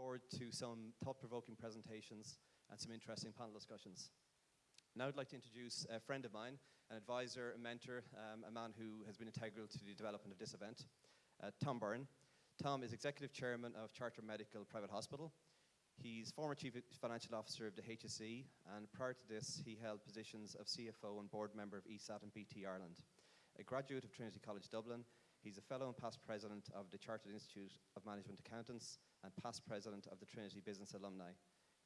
forward to some thought-provoking presentations and some interesting panel discussions. Now I'd like to introduce a friend of mine, an advisor, a mentor, a man who has been integral to the development of this event, Tom Byrne. Tom is Executive Chairman of Charter Medical Private Hospital. He's former Chief Financial Officer of the HSE, and prior to this, he held positions of CFO and board member of ESAT and BT Ireland. A graduate of Trinity College Dublin, he's a fellow and past president of the Chartered Institute of Management Accountants and past president of the Trinity Business Alumni.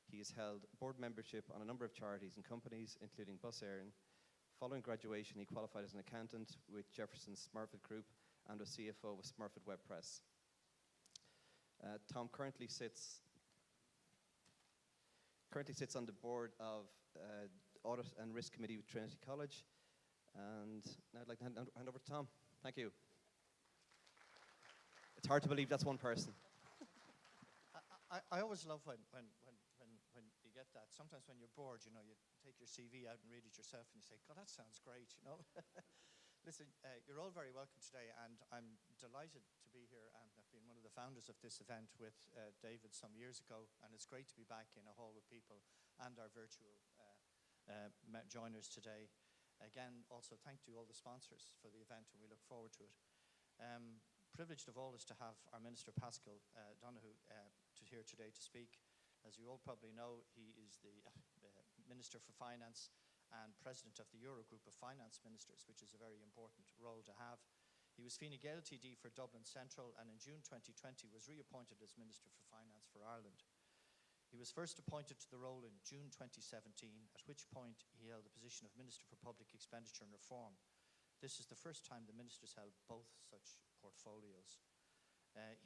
He has held board membership on a number of charities and companies, including Bus Éireann. Following graduation, he qualified as an accountant with Jefferson Smurfit Group and was CFO of Smurfit Web Press. Tom currently sits on the board of Audit and Risk Committee with Trinity College. And now I'd like to hand over to Tom. Thank you. It's hard to believe that's one person. I always love when you get that. Sometimes when you're bored, you know, you take your CV out and read it yourself and you say, God, that sounds great, you know. Listen, you're all very welcome today, and I'm delighted to be here, and I've been one of the founders of this event with David some years ago, and it's great to be back in a hall with people and our virtual joiners today. Again, also thank you all the sponsors for the event, and we look forward to it. Privileged of all is to have our Minister Paschal Donohoe here today to speak. As you all probably know, he is the Minister for Finance and President of the Eurogroup of Finance Ministers, which is a very important role to have. He was Fine Gael TD for Dublin Central, and in June 2020 was reappointed as Minister for Finance for Ireland. He was first appointed to the role in June 2017, at which point he held the position of Minister for Public Expenditure and Reform. This is the first time the ministers held both such portfolios.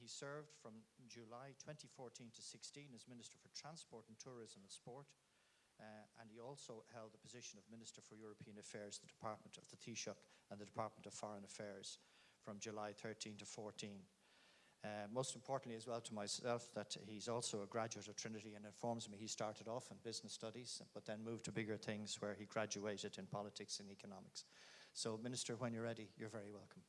He served from July 2014 to 16 as Minister for Transport and Tourism and Sport, and he also held the position of Minister for European Affairs, the Department of the Taoiseach and the Department of Foreign Affairs from July 13 to 14. Most importantly as well to myself, that he's also a graduate of Trinity, and informs me he started off in business studies but then moved to bigger things where he graduated in politics and economics. So Minister, when you're ready, you're very welcome.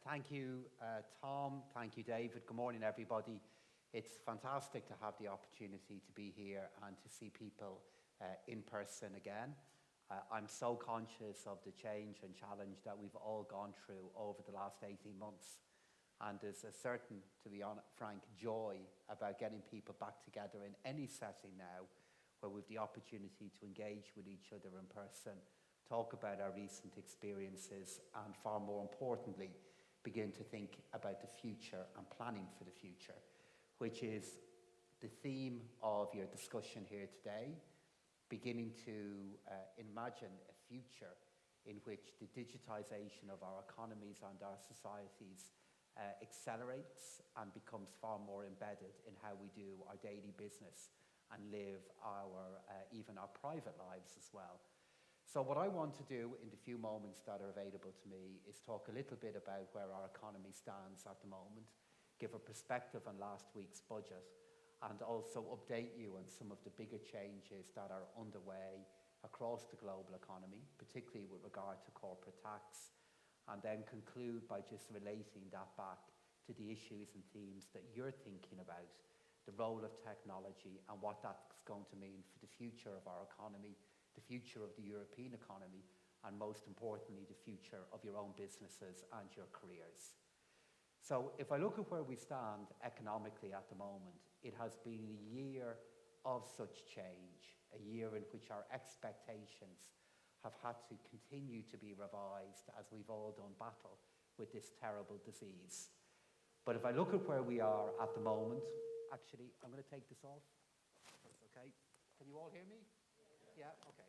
Thank you, Tom. Thank you, David. Good morning, everybody. It's fantastic to have the opportunity to be here and to see people in person again. I'm so conscious of the change and challenge that we've all gone through over the last 18 months. And there's a certain, to be frank, joy about getting people back together in any setting now where we've the opportunity to engage with each other in person, talk about our recent experiences, and far more importantly, begin to think about the future and planning for the future, which is the theme of your discussion here today, beginning to imagine a future in which the digitization of our economies and our societies accelerates and becomes far more embedded in how we do our daily business and live our even our private lives as well. So what I want to do in the few moments that are available to me is talk a little bit about where our economy stands at the moment, give a perspective on last week's budget, and also update you on some of the bigger changes that are underway across the global economy, particularly with regard to corporate tax, and then conclude by just relating that back to the issues and themes that you're thinking about, the role of technology and what that's going to mean for the future of our economy, the future of the European economy, and most importantly, the future of your own businesses and your careers. So if I look at where we stand economically at the moment, it has been a year of such change, a year in which our expectations have had to continue to be revised as we've all done battle with this terrible disease. But if I look at where we are at the moment, actually, I'm going to take this off. That's okay. Can you all hear me? Yeah, okay.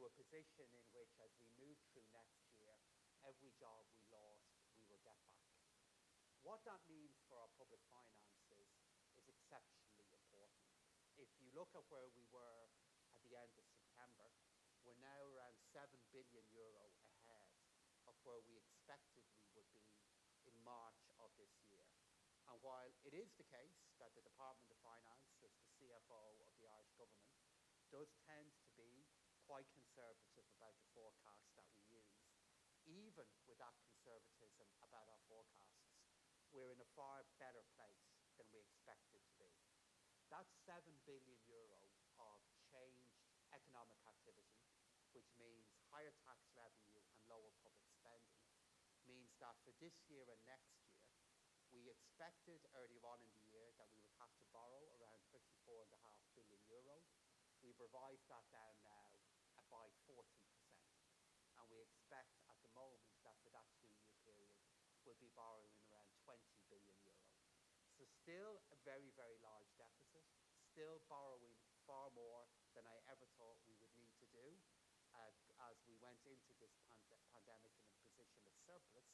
a position in which, as we move through next year, every job we lost, we will get back. What that means for our public finances is exceptionally important. If you look at where we were at the end of September, we're now around €7 billion ahead of where we expected we would be in March of this year. And while it is the case that the Department of Finance, as the CFO of the Irish government, does tend to be quite conservative about the forecast that we use, even with that conservatism about our forecasts, we're in a far better place than we expected to be. That €7 billion of changed economic activity, which means higher tax revenue and lower public spending, means that for this year and next year, we expected earlier on in the year that we would have to borrow around €34.5 billion. We've revised that down now by 40%. And we expect at the moment that for that 2-year period, we'll be borrowing around €20 billion. So still a very, very large deficit, still borrowing far more than I ever thought we would need to do as we went into this pandemic in a position of surplus.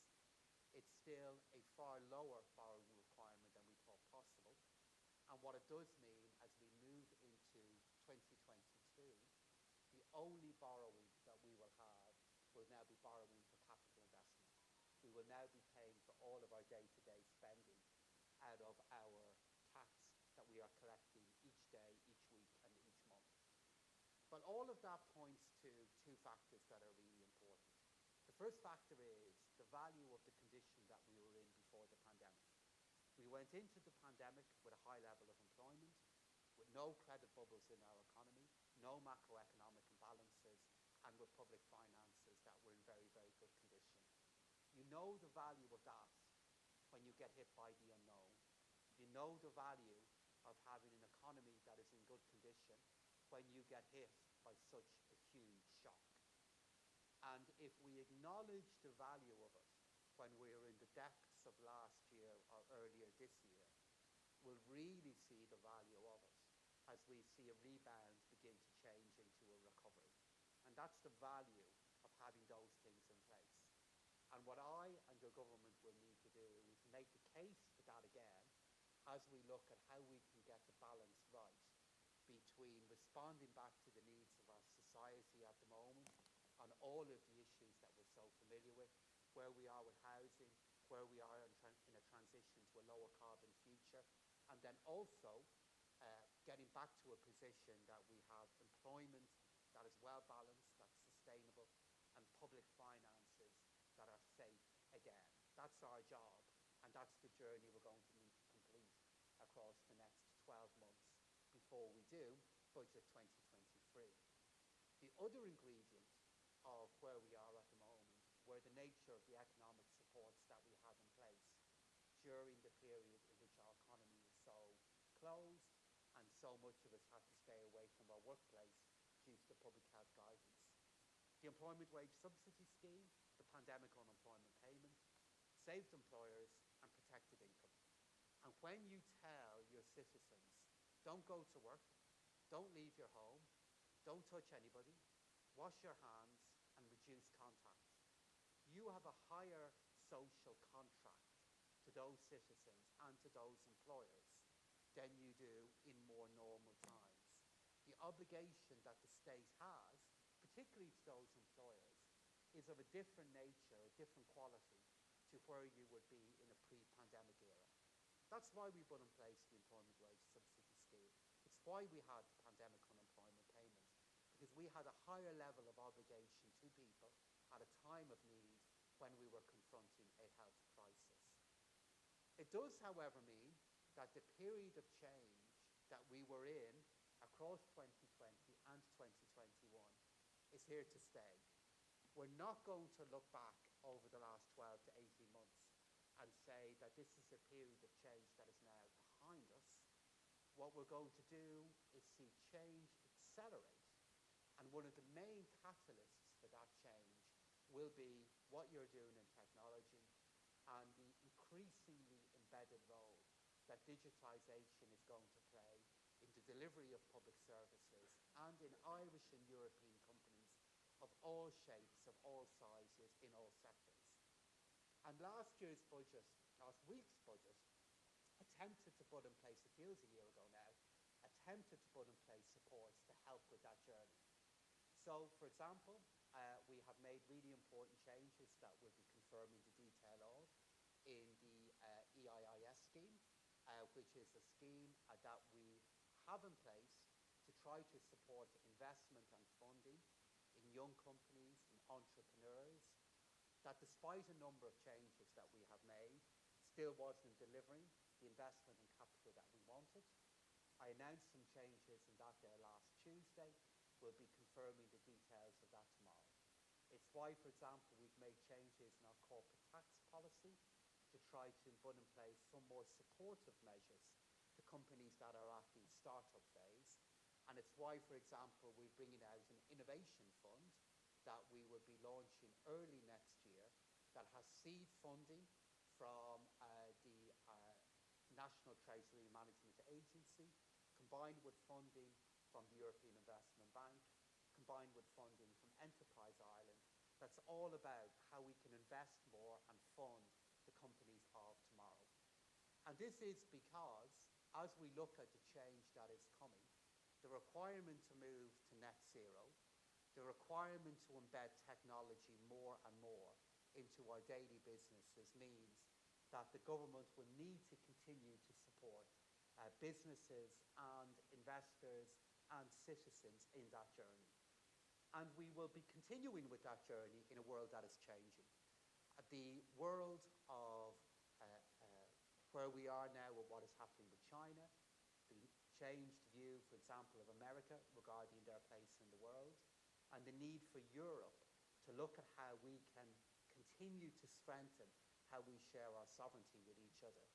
It's still a far lower borrowing requirement than we thought possible. And what it does mean as we move into 2022, the only borrowing that we will have will now be borrowing for capital investment. We will now be paying for all of our day-to-day spending out of our tax that we are collecting each day, each week, and each month. But all of that points to two factors that are really important. The first factor is the value of the condition that we were in before the pandemic. We went into the pandemic with a high level of employment, with no credit bubbles in our economy, no macroeconomic imbalances, and with public finances that were in very, very good condition. You know the value of that when you get hit by the unknown. You know the value of having an economy that is in good condition when you get hit by such a huge shock. And if we acknowledge the value of it when we were in the depths of last year or earlier this year, we'll really see the value of it as we see a rebound begin to change into a recovery. And that's the value of having those things in place. And what I and the government will need to do is make the case for that again as we look at how we can get the balance right between responding back to the needs of our society at the moment on all of the issues that we're so familiar with, where we are with housing, where we are in a transition to a lower carbon future, and then also getting back to a position that we have employment that is well balanced, that's sustainable, and public finances that are safe again. That's our job, and that's the journey we're going to need to complete across the next 12 months before we do Budget 2023. The other ingredient of where we are at the moment, where the nature of the economic supports that we have in place during the period in which our economy was so closed and so much of us had to stay away from our workplace due to the public health guidance. The Employment Wage Subsidy Scheme, the Pandemic Unemployment Payment, saved employers and protected income. And when you tell your citizens, don't go to work, don't leave your home, don't touch anybody, wash your hands, and reduce contact, you have a higher social contract to those citizens and to those employers than you do in more normal times. The obligation that the state has, particularly to those employers, is of a different nature, a different quality to where you would be in a pre-pandemic era. That's why we put in place the Employment Wage Subsidy Scheme. It's why we had the Pandemic Unemployment Payment, because we had a higher level of obligation to people at a time of need when we were confronting a health crisis. It does, however, mean that the period of change that we were in across 2020 and 2021 is here to stay. We're not going to look back over the last 12 to 18 months and say that this is a period of change that is now behind us. What we're going to do is see change accelerate. And one of the main catalysts for that change will be what you're doing in technology and the increasingly embedded role that digitization is going to play in the delivery of public services and in Irish and European companies of all shapes, of all sizes, in all sectors. And last week's budget, attempted to put in place, it feels a year ago now, attempted to put in place supports to help with that journey. So, for example, we have made really important changes that we'll be confirming the detail of in the EIIS scheme, which is a scheme that we have in place to try to support investment and funding in young companies, in entrepreneurs, that despite a number of changes that we have made, still wasn't delivering the investment and capital that we wanted. I announced some changes in that there last Tuesday. We'll be confirming the details of that tomorrow. It's why, for example, we've made changes in our corporate tax policy to try to put in place some more supportive measures to companies that are at the startup phase. And it's why, for example, we're bringing out an innovation fund that we will be launching early next year that has seed funding from the National Treasury Management Agency, combined with funding from the European Investment Bank, combined with funding from Enterprise Ireland. That's all about how we can invest more and fund the companies of tomorrow. And this is because, as we look at the change that is coming, the requirement to move to net zero, the requirement to embed technology more and more into our daily businesses means that the government will need to continue to support businesses and investors and citizens in that journey. And we will be continuing with that journey in a world that is changing. The world of where we are now with what is happening with China, the changed view, for example, of America regarding their place in the world, and the need for Europe to look at how we can continue to strengthen how we share our sovereignty with each other,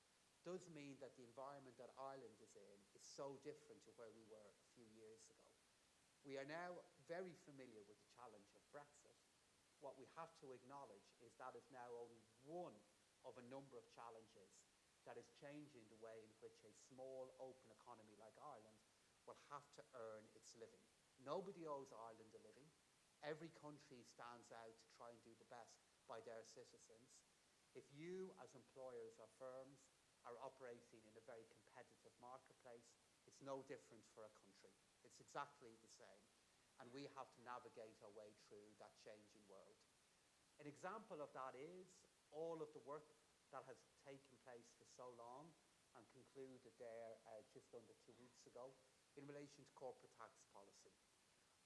does mean that the environment that Ireland is in is so different to where we were a few years ago. We are now very familiar with the challenge of Brexit. What we have to acknowledge is that is now only one of a number of challenges that is changing the way in which a small, open economy like Ireland will have to earn its living. Nobody owes Ireland a living. Every country stands out to try and do the best by their citizens. If you, as employers or firms, are operating in a very competitive marketplace, it's no different for a country. It's exactly the same. And we have to navigate our way through that changing world. An example of that is all of the work that has taken place for so long and concluded there just under 2 weeks ago in relation to corporate tax policy.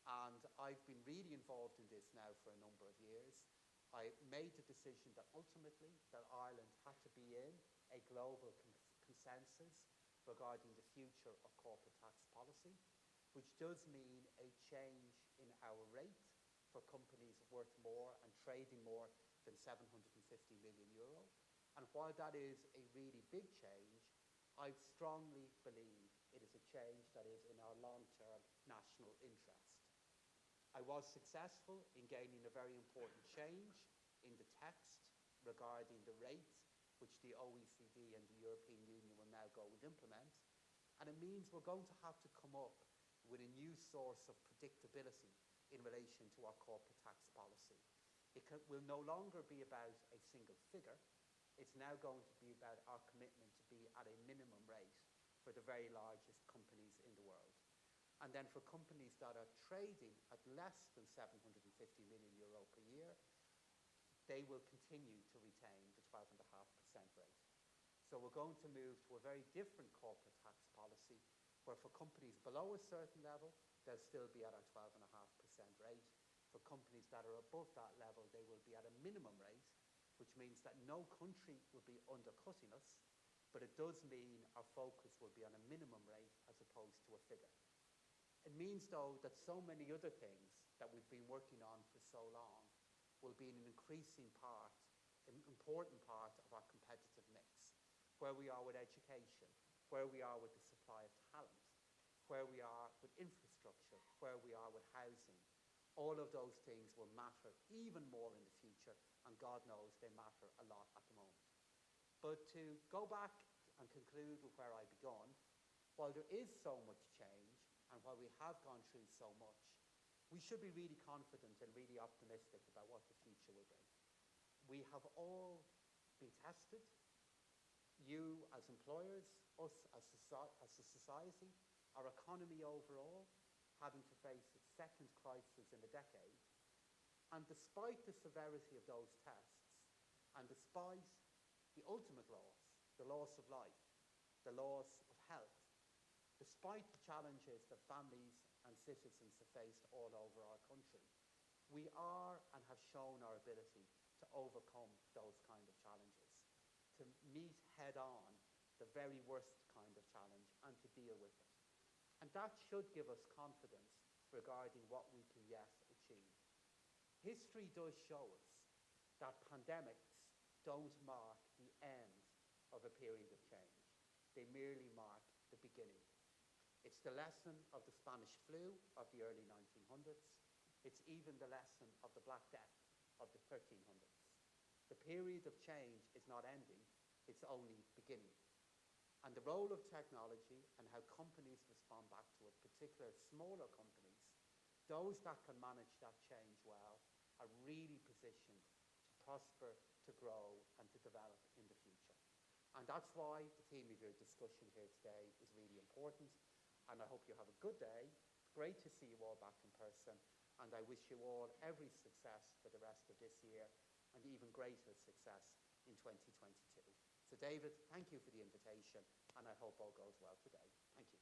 And I've been really involved in this now for a number of years. I made the decision that ultimately that Ireland had to be in a global consensus regarding the future of corporate tax policy, which does mean a change in our rate for companies worth more and trading more than 750 million euro. And while that is a really big change, I strongly believe it is a change that is in our long-term national interest. I was successful in gaining a very important change in the text regarding the rate which the OECD and the European Union will now go and implement. And it means we're going to have to come up with a new source of predictability in relation to our corporate tax policy. It will no longer be about a single figure. It's now going to be about our commitment to be at a minimum rate for the very largest companies in the world. And then for companies that are trading at less than 750 million euro per year, they will continue to retain the 12.5% rate. So we're going to move to a very different corporate tax policy where for companies below a certain level, they'll still be at our 12.5% rate. For companies that are above that level, they will be at a minimum rate, which means that no country will be undercutting us, but it does mean our focus will be on a minimum rate as opposed to a figure. It means, though, that so many other things that we've been working on for so long will be an increasing part, an important part of our competitive mix. Where we are with education, where we are with the supply of talent, where we are with infrastructure, where we are with housing. All of those things will matter even more in the future, and God knows they matter a lot at the moment. But to go back and conclude with where I began, while there is so much change, and while we have gone through so much, we should be really confident and really optimistic about what the future will bring. We have all been tested, you as employers, us as a society, our economy overall, having to face its second crisis in a decade. And despite the severity of those tests, and despite the ultimate loss, the loss of life, the loss of health, despite the challenges that families and citizens have faced all over our country, we are and have shown our ability to overcome those kind of challenges, to meet head on the very worst kind of challenge and to deal with it. And that should give us confidence regarding what we can yet achieve. History does show us that pandemics don't mark the end of a period of change. They merely mark the beginning. It's the lesson of the Spanish flu of the early 1900s. It's even the lesson of the Black Death of the 1300s. The period of change is not ending, it's only beginning. And the role of technology and how companies respond back to it, particularly smaller companies, those that can manage that change well, are really positioned to prosper, to grow, and to develop in the future. And that's why the theme of your discussion here today is really important. And I hope you have a good day. It's great to see you all back in person. And I wish you all every success for the rest of this year and even greater success in 2022. So David, thank you for the invitation, and I hope all goes well today. Thank you.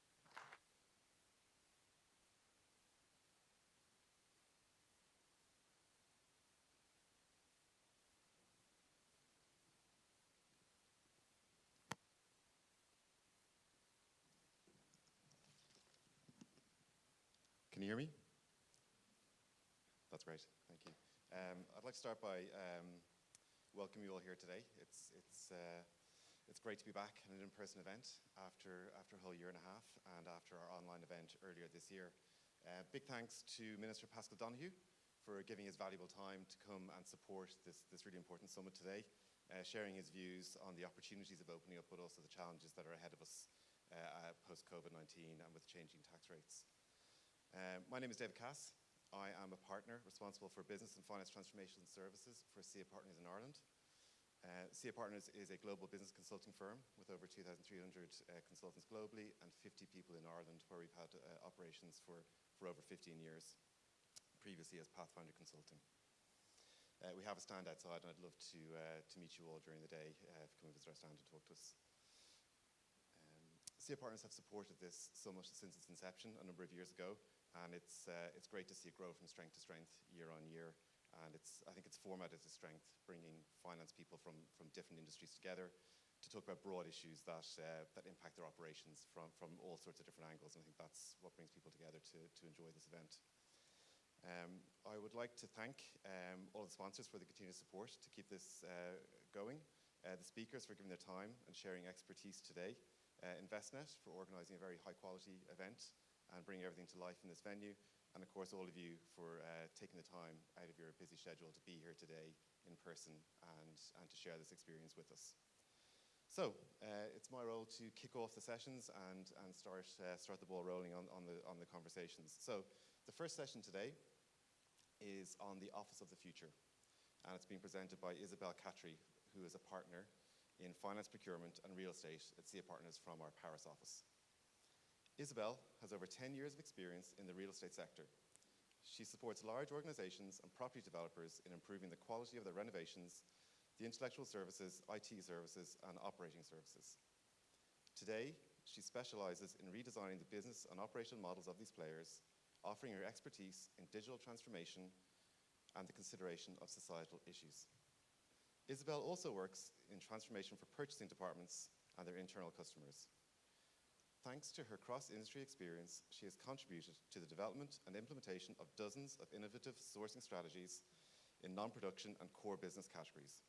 Can you hear me? That's great, thank you. I'd like to start by welcoming you all here today. It's great to be back at an in-person event after a whole year and a half and after our online event earlier this year. Big thanks to Minister Paschal Donohoe for giving his valuable time to come and support this really important summit today, sharing his views on the opportunities of opening up, but also the challenges that are ahead of us post-COVID-19 and with changing tax rates. My name is David Cass. I am a partner responsible for business and finance transformation services for SIA Partners in Ireland. SIA Partners is a global business consulting firm with over 2,300 consultants globally and 50 people in Ireland, where we've had operations for over 15 years, previously as Pathfinder Consulting. We have a stand outside, and I'd love to meet you all during the day if you come and visit our stand and talk to us. SIA Partners have supported this summit since its inception a number of years ago, and it's great to see it grow from strength to strength year on year. And I think its format is a strength, bringing finance people from different industries together to talk about broad issues that impact their operations from all sorts of different angles. And I think that's what brings people together to enjoy this event. I would like to thank all the sponsors for the continued support to keep this going, the speakers for giving their time and sharing expertise today, InvestNet for organising a very high quality event and bringing everything to life in this venue, and of course all of you for taking the time out of your busy schedule to be here today in person and to share this experience with us. So it's my role to kick off the sessions and start the ball rolling on the conversations. So the first session today is on the Office of the Future, and it's being presented by Isabel Catry, who is a partner in finance procurement and real estate at SIA Partners from our Paris office. Isabel has over 10 years of experience in the real estate sector. She supports large organizations and property developers in improving the quality of their renovations, the intellectual services, IT services, and operating services. Today, she specializes in redesigning the business and operational models of these players, offering her expertise in digital transformation and the consideration of societal issues. Isabel also works in transformation for purchasing departments and their internal customers. Thanks to her cross-industry experience, she has contributed to the development and implementation of dozens of innovative sourcing strategies in non-production and core business categories.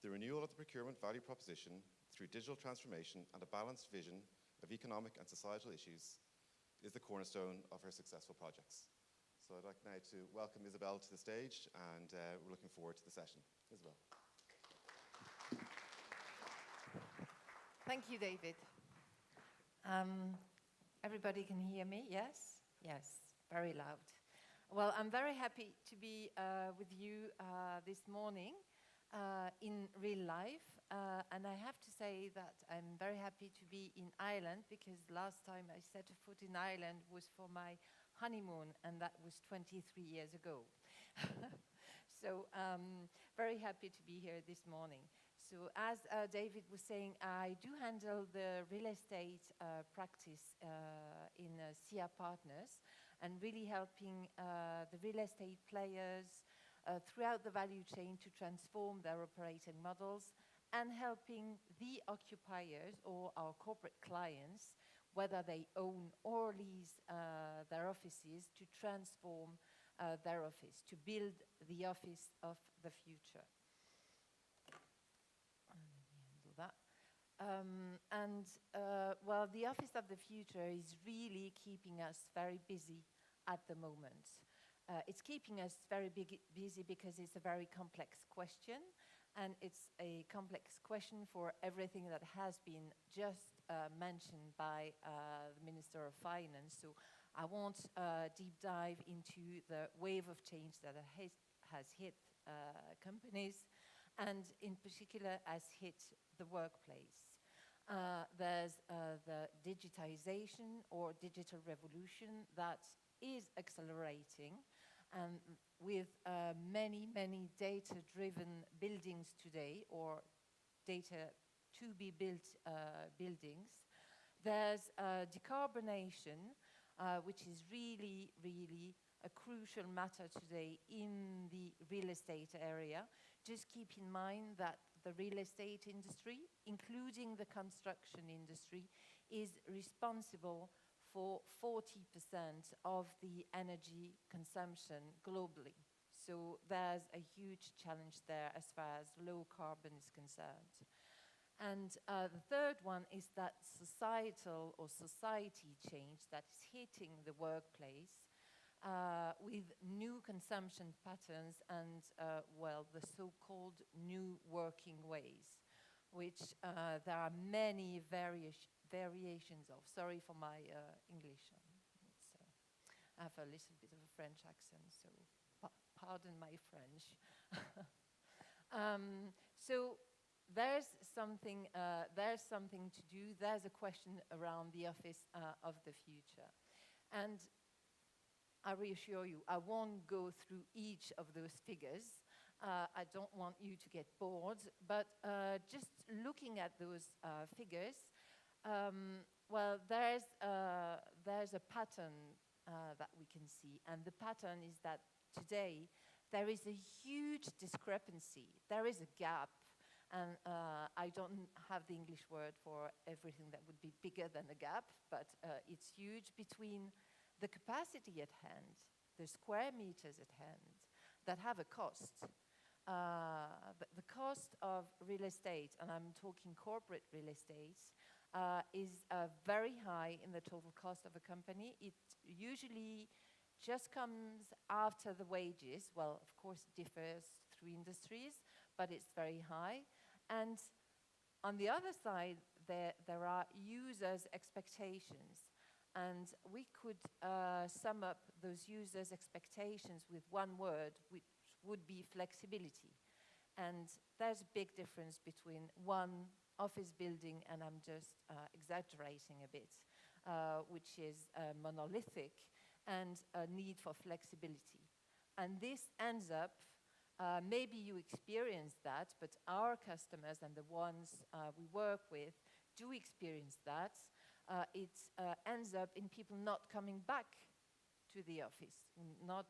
The renewal of the procurement value proposition through digital transformation and a balanced vision of economic and societal issues is the cornerstone of her successful projects. So I'd like now to welcome Isabel to the stage, and we're looking forward to the session. Isabel. Thank you, David. Everybody can hear me, yes? Yes, very loud. Well, I'm very happy to be with you this morning in real life. And I have to say that I'm very happy to be in Ireland, because last time I set a foot in Ireland was for my honeymoon, and that was 23 years ago. So very happy to be here this morning. So as David was saying, I do handle the real estate practice in SIA Partners, and really helping the real estate players throughout the value chain to transform their operating models, and helping the occupiers or our corporate clients, whether they own or lease their offices, to transform their office, to build the office of the future. Let me handle that. Well, the office of the future is really keeping us very busy at the moment. It's keeping us very busy because it's a very complex question, and it's a complex question for everything that has been just mentioned by the Minister of Finance. So I won't deep dive into the wave of change that has hit companies, and in particular has hit the workplace. There's the digitization or digital revolution that is accelerating, and with many data-driven buildings today, or data-to-be-built buildings. There's decarbonation, which is really a crucial matter today in the real estate area. Just keep in mind that the real estate industry, including the construction industry, is responsible for 40% of the energy consumption globally. So there's a huge challenge there as far as low carbon is concerned. And the third one is that societal or society change that is hitting the workplace with new consumption patterns and, well, the so-called new working ways, which there are many variations of. Sorry for my English. I have a little bit of a French accent, so pardon my French. So there's something to do. There's a question around the office of the future. And I reassure you, I won't go through each of those figures. I don't want you to get bored, but just looking at those figures, well, there's a pattern that we can see, and the pattern is that today there is a huge discrepancy. There is a gap, and I don't have the English word for everything that would be bigger than a gap, but it's huge between the capacity at hand, the square meters at hand, that have a cost. The cost of real estate, and I'm talking corporate real estate, is very high in the total cost of a company. It usually just comes after the wages. Well, of course, it differs through industries, but it's very high. And on the other side, there are users' expectations. And we could sum up those users' expectations with one word, which would be flexibility. And there's a big difference between one office building, and I'm just exaggerating a bit, which is monolithic, and a need for flexibility. And this ends up, maybe you experience that, but our customers and the ones we work with do experience that. It ends up in people not coming back to the office, not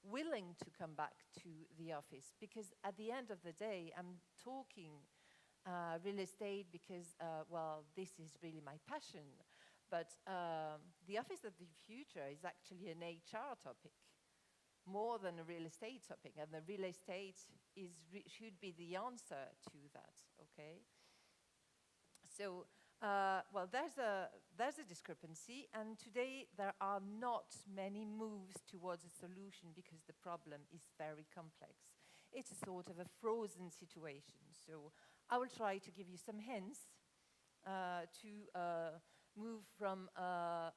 willing to come back to the office, because at the end of the day, I'm talking real estate because, well, this is really my passion, but the office of the future is actually an HR topic, more than a real estate topic, and the real estate should be the answer to that, okay? So, well, there's a discrepancy, and today there are not many moves towards a solution because the problem is very complex. It's a sort of a frozen situation. So I will try to give you some hints to move from,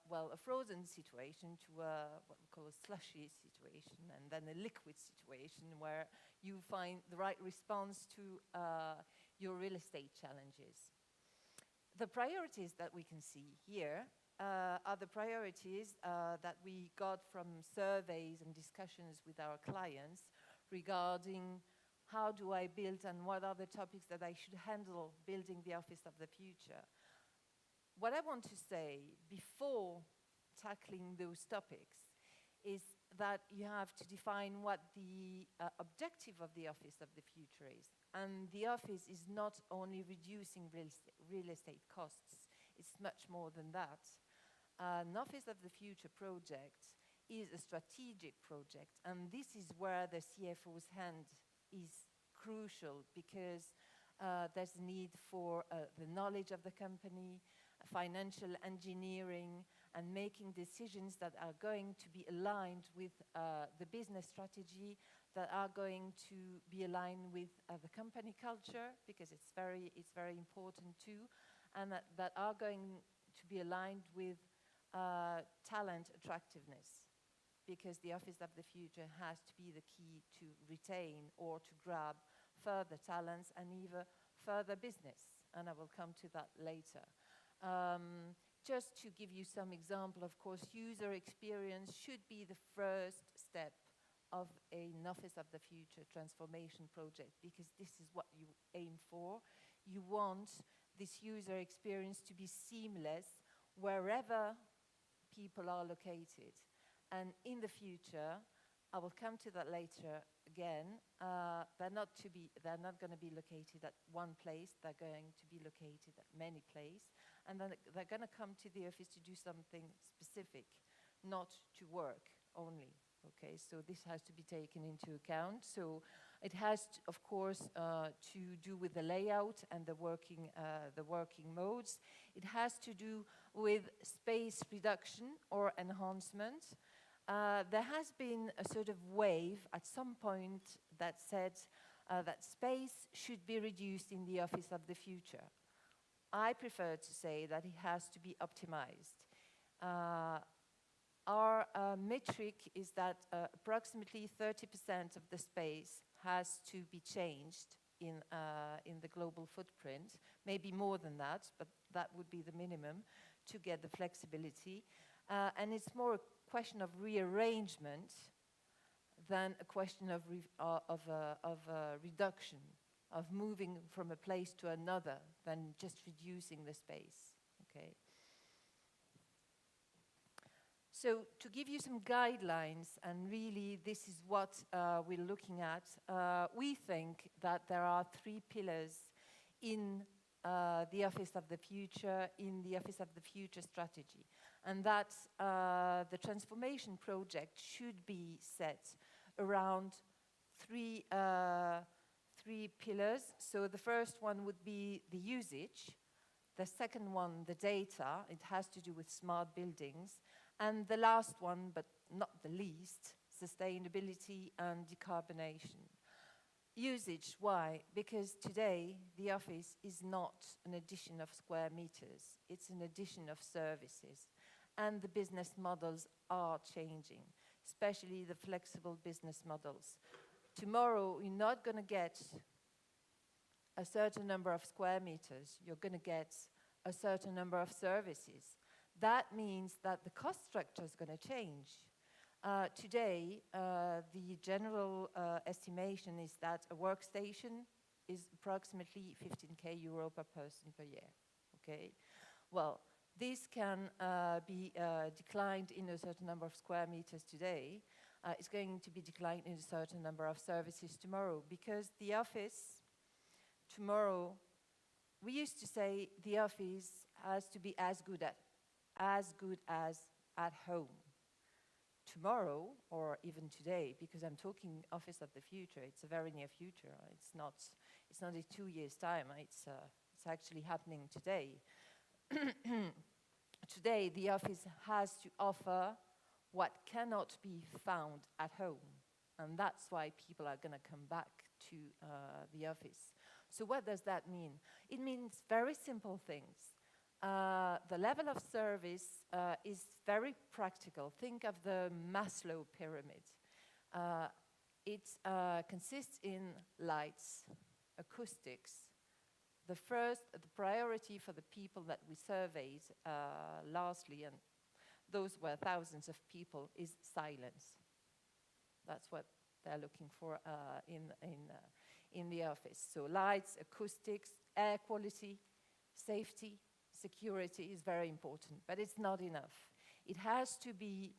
well, a frozen situation to what we call a slushy situation, and then a liquid situation where you find the right response to your real estate challenges. The priorities that we can see here are the priorities that we got from surveys and discussions with our clients regarding how do I build and what are the topics that I should handle building the office of the future. What I want to say before tackling those topics is that you have to define what the objective of the office of the future is. And the office is not only reducing real estate costs, it's much more than that. An office of the future project is a strategic project, and this is where the CFO's hand is crucial, because there's a need for the knowledge of the company, financial engineering, and making decisions that are going to be aligned with the business strategy, that are going to be aligned with the company culture, because it's very important too, and that are going to be aligned with talent attractiveness, because the office of the future has to be the key to retain or to grab further talents and even further business, and I will come to that later. Just to give you some example, of course, user experience should be the first step of an Office of the Future transformation project, because this is what you aim for. You want this user experience to be seamless wherever people are located. And in the future, I will come to that later again, they're not going to be located at one place, they're going to be located at many places, and then they're going to come to the office to do something specific, not to work only. Okay, so this has to be taken into account. So it has, of course, to do with the layout and the working modes. It has to do with space reduction or enhancement. There has been a sort of wave at some point that said that space should be reduced in the office of the future. I prefer to say that it has to be optimized. Our metric is that approximately 30% of the space has to be changed in the global footprint, maybe more than that, but that would be the minimum to get the flexibility. And it's more a question of rearrangement than a question of reduction, of moving from a place to another, than just reducing the space. Okay. So to give you some guidelines, and really this is what we're looking at, we think that there are 3 pillars in the Office of the Future, in the Office of the Future strategy. And that the transformation project should be set around three pillars. So the first one would be the usage. The second one, the data. It has to do with smart buildings. And the last one, but not the least, sustainability and decarbonation. Usage, why? Because today the office is not an addition of square meters, it's an addition of services. And the business models are changing, especially the flexible business models. Tomorrow, you're not going to get a certain number of square meters, you're going to get a certain number of services. That means that the cost structure is going to change. Today, the general estimation is that a workstation is approximately 15k euro per person per year. Okay, well, this can be declined in a certain number of square meters today. It's going to be declined in a certain number of services tomorrow, because the office tomorrow, we used to say the office has to be as good as at home. Tomorrow, or even today, because I'm talking Office of the Future, it's a very near future. It's not in 2 years' time. It's actually happening today. Today, the office has to offer what cannot be found at home, and that's why people are going to come back to the office. So what does that mean? It means very simple things. the level of service is very practical. Think of the Maslow pyramid. It consists in lights, acoustics. The priority for the people that we surveyed lastly, and those were thousands of people, is silence. That's what they're looking for in the office. So lights, acoustics, air quality, safety, security is very important, but it's not enough. It has to be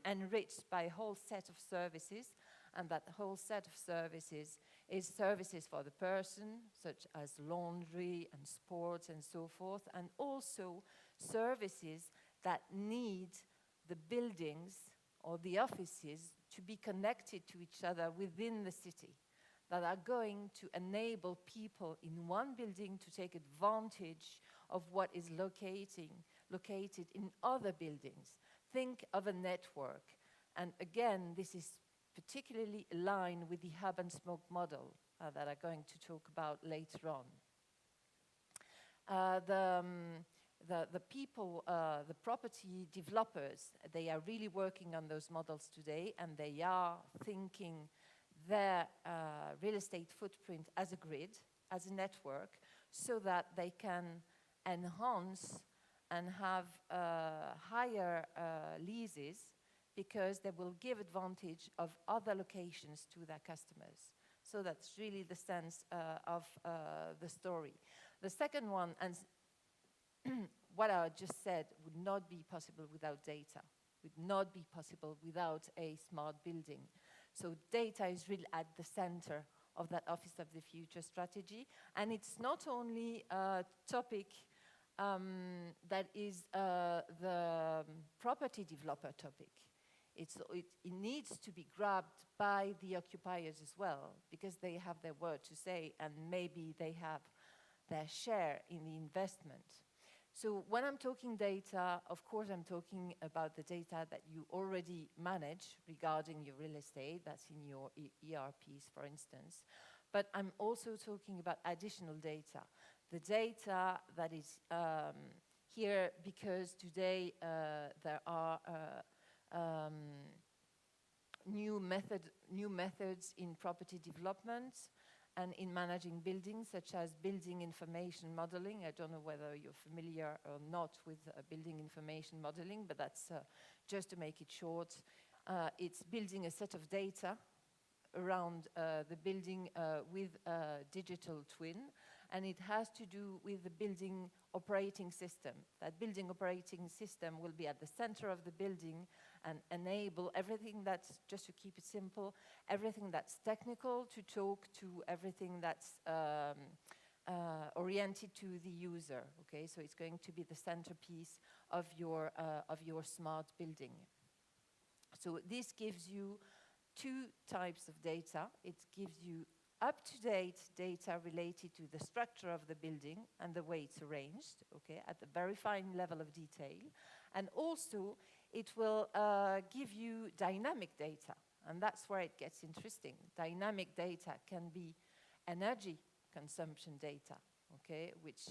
enriched by a whole set of services, and that whole set of services is services for the person, such as laundry and sports and so forth, and also services that need the buildings or the offices to be connected to each other within the city, that are going to enable people in one building to take advantage of what is located in other buildings. Think of a network. And again, this is particularly aligned with the hub and spoke model that I'm going to talk about later on. The people, the property developers, they are really working on those models today, and they are thinking their real estate footprint as a grid, as a network, so that they can enhance and have higher leases, because they will give advantage of other locations to their customers. So that's really the sense of the story. The second one, and what I just said, would not be possible without data, would not be possible without a smart building. So data is really at the center of that Office of the Future strategy. And it's not only a topic that is the property developer topic. It needs to be grabbed by the occupiers as well, because they have their word to say, and maybe they have their share in the investment. So when I'm talking data, of course I'm talking about the data that you already manage regarding your real estate, that's in your ERPs, for instance. But I'm also talking about additional data. The data that is here because today there are new methods in property development and in managing buildings, such as building information modeling. I don't know whether you're familiar or not with building information modeling, but that's just to make it short. It's building a set of data around the building with a digital twin, and it has to do with the building operating system. That building operating system will be at the center of the building and enable everything that's, just to keep it simple, everything that's technical to talk to everything that's oriented to the user, okay? So it's going to be the centerpiece of your smart building. So this gives you two types of data. It gives you up-to-date data related to the structure of the building and the way it's arranged, okay, at a very fine level of detail. And also, it will give you dynamic data, and that's where it gets interesting. Dynamic data can be energy consumption data, okay, which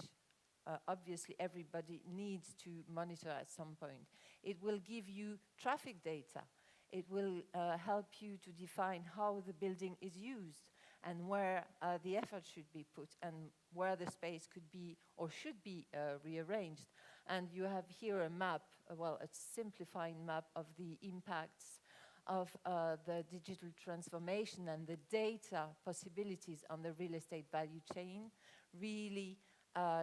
obviously everybody needs to monitor at some point. It will give you traffic data. It will help you to define how the building is used and where the effort should be put and where the space could be or should be rearranged. And you have here a map, well, a simplifying map of the impacts of the digital transformation and the data possibilities on the real estate value chain, really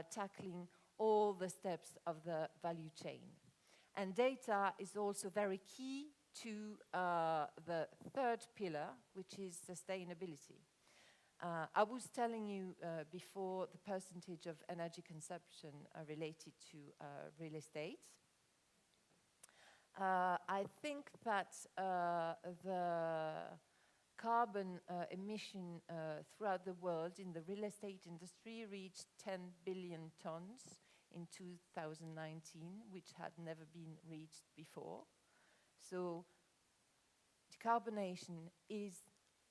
tackling all the steps of the value chain. And data is also very key to the third pillar, which is sustainability. I was telling you before the percentage of energy consumption related to real estate. I think that the carbon emission throughout the world in the real estate industry reached 10 billion tons in 2019, which had never been reached before. So decarbonation is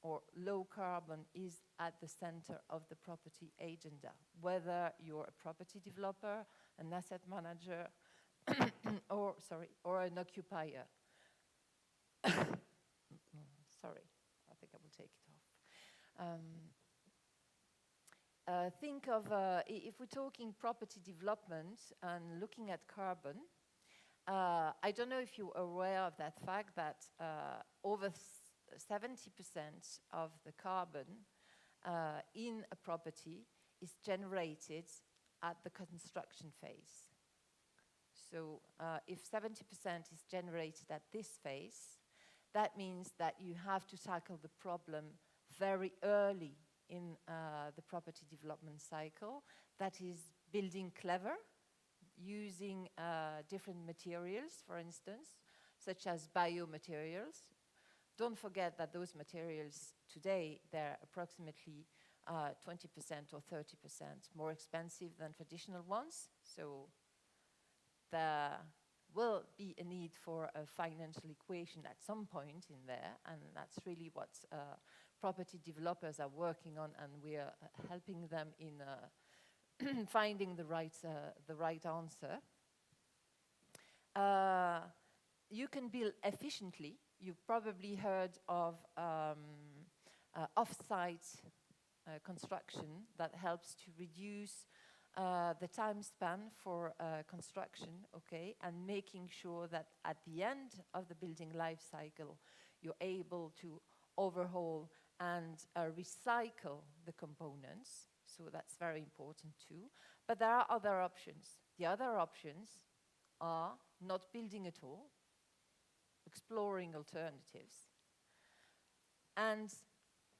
or low carbon is at the center of the property agenda, whether you're a property developer, an asset manager, or an occupier. Sorry, I think I will take it off. Think of, if we're talking property development and looking at carbon, I don't know if you're aware of that fact that over 70% of the carbon in a property is generated at the construction phase. So if 70% is generated at this phase, that means that you have to tackle the problem very early in the property development cycle. That is building clever, using different materials, for instance, such as biomaterials. Don't forget that those materials today, they're approximately 20% or 30% more expensive than traditional ones. So there will be a need for a financial equation at some point in there, and that's really what property developers are working on, and we are helping them in finding the right answer. You can build efficiently. You've probably heard of off-site construction that helps to reduce the time span for construction, okay, and making sure that at the end of the building life cycle, you're able to overhaul and recycle the components. So that's very important too. But there are other options. The other options are not building at all, exploring alternatives, and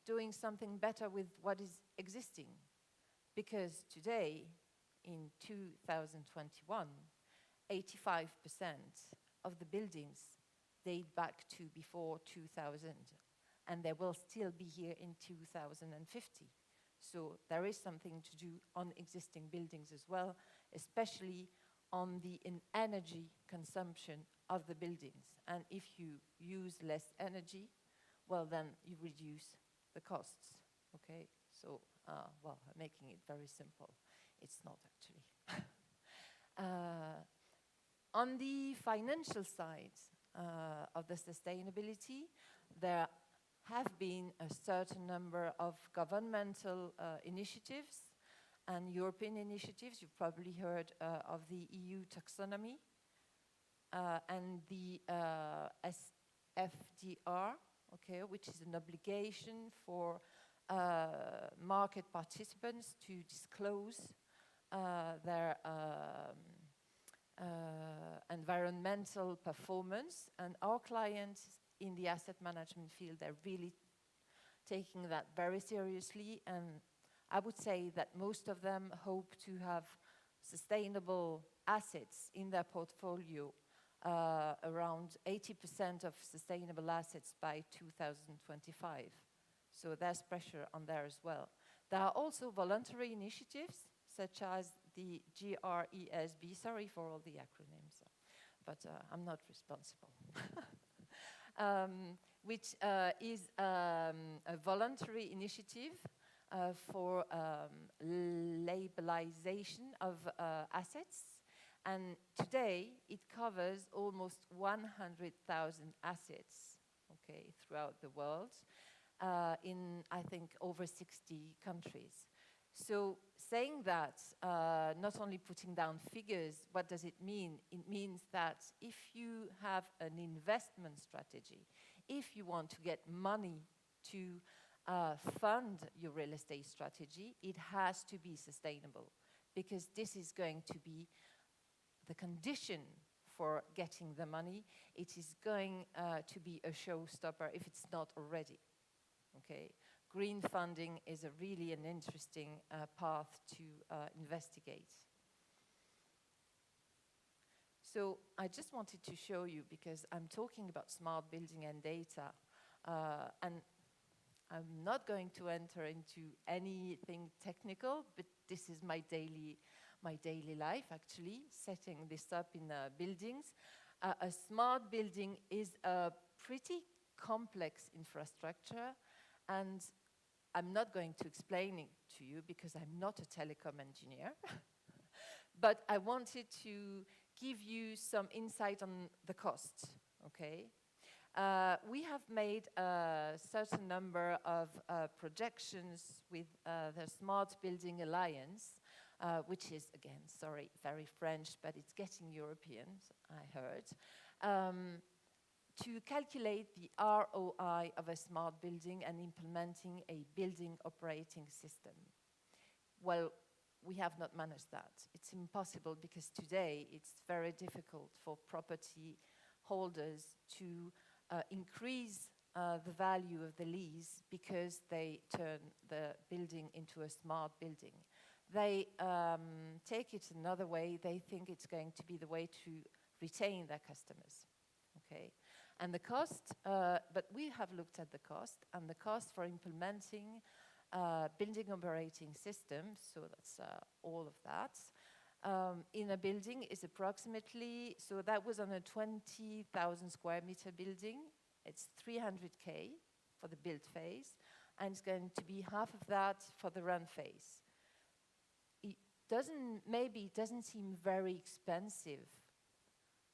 doing something better with what is existing. Because today, in 2021, 85% of the buildings date back to before 2000, and they will still be here in 2050. So there is something to do on existing buildings as well, especially on the energy consumption of the buildings. And if you use less energy, well, then you reduce the costs, okay? So, well, making it very simple. It's not actually. On the financial side of the sustainability, there have been a certain number of governmental initiatives and European initiatives. You've probably heard of the EU taxonomy and the SFDR, okay, which is an obligation for market participants to disclose their environmental performance. And our clients in the asset management field, they're really taking that very seriously. And I would say that most of them hope to have sustainable assets in their portfolio, around 80% of sustainable assets by 2025. So there's pressure on there as well. There are also voluntary initiatives, such as the GRESB, sorry for all the acronyms, but I'm not responsible, which is a voluntary initiative for labelization of assets. And today, it covers almost 100,000 assets, okay, throughout the world, in, I think, over 60 countries. So saying that, not only putting down figures, what does it mean? It means that if you have an investment strategy, if you want to get money to fund your real estate strategy, it has to be sustainable, because this is going to be the condition for getting the money. It is going to be a showstopper if it's not already, okay? Green funding is really an interesting path to investigate. So I just wanted to show you, because I'm talking about smart building and data, and I'm not going to enter into anything technical, but this is my daily life, actually, setting this up in buildings. A smart building is a pretty complex infrastructure, And I'm not going to explain it to you because I'm not a telecom engineer. But I wanted to give you some insight on the cost, okay? We have made a certain number of projections with the Smart Building Alliance, which is, again, sorry, very French, but it's getting European, I heard, to calculate the ROI of a smart building and implementing a building operating system. Well, we have not managed that. It's impossible because today it's very difficult for property holders to increase the value of the lease because they turn the building into a smart building. They take it another way. They think it's going to be the way to retain their customers, okay? And the cost, but we have looked at the cost, and the cost for implementing building operating systems, so that's all of that, in a building is approximately, so that was on a 20,000 square meter building, it's 300K for the build phase, and it's going to be half of that for the run phase. Maybe it doesn't seem very expensive.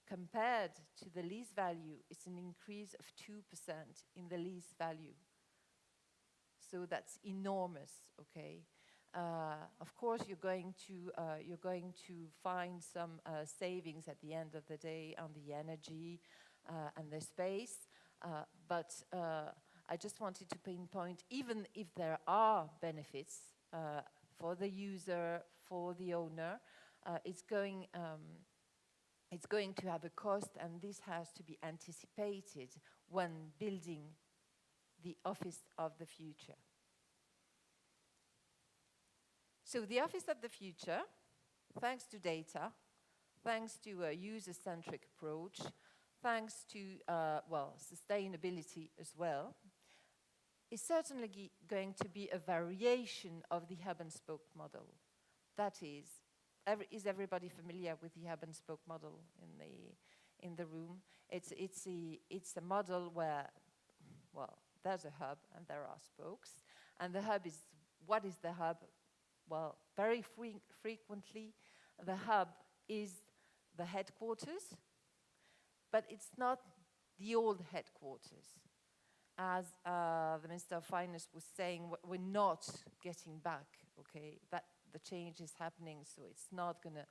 Compared to the lease value, it's an increase of 2% in the lease value. So that's enormous, okay? Of course, you're going to find some savings at the end of the day on the energy and the space, but I just wanted to pinpoint, even if there are benefits for the user, for the owner, it's going to have a cost, and this has to be anticipated when building the office of the future. So the office of the future, thanks to data, thanks to a user-centric approach, thanks to, well, sustainability as well, is certainly going to be a variation of the hub and spoke model. That is everybody familiar with the hub and spoke model in the room? It's a model where, well, there's a hub and there are spokes, and the hub is, what is the hub? Well, very frequently, the hub is the headquarters, but it's not the old headquarters. As the Minister of Finance was saying, we're not getting back, okay? That the change is happening, so it's not going to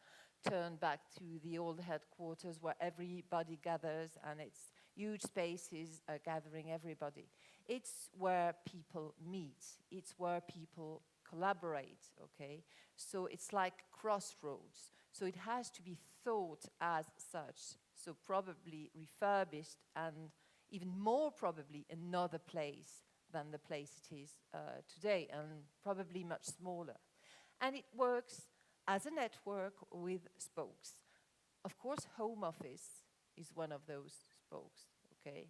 turn back to the old headquarters where everybody gathers and it's huge spaces gathering everybody. It's where people meet. It's where people collaborate, okay? So it's like crossroads. So it has to be thought as such, so probably refurbished and even more probably another place than the place it is today, and probably much smaller. And it works as a network with spokes. Of course, home office is one of those spokes, okay?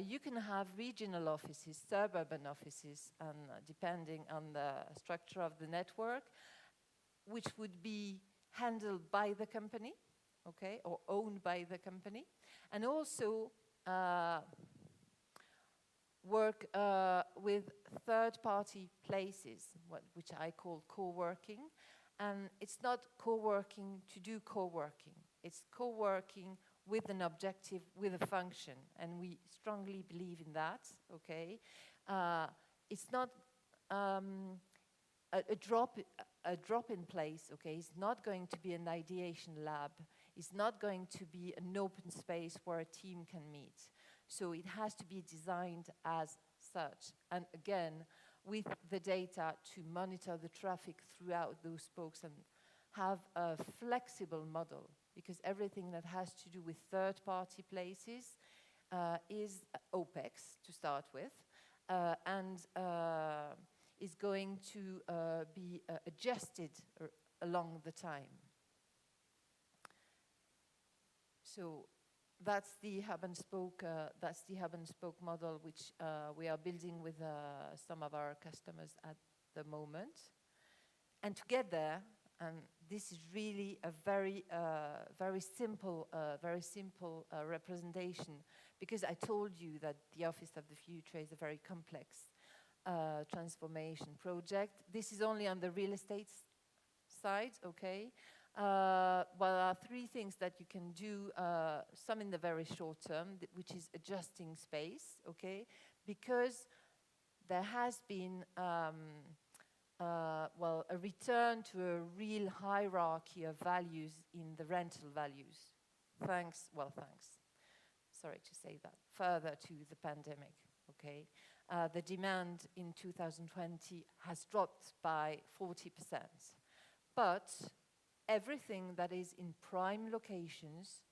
You can have regional offices, suburban offices, and depending on the structure of the network, which would be handled by the company, okay, or owned by the company, and also work with third-party places, which I call co-working. And it's not co-working to do co-working. It's co-working with an objective, with a function, and we strongly believe in that, okay? It's not a drop-in place, okay? It's not going to be an ideation lab. It's not going to be an open space where a team can meet. So it has to be designed as such. And again, with the data to monitor the traffic throughout those spokes and have a flexible model, because everything that has to do with third-party places is OPEX to start with, and is going to be adjusted along the time. So that's the hub and spoke. That's the hub and spoke model, which we are building with some of our customers at the moment. And to get there, and this is really a very simple representation, because I told you that the office of the future is a very complex. transformation project. This is only on the real estate side, okay? Well, there are three things that you can do, some in the very short term, which is adjusting space, okay? Because there has been, well, a return to a real hierarchy of values in the rental values. Thanks, sorry to say that, further to the pandemic, okay? The demand in 2020 has dropped by 40%. But everything that is in prime locations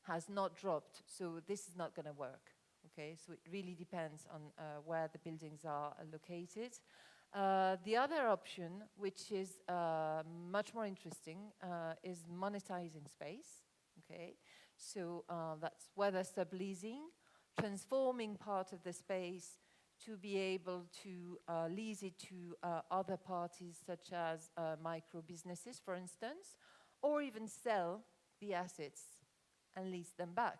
has not dropped, so this is not going to work, okay? So it really depends on where the buildings are located. The other option, which is much more interesting, is monetizing space, okay? So that's whether subleasing, transforming part of the space to be able to lease it to other parties such as micro businesses, for instance, or even sell the assets and lease them back,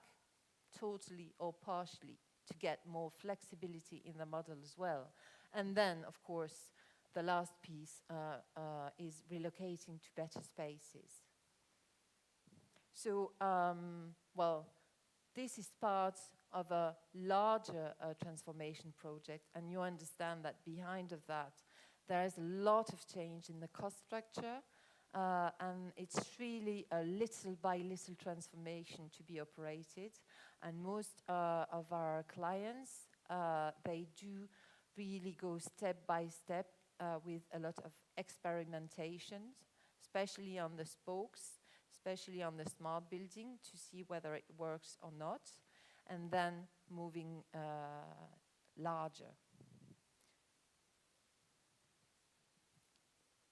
totally or partially, to get more flexibility in the model as well. And then, of course, the last piece is relocating to better spaces. So, well, this is part of a larger transformation project, and you understand that behind of that, there is a lot of change in the cost structure, and it's really a little by little transformation to be operated. And most of our clients, they do really go step by step with a lot of experimentation, especially on the spokes, especially on the smart building, to see whether it works or not, and then moving larger.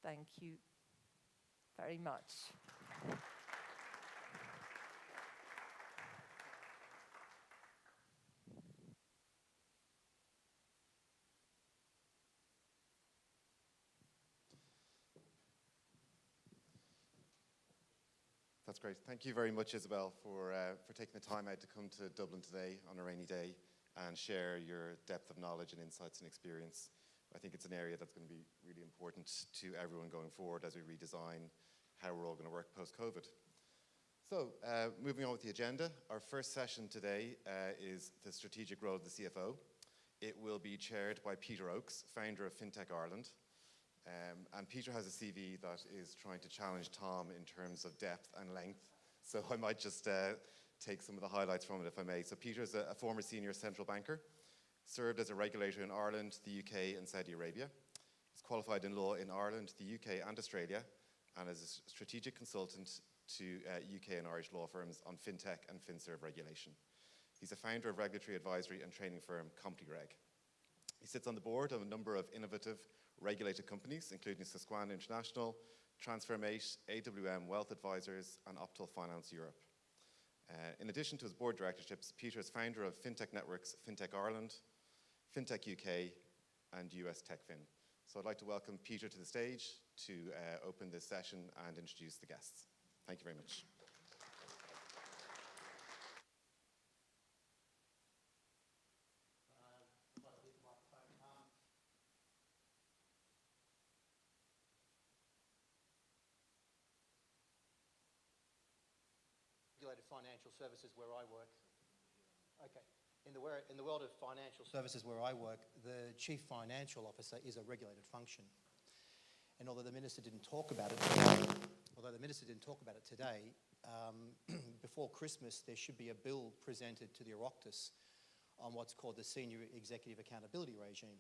Thank you very much. That's great. Thank you very much, Isabel, for taking the time out to come to Dublin today on a rainy day and share your depth of knowledge and insights and experience. I think it's an area that's going to be really important to everyone going forward as we redesign how we're all going to work post-COVID. So, moving on with the agenda, our first session today is the strategic role of the CFO. It will be chaired by Peter Oakes, founder of FinTech Ireland. And Peter has a CV that is trying to challenge Tom in terms of depth and length. So I might just take some of the highlights from it, if I may. So Peter is a former senior central banker, served as a regulator in Ireland, the UK, and Saudi Arabia. He's qualified in law in Ireland, the UK, and Australia, and is a strategic consultant to UK and Irish law firms on FinTech and FinServe regulation. He's a founder of regulatory advisory and training firm ComputyReg. He sits on the board of a number of innovative regulated companies, including Susquehanna International, TransferMate, AWM Wealth Advisors, and Optal Finance Europe. In addition to his board directorships, Peter is founder of FinTech Networks, FinTech Ireland, FinTech UK, and US TechFin. So I'd like to welcome Peter to the stage to open this session and introduce the guests. Thank you very much. Regulated financial services where I work. Okay. In the world of financial services where I work, the chief financial officer is a regulated function. And although the minister didn't talk about it today, before Christmas there should be a bill presented to the Oireachtas on what's called the Senior Executive Accountability Regime.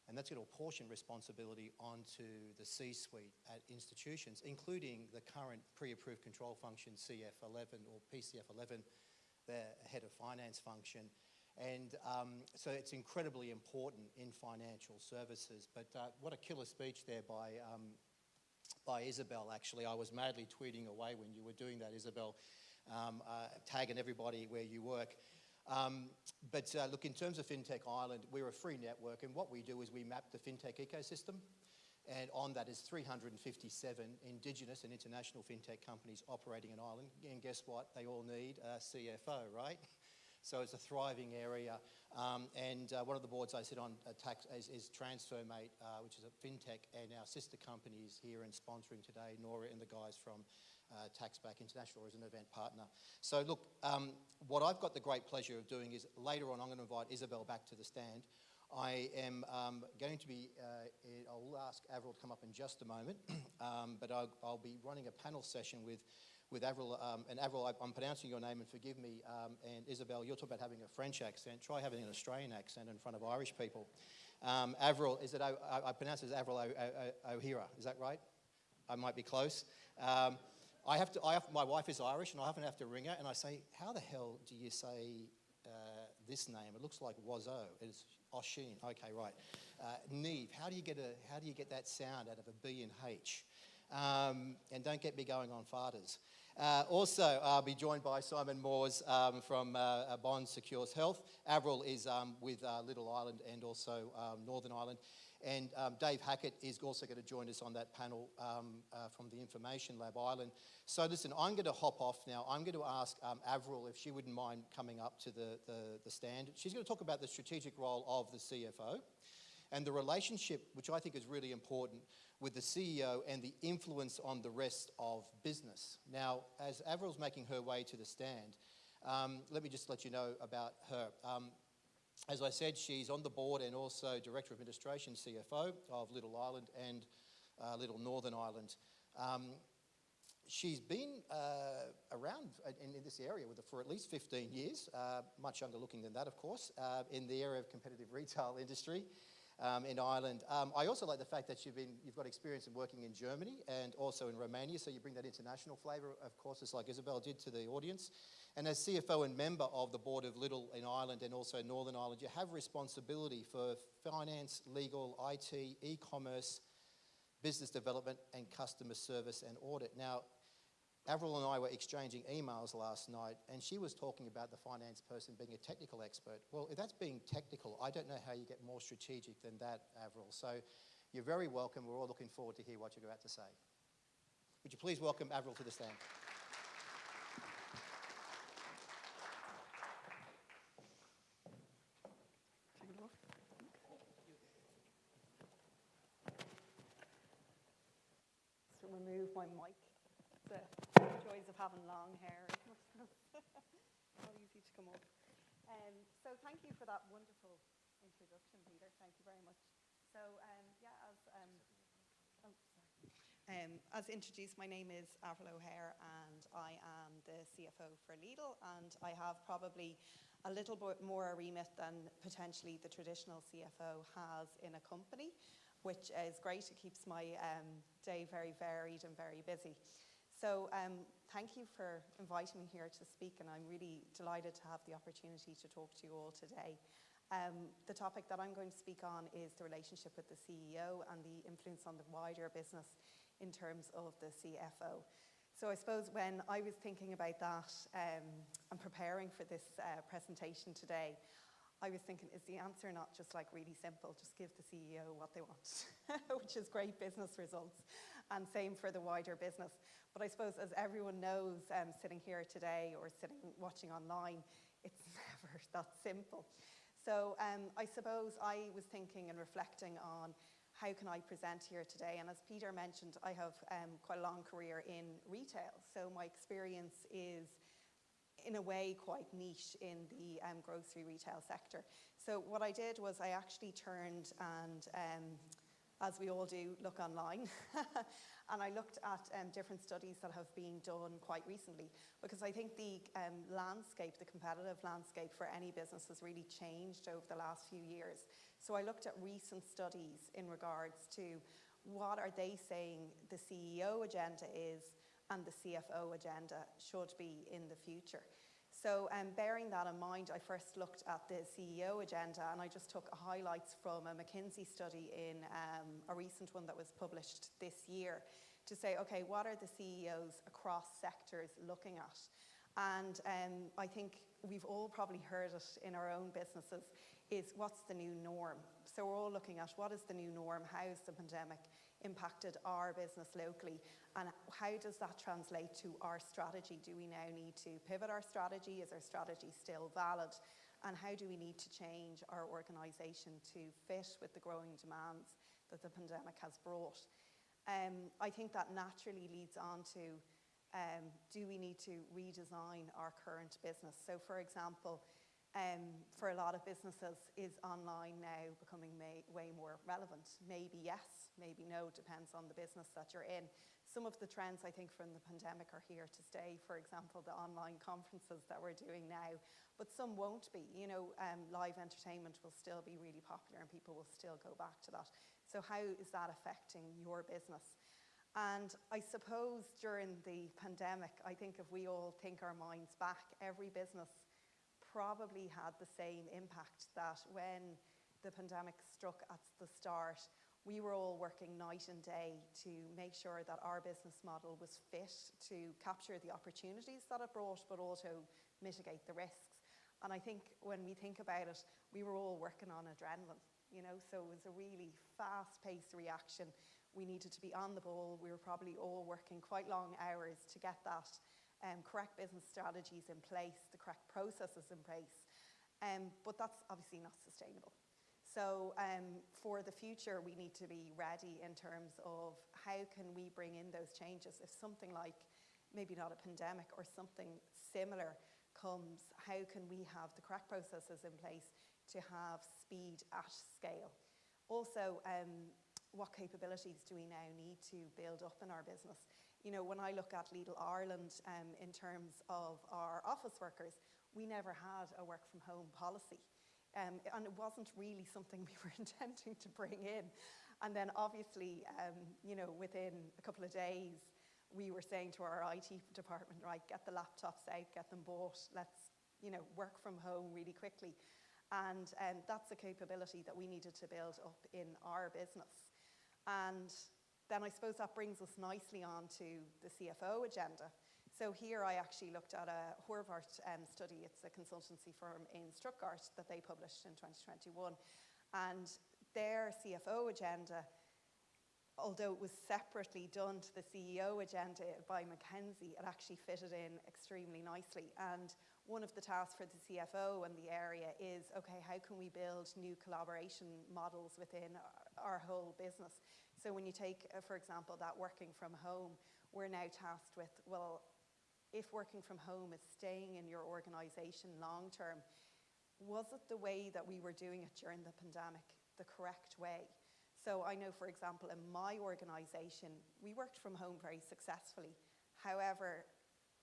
And that's going to apportion responsibility onto the C-suite at institutions, including the current pre-approved control function CF11 or PCF11, the head of finance function. And so it's incredibly important in financial services. But what a killer speech there by Isabel, actually. I was madly tweeting away when you were doing that, Isabel, tagging everybody where you work. But look, in terms of FinTech Ireland, we're a free network, and what we do is we map the FinTech ecosystem, and on that is 357 Indigenous and international FinTech companies operating in Ireland. And guess what? They all need a CFO, right? So it's a thriving area. And one of the boards I sit on tax is TransferMate, which is a fintech, and our sister company is here and sponsoring today, Nora and the guys from TaxBack International as an event partner. So look, what I've got the great pleasure of doing is later on I'm going to invite Isabel back to the stand. I am going to be, I'll ask Avril to come up in just a moment, but I'll be running a panel session with Avril, and Avril, I'm pronouncing your name and forgive me, and Isabel, you're talking about having a French accent. Try having an Australian accent in front of Irish people. Avril, is it, I pronounce it as Avril O'Hara, is that right? I might be close. My wife is Irish, and I often have to ring her, and I say, how the hell do you say this name? It looks like Wazo. It's Oshin. Okay, right. Neve, how do you get that sound out of a B and H? And don't get me going on fathers. Also, I'll be joined by Simon Moores from Bond Secures Health. Avril is with Little Island and also Northern Ireland. And Dave Hackett is also going to join us on that panel from the Information Lab Ireland. So listen, I'm going to hop off now. I'm going to ask Avril if she wouldn't mind coming up to the stand. She's going to talk about the strategic role of the CFO and the relationship, which I think is really important, with the CEO and the influence on the rest of business. Now, as Avril's making her way to the stand, let me just let you know about her. As I said, she's on the board and also Director of Administration, CFO of Little Island and Little Northern Ireland. She's been around in this area for at least 15 years, much younger looking than that, of course, in the area of competitive retail industry in Ireland. I also like the fact that you've got experience in working in Germany and also in Romania, so you bring that international flavour, of course, just like Isabel did to the audience. And as CFO and member of the board of Little in Ireland and also Northern Ireland, you have responsibility for finance, legal, IT, e-commerce, business development, and customer service and audit. Now, Avril and I were exchanging emails last night, and she was talking about the finance person being a technical expert. Well, if that's being technical, I don't know how you get more strategic than that, Avril. So you're very welcome. We're all looking forward to hear what you're about to say. Would you please welcome Avril to the stand? So remove my mic. The joys of having long hair. Not easy to come up. So thank you for that wonderful introduction, Peter. Thank you very much. So as introduced, my name is Avril O'Hare and I am the CFO for Lidl, and I have probably a little bit more a remit than potentially the traditional CFO has in a company, which is great. It keeps my day very varied and very busy. So thank you for inviting me here to speak, and I'm really delighted to have the opportunity to talk to you all today. The topic that I'm going to speak on is the relationship with the CEO and the influence on the wider business in terms of the CFO. So I suppose when I was thinking about that and preparing for this presentation today, I was thinking, is the answer not just like really simple? Just give the CEO what they want, which is great business results, and same for the wider business. But I suppose, as everyone knows, sitting here today or watching online, it's never that simple. So I suppose I was thinking and reflecting on how can I present here today? And as Peter mentioned, I have quite a long career in retail. So my experience is, in a way, quite niche in the grocery retail sector. So what I did was I actually turned and, as we all do, look online. And I looked at different studies that have been done quite recently, because I think the landscape, the competitive landscape for any business has really changed over the last few years. So I looked at recent studies in regards to what are they saying the CEO agenda is and the CFO agenda should be in the future. So bearing that in mind, I first looked at the CEO agenda, and I just took highlights from a McKinsey study in a recent one that was published this year to say, okay, what are the CEOs across sectors looking at? And I think we've all probably heard it in our own businesses, is what's the new norm? So we're all looking at what is the new norm, how is the pandemic impacted our business locally, and how does that translate to our strategy? Do we now need to pivot our strategy? Is our strategy still valid? And how do we need to change our organisation to fit with the growing demands that the pandemic has brought? I think that naturally leads on to, do we need to redesign our current business? So for example, for a lot of businesses, is online now becoming way more relevant? Maybe yes, maybe no, depends on the business that you're in. Some of the trends I think from the pandemic are here to stay. For example, the online conferences that we're doing now, but some won't be. You know, live entertainment will still be really popular and people will still go back to that. So how is that affecting your business? And I suppose during the pandemic, I think if we all think our minds back, every business probably had the same impact, that when the pandemic struck at the start, we were all working night and day to make sure that our business model was fit to capture the opportunities that it brought, but also mitigate the risks. And I think when we think about it, we were all working on adrenaline, you know, so it was a really fast-paced reaction. We needed to be on the ball. We were probably all working quite long hours to get that correct business strategies in place, the correct processes in place. But that's obviously not sustainable. So for the future, we need to be ready in terms of how can we bring in those changes. If something like maybe not a pandemic or something similar comes, how can we have the correct processes in place to have speed at scale? Also, what capabilities do we now need to build up in our business? You know, when I look at Lidl Ireland in terms of our office workers, we never had a work from home policy. And it wasn't really something we were intending to bring in. And then obviously, you know, within a couple of days, we were saying to our IT department, right, get the laptops out, get them bought, let's, you know, work from home really quickly. And that's a capability that we needed to build up in our business. And then I suppose that brings us nicely on to the CFO agenda. So here I actually looked at a Horvath study. It's a consultancy firm in Stuttgart that they published in 2021. And their CFO agenda, although it was separately done to the CEO agenda by McKinsey, it actually fitted in extremely nicely. And one of the tasks for the CFO in the area is, okay, how can we build new collaboration models within our whole business? So when you take, for example, that working from home, we're now tasked with, well, if working from home is staying in your organisation long term, was it the way that we were doing it during the pandemic the correct way? So I know, for example, in my organisation, we worked from home very successfully. However,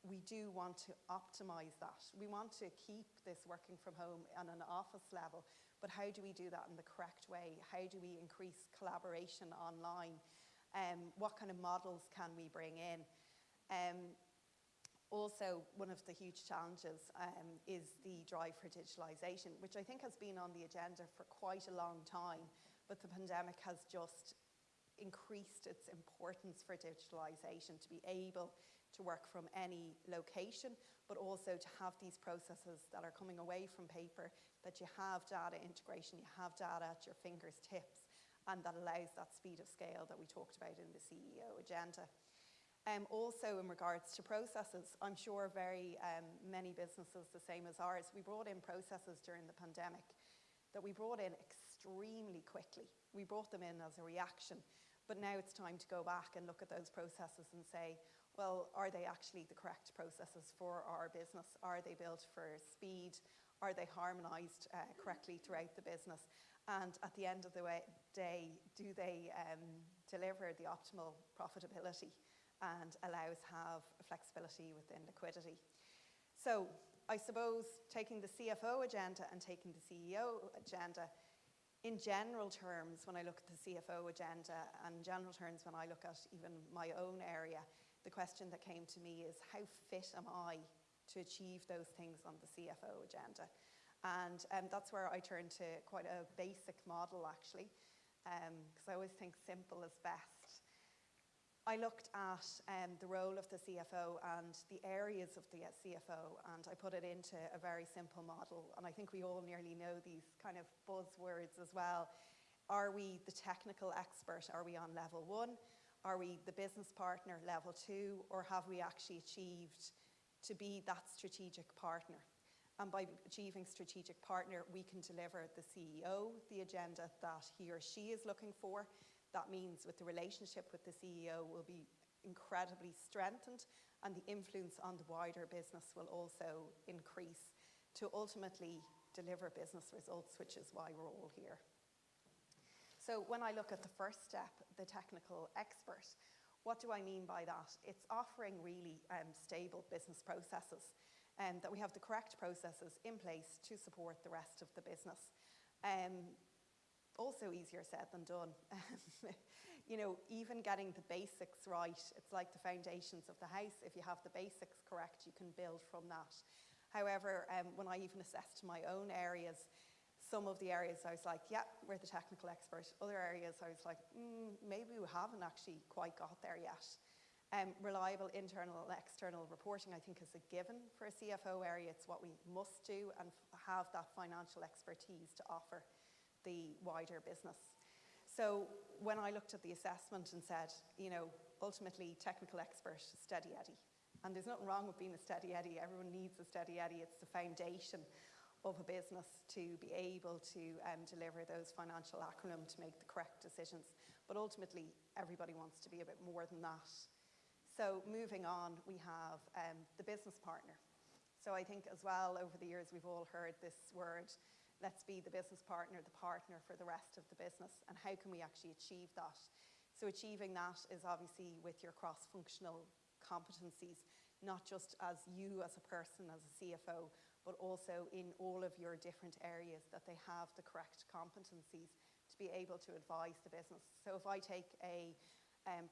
we do want to optimise that. We want to keep this working from home on an office level, but how do we do that in the correct way? How do we increase collaboration online? What kind of models can we bring in? Also, one of the huge challenges is the drive for digitalisation, which I think has been on the agenda for quite a long time, but the pandemic has just increased its importance for digitalisation, to be able to work from any location, but also to have these processes that are coming away from paper, that you have data integration, you have data at your fingertips, and that allows that speed of scale that we talked about in the CEO agenda. Also in regards to processes, I'm sure very many businesses the same as ours, we brought in processes during the pandemic that we brought in extremely quickly. We brought them in as a reaction, but now it's time to go back and look at those processes and say, well, are they actually the correct processes for our business? Are they built for speed? Are they harmonised correctly throughout the business? And at the end of the day, do they deliver the optimal profitability and allow us to have flexibility within liquidity? So I suppose taking the CFO agenda and taking the CEO agenda, in general terms, when I look at the CFO agenda, and in general terms when I look at even my own area, the question that came to me is, how fit am I to achieve those things on the CFO agenda? And that's where I turn to quite a basic model, actually, because I always think simple is best. I looked at the role of the CFO and the areas of the CFO, and I put it into a very simple model. And I think we all nearly know these kind of buzzwords as well. Are we the technical expert? Are we on level 1? Are we the business partner level 2? Or have we actually achieved to be that strategic partner? And by achieving strategic partner, we can deliver the CEO the agenda that he or she is looking for. That means with the relationship with the CEO will be incredibly strengthened, and the influence on the wider business will also increase to ultimately deliver business results, which is why we're all here. So when I look at the first step, the technical expert, what do I mean by that? It's offering really stable business processes, and that we have the correct processes in place to support the rest of the business. Also easier said than done. You know, even getting the basics right, it's like the foundations of the house. If you have the basics correct, you can build from that. However, when I even assessed my own areas, some of the areas I was like, yeah, we're the technical expert. Other areas I was like, maybe we haven't actually quite got there yet. Reliable internal and external reporting, I think, is a given for a CFO area. It's what we must do, and have that financial expertise to offer the wider business. So when I looked at the assessment and said, you know, ultimately technical expert, steady Eddie. And there's nothing wrong with being a steady Eddie. Everyone needs a steady Eddie. It's the foundation of a business to be able to deliver those financial acumen to make the correct decisions. But ultimately, everybody wants to be a bit more than that. So moving on, we have the business partner. So I think as well, over the years, we've all heard this word, let's be the business partner, the partner for the rest of the business. And how can we actually achieve that? So achieving that is obviously with your cross-functional competencies, not just as you as a person, as a CFO, but also in all of your different areas, that they have the correct competencies to be able to advise the business. So if I take a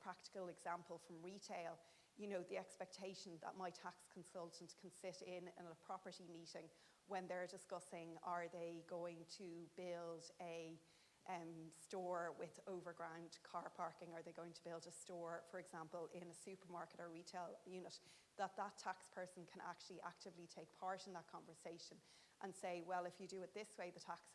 practical example from retail, you know, the expectation that my tax consultant can sit in a property meeting when they're discussing, are they going to build a store with overground car parking? Are they going to build a store, for example, in a supermarket or retail unit? That tax person can actually actively take part in that conversation and say, well, if you do it this way, the tax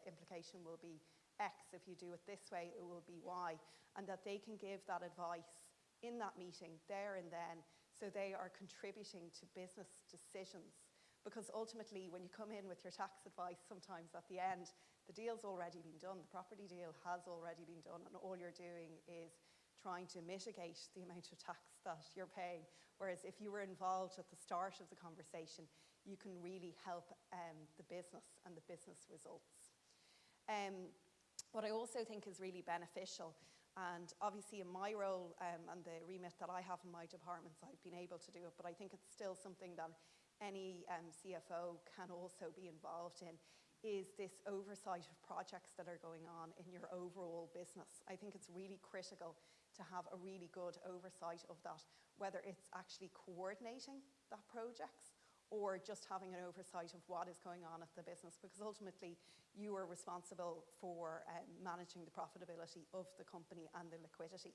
implication will be X. If you do it this way, it will be Y. And that they can give that advice in that meeting there and then, so they are contributing to business decisions. Because ultimately, when you come in with your tax advice, sometimes at the end, the deal's already been done, the property deal has already been done, and all you're doing is trying to mitigate the amount of tax that you're paying. Whereas if you were involved at the start of the conversation, you can really help the business and the business results. What I also think is really beneficial, and obviously in my role and the remit that I have in my departments, I've been able to do it, but I think it's still something that any CFO can also be involved in, is this oversight of projects that are going on in your overall business. I think it's really critical to have a really good oversight of that, whether it's actually coordinating that projects or just having an oversight of what is going on at the business, because ultimately you are responsible for managing the profitability of the company and the liquidity.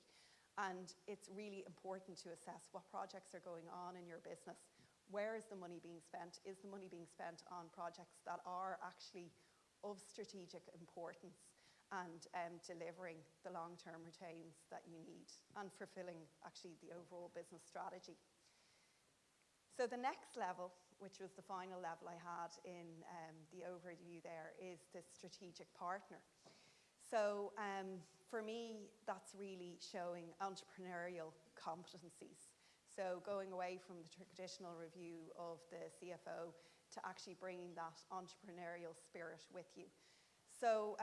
And it's really important to assess what projects are going on in your business. Where is the money being spent? Is the money being spent on projects that are actually of strategic importance and delivering the long-term returns that you need and fulfilling actually the overall business strategy? So the next level, which was the final level I had in the overview there, is the strategic partner. So for me, that's really showing entrepreneurial competencies. So going away from the traditional review of the CFO to actually bringing that entrepreneurial spirit with you. So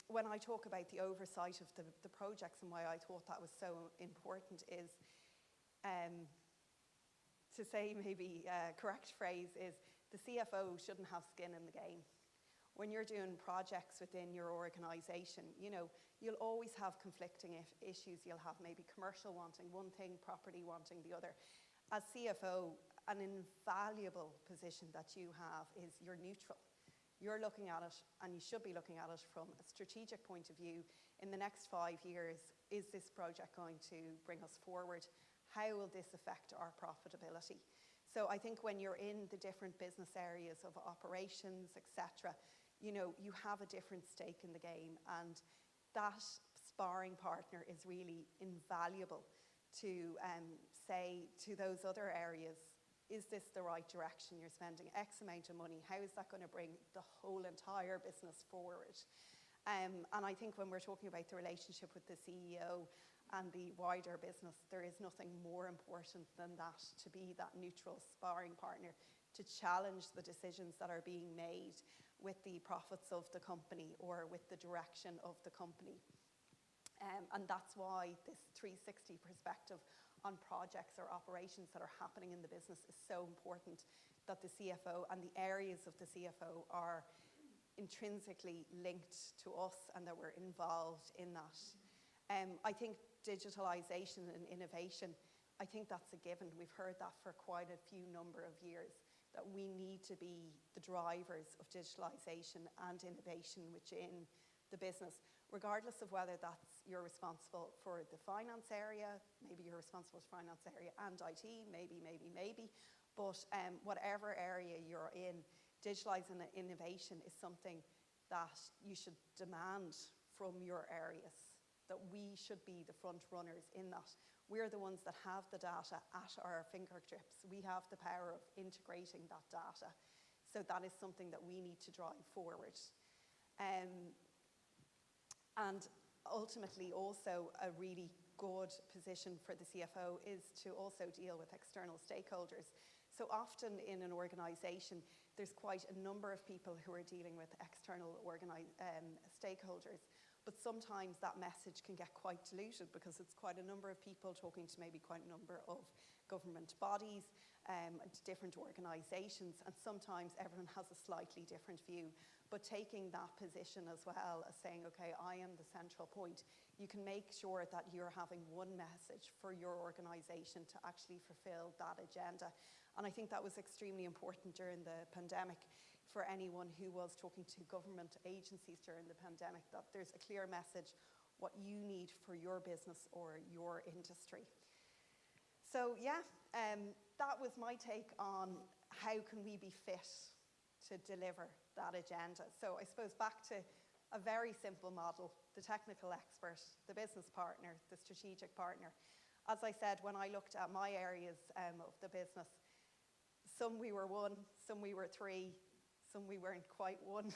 when I talk about the oversight of the projects and why I thought that was so important is, to say maybe a correct phrase is, the CFO shouldn't have skin in the game. When you're doing projects within your organisation, you know, you'll always have conflicting issues. You'll have maybe commercial wanting one thing, property wanting the other. As CFO, an invaluable position that you have is you're neutral. You're looking at it, and you should be looking at it from a strategic point of view. In the next 5 years, is this project going to bring us forward? How will this affect our profitability? So I think when you're in the different business areas of operations, etc., you know, you have a different stake in the game, and that sparring partner is really invaluable to say to those other areas, is this the right direction? You're spending X amount of money. How is that going to bring the whole entire business forward? And I think when we're talking about the relationship with the CEO and the wider business, there is nothing more important than that, to be that neutral sparring partner, to challenge the decisions that are being made with the profits of the company or with the direction of the company. And that's why this 360 perspective on projects or operations that are happening in the business is so important, that the CFO and the areas of the CFO are intrinsically linked to us and that we're involved in that. I think digitalisation and innovation, I think that's a given. We've heard that for quite a few number of years, that we need to be the drivers of digitalisation and innovation within the business, regardless of whether that's you're responsible for the finance area, maybe you're responsible for finance area and IT, maybe. But whatever area you're in, digitalising and innovation is something that you should demand from your areas, that we should be the front runners in that. We're the ones that have the data at our fingertips. We have the power of integrating that data. So that is something that we need to drive forward. And ultimately also a really good position for the CFO is to also deal with external stakeholders. So often in an organisation, there's quite a number of people who are dealing with external stakeholders. But sometimes that message can get quite diluted because it's quite a number of people talking to maybe quite a number of government bodies, different organisations, and sometimes everyone has a slightly different view. But taking that position as well as saying, okay, I am the central point, you can make sure that you're having one message for your organisation to actually fulfil that agenda. And I think that was extremely important during the pandemic, for anyone who was talking to government agencies during the pandemic, that there's a clear message what you need for your business or your industry. So yeah, that was my take on how can we be fit to deliver that agenda. So I suppose back to a very simple model: the technical expert, the business partner, the strategic partner. As I said, when I looked at my areas of the business, some we were one, some we were three, some we weren't quite one.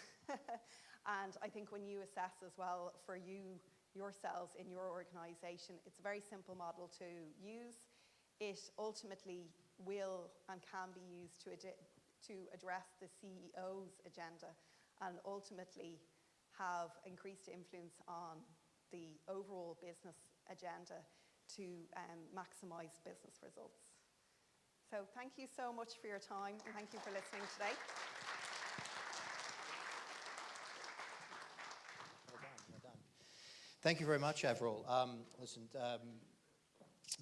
And I think when you assess as well for yourselves in your organisation, it's a very simple model to use. It ultimately will and can be used to address the CEO's agenda and ultimately have increased influence on the overall business agenda to maximise business results. So thank you so much for your time, and thank you for listening today. Well done. Thank you very much, Avril.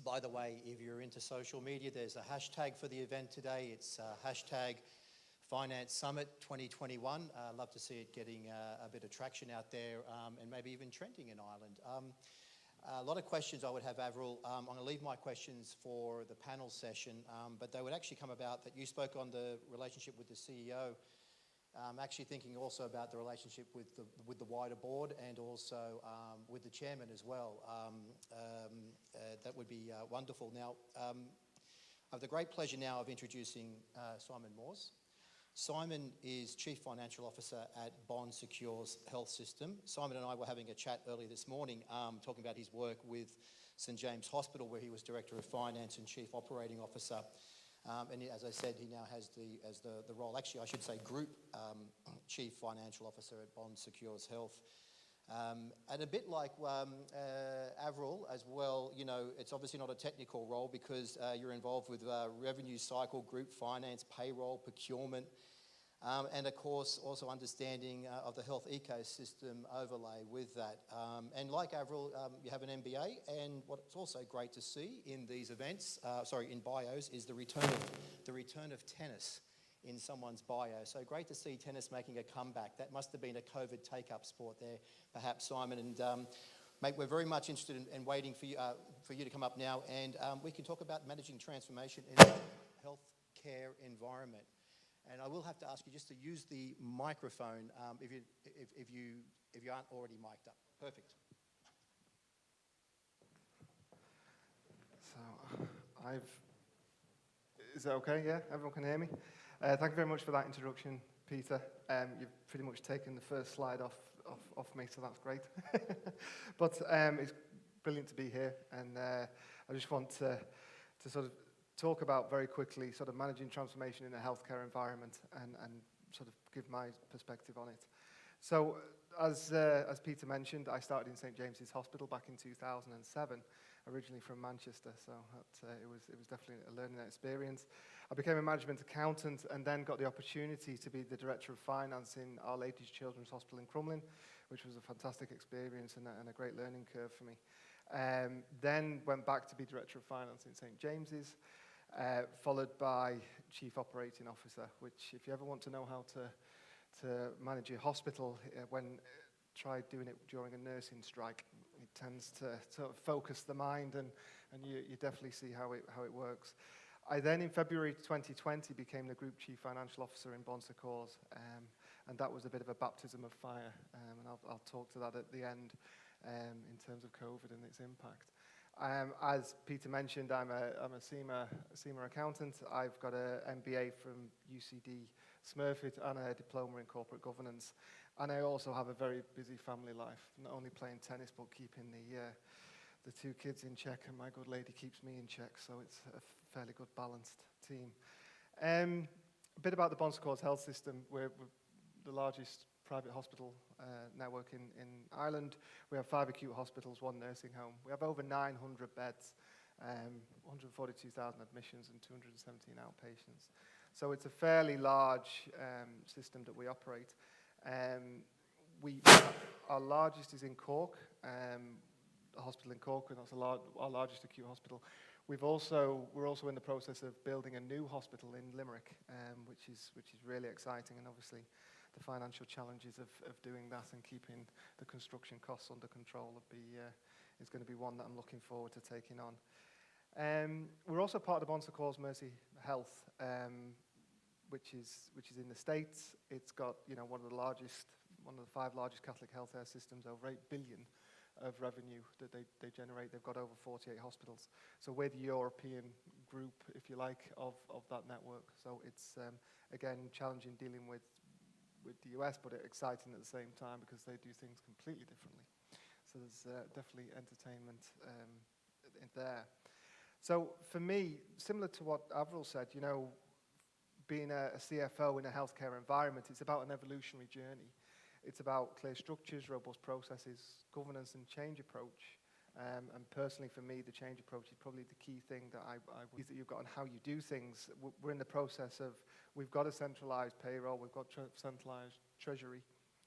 By the way, if you're into social media, there's a hashtag for the event today. It's hashtag Finance Summit 2021. I'd love to see it getting a bit of traction out there and maybe even trending in Ireland. A lot of questions I would have, Avril. I'm going to leave my questions for the panel session, but they would actually come about that you spoke on the relationship with the CEO. Actually thinking also about the relationship with the wider board and also with the chairman as well. That would be wonderful. Now, I have the great pleasure now of introducing Simon Moores. Simon is Chief Financial Officer at Bond Secures Health System. Simon and I were having a chat earlier this morning talking about his work with St James Hospital, where he was Director of Finance and Chief Operating Officer. And as I said, he now has the role, actually I should say Group Chief Financial Officer at Bond Secures Health. And a bit like Avril as well, you know, it's obviously not a technical role because you're involved with revenue cycle, group finance, payroll, procurement, and of course also understanding of the health ecosystem overlay with that. And like Avril, you have an MBA, and what's also great to see in these events, in bios, is the return of tennis in someone's bio. So great to see tennis making a comeback. That must have been a COVID take-up sport there, perhaps, Simon. And mate, we're very much interested in waiting for you to come up now, and we can talk about managing transformation in a healthcare environment. And I will have to ask you just to use the microphone if you aren't already mic'd up. Perfect. So is that okay? Yeah, everyone can hear me? Thank you very much for that introduction, Peter. You've pretty much taken the first slide off me, so that's great. But it's brilliant to be here, and I just want to sort of talk about very quickly sort of managing transformation in a healthcare environment and sort of give my perspective on it. So as Peter mentioned, I started in St James's Hospital back in 2007, originally from Manchester, so it was definitely a learning experience. I became a management accountant and then got the opportunity to be the Director of Finance in Our Lady's Children's Hospital in Crumlin, which was a fantastic experience and a great learning curve for me. Then went back to be Director of Finance in St James's, followed by Chief Operating Officer, which if you ever want to know how to manage your hospital, try doing it during a nursing strike. It tends to sort of focus the mind, and you definitely see how it works. I then, in February 2020, became the Group Chief Financial Officer in Bon Secours, and that was a bit of a baptism of fire, and I'll talk to that at the end in terms of COVID and its impact. As Peter mentioned, I'm a SEMA accountant. I've got an MBA from UCD Smurfit and a diploma in corporate governance. And I also have a very busy family life, not only playing tennis, but keeping the two kids in check, and my good lady keeps me in check, so it's a fairly good balanced team. A bit about the Bon Secours Health System. We're the largest private hospital network in Ireland. We have 5 acute hospitals, 1 nursing home. We have over 900 beds, 142,000 admissions and 217 outpatients. So it's a fairly large system that we operate. Our largest is in Cork, a hospital in Cork, and that's our largest acute hospital. We're also in the process of building a new hospital in Limerick, which is really exciting, and obviously the financial challenges of doing that and keeping the construction costs under control is going to be one that I'm looking forward to taking on. We're also part of the Bon Secours Mercy Health, which is in the States. It's got one of the 5 largest Catholic healthcare systems, over 8 billion of revenue that they generate. They've got over 48 hospitals. So we're the European group, if you like, of that network. So it's again challenging dealing with the US, but exciting at the same time because they do things completely differently. So there's definitely entertainment in there. So for me, similar to what Avril said, being a CFO in a healthcare environment, it's about an evolutionary journey. It's about clear structures, robust processes, governance, and change approach. And personally, for me, the change approach is probably the key thing that that you've got on how you do things. We're in the process of, we've got a centralized payroll, we've got centralized treasury,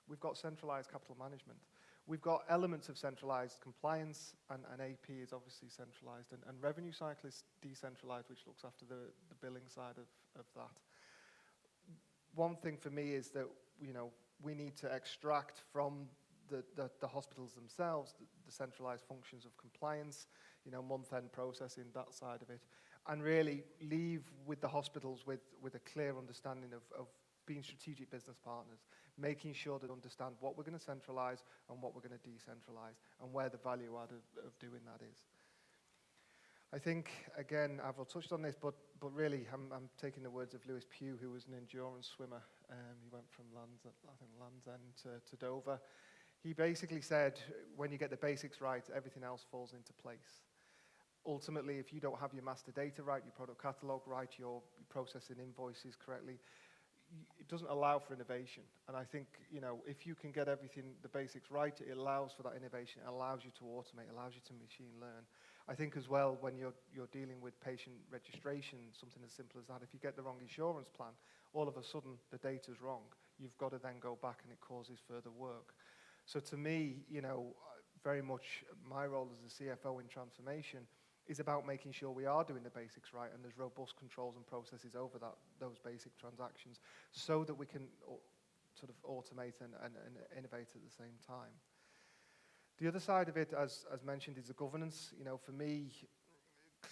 we've got centralized capital management. We've got elements of centralized compliance, and AP is obviously centralized, and revenue cycle is decentralized, which looks after the billing side of that. One thing for me is that, we need to extract from the hospitals themselves the centralized functions of compliance, month-end processing, that side of it, and really leave with the hospitals with a clear understanding of being strategic business partners, making sure they understand what we're going to centralize and what we're going to decentralize, and where the value add of doing that is. I think, again, Avril touched on this, but really, I'm taking the words of Lewis Pugh, who was an endurance swimmer. He went from Land's End to Dover. He basically said, when you get the basics right, everything else falls into place. Ultimately, if you don't have your master data right, your product catalog right, your processing invoices correctly, it doesn't allow for innovation. And I think, if you can get everything, the basics right, it allows for that innovation. It allows you to automate, allows you to machine learn. I think as well, when you're dealing with patient registration, something as simple as that, if you get the wrong insurance plan, all of a sudden the data's wrong. You've got to then go back, and it causes further work. So to me, very much my role as a CFO in transformation is about making sure we are doing the basics right, and there's robust controls and processes over those basic transactions, so that we can sort of automate and innovate at the same time. The other side of it, as mentioned, is the governance. For me,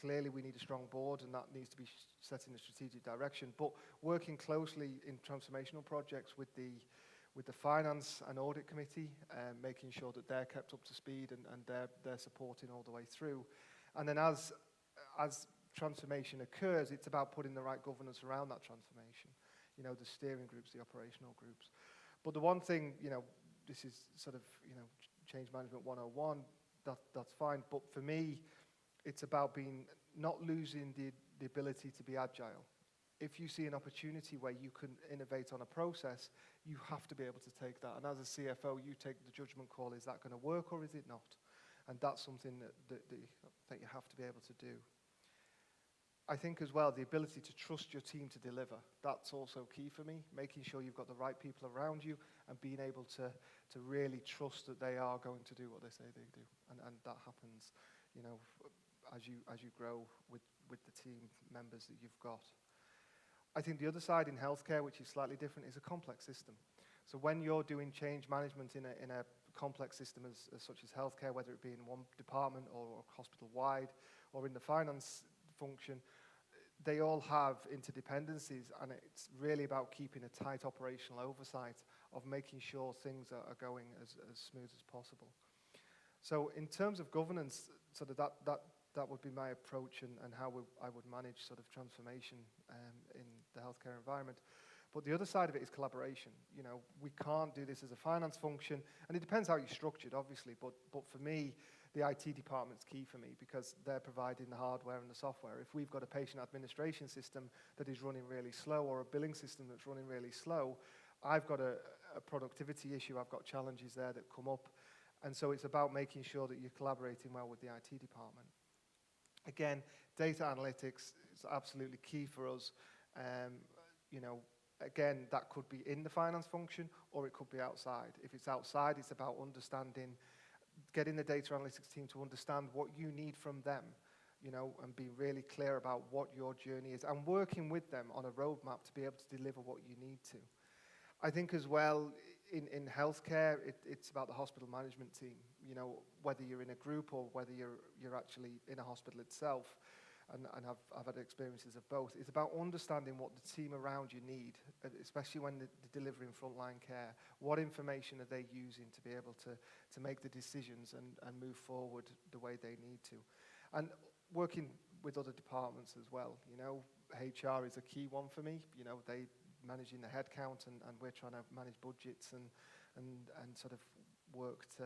clearly we need a strong board, and that needs to be set in a strategic direction. But working closely in transformational projects with the finance and audit committee, making sure that they're kept up to speed and they're supporting all the way through. And then as transformation occurs, it's about putting the right governance around that transformation. You know, the steering groups, the operational groups. But the one thing, you know, this is sort of, you know, change management 101, that's fine. But for me, it's about not losing the ability to be agile. If you see an opportunity where you can innovate on a process, you have to be able to take that. And as a CFO, you take the judgment call, is that going to work or is it not? And that's something that you have to be able to do. I think as well, the ability to trust your team to deliver, that's also key for me, making sure you've got the right people around you and being able to really trust that they are going to do what they say they do. And that happens, you know, as you grow with the team members that you've got. I think the other side in healthcare, which is slightly different, is a complex system. So when you're doing change management in a complex system as such as healthcare, whether it be in one department or hospital-wide or in the finance function, they all have interdependencies, and it's really about keeping a tight operational oversight of making sure things are going as smooth as possible. So in terms of governance, sort of that would be my approach and how I would manage sort of transformation in the healthcare environment. But the other side of it is collaboration. You know, we can't do this as a finance function, and it depends how you structure it, obviously, but for me, the IT department's key for me because they're providing the hardware and the software. If we've got a patient administration system that is running really slow or a billing system that's running really slow, I've got a productivity issue, I've got challenges there that come up, and so it's about making sure that you're collaborating well with the IT department. Again, data analytics is absolutely key for us. You know, again, that could be in the finance function or it could be outside. If it's outside, it's about getting the data analytics team to understand what you need from them, you know, and be really clear about what your journey is and working with them on a roadmap to be able to deliver what you need to. I think as well, in healthcare, it's about the hospital management team, you know, whether you're in a group or whether you're actually in a hospital itself, and I've had experiences of both. It's about understanding what the team around you need, especially when they're delivering frontline care. What information are they using to be able to make the decisions and move forward the way they need to? And working with other departments as well, you know, HR is a key one for me. You know, they managing the headcount and we're trying to manage budgets and sort of work to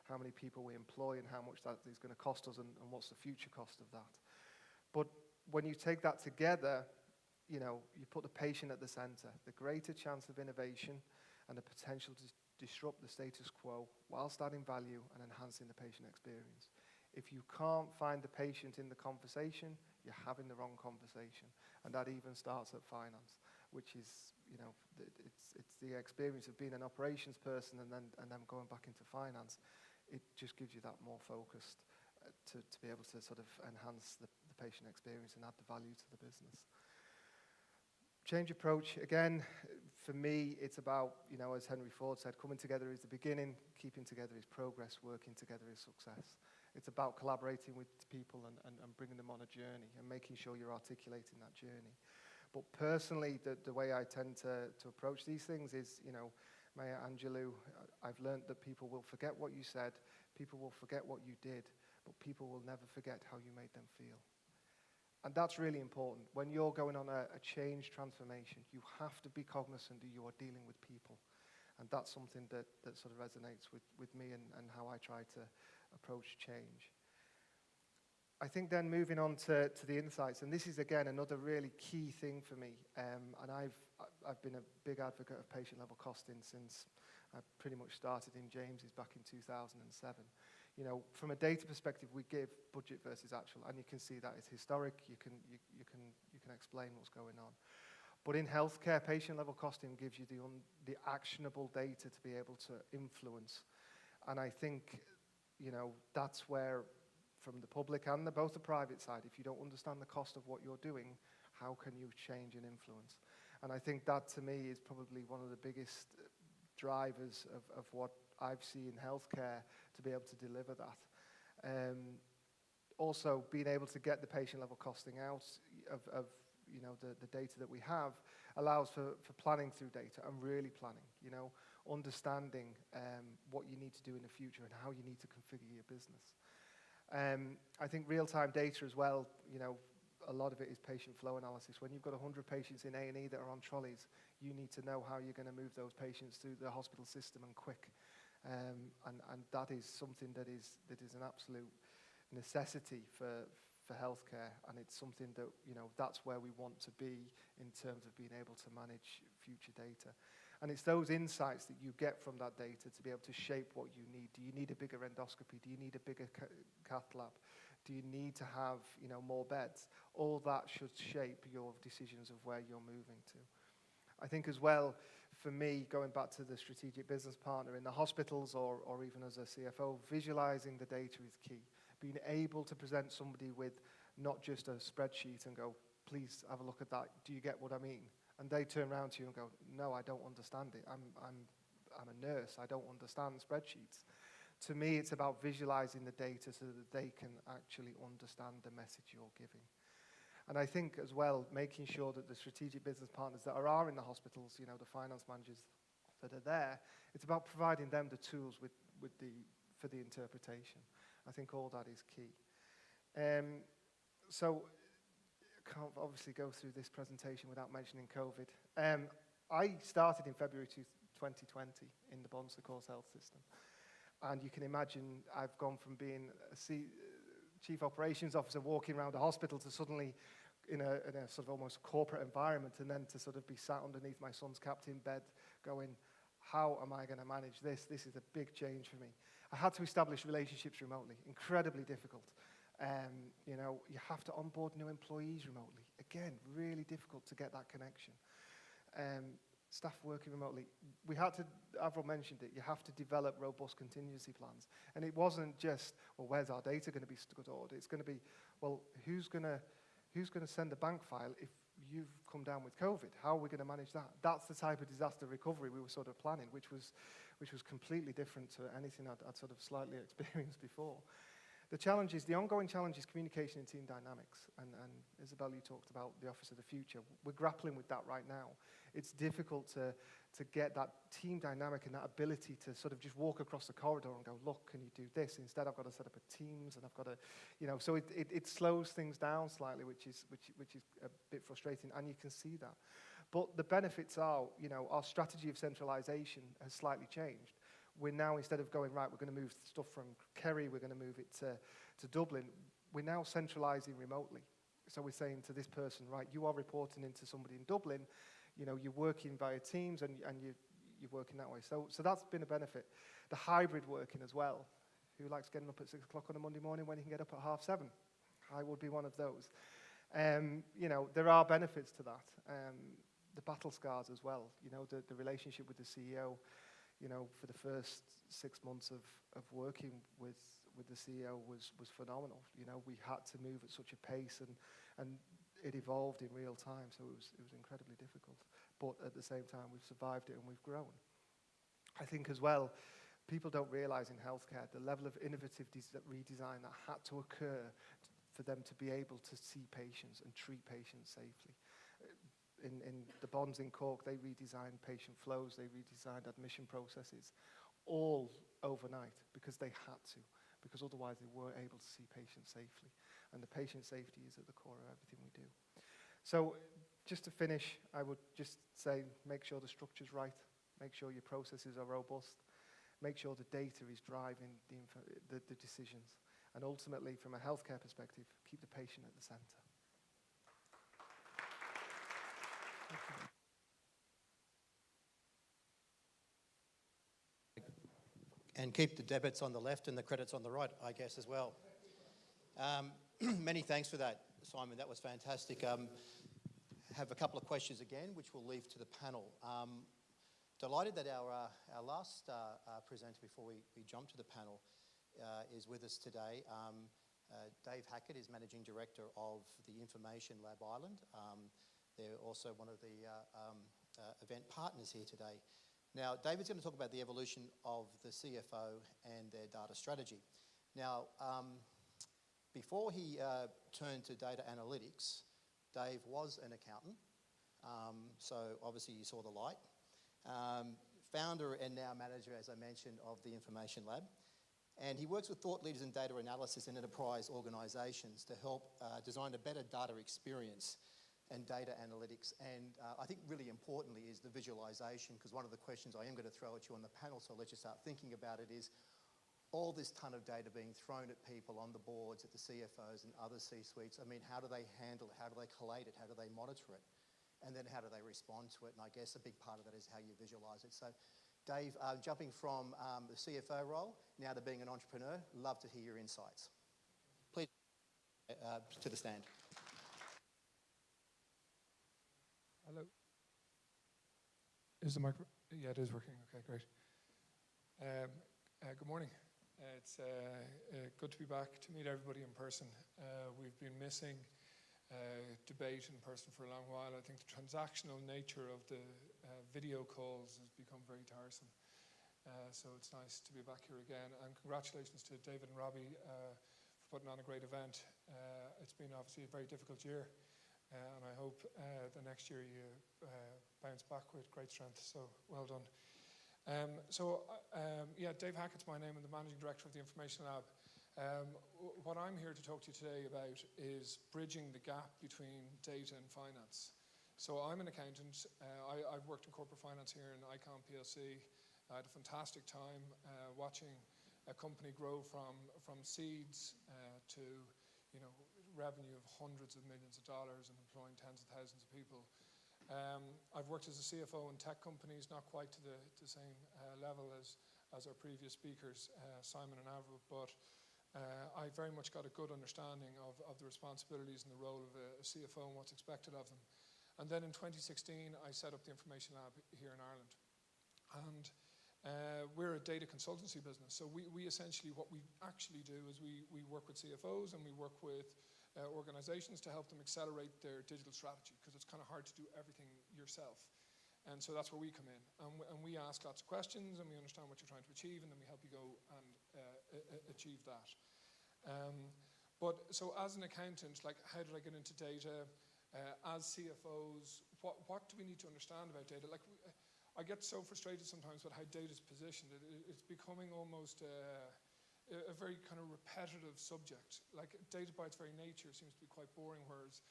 how many people we employ and how much that is going to cost us and what's the future cost of that. But when you take that together, you know, you put the patient at the center, the greater chance of innovation and the potential to disrupt the status quo whilst adding value and enhancing the patient experience. If you can't find the patient in the conversation, you're having the wrong conversation. And that even starts at finance, which is, you know, it's the experience of being an operations person and then going back into finance. It just gives you that more focused to be able to sort of enhance the patient experience and add the value to the business. Change approach, again, for me, it's about, you know, as Henry Ford said, coming together is the beginning, keeping together is progress, working together is success. It's about collaborating with people and bringing them on a journey and making sure you're articulating that journey. But personally, the way I tend to approach these things is, you know, Maya Angelou, I've learned that people will forget what you said, people will forget what you did, but people will never forget how you made them feel. And that's really important. When you're going on a change transformation, you have to be cognizant that you are dealing with people. And that's something that sort of resonates with me and how I try to approach change. I think then moving on to the insights, and this is again another really key thing for me. And I've been a big advocate of patient-level costing since I pretty much started in James's back in 2007. You know, from a data perspective, we give budget versus actual, and you can see that it's historic. You can explain what's going on. But in healthcare, patient-level costing gives you the actionable data to be able to influence. And I think, you know, that's where, from the public and both the private side, if you don't understand the cost of what you're doing, how can you change and influence? And I think that, to me, is probably one of the biggest drivers of what I've seen in healthcare to be able to deliver that. also being able to get the patient level costing out of the data that we have allows for planning through data and really planning, understanding what you need to do in the future and how you need to configure your business. I think real-time data as well, a lot of it is patient flow analysis. When you've got 100 patients in A&E that are on trolleys, you need to know how you're going to move those patients through the hospital system and quick. And that is something that is an absolute necessity for healthcare, and it's something that, that's where we want to be in terms of being able to manage future data. And it's those insights that you get from that data to be able to shape what you need. Do you need a bigger endoscopy? Do you need a bigger cath lab? Do you need to have, more beds? All that should shape your decisions of where you're moving to. I think as well, for me, going back to the strategic business partner in the hospitals or even as a CFO, visualizing the data is key. Being able to present somebody with not just a spreadsheet and go, please have a look at that. Do you get what I mean? And they turn around to you and go, no, I don't understand it. I'm a nurse. I don't understand spreadsheets. To me, it's about visualizing the data so that they can actually understand the message you're giving. And I think as well, making sure that the strategic business partners that are in the hospitals, the finance managers that are there, it's about providing them the tools for the interpretation. I think all that is key. So I can't obviously go through this presentation without mentioning COVID. I started in February 2020 in the Bonster Course Health System. And you can imagine I've gone from being a chief operations officer walking around a hospital to suddenly in a sort of almost corporate environment, and then to sort of be sat underneath my son's captain bed going, how am I going to manage this? This is a big change for me. I had to establish relationships remotely, incredibly difficult. You have to onboard new employees remotely. Again, really difficult to get that connection. Staff working remotely. We had to, Avril mentioned it, you have to develop robust contingency plans. And it wasn't just, well, where's our data going to be stored? It's going to be, well, who's going to send a bank file if you've come down with COVID? How are we going to manage that? That's the type of disaster recovery we were sort of planning, which was completely different to anything I'd sort of slightly experienced before. The ongoing challenge is communication and team dynamics. And Isabel, you talked about the Office of the Future. We're grappling with that right now. It's difficult to get that team dynamic and that ability to sort of just walk across the corridor and go, look, can you do this? Instead, I've got to set up a Teams, and I've got to, so it slows things down slightly, which is a bit frustrating, and you can see that. But the benefits are, our strategy of centralization has slightly changed. We're now, instead of going, right, we're going to move stuff from Kerry, we're going to move it to Dublin, we're now centralizing remotely. So we're saying to this person, right, you are reporting into somebody in Dublin, you're working via Teams and you're working that way. So that's been a benefit. The hybrid working as well. Who likes getting up at 6 o'clock on a Monday morning when you can get up at 7:30? I would be one of those. There are benefits to that. The battle scars as well, the relationship with the CEO, for the first 6 months of working with the CEO was phenomenal. We had to move at such a pace, and it evolved in real time, so it was incredibly difficult. But at the same time, we've survived it and we've grown. I think as well, people don't realize in healthcare the level of innovative redesign that had to occur for them to be able to see patients and treat patients safely. In the bonds in Cork, they redesigned patient flows, they redesigned admission processes, all overnight because they had to, because otherwise they weren't able to see patients safely. And the patient safety is at the core of everything we do. So just to finish, I would just say make sure the structure's right, make sure your processes are robust, make sure the data is driving the decisions, and ultimately, from a healthcare perspective, keep the patient at the center. And keep the debits on the left and the credits on the right, I guess, as well. Many thanks for that, Simon. That was fantastic. Have a couple of questions again, which we'll leave to the panel. Delighted that our last presenter before we jump to the panel is with us today. Dave Hackett is Managing Director of the Information Lab Ireland. They're also one of the event partners here today. Now, David's going to talk about the evolution of the CFO and their data strategy. Now, Before he turned to data analytics, Dave was an accountant, so obviously you saw the light. Founder and now manager, as I mentioned, of the Information Lab. And he works with thought leaders in data analysis and enterprise organisations to help design a better data experience and data analytics. And I think really importantly is the visualisation, because one of the questions I am going to throw at you on the panel, so I'll let you start thinking about it, is all this ton of data being thrown at people on the boards, at the CFOs and other C-suites. I mean, how do they handle it? How do they collate it? How do they monitor it? And then how do they respond to it? And I guess a big part of that is how you visualise it. So Dave, jumping from the CFO role now to being an entrepreneur, love to hear your insights. Please, to the stand. Hello. Is the micro? Yeah, it is working. Okay, great. Good morning. It's good to be back to meet everybody in person. We've been missing debate in person for a long while. I think the transactional nature of the video calls has become very tiresome. So it's nice to be back here again. And congratulations to David and Robbie for putting on a great event. It's been obviously a very difficult year. And I hope the next year you bounce back with great strength. So well done. Dave Hackett's my name. I'm the Managing Director of the Information Lab. What I'm here to talk to you today about is bridging the gap between data and finance. So I'm an accountant. I've worked in corporate finance here in ICON PLC. I had a fantastic time watching a company grow from seeds to revenue of hundreds of millions of dollars and employing tens of thousands of people. I've worked as a CFO in tech companies, not quite to the same level as our previous speakers, Simon and Avril, but I very much got a good understanding of the responsibilities and the role of a CFO and what's expected of them. And then in 2016, I set up the Information Lab here in Ireland. And we're a data consultancy business. So we essentially, what we actually do is we work with CFOs and we work with organizations to help them accelerate their digital strategy, because it's kind of hard to do everything yourself. And so that's where we come in. And we ask lots of questions and we understand what you're trying to achieve, and then we help you go and achieve that. So as an accountant, like, how did I get into data? As CFOs, what do we need to understand about data? Like, I get so frustrated sometimes with how data is positioned. It's becoming almost a very kind of repetitive subject. Like, data by its very nature seems to be quite boring, whereas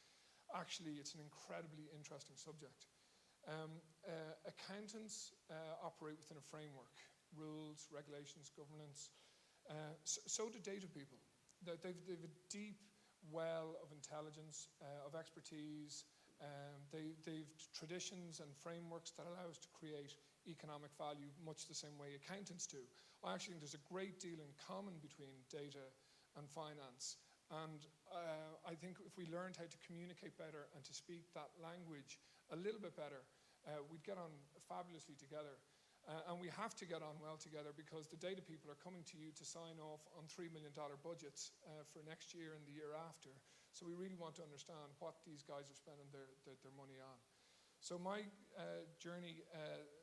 actually it's an incredibly interesting subject. Accountants operate within a framework, rules, regulations, governance. So do data people. They've a deep well of intelligence, of expertise. They've traditions and frameworks that allow us to create economic value much the same way accountants do. I actually think there's a great deal in common between data and finance. And I think if we learned how to communicate better and to speak that language a little bit better, we'd get on fabulously together. And we have to get on well together, because the data people are coming to you to sign off on $3 million budgets for next year and the year after. So we really want to understand what these guys are spending their money on. So my journey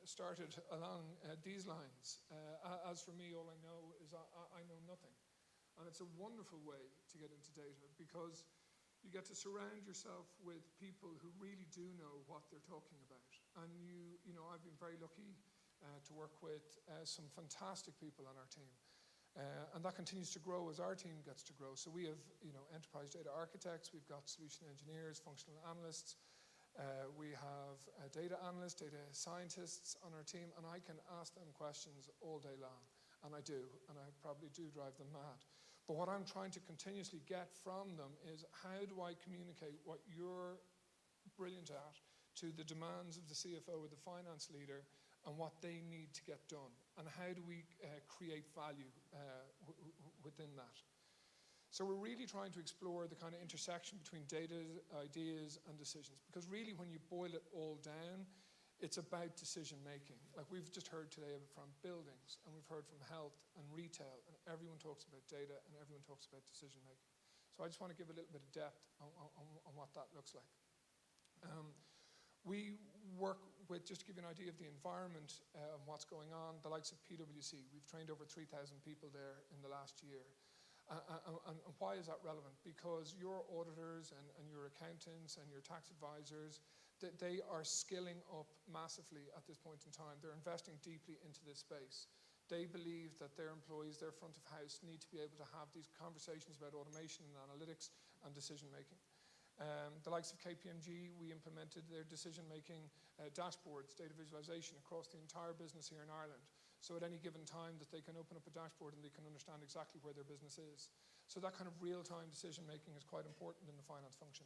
started along these lines. As for me, all I know is I know nothing. And it's a wonderful way to get into data, because you get to surround yourself with people who really do know what they're talking about. And I've been very lucky to work with some fantastic people on our team. And that continues to grow as our team gets to grow. So we have, enterprise data architects, we've got solution engineers, functional analysts, we have data analysts, data scientists on our team, and I can ask them questions all day long. And I do, and I probably do drive them mad. But what I'm trying to continuously get from them is, how do I communicate what you're brilliant at to the demands of the CFO or the finance leader, and what they need to get done? And how do we create value within that? So we're really trying to explore the kind of intersection between data, ideas, and decisions. Because really, when you boil it all down, it's about decision making. Like we've just heard today from buildings, and we've heard from health and retail, and everyone talks about data and everyone talks about decision making. So I just want to give a little bit of depth on what that looks like. We work with, just to give you an idea of the environment and what's going on, the likes of PwC. We've trained over 3,000 people there in the last year. And why is that relevant? Because your auditors and your accountants and your tax advisors, they are skilling up massively at this point in time. They're investing deeply into this space. They believe that their employees, their front of house, need to be able to have these conversations about automation and analytics and decision making. The likes of KPMG, we implemented their decision-making dashboards, data visualization across the entire business here in Ireland. So at any given time that they can open up a dashboard and they can understand exactly where their business is. So that kind of real-time decision-making is quite important in the finance function.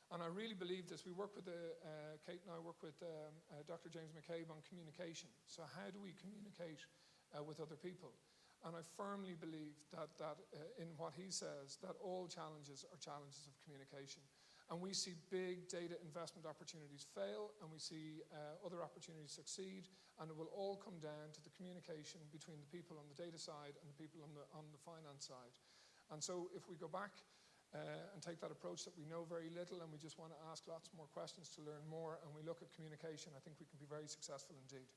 And I really believe this. We work with, Kate and I work with Dr. James McCabe on communication. So how do we communicate with other people? And I firmly believe that in what he says, that all challenges are challenges of communication. And we see big data investment opportunities fail, and we see other opportunities succeed, and it will all come down to the communication between the people on the data side and the people on the finance side. And so if we go back and take that approach that we know very little and we just want to ask lots more questions to learn more, and we look at communication, I think we can be very successful indeed.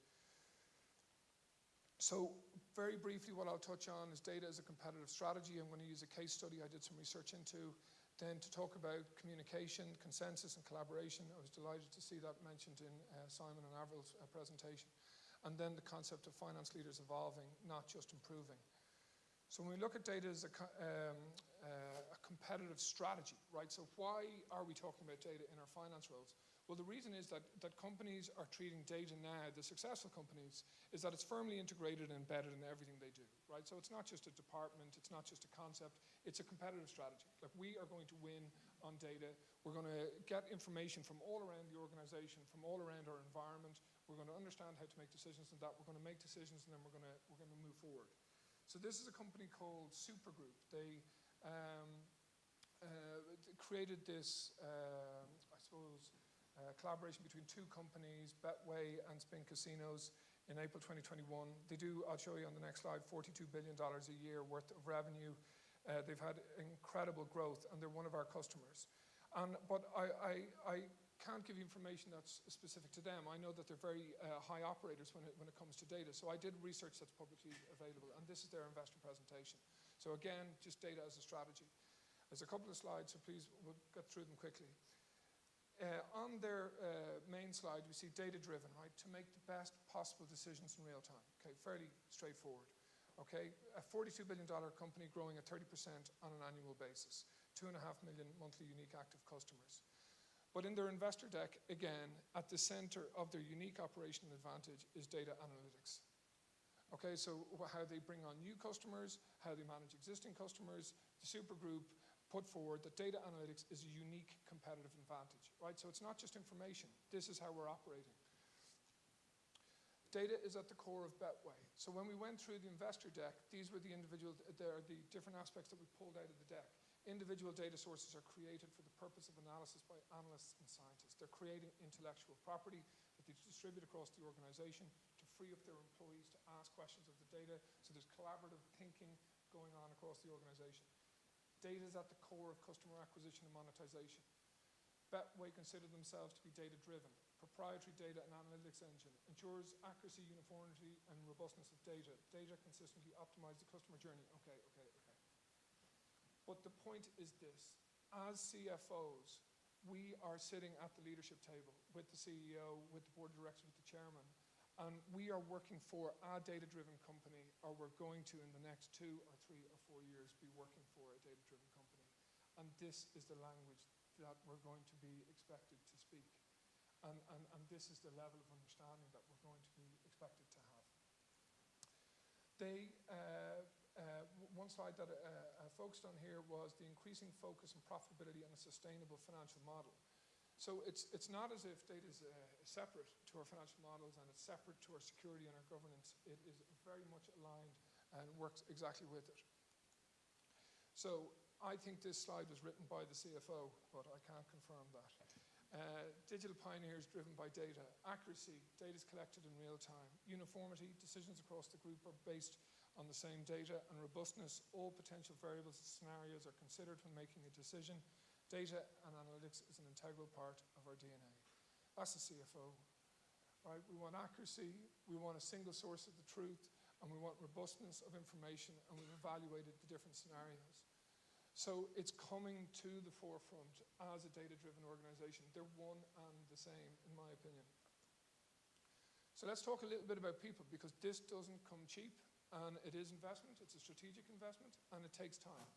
So very briefly, what I'll touch on is data as a competitive strategy. I'm going to use a case study I did some research into. Then to talk about communication, consensus, and collaboration. I was delighted to see that mentioned in Simon and Avril's presentation. And then the concept of finance leaders evolving, not just improving. So when we look at data as a competitive strategy, right? So why are we talking about data in our finance roles? Well, the reason is that companies are treating data now, the successful companies, is that it's firmly integrated and embedded in everything they do, right? So it's not just a department, it's not just a concept, it's a competitive strategy. Like, we are going to win on data. We're going to get information from all around the organization, from all around our environment. We're going to understand how to make decisions on that. We're going to make decisions, and then we're going to move forward. So this is a company called Supergroup. They created this, I suppose, collaboration between two companies, Betway and Spin Casinos, in April 2021. They do, I'll show you on the next slide, $42 billion a year worth of revenue. They've had incredible growth, and they're one of our customers. But I can't give you information that's specific to them. I know that they're very high operators when it comes to data. So I did research that's publicly available, and this is their investor presentation. So again, just data as a strategy. There's a couple of slides, so please, we'll get through them quickly. On their main slide, we see data-driven, right? To make the best possible decisions in real time. Okay, fairly straightforward. Okay, a $42 billion company growing at 30% on an annual basis. 2.5 million monthly unique active customers. But in their investor deck, again, at the center of their unique operational advantage is data analytics. Okay, so how they bring on new customers, how they manage existing customers. The Supergroup put forward that data analytics is a unique competitive advantage, right? So it's not just information. This is how we're operating. Data is at the core of Betway. So when we went through the investor deck, these were the different aspects that we pulled out of the deck. Individual data sources are created for the purpose of analysis by analysts and scientists. They're creating intellectual property that they distribute across the organization to free up their employees to ask questions of the data. So there's collaborative thinking going on across the organization. Data is at the core of customer acquisition and monetization. Betway consider themselves to be data-driven. Proprietary data and analytics engine ensures accuracy, uniformity, and robustness of data. Data consistently optimize the customer journey. Okay. But the point is this. As CFOs, we are sitting at the leadership table with the CEO, with the board of directors, with the chairman, and we are working for a data-driven company, or we're going to, in the next 2 or 3 or 4 years, be working for a data-driven company. And this is the language that we're going to be expected to speak. And this is the level of understanding that we're going to be expected to have. One slide that I focused on here was the increasing focus on profitability and a sustainable financial model. So it's not as if data is separate to our financial models and it's separate to our security and our governance. It is very much aligned and works exactly with it. So I think this slide was written by the CFO, but I can't confirm that. Digital pioneers driven by data. Accuracy, data is collected in real time. Uniformity, decisions across the group are based on the same data. And robustness, all potential variables and scenarios are considered when making a decision. Data and analytics is an integral part of our DNA. That's the CFO, right? We want accuracy, we want a single source of the truth, and we want robustness of information, and we've evaluated the different scenarios. So it's coming to the forefront as a data-driven organization. They're one and the same, in my opinion. So let's talk a little bit about people, because this doesn't come cheap, and it is investment, it's a strategic investment, and it takes time.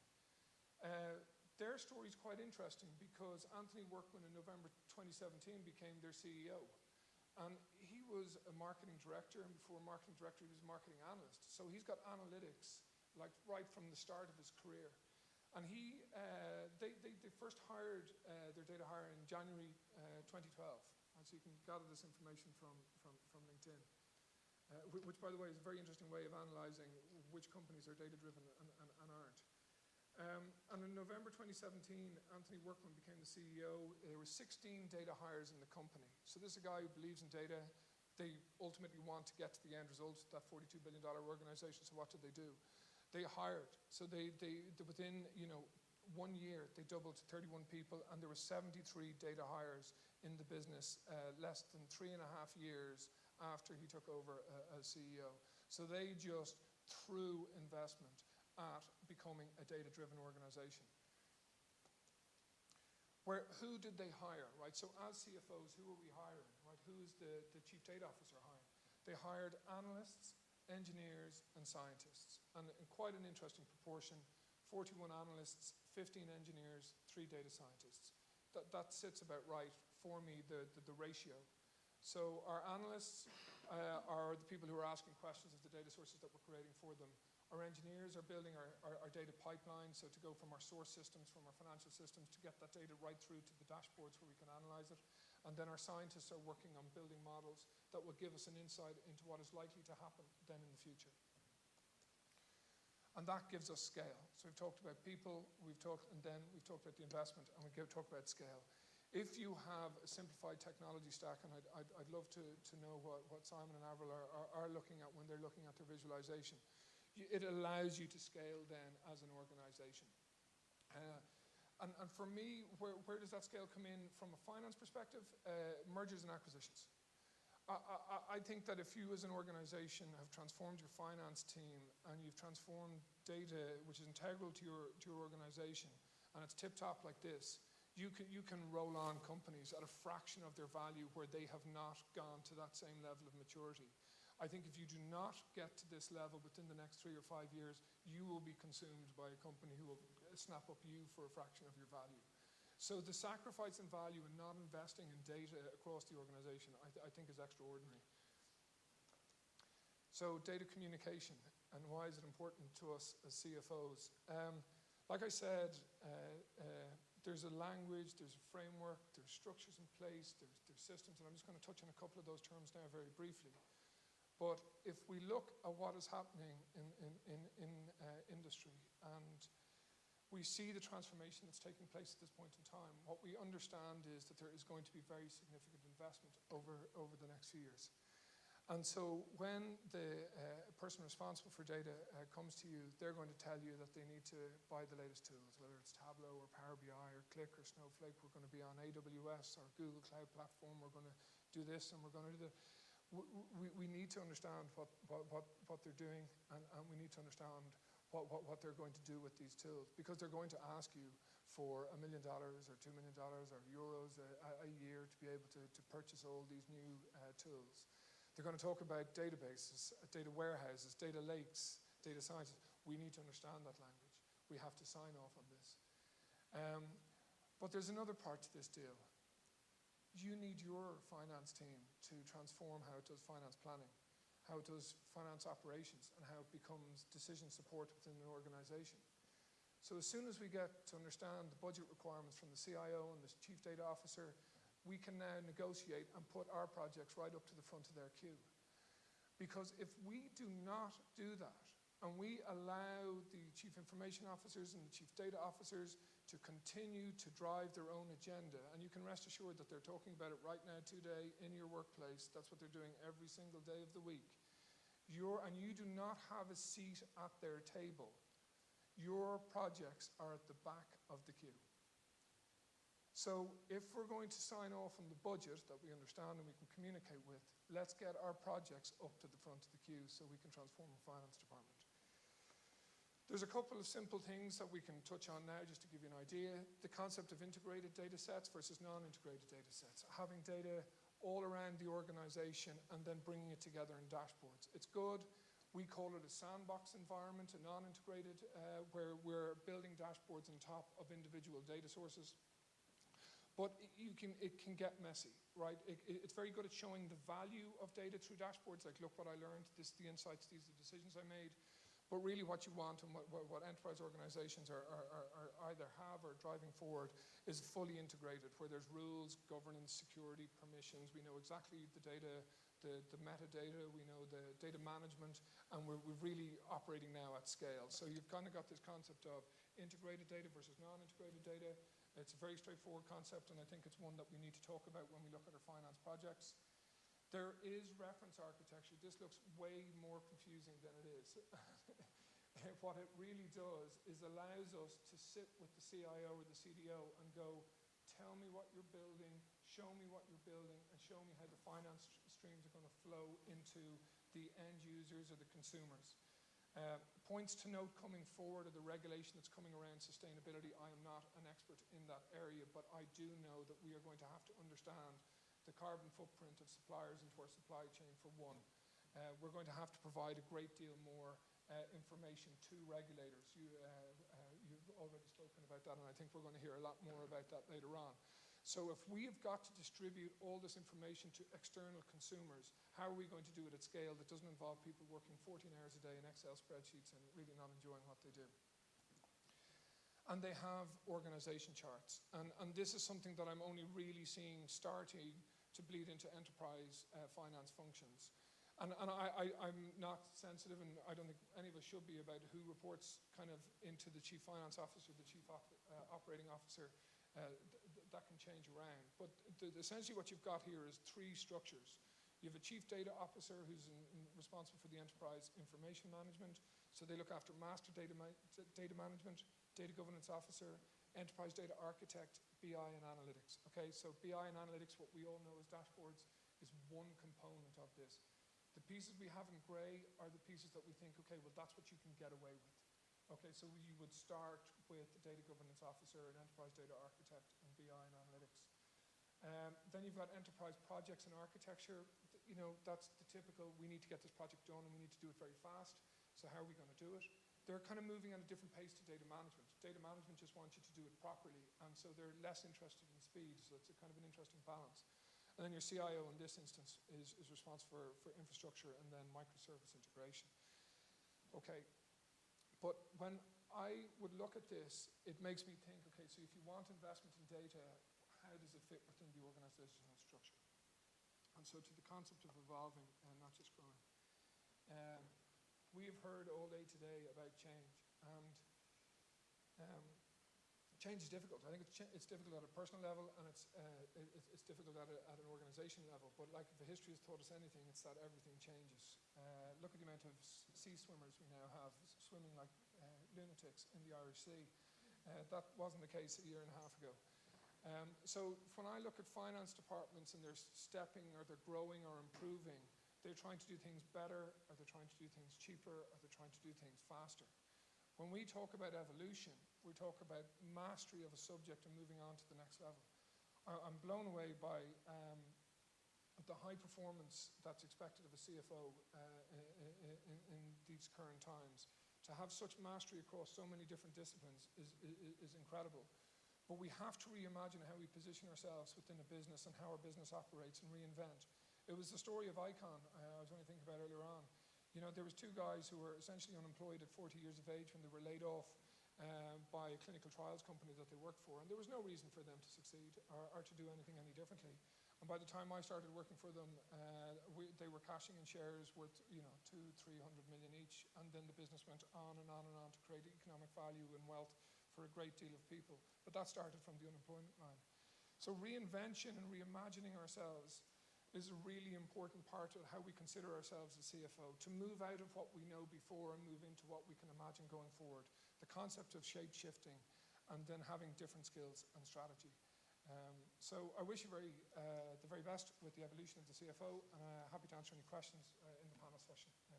Their story is quite interesting, because Anthony Workman in November 2017 became their CEO. And he was a marketing director, and before marketing director, he was a marketing analyst. So he's got analytics, like right from the start of his career. And they first hired their data hire in January 2012. And so you can gather this information from LinkedIn, which, by the way, is a very interesting way of analyzing which companies are data-driven and aren't. And in November 2017, Anthony Workman became the CEO. There were 16 data hires in the company. So this is a guy who believes in data. They ultimately want to get to the end result, that $42 billion organization. So what did they do? They hired. So they within 1 year, they doubled to 31 people, and there were 73 data hires in the business less than 3.5 years after he took over as CEO. So they just threw investment at becoming a data-driven organization. Who did they hire, right? So as CFOs, who are we hiring, right? Who is the chief data officer hiring? They hired analysts, engineers, and scientists. And in quite an interesting proportion, 41 analysts, 15 engineers, 3 data scientists. That sits about right for me, the ratio. So our analysts are the people who are asking questions of the data sources that we're creating for them. Our engineers are building our data pipeline, so to go from our source systems, from our financial systems, to get that data right through to the dashboards where we can analyze it. And then our scientists are working on building models that will give us an insight into what is likely to happen then in the future. And that gives us scale. So we've talked about people, we've talked about the investment, and we've talked about scale. If you have a simplified technology stack, and I'd love to know what Simon and Avril are looking at when they're looking at their visualization, it allows you to scale then as an organization. And for me, where does that scale come in from a finance perspective? Mergers and acquisitions. I think that if you as an organization have transformed your finance team and you've transformed data, which is integral to your organization, and it's tip-top like this, you can roll on companies at a fraction of their value where they have not gone to that same level of maturity. I think if you do not get to this level within the next 3 or 5 years, you will be consumed by a company who will snap up you for a fraction of your value. So the sacrifice in value in not investing in data across the organization, I think is extraordinary. So data communication, and why is it important to us as CFOs? Like I said, there's a language, there's a framework, there's structures in place, there's systems, and I'm just going to touch on a couple of those terms now very briefly. But if we look at what is happening in industry, and we see the transformation that's taking place at this point in time, what we understand is that there is going to be very significant investment over the next few years. And so when the person responsible for data comes to you, they're going to tell you that they need to buy the latest tools, whether it's Tableau or Power BI or Qlik or Snowflake. We're going to be on AWS or Google Cloud Platform. We're going to do this and we're going to do that. We need to understand what they're doing, and we need to understand what they're going to do with these tools, because they're going to ask you for $1 million or $2 million or euros a year to be able to purchase all these new tools. They're going to talk about databases, data warehouses, data lakes, data sciences. We need to understand that language. We have to sign off on this. But there's another part to this deal. You need your finance team to transform how it does finance planning, how it does finance operations, and how it becomes decision support within an organization. So as soon as we get to understand the budget requirements from the CIO and the chief data officer, we can now negotiate and put our projects right up to the front of their queue. Because if we do not do that, and we allow the chief information officers and the chief data officers to continue to drive their own agenda, and you can rest assured that they're talking about it right now today in your workplace. That's what they're doing every single day of the week. And you do not have a seat at their table. Your projects are at the back of the queue. So if we're going to sign off on the budget that we understand and we can communicate with, let's get our projects up to the front of the queue so we can transform the finance department. There's a couple of simple things that we can touch on now just to give you an idea. The concept of integrated data sets versus non-integrated data sets. Having data all around the organization and then bringing it together in dashboards. It's good. We call it a sandbox environment, a non-integrated, where we're building dashboards on top of individual data sources. But it can get messy, right? It's very good at showing the value of data through dashboards, like look what I learned, this the insights, these are the decisions I made. But really what you want and what enterprise organizations are either have or driving forward is fully integrated, where there's rules, governance, security, permissions. We know exactly the data, the metadata, we know the data management, and we're really operating now at scale. So you've kind of got this concept of integrated data versus non-integrated data. It's a very straightforward concept, and I think it's one that we need to talk about when we look at our finance projects. There is reference architecture. This looks way more confusing than it is. What it really does is allows us to sit with the CIO or the CDO and go, tell me what you're building, show me what you're building, and show me how the finance streams are going to flow into the end users or the consumers. Points to note coming forward are the regulation that's coming around sustainability. I am not an expert in that area, but I do know that we are going to have to understand the carbon footprint of suppliers into our supply chain for one. We're going to have to provide a great deal more information to regulators. You've already spoken about that, and I think we're going to hear a lot more about that later on. So if we have got to distribute all this information to external consumers, how are we going to do it at scale that doesn't involve people working 14 hours a day in Excel spreadsheets and really not enjoying what they do? And they have organization charts. And this is something that I'm only really seeing starting to bleed into enterprise finance functions. And I'm not sensitive, and I don't think any of us should be, about who reports kind of into the chief finance officer, the chief operating officer. That can change around. But essentially what you've got here is three structures. You have a chief data officer who's responsible for the enterprise information management. So they look after master data management, data governance officer, enterprise data architect, BI and analytics. Okay, so BI and analytics, what we all know as dashboards, is one component of this. The pieces we have in gray are the pieces that we think, okay, well, that's what you can get away with. Okay, so you would start with the data governance officer, an enterprise data architect, and BI and analytics. Then you've got enterprise projects and architecture. You know, that's the typical, we need to get this project done and we need to do it very fast. So how are we going to do it? They're kind of moving at a different pace to data management. Data management just wants you to do it properly, and so they're less interested in speed, so it's a kind of an interesting balance. And then your CIO in this instance is responsible for infrastructure and then microservice integration. Okay. But when I would look at this, it makes me think, okay, so if you want investment in data, how does it fit within the organizational structure? And so to the concept of evolving and not just growing. We have heard all day today about change, and change is difficult. I think it's difficult at a personal level, and it's difficult at an organization level. But like, if the history has taught us anything, it's that everything changes. Look at the amount of sea swimmers we now have swimming like lunatics in the Irish Sea. That wasn't the case a year and a half ago. So when I look at finance departments and they're stepping or they're growing or improving, they're trying to do things better, or they're trying to do things cheaper, or they're trying to do things faster. When we talk about evolution, we talk about mastery of a subject and moving on to the next level. I'm blown away by the high performance that's expected of a CFO in these current times. To have such mastery across so many different disciplines is incredible. But we have to reimagine how we position ourselves within a business and how our business operates and reinvent. It was the story of Icon I was only thinking about earlier on. You know, there was two guys who were essentially unemployed at 40 years of age when they were laid off by a clinical trials company that they worked for, and there was no reason for them to succeed or to do anything any differently. And by the time I started working for them, they were cashing in shares worth, you know, 200-300 million each, and then the business went on and on and on to create economic value and wealth for a great deal of people. But that started from the unemployment line. So reinvention and reimagining ourselves is a really important part of how we consider ourselves as CFO, to move out of what we know before and move into what we can imagine going forward. The concept of shape shifting and then having different skills and strategy. So I wish you the very best with the evolution of the CFO, and happy to answer any questions in the panel session. So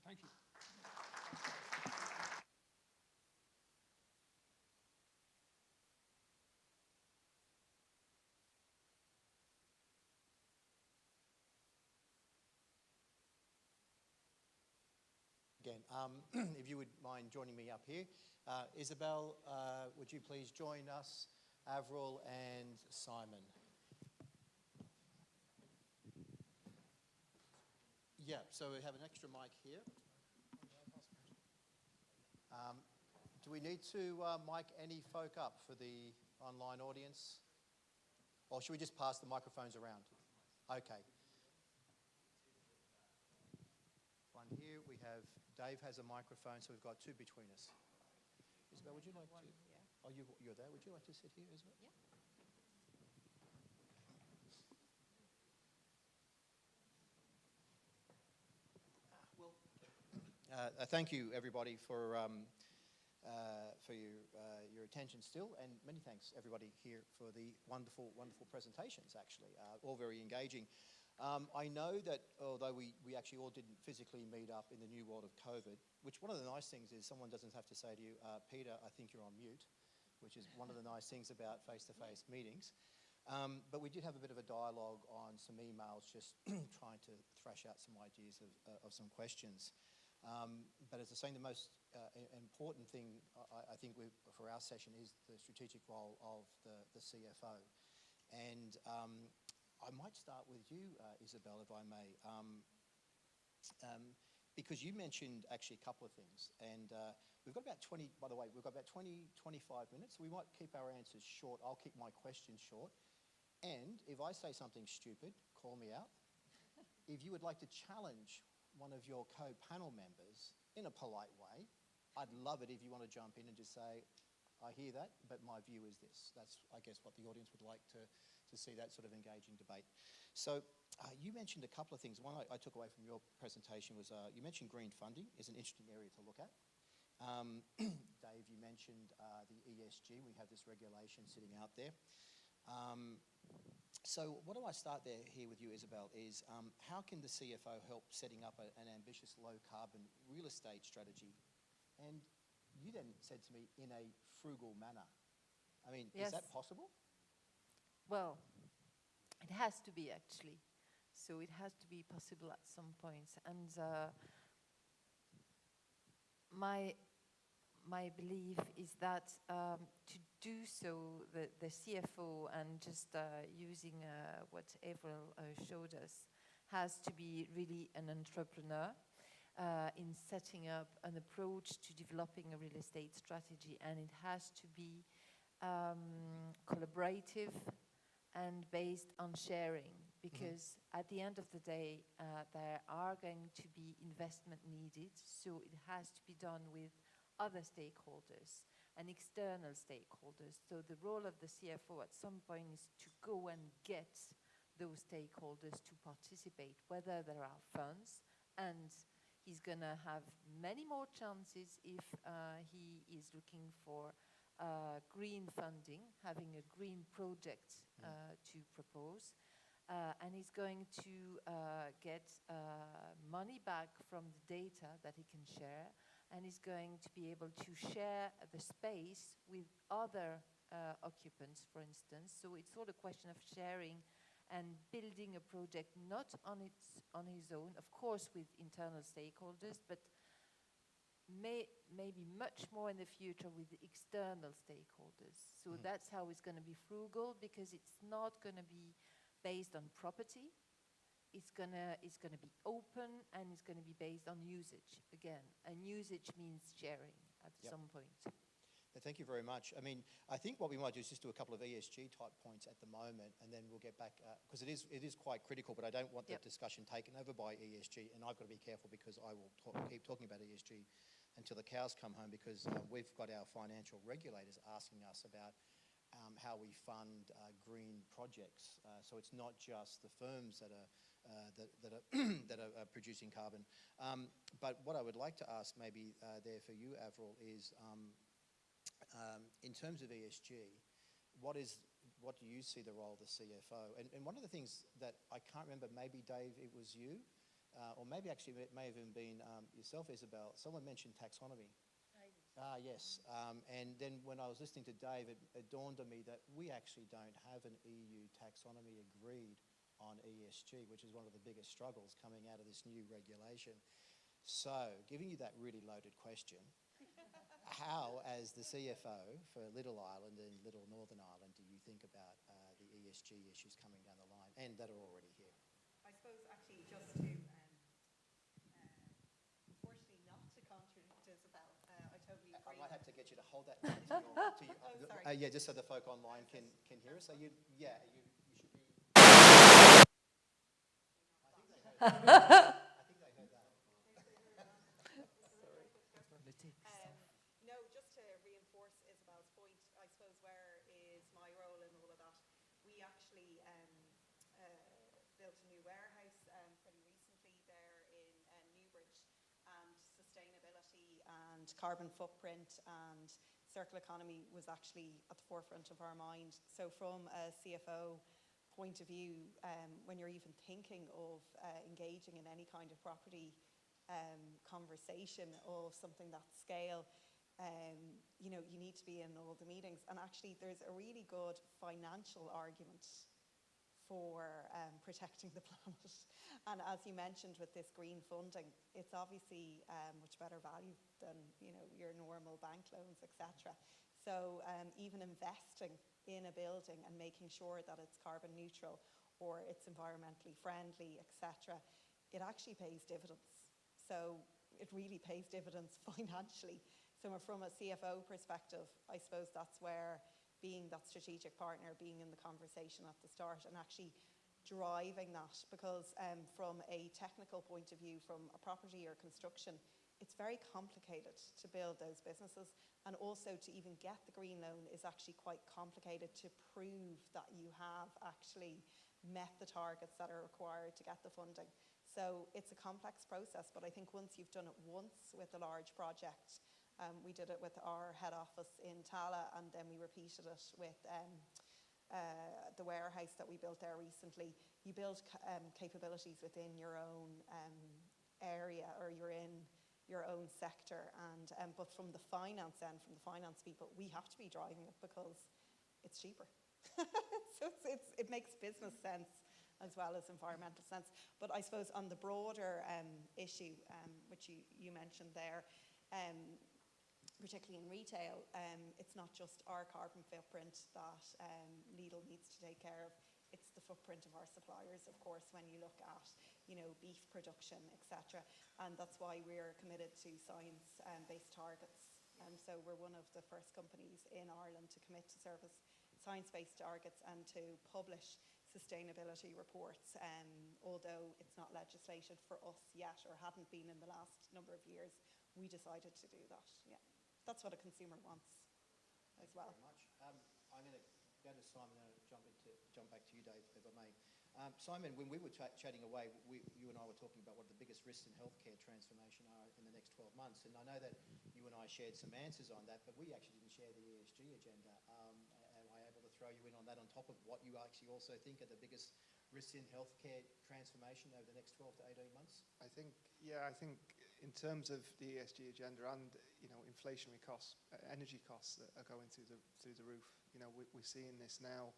thank you. Again, if you would mind joining me up here. Isabel, would you please join us, Avril and Simon? Yeah, so we have an extra mic here. Do we need to mic any folk up for the online audience? Or should we just pass the microphones around? Okay. One here, we have, Dave has a microphone, so we've got two between us. Isabel, would you like to? Yeah. Oh, you're there. Would you like to sit here, Isabel? Yeah. Thank you, everybody, for your attention still, and many thanks, everybody here, for the wonderful, wonderful presentations, actually, all very engaging. I know that although we actually all didn't physically meet up in the new world of COVID, which one of the nice things is someone doesn't have to say to you, Peter, I think you're on mute, which is one of the nice things about face-to-face meetings. But we did have a bit of a dialogue on some emails, just trying to thrash out some ideas of some questions. But as I was saying, the most important thing, I think, for our session is the strategic role of the CFO. And I might start with you, Isabel, if I may, because you mentioned actually a couple of things. And we've got about 20, by the way, we've got about 20, 25 minutes. So we might keep our answers short. I'll keep my questions short. And if I say something stupid, call me out. If you would like to challenge one of your co-panel members in a polite way, I'd love it if you want to jump in and just say, I hear that, but my view is this. That's, I guess, what the audience would like to see, that sort of engaging debate. So you mentioned a couple of things. One I took away from your presentation was you mentioned green funding is an interesting area to look at. Dave, you mentioned the ESG. We have this regulation sitting out there. So what do I start here with you, Isabel, is how can the CFO help setting up an ambitious low-carbon real estate strategy? And you then said to me, in a frugal manner. I mean, Yes. Is that possible? Well, it has to be, actually. So it has to be possible at some point. And my belief is that to do so, the CFO, and just using what Avril showed us, has to be really an entrepreneur in setting up an approach to developing a real estate strategy. And it has to be collaborative and based on sharing, because at the end of the day, there are going to be investment needed, so it has to be done with other stakeholders and external stakeholders. So the role of the CFO at some point is to go and get those stakeholders to participate, whether there are funds, and he's going to have many more chances if he is looking for green funding, having a green project to propose. And he's going to get money back from the data that he can share, and he's going to be able to share the space with other occupants, for instance. So it's all a question of sharing and building a project not on his own, of course with internal stakeholders, but maybe much more in the future with external stakeholders. So that's how it's going to be frugal, because it's not going to be based on property. It's gonna be open, and it's going to be based on usage again. And usage means sharing at some point. Thank you very much. I mean, I think what we might do is just do a couple of ESG type points at the moment, and then we'll get back, because it is quite critical, but I don't want the discussion taken over by ESG, and I've got to be careful because I will keep talking about ESG until the cows come home, because we've got our financial regulators asking us about how we fund green projects. So it's not just the firms that are producing carbon. But what I would like to ask maybe there for you, Avril, is in terms of ESG, what is what do you see the role of the CFO? And one of the things that I can't remember, maybe Dave, it was you, or maybe actually it may have even been yourself, Isabel. Someone mentioned taxonomy. Yes. And then when I was listening to Dave, it dawned on me that we actually don't have an EU taxonomy agreed on ESG, which is one of the biggest struggles coming out of this new regulation. So, giving you that really loaded question, how, as the CFO for Little Island and Little Northern Ireland, do you think about the ESG issues coming down the line and that are already here? I suppose actually just to, unfortunately not to contradict Isabel, I totally I agree. might have to get you to hold that mic to your, Oh, sorry. yeah, just so the folk online can hear us. So you should be. I think they heard that. I think they heard that. No, just to reinforce Isabel's point, I suppose where is my role in all of that? We actually built a new warehouse pretty recently there in Newbridge, and sustainability and carbon footprint and circular economy was actually at the forefront of our mind. So from a CFO point of view, when you're even thinking of engaging in any kind of property conversation of something that scale, you know, you need to be in all the meetings. And actually, there's a really good financial argument for protecting the planet. And as you mentioned with this green funding, it's obviously much better value than, you know, your normal bank loans, etc. So even investing in a building and making sure that it's carbon neutral or it's environmentally friendly, etc., it actually pays dividends. So it really pays dividends financially. So from a CFO perspective, I suppose that's where being that strategic partner, being in the conversation at the start and actually driving that, because from a technical point of view, from a property or construction, it's very complicated to build those businesses, and also to even get the green loan is actually quite complicated to prove that you have actually met the targets that are required to get the funding. So it's a complex process, but I think once you've done it once with a large project, we did it with our head office in Tala, and then we repeated it with the warehouse that we built there recently. You build capabilities within your own area, or you're in your own sector, and but from the finance end, from the finance people, we have to be driving it because it's cheaper. So it makes business sense as well as environmental sense. But I suppose on the broader issue, which you mentioned there, particularly in retail, it's not just our carbon footprint that Lidl needs to take care of. It's the footprint of our suppliers, of course, when you look at, you know, beef production, etc. And that's why we're committed to science-based targets. So we're one of the first companies in Ireland to commit to service science-based targets and to publish sustainability reports, although it's not legislated for us yet, or hadn't been in the last number of years. We decided to do that, yeah. That's what a consumer wants as well. Thank you very much. I'm going to go to Simon and jump back to you, Dave, if I may. Simon, when we were chatting away, you and I were talking about what the biggest risks in healthcare transformation are in the next 12 months. And I know that you and I shared some answers on that, but we actually didn't share the ESG agenda. Am I able to throw you in on that on top of what you actually also think are the biggest risks in healthcare transformation over the next 12 to 18 months? I think in terms of the ESG agenda and, you know, inflationary costs, energy costs that are going through the roof. You know, we're seeing this now,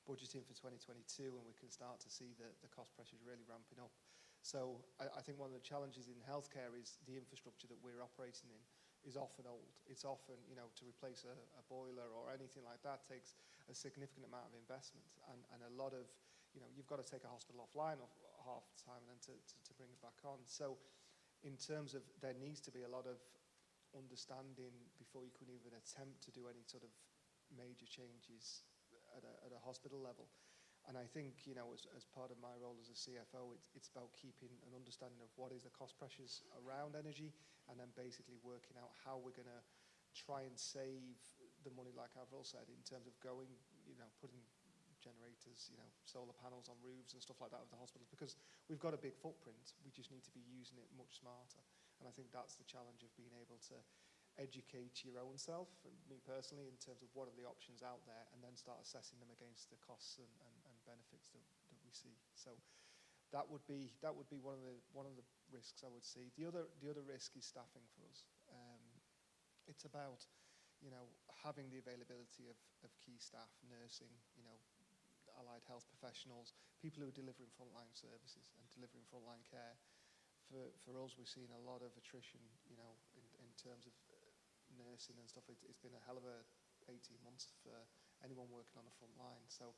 budgeting for 2022, and we can start to see the cost pressures really ramping up. So I think one of the challenges in healthcare is the infrastructure that we're operating in is often old. It's often, you know, to replace a boiler or anything like that takes a significant amount of investment, and a lot of, you know, you've got to take a hospital offline half the time and then to bring it back on. So in terms of, there needs to be a lot of understanding before you can even attempt to do any sort of major changes at a hospital level. And I think, you know, as part of my role as a CFO, it's about keeping an understanding of what is the cost pressures around energy, and then basically working out how we're going to try and save the money, like Avril said, in terms of going, you know, putting generators, you know, solar panels on roofs and stuff like that of the hospitals, because we've got a big footprint. We just need to be using it much smarter. And I think that's the challenge of being able to educate your own self, and me personally, in terms of what are the options out there, and then start assessing them against the costs and benefits that we see. So that would be one of the risks I would see. The other risk is staffing for us. It's about, you know, having the availability of key staff, nursing, you know, allied health professionals, people who are delivering frontline services and delivering frontline care. For us, we've seen a lot of attrition, you know, in terms of nursing and stuff. It's been a hell of a 18 months for anyone working on the front line. So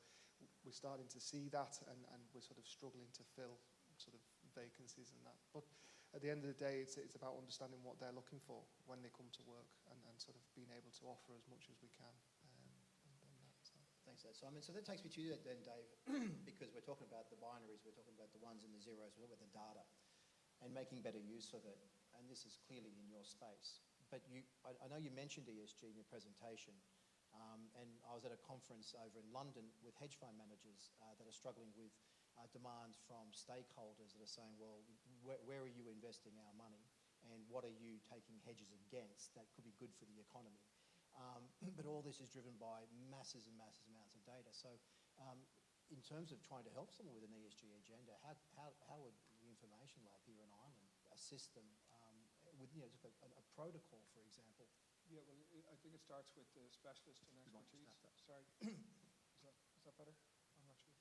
we're starting to see that, and we're sort of struggling to fill sort of vacancies and that. But at the end of the day, it's about understanding what they're looking for when they come to work, and sort of being able to offer as much as we can. Thanks for that, Simon. So that takes me to you then, Dave, because we're talking about the binaries, we're talking about the ones and the zeros, we're talking about the data and making better use of it. And this is clearly in your space. But I know you mentioned ESG in your presentation, and I was at a conference over in London with hedge fund managers that are struggling with demands from stakeholders that are saying, well, where are you investing our money, and what are you taking hedges against that could be good for the economy? But all this is driven by masses and masses amounts of data. So in terms of trying to help someone with an ESG agenda, how would the Information Lab here in Ireland assist them with, you know, just a protocol, for example? Yeah, well, I think it starts with the specialist and expertise. Sorry. Is that better? I'm not sure.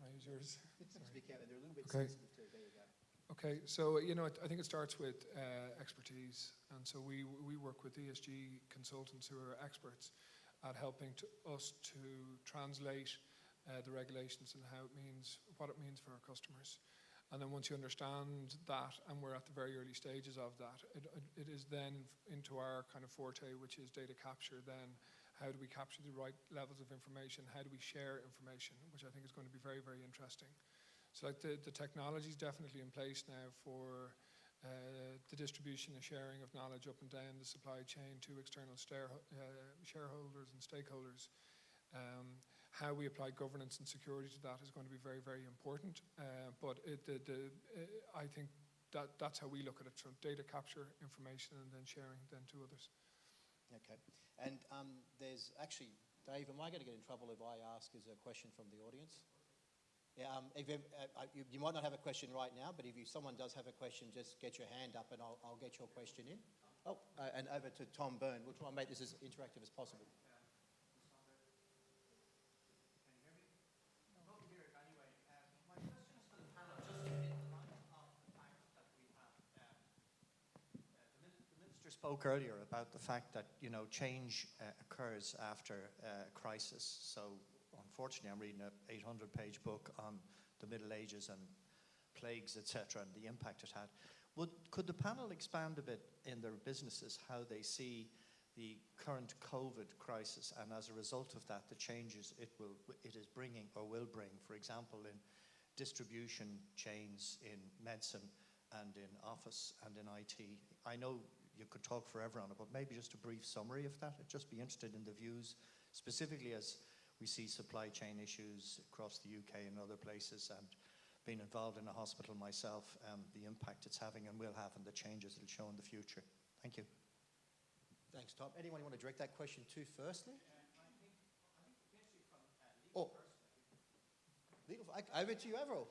Can I use yours? Speak out, they're a little bit Okay. sensitive too. There you go. Okay, so, you know, I think it starts with expertise. And so we work with ESG consultants who are experts at helping us to translate the regulations and what it means for our customers. And then once you understand that, and we're at the very early stages of that, it is then into our kind of forte, which is data capture. Then how do we capture the right levels of information? How do we share information, which I think is going to be very, very interesting. So like the technology is definitely in place now for the distribution and sharing of knowledge up and down the supply chain to external shareholders and stakeholders. How we apply governance and security to that is going to be very, very important. But I think that's how we look at it. So data capture, information, and then sharing then to others. Okay. And there's actually, Dave, am I going to get in trouble if I ask as a question from the audience? Yeah, you might not have a question right now, but if someone does have a question, just get your hand up and I'll get your question in. Oh, and over to Tom Byrne. We'll try and make this as interactive as possible. Spoke earlier about the fact that, you know, change occurs after crisis. So unfortunately, I'm reading an 800-page book on the Middle Ages and plagues, etc., and the impact it had. Could the panel expand a bit in their businesses how they see the current COVID crisis, and as a result of that, the changes it is bringing or will bring, for example, in distribution chains, in medicine, and in office and in IT? I know you could talk forever on it, but maybe just a brief summary of that. I'd just be interested in the views, specifically as we see supply chain issues across the UK and other places, and being involved in a hospital myself, the impact it's having and will have, and the changes it'll show in the future. Thank you. Thanks, Tom. Anyone you want to direct that question to firstly? I think potentially from legal person. Legal, over to you, Avril.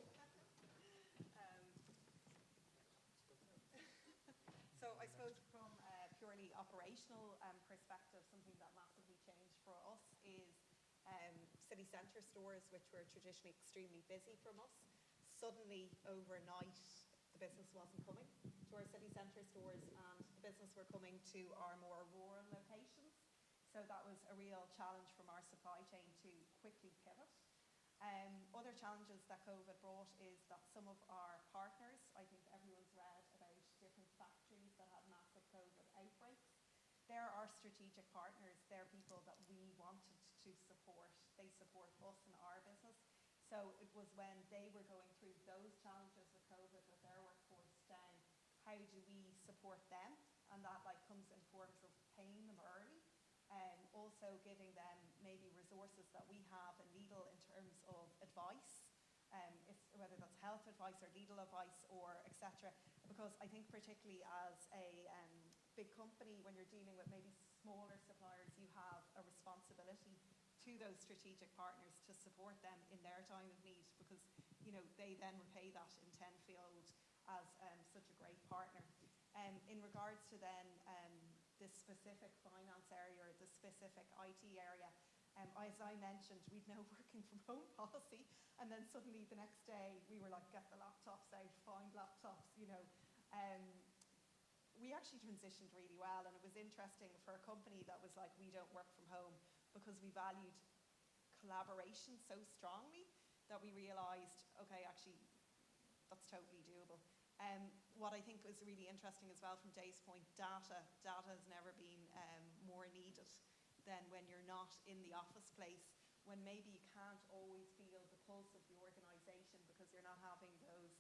So I suppose from a purely operational perspective, something that massively changed for us is city centre stores, which were traditionally extremely busy from us. Suddenly, overnight, the business wasn't coming to our city centre stores, and the business were coming to our more rural locations. So that was a real challenge from our supply chain to quickly pivot. Other challenges that COVID brought is that some of our partners, I think everyone's read about different factories that had massive COVID outbreaks. They're our strategic partners. They're people that we wanted to support. They support us and our business. So it was when they were going through those challenges with COVID with their workforce down, how do we support them? And that comes in forms of paying them early, also giving them maybe resources that we have in Lidl in terms of advice, whether that's health advice or legal advice or etc. Because I think particularly as a big company, when you're dealing with maybe smaller suppliers, you have a responsibility to those strategic partners to support them in their time of need, because they then repay that in tenfold as such a great partner. In regards to then the specific finance area or the specific IT area, as I mentioned, we'd no working from home policy, and then suddenly the next day we were like, get the laptops out, find laptops, we actually transitioned really well, and it was interesting for a company that was like, we don't work from home, because we valued collaboration so strongly that we realized, okay, actually, that's totally doable. What I think was really interesting as well from Dave's point, data has never been more needed than when you're not in the office place, when maybe you can't always feel the pulse of the organization because you're not having those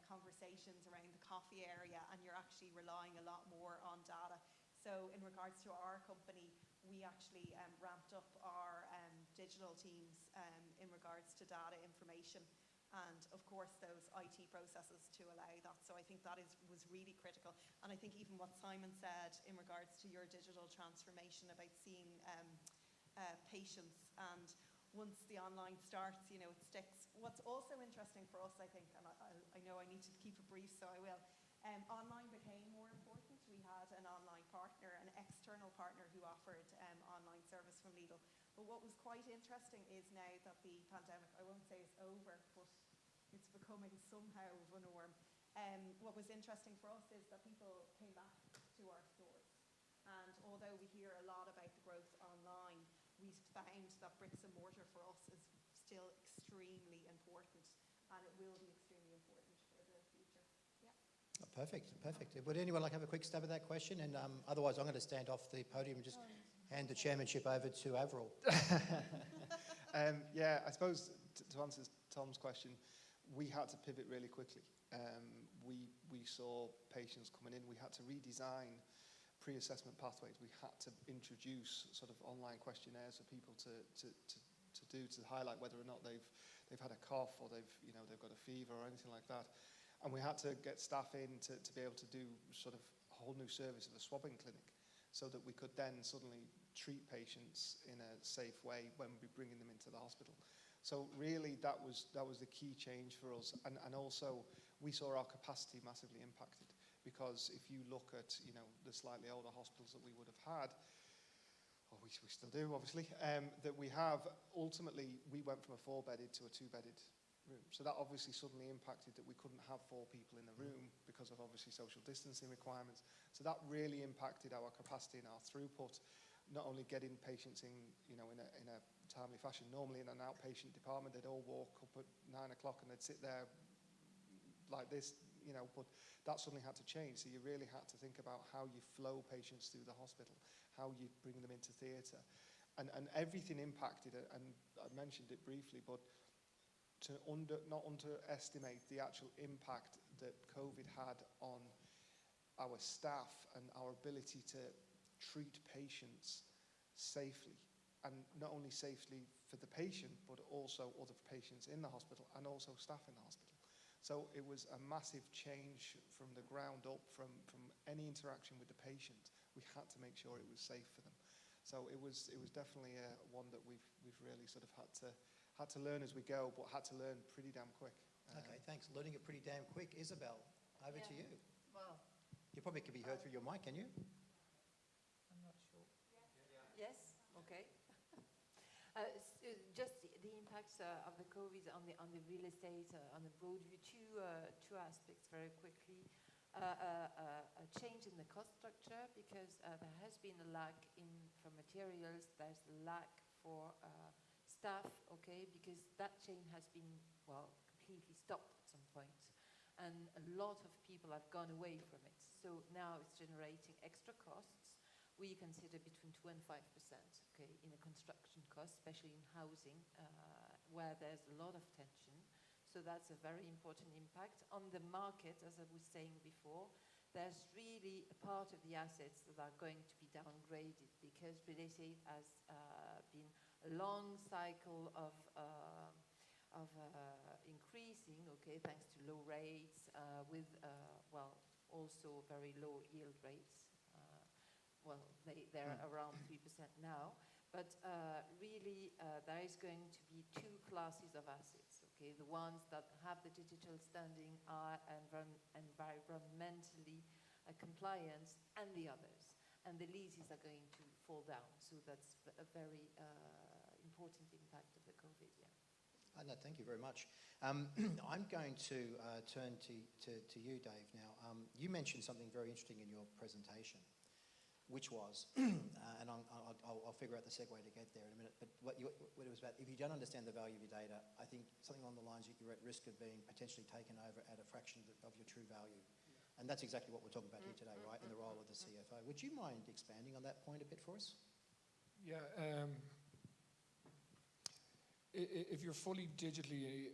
conversations around the coffee area, and you're actually relying a lot more on data. So in regards to our company, we actually ramped up our digital teams in regards to data information, and of course those IT processes to allow that. So I think that was really critical. And I think even what Simon said in regards to your digital transformation about seeing patients, and once the online starts, it sticks. What's also interesting for us, I think, and I know I need to keep it brief, so I will, online became more important. We had an online partner, an external partner who offered online service from Lidl. But what was quite interesting is now that the pandemic, I won't say is over, but it's becoming somehow of a norm. What was interesting for us is that people came back to our stores. And although we hear a lot about the growth online, we found that bricks and mortar for us is still extremely important, and it will be extremely important for the future. Yeah. Oh, perfect. Would anyone like to have a quick stab at that question? And otherwise, I'm going to stand off the podium and just hand the chairmanship over to Avril. Yeah, I suppose to answer Tom's question, we had to pivot really quickly. We saw patients coming in. We had to redesign pre-assessment pathways. We had to introduce sort of online questionnaires for people to highlight whether or not they've had a cough, or they've got a fever or anything like that. And we had to get staff in to be able to do sort of a whole new service of the swabbing clinic, so that we could then suddenly treat patients in a safe way when we're bringing them into the hospital. So really that was the key change for us. And also we saw our capacity massively impacted, because if you look at the slightly older hospitals that we would have had, or we still do obviously, that we have, ultimately we went from a 4-bedded to a 2-bedded room. So that obviously suddenly impacted that we couldn't have 4 people in the room because of obviously social distancing requirements. So that really impacted our capacity and our throughput, not only getting patients in in a timely fashion. Normally in an outpatient department they'd all walk up at 9 o'clock and they'd sit there like this, but that suddenly had to change. So you really had to think about how you flow patients through the hospital, how you bring them into theatre, and everything impacted it. And I mentioned it briefly, but to not underestimate the actual impact that COVID had on our staff and our ability to treat patients safely, and not only safely for the patient, but also other patients in the hospital and also staff in the hospital. So it was a massive change from the ground up, from any interaction with the patient. We had to make sure it was safe for them. So it was definitely one that we've really sort of had to learn as we go, but had to learn pretty damn quick. Okay, thanks. Learning it pretty damn quick. Isabel, over to you. Well, You probably can be heard through your mic, can you? I'm not sure. Yes? Okay. Just the impacts of the COVID on the real estate, on the Broadview, two aspects very quickly. A change in the cost structure, because there has been a lack for materials, there's a lack for staff, okay, because that chain has been, completely stopped at some point. And a lot of people have gone away from it. So now it's generating extra costs. We consider between 2 and 5%, okay, in a construction cost, especially in housing, where there's a lot of tension. So that's a very important impact. On the market, as I was saying before, there's really a part of the assets that are going to be downgraded, because real estate has been a long cycle of increasing, okay, thanks to low rates, with, also very low yield rates. well, they're around 3% now. But really, there is going to be two classes of assets. Okay, the ones that have the digital standing are environmentally compliant, and the others. And the leases are going to fall down. So that's a very important impact of the COVID. Yeah. No, thank you very much. I'm going to turn to you, Dave, now. You mentioned something very interesting in your presentation, which was, and I'll figure out the segue to get there in a minute, but what it was about, if you don't understand the value of your data, I think something along the lines that you're at risk of being potentially taken over at a fraction of your true value. And that's exactly what we're talking about here today, right, in the role of the CFO. Would you mind expanding on that point a bit for us? Yeah. If you're fully digitally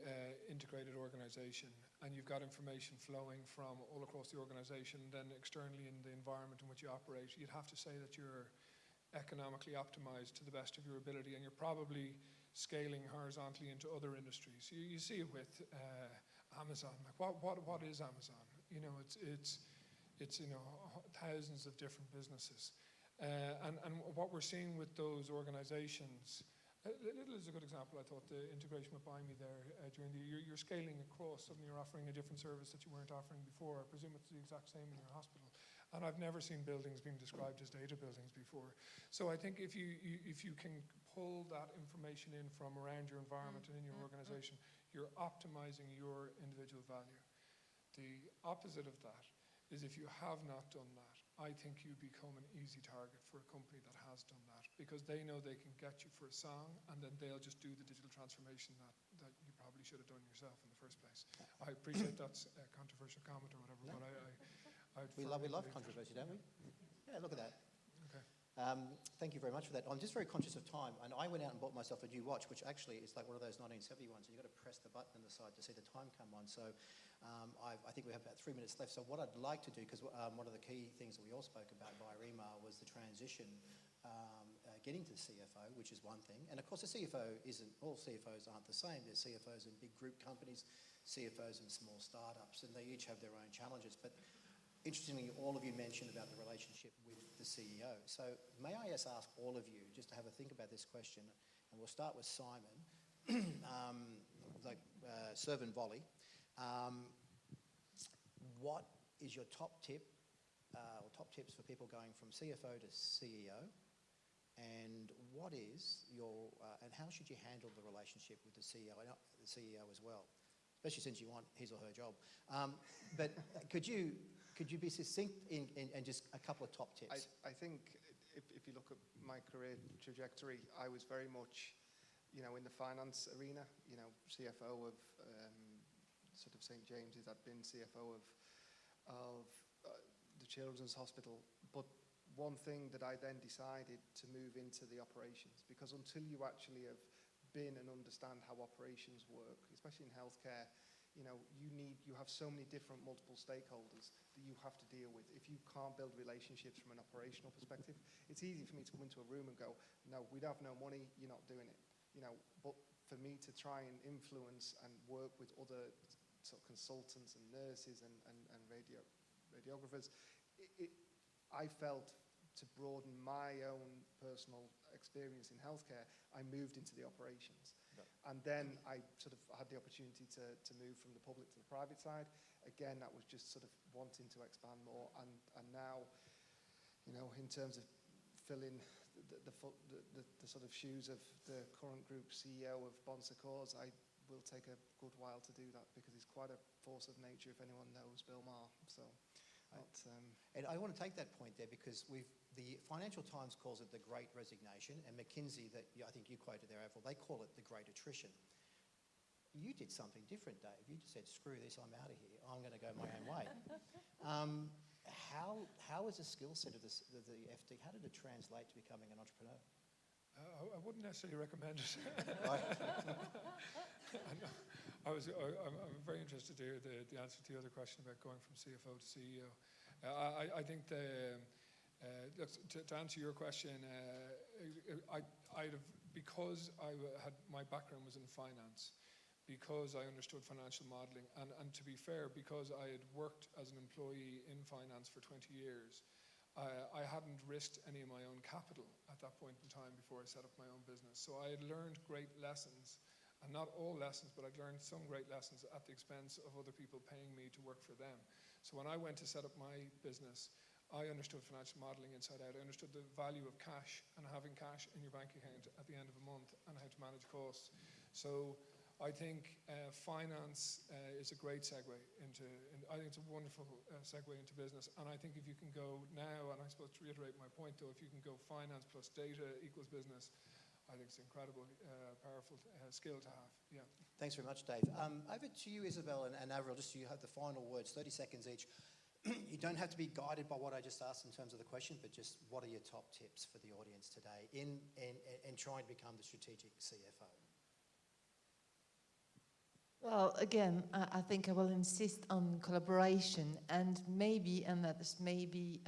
integrated organization and you've got information flowing from all across the organization, then externally in the environment in which you operate, you'd have to say that you're economically optimized to the best of your ability, and you're probably scaling horizontally into other industries. You see it with Amazon. Like what is Amazon? You know, it's thousands of different businesses, and what we're seeing with those organizations. Lidl is a good example. I thought the integration with Buy Me there during the year, you're scaling across. Suddenly you're offering a different service that you weren't offering before. I presume it's the exact same in your hospital. And I've never seen buildings being described as data buildings before. So I think if you can pull that information in from around your environment and in your organization, you're optimizing your individual value. The opposite of that is if you have not done that, I think you become an easy target for a company that has done that, because they know they can get you for a song, and then they'll just do the digital transformation that you probably should have done yourself in the first place. I appreciate that's a controversial comment or whatever, but we love controversy, don't we? Yeah, look at that. Okay. Thank you very much for that. I'm just very conscious of time, and I went out and bought myself a new watch, which actually is like one of those 1970 ones, and you've got to press the button on the side to see the time come on. So I think we have about 3 minutes left. So what I'd like to do, because one of the key things that we all spoke about via email was the transition getting to the CFO, which is one thing. And of course, the CFO isn't, all CFOs aren't the same. There's CFOs in big group companies, CFOs in small startups, and they each have their own challenges. But interestingly, all of you mentioned about the relationship with the CEO. So may I just ask all of you just to have a think about this question, and we'll start with Simon, serve and volley. What is your top tip or top tips for people going from CFO to CEO? And what is your, and how should you handle the relationship with the CEO as well, especially since you want his or her job? But could you be succinct in just a couple of top tips? I think if you look at my career trajectory, I was very much, in the finance arena, CFO of sort of St. James's. I'd been CFO of the Children's Hospital. But one thing that I then decided to move into the operations, because until you actually have been and understand how operations work, especially in healthcare, you have so many different multiple stakeholders that you have to deal with. If you can't build relationships from an operational perspective, it's easy for me to come into a room and go, no, we don't have no money, you're not doing it. But for me to try and influence and work with other sort of consultants and nurses and radiographers, I felt to broaden my own personal experience in healthcare, I moved into the operations. Yeah. And then I sort of had the opportunity to move from the public to the private side. Again, that was just sort of wanting to expand more. And now, in terms of filling the sort of shoes of the current group CEO of Bon Secours, I will take a good while to do that, because he's quite a force of nature, if anyone knows Bill Maher. So. And I want to take that point there, because the Financial Times calls it the Great Resignation, and McKinsey, that I think you quoted there, Avril, they call it the Great Attrition. You did something different, Dave. You just said, screw this, I'm out of here. I'm going to go my own way. How is the skill set of the FD, how did it translate to becoming an entrepreneur? I wouldn't necessarily recommend it. I'm very interested to hear the answer to the other question about going from CFO to CEO. I think to answer your question, because my background was in finance, because I understood financial modelling, and to be fair, because I had worked as an employee in finance for 20 years, I hadn't risked any of my own capital at that point in time before I set up my own business. So I had learned great lessons, and not all lessons, but I'd learned some great lessons at the expense of other people paying me to work for them. So when I went to set up my business, I understood financial modeling inside out. I understood the value of cash and having cash in your bank account at the end of a month and how to manage costs. So I think finance is a great segue into, I think it's a wonderful segue into business. And I think if you can go now, and I suppose to reiterate my point though, if you can go finance plus data equals business, I think it's an incredibly powerful skill to have, yeah. Thanks very much, Dave. Over to you, Isabel and Avril, just so you have the final words, 30 seconds each. You don't have to be guided by what I just asked in terms of the question, but just what are your top tips for the audience today in trying to become the strategic CFO? Well, again, I think I will insist on collaboration, and that is maybe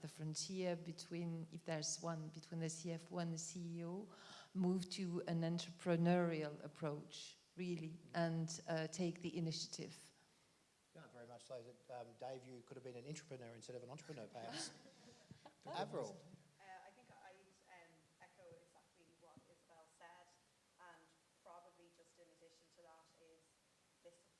the frontier between, if there's one, between the CFO and the CEO, move to an entrepreneurial approach, really, and take the initiative. Yeah, very much so. Dave, you could have been an entrepreneur instead of an entrepreneur, perhaps. Avril. I think I'd echo exactly what Isabel said, and probably just in addition to that is listen.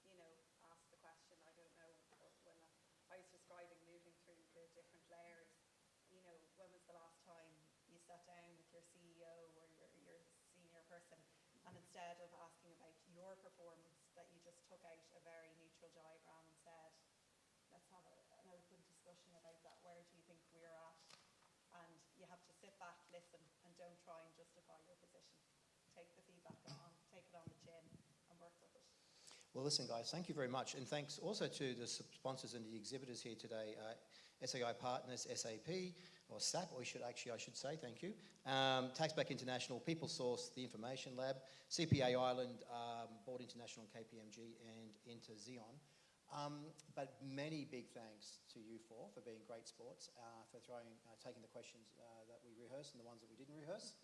You know, ask the question. I don't know, when I was describing moving through the different layers, you know, when was the last time you sat down with your CEO or your senior person, and instead of asking about your performance, that you just took out a very neutral diagram and said, let's have an open discussion about that. Where do you think we're at? And you have to sit back, listen, and don't try and justify your position. Take the feedback on, take it on the chin, and work with it. Well, listen, guys, thank you very much. And thanks also to the sponsors and the exhibitors here today, SAI Partners, SAP, or SAP, or I should say, thank you. Taxback International, PeopleSource, The Information Lab, CPA Ireland, Board International, KPMG, and InterXeon. But many big thanks to you four for being great sports, for taking the questions that we rehearsed and the ones that we didn't rehearse.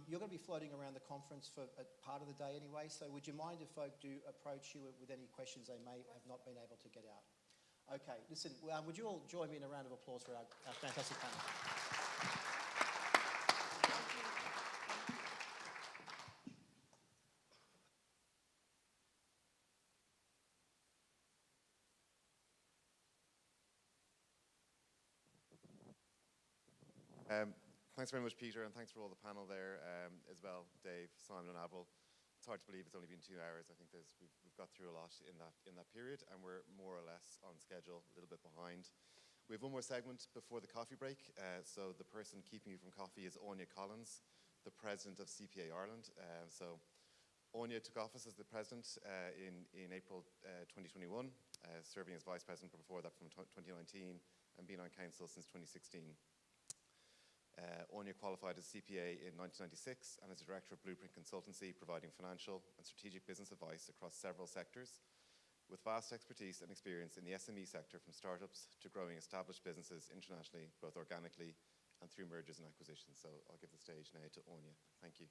You're going to be floating around the conference for a part of the day anyway, so would you mind if folk do approach you with any questions they may have not been able to get out? Okay, listen, would you all join me in a round of applause for our fantastic panel? Thanks very much, Peter, and thanks for all the panel there, Isabel, Dave, Simon, and Avril. It's hard to believe it's only been 2 hours. I think we've got through a lot in that period, and we're more or less on schedule, a little bit behind. We have one more segment before the coffee break. So the person keeping you from coffee is Anya Collins, the president of CPA Ireland. So Anya took office as the president in April 2021, serving as vice president before that from 2019, and been on council since 2016. Anya qualified as CPA in 1996 and is a director of Blueprint Consultancy, providing financial and strategic business advice across several sectors, with vast expertise and experience in the SME sector, from startups to growing established businesses internationally, both organically and through mergers and acquisitions. So I'll give the stage now to Anya. Thank you.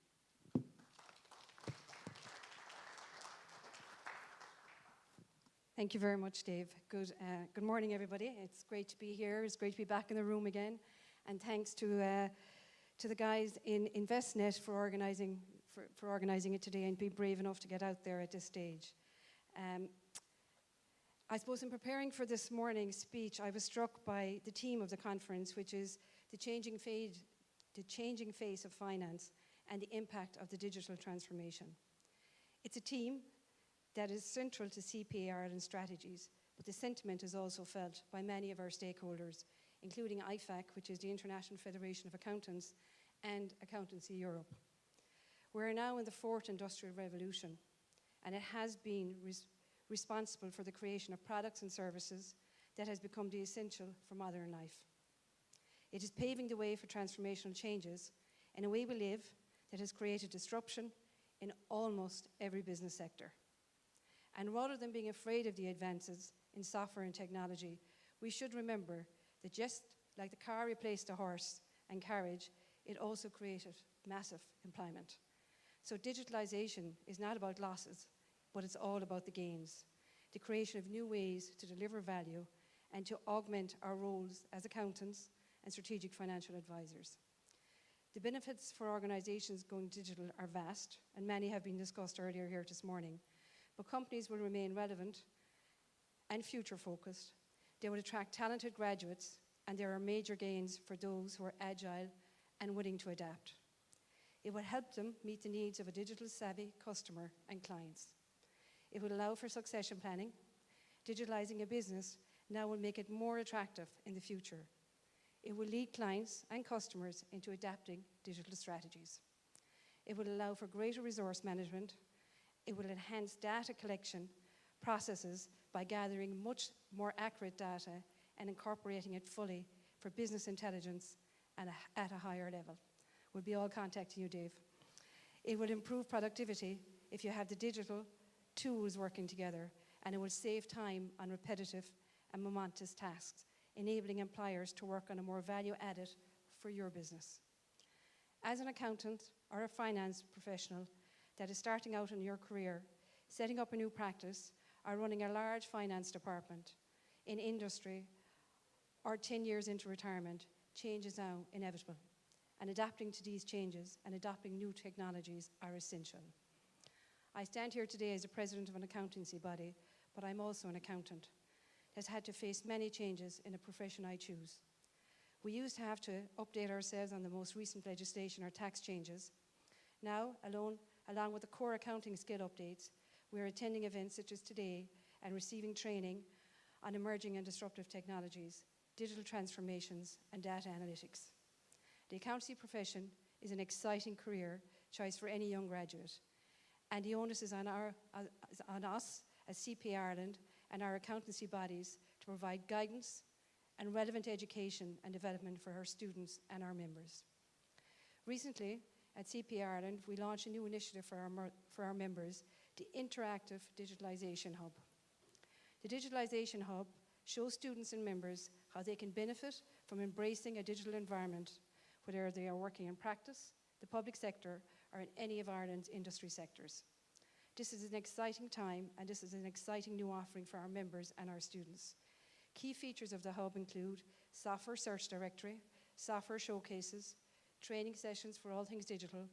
Thank you very much, Dave. Good morning, everybody. It's great to be here. It's great to be back in the room again. And thanks to the guys in InvestNet for organising it today and being brave enough to get out there at this stage. I suppose in preparing for this morning's speech, I was struck by the theme of the conference, which is the changing face of finance and the impact of the digital transformation. It's a theme that is central to CPA Ireland strategies, but the sentiment is also felt by many of our stakeholders, including IFAC, which is the International Federation of Accountants, and Accountancy Europe. We're now in the fourth industrial revolution, and it has been responsible for the creation of products and services that has become the essential for modern life. It is paving the way for transformational changes in a way we live that has created disruption in almost every business sector. And rather than being afraid of the advances in software and technology, we should remember that just like the car replaced the horse and carriage, it also created massive employment. So digitalization is not about losses, but it's all about the gains, the creation of new ways to deliver value and to augment our roles as accountants and strategic financial advisors. The benefits for organizations going digital are vast, and many have been discussed earlier here this morning. But companies will remain relevant and future-focused. They will attract talented graduates, and there are major gains for those who are agile and willing to adapt. It will help them meet the needs of a digital-savvy customer and clients. It will allow for succession planning. Digitalizing a business now will make it more attractive in the future. It will lead clients and customers into adapting digital strategies. It will allow for greater resource management. It will enhance data collection processes by gathering much more accurate data and incorporating it fully for business intelligence and at a higher level. We'll be all contacting you, Dave. It will improve productivity if you have the digital tools working together, and it will save time on repetitive and momentous tasks, enabling employers to work on a more value added for your business. As an accountant or a finance professional that is starting out in your career, setting up a new practice, or running a large finance department in industry, or 10 years into retirement, change is now inevitable. And adapting to these changes and adopting new technologies are essential. I stand here today as the president of an accountancy body, but I'm also an accountant that's had to face many changes in the profession I choose. We used to have to update ourselves on the most recent legislation or tax changes. Now, along with the core accounting skill updates, we're attending events such as today and receiving training on emerging and disruptive technologies, digital transformations, and data analytics. The accountancy profession is an exciting career choice for any young graduate, and the onus is on us as CPA Ireland and our accountancy bodies to provide guidance and relevant education and development for our students and our members. Recently, at CPA Ireland, we launched a new initiative for our members, the Interactive Digitalisation Hub. The Digitalisation Hub shows students and members how they can benefit from embracing a digital environment, whether they are working in practice, the public sector, or in any of Ireland's industry sectors. This is an exciting time, and this is an exciting new offering for our members and our students. Key features of the hub include software search directory, software showcases, training sessions for all things digital,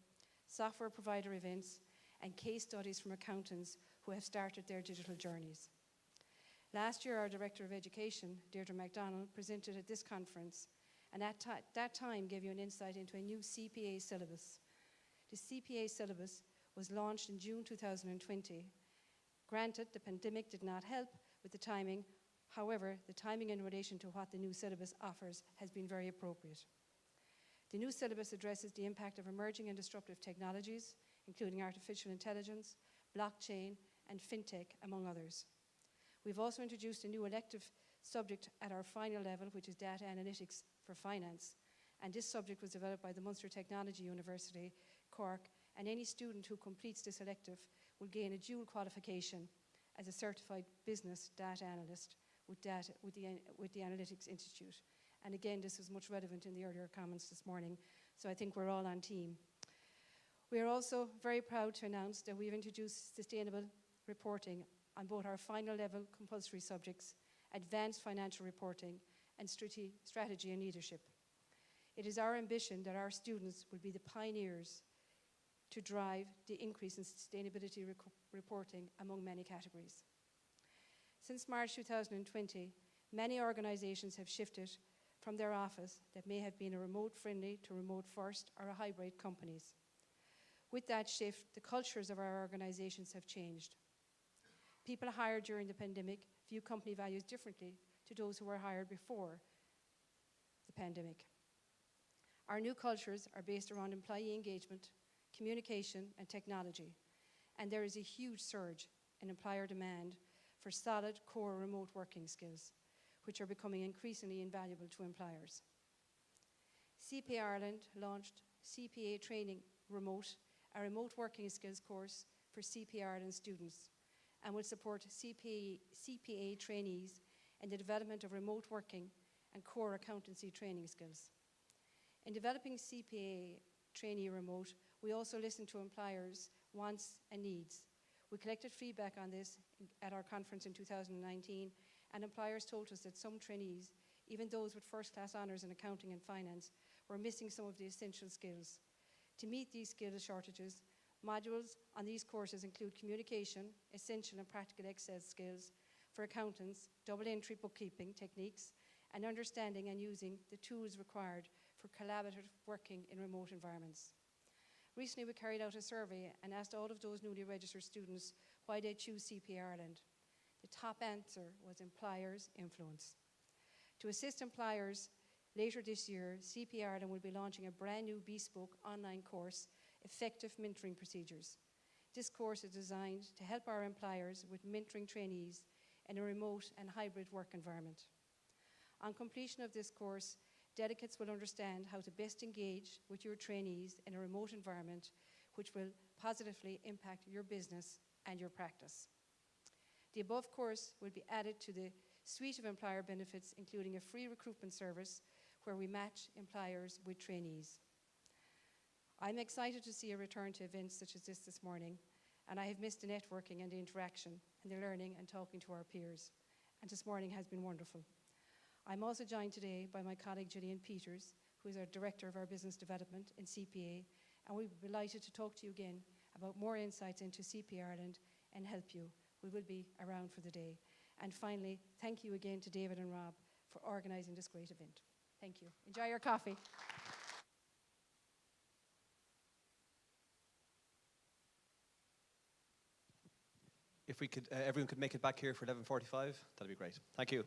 software provider events, and case studies from accountants who have started their digital journeys. Last year, our Director of Education, Deirdre MacDonald, presented at this conference, and at that time gave you an insight into a new CPA syllabus. The CPA syllabus was launched in June 2020. Granted, the pandemic did not help with the timing. However, the timing in relation to what the new syllabus offers has been very appropriate. The new syllabus addresses the impact of emerging and disruptive technologies, including artificial intelligence, blockchain, and fintech, among others. We've also introduced a new elective subject at our final level, which is data analytics for finance. And this subject was developed by the Munster Technology University, Cork, and any student who completes this elective will gain a dual qualification as a certified business data analyst with the Analytics Institute. And again, this was much relevant in the earlier comments this morning, so I think we're all on team. We are also very proud to announce that we've introduced sustainable reporting on both our final level compulsory subjects, advanced financial reporting, and strategy and leadership. It is our ambition that our students will be the pioneers to drive the increase in sustainability reporting among many categories. Since March 2020, many organizations have shifted from their office that may have been a remote-friendly to remote-first or a hybrid companies. With that shift, the cultures of our organizations have changed. People hired during the pandemic view company values differently to those who were hired before the pandemic. Our new cultures are based around employee engagement, communication, and technology, and there is a huge surge in employer demand for solid core remote working skills, which are becoming increasingly invaluable to employers. CPA Ireland launched CPA Training Remote, a remote working skills course for CPA Ireland students, and will support CPA trainees in the development of remote working and core accountancy training skills. In developing CPA trainee remote, we also listened to employers' wants and needs. We collected feedback on this at our conference in 2019 and employers told us that some trainees, even those with first-class honours in accounting and finance, were missing some of the essential skills. To meet these skill shortages, modules on these courses include communication, essential and practical Excel skills for accountants, double entry bookkeeping techniques, and understanding and using the tools required for collaborative working in remote environments. Recently, we carried out a survey and asked all of those newly registered students why they choose CPA Ireland. The top answer was employers' influence. To assist employers, later this year, CPA Ireland will be launching a brand new bespoke online course, Effective Mentoring Procedures. This course is designed to help our employers with mentoring trainees in a remote and hybrid work environment. On completion of this course, delegates will understand how to best engage with your trainees in a remote environment, which will positively impact your business and your practice. The above course will be added to the suite of employer benefits, including a free recruitment service where we match employers with trainees. I'm excited to see a return to events such as this morning, and I have missed the networking and the interaction and the learning and talking to our peers. And this morning has been wonderful. I'm also joined today by my colleague Gillian Peters, who is our Director of our Business Development in CPA, and we'll be delighted to talk to you again about more insights into CPA Ireland and help you. We will be around for the day. And finally, thank you again to David and Rob for organising this great event. Thank you. Enjoy your coffee. If we could, everyone could make it back here for 11:45, that'd be great. Thank you.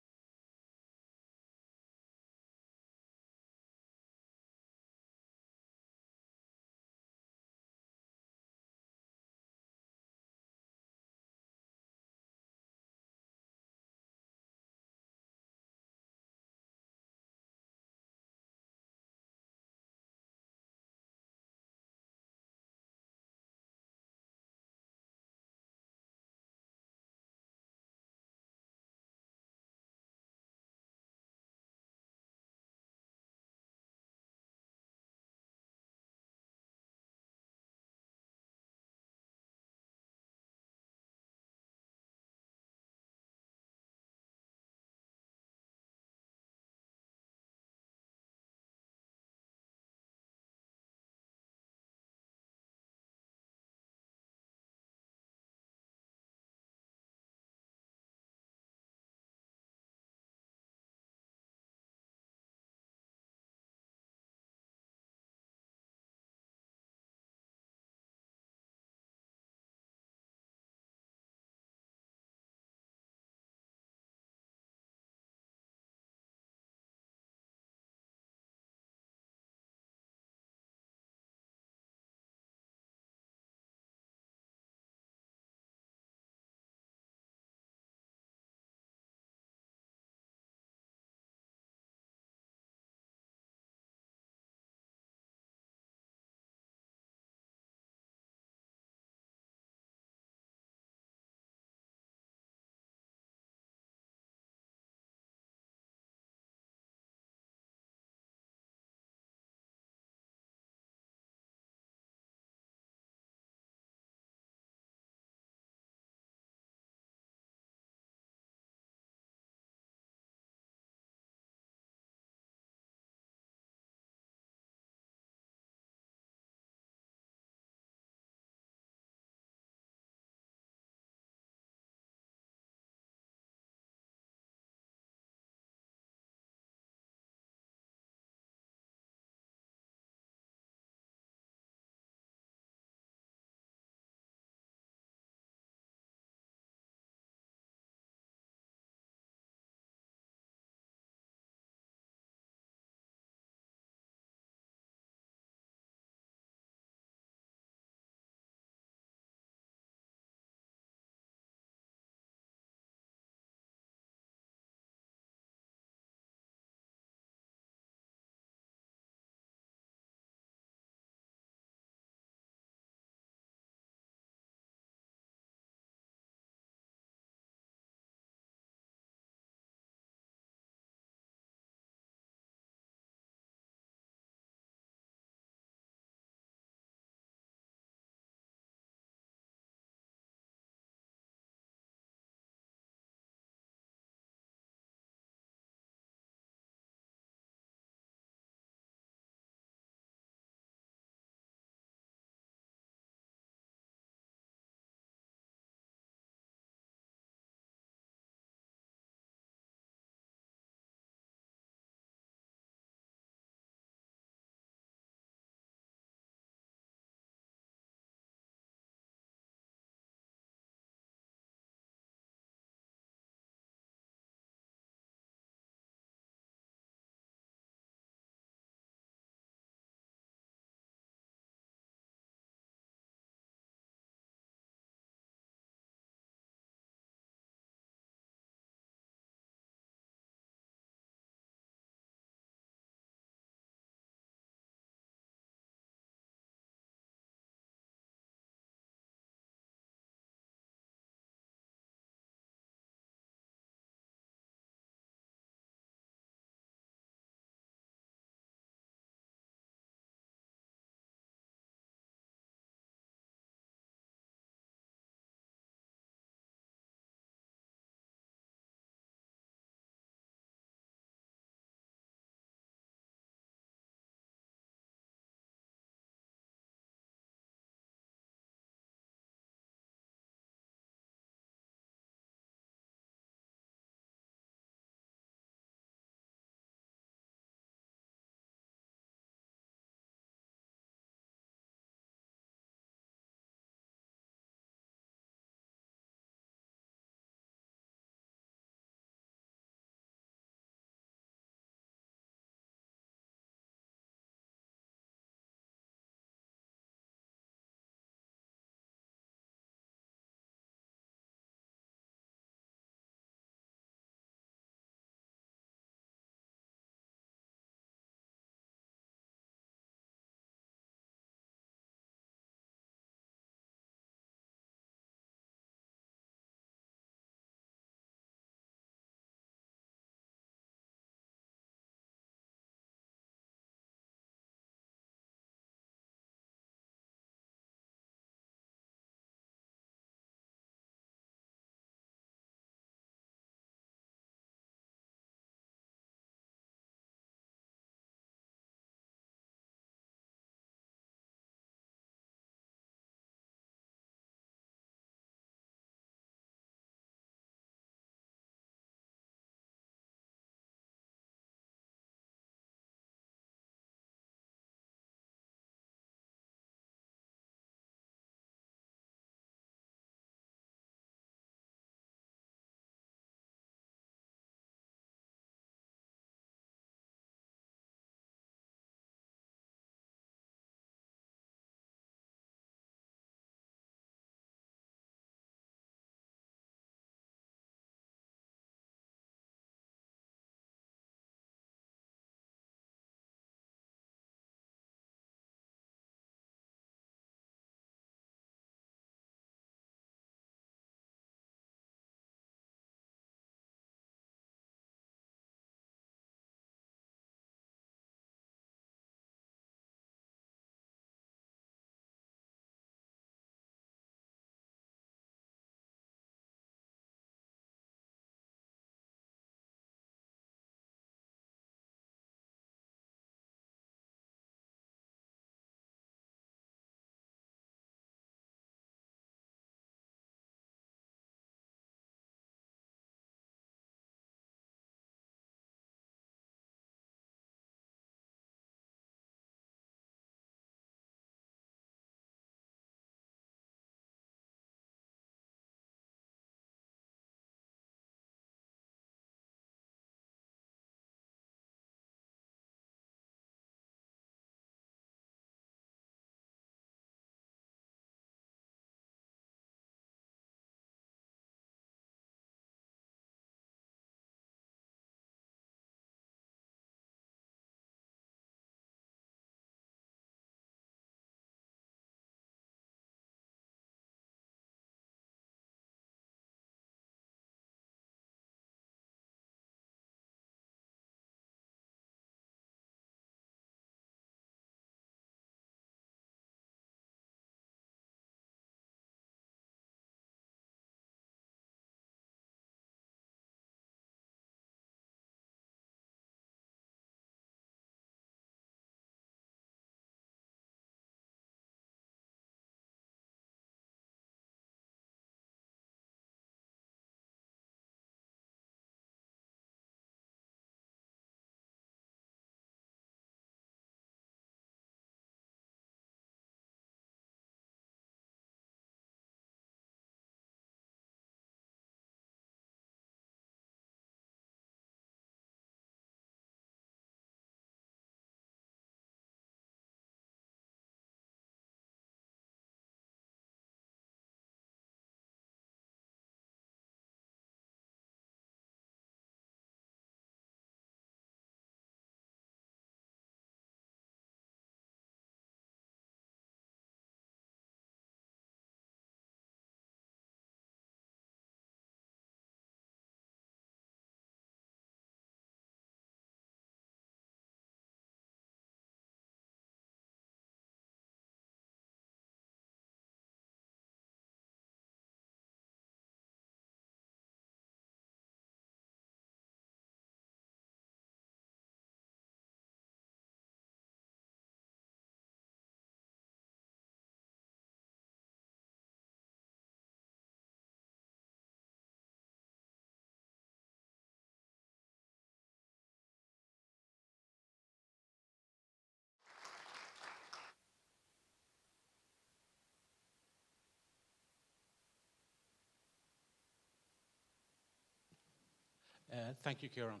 Thank you, Kieran.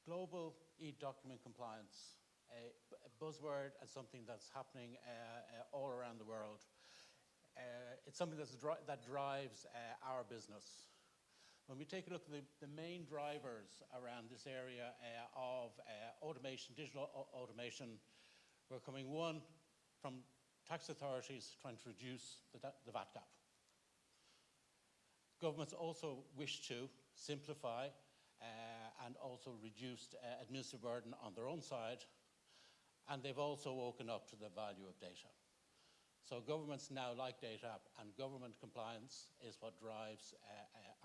Global e-document compliance, a buzzword and something that's happening all around the world. It's something that drives our business. When we take a look at the main drivers around this area of automation, digital automation, we're coming one from tax authorities trying to reduce the VAT gap. Governments also wish to simplify and also reduce administrative burden on their own side, and they've also woken up to the value of data. So governments now like data, and government compliance is what drives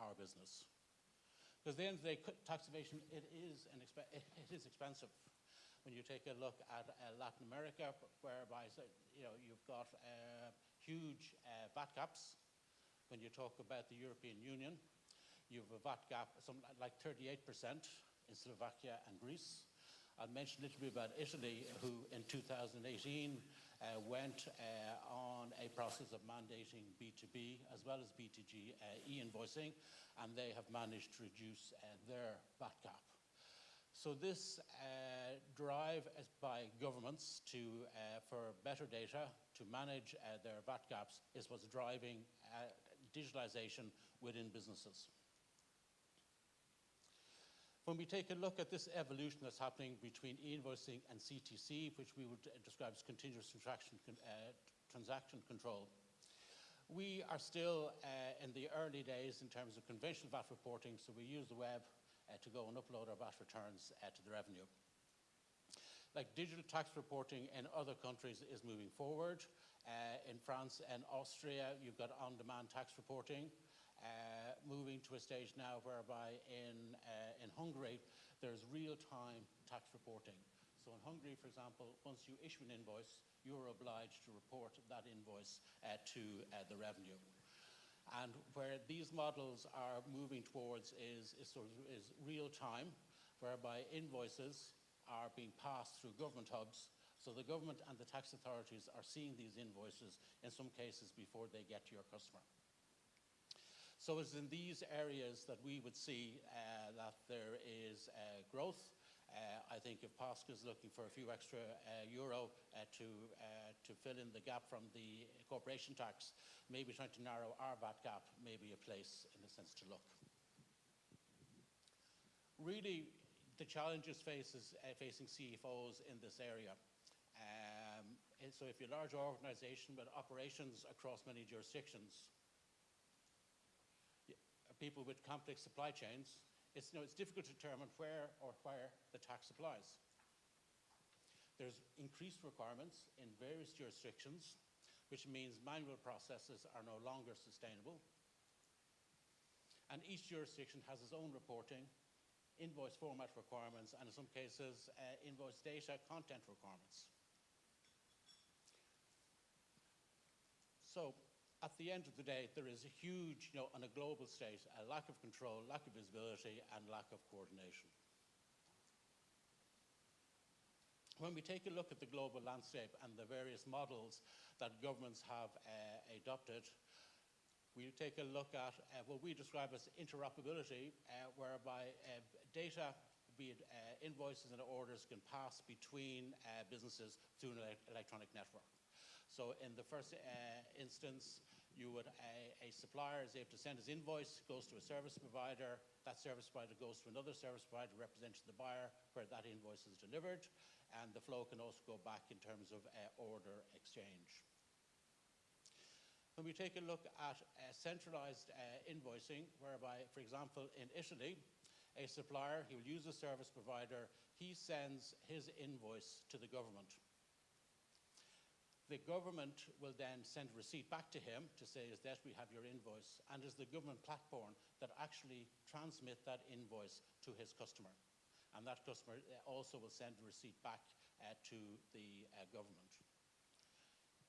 our business. Because at the end of the day, tax evasion, it is expensive. When you take a look at Latin America, whereby you've got huge VAT gaps. When you talk about the European Union, you have a VAT gap something like 38% in Slovakia and Greece. I'll mention a little bit about Italy, who in 2018 went on a process of mandating B2B as well as B2G e-invoicing, and they have managed to reduce their VAT gap. So this drive by governments for better data to manage their VAT gaps is what's driving digitalization within businesses. When we take a look at this evolution that's happening between e-invoicing and CTC, which we would describe as continuous transaction control, we are still in the early days in terms of conventional VAT reporting, so we use the web to go and upload our VAT returns to the revenue. Like digital tax reporting in other countries is moving forward. In France and Austria, you've got on-demand tax reporting. Moving to a stage now whereby in Hungary, there's real-time tax reporting. So in Hungary, for example, once you issue an invoice, you're obliged to report that invoice to the revenue. And where these models are moving towards is real-time, whereby invoices are being passed through government hubs. So the government and the tax authorities are seeing these invoices in some cases before they get to your customer. So it's in these areas that we would see that there is growth. I think if POSC is looking for a few extra euro to fill in the gap from the corporation tax, maybe trying to narrow our VAT gap may be a place, in a sense, to look. Really, the challenges facing CFOs in this area. So if you're a large organization with operations across many jurisdictions, people with complex supply chains, it's difficult to determine where the tax applies. There's increased requirements in various jurisdictions, which means manual processes are no longer sustainable. And each jurisdiction has its own reporting, invoice format requirements, and in some cases, invoice data content requirements. So, at the end of the day, there is a huge, on a global stage, a lack of control, lack of visibility, and lack of coordination. When we take a look at the global landscape and the various models that governments have adopted, we'll take a look at what we describe as interoperability, whereby data, be it invoices and orders, can pass between businesses through an electronic network. So in the first instance, a supplier is able to send his invoice, goes to a service provider, that service provider goes to another service provider representing the buyer where that invoice is delivered, and the flow can also go back in terms of order exchange. When we take a look at centralized invoicing, whereby, for example, in Italy, a supplier, he will use a service provider, he sends his invoice to the government. The government will then send a receipt back to him to say, yes, we have your invoice, and it's the government platform that actually transmit that invoice to his customer. And that customer also will send a receipt back to the government.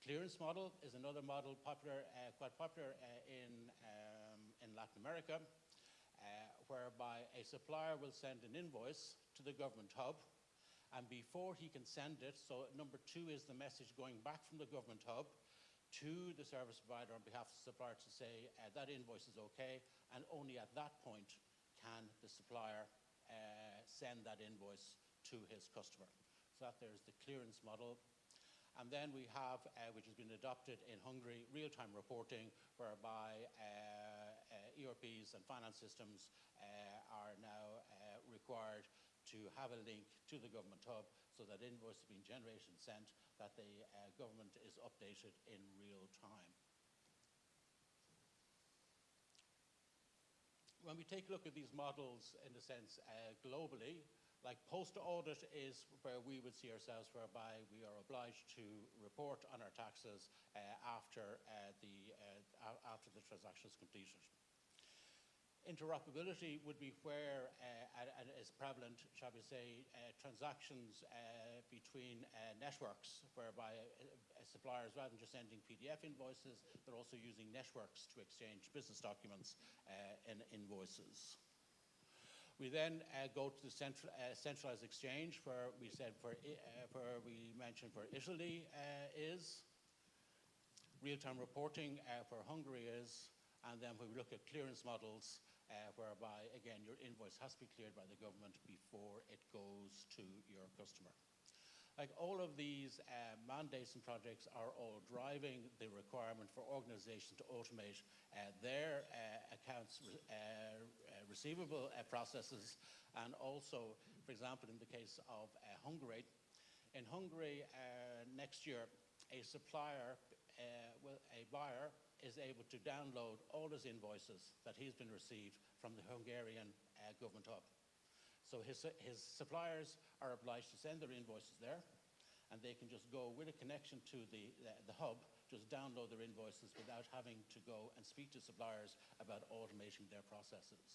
Clearance model is another model quite popular in Latin America, whereby a supplier will send an invoice to the government hub, and before he can send it, so number 2 is the message going back from the government hub, to the service provider on behalf of the supplier to say that invoice is okay, and only at that point can the supplier send that invoice to his customer. So that there's the clearance model. And then we have, which has been adopted in Hungary, real-time reporting, whereby ERPs and finance systems are now required to have a link to the government hub so that invoices being generated and sent, that the government is updated in real time. When we take a look at these models, in a sense, globally, like post-audit is where we would see ourselves, whereby we are obliged to report on our taxes after the transaction is completed. Interoperability would be where, and is prevalent, shall we say, transactions between networks, whereby suppliers, rather than just sending PDF invoices, they're also using networks to exchange business documents in invoices. We then go to the centralized exchange, where we said where we mentioned where Italy is, real-time reporting where Hungary is, and then when we look at clearance models, whereby again your invoice has to be cleared by the government before it goes to your customer. Like all of these mandates and projects are all driving the requirement for organizations to automate their accounts receivable processes, and also, for example, in the case of Hungary, in Hungary next year, a supplier, a buyer is able to download all his invoices that he's been received from the Hungarian government hub. So his suppliers are obliged to send their invoices there, and they can just go with a connection to the hub, just download their invoices without having to go and speak to suppliers about automating their processes.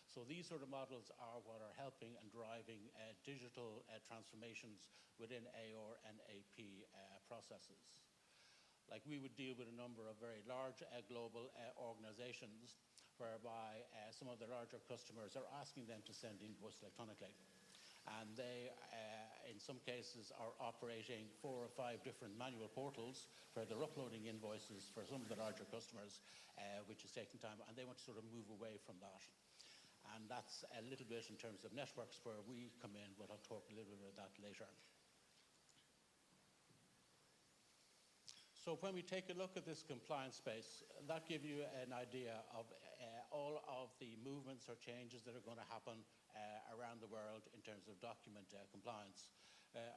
So these sort of models are what are helping and driving digital transformations within AR and AP processes. Like we would deal with a number of very large global organizations, whereby some of the larger customers are asking them to send invoice electronically. And they, in some cases, are operating 4 or 5 different manual portals where they're uploading invoices for some of the larger customers, which is taking time, and they want to sort of move away from that. And that's a little bit in terms of networks where we come in, but I'll talk a little bit about that later. So when we take a look at this compliance space, that gives you an idea of all of the movements or changes that are going to happen around the world in terms of document compliance.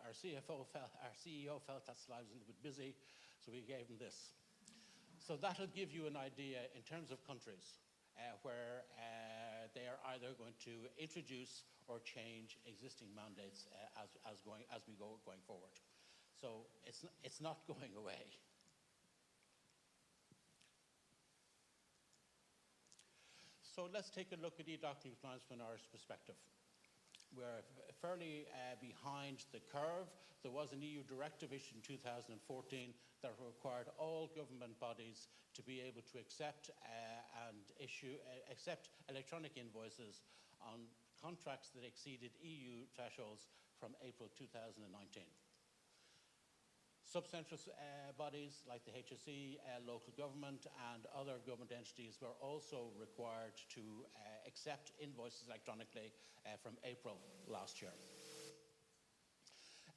Our CEO felt that slide was a little bit busy, so we gave him this. So that'll give you an idea in terms of countries where they are either going to introduce or change existing mandates as we go going forward. So it's not going away. So let's take a look at e-document compliance from an Irish perspective. We're fairly behind the curve. There was an EU directive issued in 2014 that required all government bodies to be able to accept accept electronic invoices on contracts that exceeded EU thresholds from April 2019. Subcentral bodies like the HSE, local government and other government entities were also required to accept invoices electronically from April last year.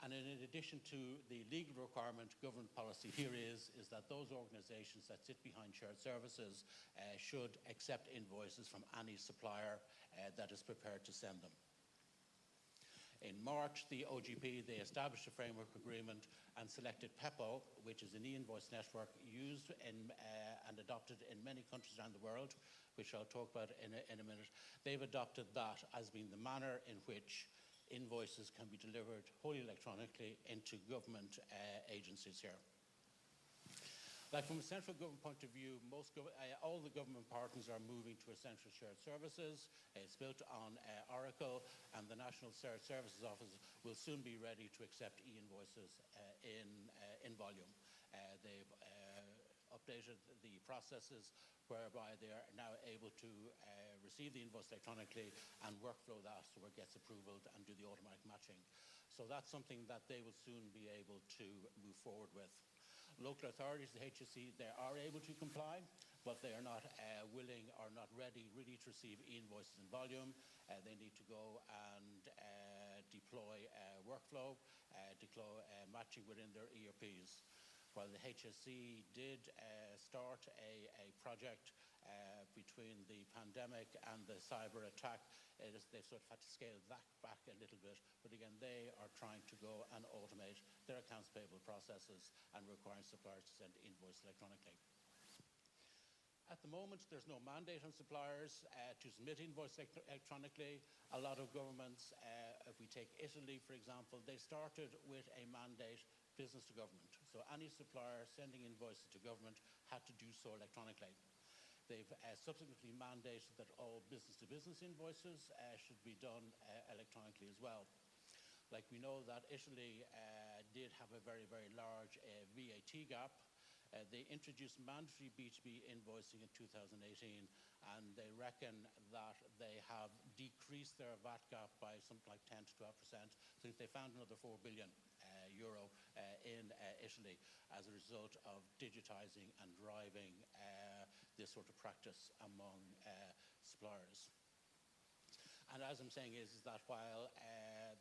And in addition to the legal requirement, government policy here is that those organizations that sit behind shared services should accept invoices from any supplier that is prepared to send them. In March, the OGP, they established a framework agreement and selected PEPO, which is an e-invoice network used and adopted in many countries around the world, which I'll talk about in a minute. They've adopted that as being the manner in which invoices can be delivered wholly electronically into government agencies here. Like from a central government point of view, all the government partners are moving to essential shared services. It's built on Oracle, and the National Shared Services Office will soon be ready to accept e-invoices in volume. They've updated the processes whereby they are now able to receive the invoice electronically and workflow that so it gets approval and do the automatic matching. So that's something that they will soon be able to move forward with. Local authorities, the HSE, they are able to comply, but they are not willing or not ready really to receive e-invoices in volume. They need to go and deploy workflow, deploy matching within their ERPs. While the HSE did start a project between the pandemic and the cyber attack, they've sort of had to scale that back a little bit. But again, they are trying to go and automate their accounts payable processes and requiring suppliers to send invoices electronically. At the moment, there's no mandate on suppliers to submit invoices electronically. A lot of governments, if we take Italy, for example, they started with a mandate business to government. So any supplier sending invoices to government had to do so electronically. They've subsequently mandated that all business-to-business invoices should be done electronically as well. Like we know that Italy did have a very, very large VAT gap. They introduced mandatory B2B invoicing in 2018, and they reckon that they have decreased their VAT gap by something like 10 to 12%. So they found another €4 billion in Italy as a result of digitizing and driving this sort of practice among suppliers. And as I'm saying is that while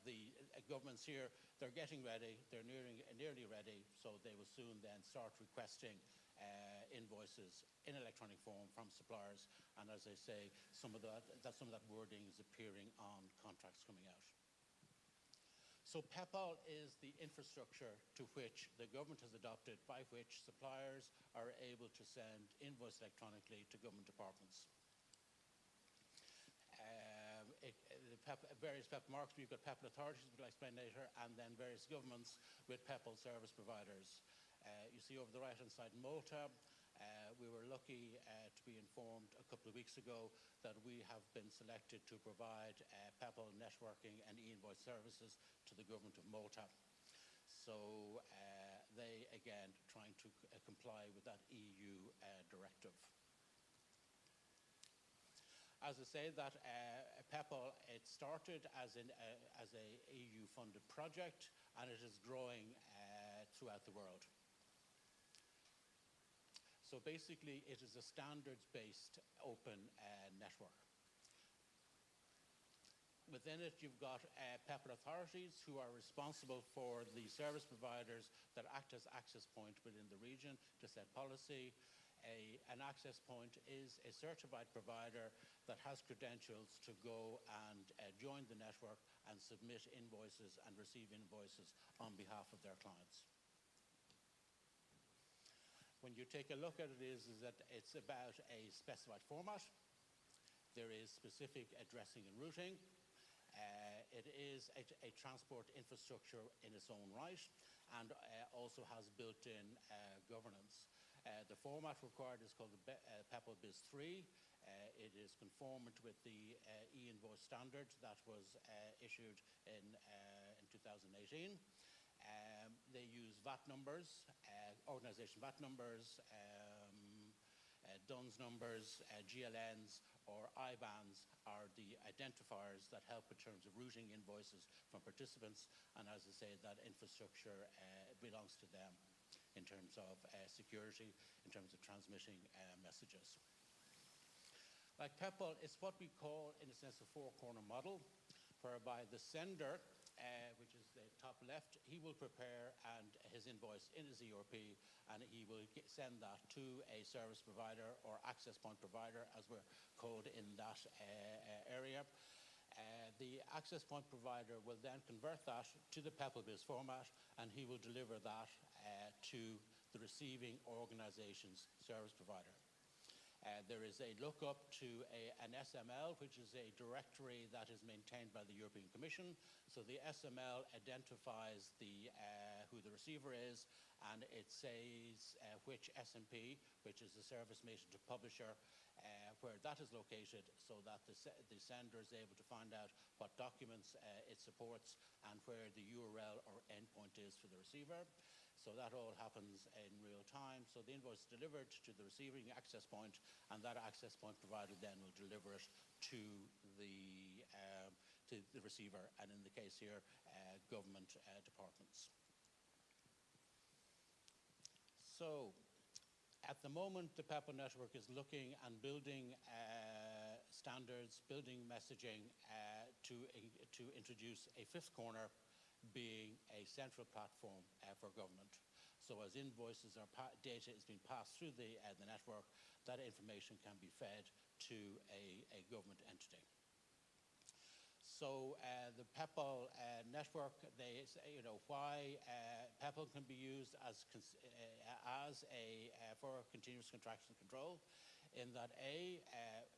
the governments here, they're getting ready, they're nearly ready, so they will soon then start requesting invoices in electronic form from suppliers. And as I say, some of that wording is appearing on contracts coming out. So PEPAL is the infrastructure to which the government has adopted, by which suppliers are able to send invoice electronically to government departments. Various PEPAL markets, we've got PEPAL authorities, which I'll explain later, and then various governments with PEPAL service providers. You see over the right-hand side Malta. We were lucky to be informed a couple of weeks ago that we have been selected to provide PEPAL networking and e-invoice services to the government of Malta. So they, again, trying to comply with that EU directive. As I say, that PEPAL, it started as a EU-funded project, and it is growing throughout the world. So basically, it is a standards-based open network. Within it, you've got PEPAL authorities who are responsible for the service providers that act as access point within the region to set policy. An access point is a certified provider that has credentials to go and join the network and submit invoices and receive invoices on behalf of their clients. When you take a look at it, is that it's about a specified format. There is specific addressing and routing. It is a transport infrastructure in its own right, and also has built-in governance. The format required is called the PEPAL BIS3. It is conformant with the e-invoice standard that was issued in 2018. They use VAT numbers, organisation VAT numbers, DUNS numbers, GLNs, or IBANs are the identifiers that help in terms of routing invoices from participants. And as I say, that infrastructure belongs to them in terms of security, in terms of transmitting messages. Like PEPAL, it's what we call, in a sense, a four-corner model, whereby the sender, which is the top left, he will prepare his invoice in his ERP, and he will send that to a service provider or access point provider, as we're called in that area. The access point provider will then convert that to the PEPAL BIS format, and he will deliver that to the receiving organization's service provider. There is a lookup to an SML, which is a directory that is maintained by the European Commission. So the SML identifies who the receiver is, and it says which SMP, which is the service mated to publisher, where that is located, so that the sender is able to find out what documents it supports and where the URL or endpoint is for the receiver. So that all happens in real time. So the invoice is delivered to the receiving access point, and that access point provider then will deliver it to the receiver, and in the case here, government departments. So, at the moment, the PEPO network is looking and building standards, building messaging to introduce a fifth corner, being a central platform for government. So as invoices or data is being passed through the network, that information can be fed to a government entity. So the PEPL network, they say, why PEPL can be used for continuous contraction control, in that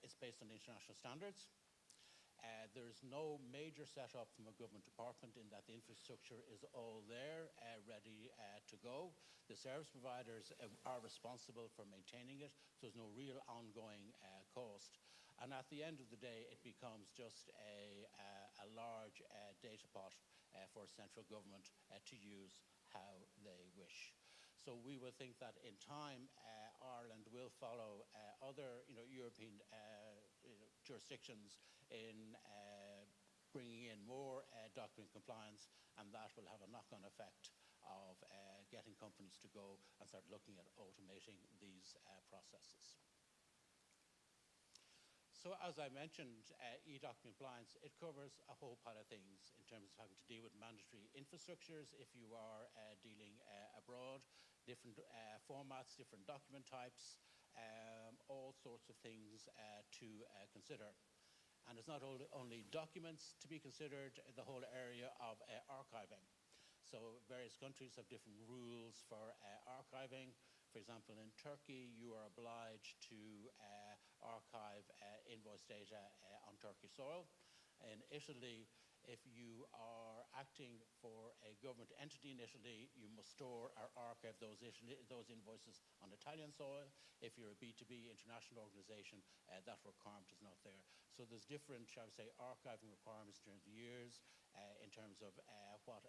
it's based on international standards. There's no major setup from a government department, in that the infrastructure is all there, ready to go. The service providers are responsible for maintaining it, so there's no real ongoing cost. And at the end of the day, it becomes just a large data pot for central government to use how they wish. So we will think that in time, Ireland will follow other European jurisdictions in bringing in more document compliance, and that will have a knock-on effect of getting companies to go and start looking at automating these processes. So as I mentioned, e-document compliance, it covers a whole pile of things in terms of having to deal with mandatory infrastructures if you are dealing abroad, different formats, different document types, all sorts of things to consider. And it's not only documents to be considered, the whole area of archiving. So various countries have different rules for archiving. For example, in Turkey, you are obliged to archive invoice data on Turkish soil. In Italy, if you are acting for a government entity in Italy, you must store or archive those invoices on Italian soil. If you're a B2B international organization, that requirement is not there. So there's different, shall we say, archiving requirements in terms of years, in terms of what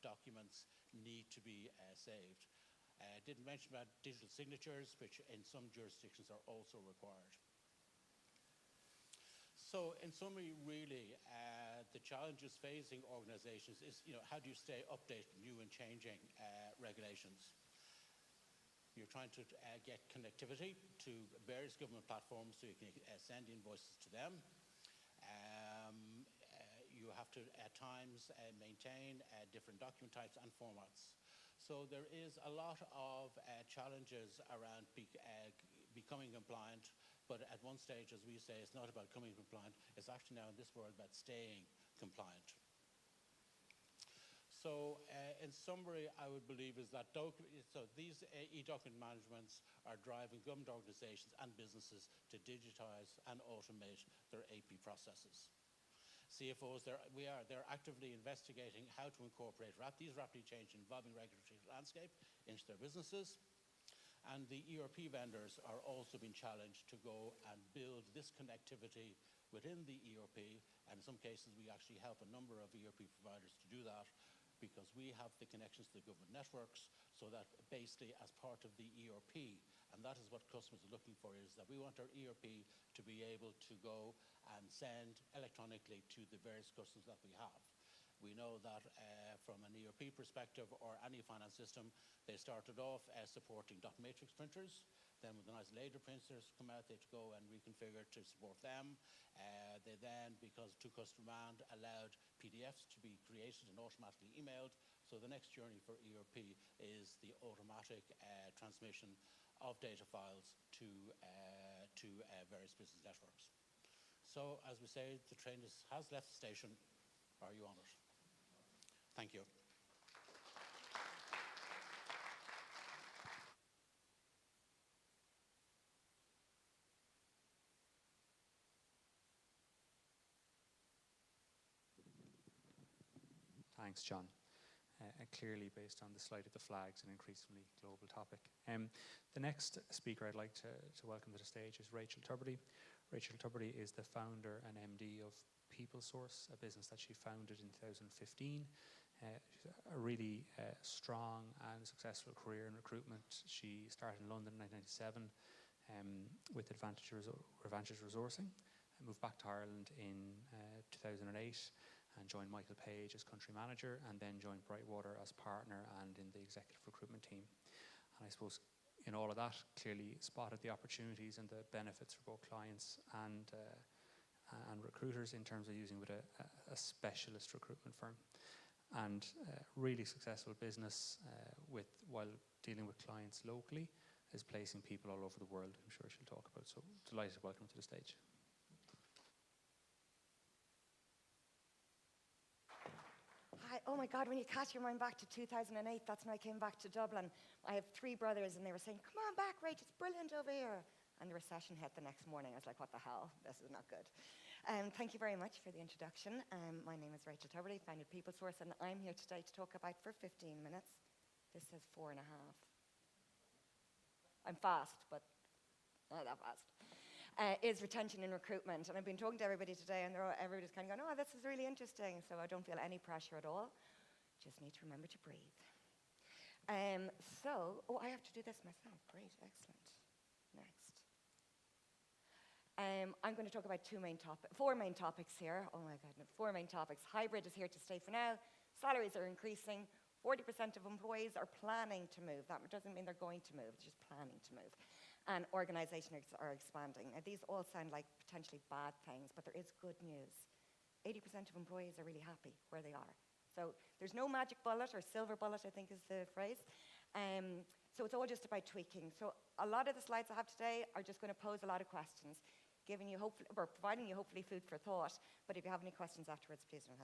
documents need to be saved. Didn't mention about digital signatures, which in some jurisdictions are also required. So in summary, really, the challenges facing organizations is, how do you stay updated with new and changing regulations? You're trying to get connectivity to various government platforms so you can send invoices to them. You have to, at times, maintain different document types and formats. So there is a lot of challenges around becoming compliant, but at one stage, as we say, it's not about becoming compliant, it's actually now in this world about staying compliant. So in summary, I would believe is that these e-document managements are driving government organizations and businesses to digitize and automate their AP processes. CFOs, they're actively investigating how to incorporate these rapidly changing evolving regulatory landscape into their businesses. And the ERP vendors are also being challenged to go and build this connectivity within the ERP. And in some cases, we actually help a number of ERP providers to do that, because we have the connections to the government networks, so that basically as part of the ERP, and that is what customers are looking for, is that we want our ERP to be able to go and send electronically to the various customers that we have. We know that from an ERP perspective or any finance system, they started off supporting dot matrix printers. Then when the nice laser printers come out, they had to go and reconfigure to support them. They then, because to customer demand, allowed PDFs to be created and automatically emailed. So the next journey for ERP is the automatic transmission of data files to various business networks. So as we say, the train has left the station. Are you on it? Thank you. Thanks, John. Clearly based on the slide of the flags, an increasingly global topic. The next speaker I'd like to welcome to the stage is Rachel Tubridy. Rachel Tubridy is the founder and MD of PeopleSource, a business that she founded in 2015. She's a really strong and successful career in recruitment. She started in London in 1997 with Advantage Resourcing, and moved back to Ireland in 2008 and joined Michael Page as country manager, and then joined Brightwater as partner and in the executive recruitment team. And I suppose in all of that, clearly spotted the opportunities and the benefits for both clients and recruiters in terms of using with a specialist recruitment firm. And really successful business while dealing with clients locally is placing people all over the world, I'm sure she'll talk about. So delighted to welcome to the stage. Hi. Oh my God, when you cast your mind back to 2008, that's when I came back to Dublin. I have 3 brothers and they were saying, come on back, Rach, it's brilliant over here. And the recession hit the next morning. I was like, what the hell? This is not good. Thank you very much for the introduction. My name is Rachel Tuberty, founded PeopleSource, and I'm here today to talk about, for 15 minutes, this says 4.5. I'm fast, but not that fast. Is retention and recruitment. And I've been talking to everybody today, and everybody's kind of going, oh, this is really interesting. So I don't feel any pressure at all. Just need to remember to breathe. I have to do this myself. Great, excellent. Next. I'm going to talk about 4 main topics here. Oh my God, no, 4 main topics. Hybrid is here to stay for now. Salaries are increasing. 40% of employees are planning to move. That doesn't mean they're going to move, they're just planning to move. And organizations are expanding. Now, these all sound like potentially bad things, but there is good news. 80% of employees are really happy where they are. So there's no magic bullet, or silver bullet, I think is the phrase. So it's all just about tweaking. So a lot of the slides I have today are just going to pose a lot of questions, providing you hopefully food for thought. But if you have any questions afterwards, please don't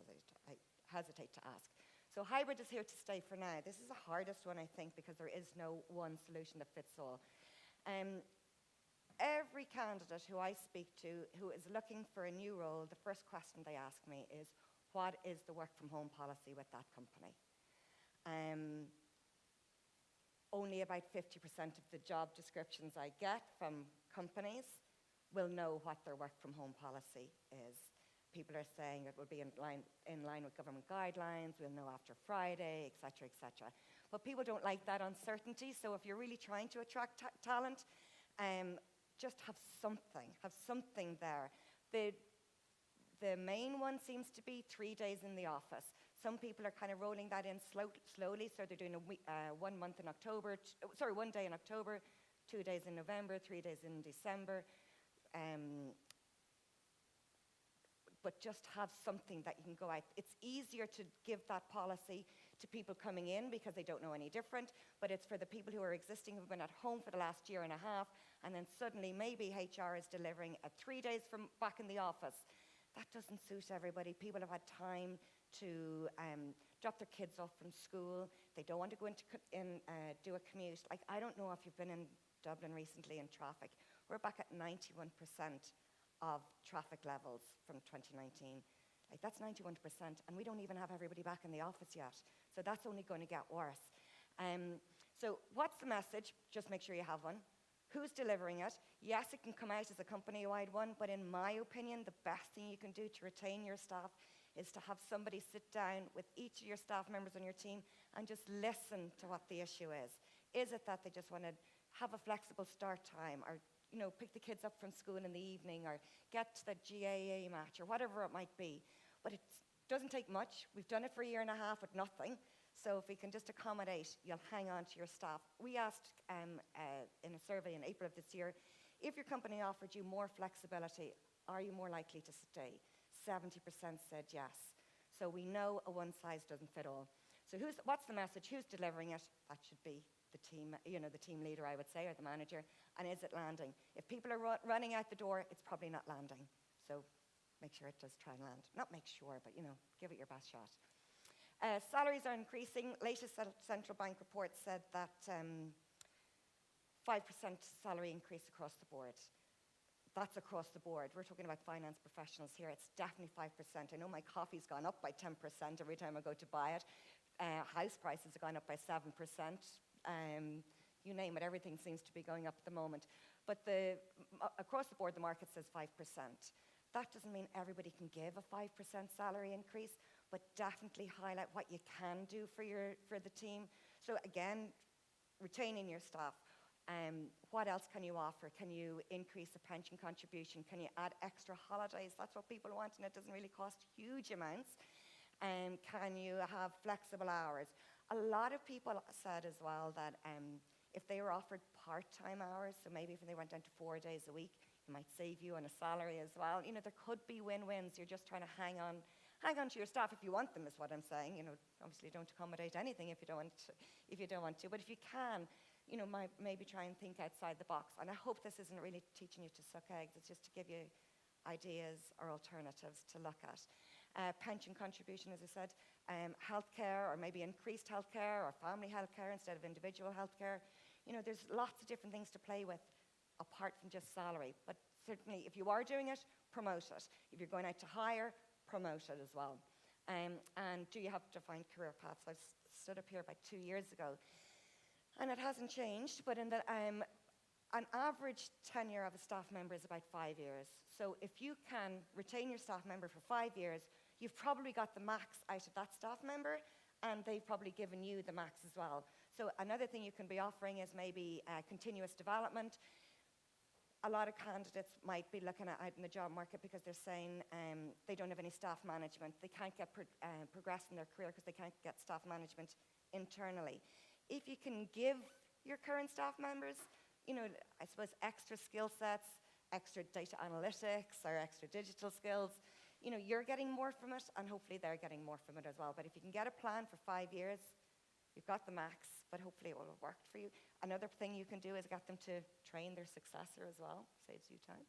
hesitate to ask. So hybrid is here to stay for now. This is the hardest one, I think, because there is no one solution that fits all. Every candidate who I speak to who is looking for a new role, the first question they ask me is, what is the work from home policy with that company? Only about 50% of the job descriptions I get from companies will know what their work from home policy is. People are saying it will be in line with government guidelines, we'll know after Friday, et cetera, et cetera. But people don't like that uncertainty, so if you're really trying to attract talent, just have something there. The main one seems to be 3 days in the office. Some people are kind of rolling that in slowly, so they're doing 1 month in October, 1 day in October, 2 days in November, 3 days in December. But just have something that you can go out. It's easier to give that policy to people coming in because they don't know any different, but it's for the people who are existing, who've been at home for the last year and a half, and then suddenly maybe HR is delivering at 3 days from back in the office. That doesn't suit everybody. People have had time to drop their kids off from school. They don't want to go do a commute. Like, I don't know if you've been in Dublin recently in traffic. We're back at 91% of traffic levels from 2019. Like, that's 91%, and we don't even have everybody back in the office yet. So that's only going to get worse. So what's the message? Just make sure you have one. Who's delivering it? Yes, it can come out as a company-wide one, but in my opinion, the best thing you can do to retain your staff is to have somebody sit down with each of your staff members on your team and just listen to what the issue is. Is it that they just want to have a flexible start time, or pick the kids up from school in the evening, or get to the GAA match, or whatever it might be? But it doesn't take much. We've done it for a year and a half with nothing. So if we can just accommodate, you'll hang on to your staff. We asked in a survey in April of this year, if your company offered you more flexibility, are you more likely to stay? 70% said yes. So we know a one size doesn't fit all. So what's the message? Who's delivering it? That should be the team, the team leader, I would say, or the manager. And is it landing? If people are running out the door, it's probably not landing. So make sure it does try and land. Not make sure, but give it your best shot. Salaries are increasing. Latest central bank report said that 5% salary increase across the board. That's across the board. We're talking about finance professionals here. It's definitely 5%. I know my coffee's gone up by 10% every time I go to buy it. House prices have gone up by 7%. You name it, everything seems to be going up at the moment. But across the board, the market says 5%. That doesn't mean everybody can give a 5% salary increase, but definitely highlight what you can do for the team. So again, retaining your staff. What else can you offer? Can you increase the pension contribution? Can you add extra holidays? That's what people want, and it doesn't really cost huge amounts. Can you have flexible hours? A lot of people said as well that If they were offered part-time hours, so maybe if they went down to 4 days a week, it might save you on a salary as well. You know, there could be win-wins. You're just trying to hang on to your staff if you want them, is what I'm saying. You know, obviously don't accommodate anything if you don't want to. But if you can, you know, maybe try and think outside the box. And I hope this isn't really teaching you to suck eggs. It's just to give you ideas or alternatives to look at. Pension contribution, as I said, healthcare, or maybe increased healthcare or family healthcare instead of individual healthcare. You know, there's lots of different things to play with apart from just salary. But certainly, if you are doing it, promote it. If you're going out to hire, promote it as well. And do you have defined career paths? I stood up here about 2 years ago, and it hasn't changed, but in the, an average tenure of a staff member is about 5 years. So if you can retain your staff member for 5 years, you've probably got the max out of that staff member, and they've probably given you the max as well. So another thing you can be offering is maybe continuous development. A lot of candidates might be looking at out in the job market because they're saying they don't have any staff management. They can't get progress in their career because they can't get staff management internally. If you can give your current staff members, you know, I suppose extra skill sets, extra data analytics or extra digital skills, you know, you're getting more from it, and hopefully they're getting more from it as well. But if you can get a plan for 5 years, you've got the max, but hopefully it will have worked for you. Another thing you can do is get them to train their successor as well. Saves you time.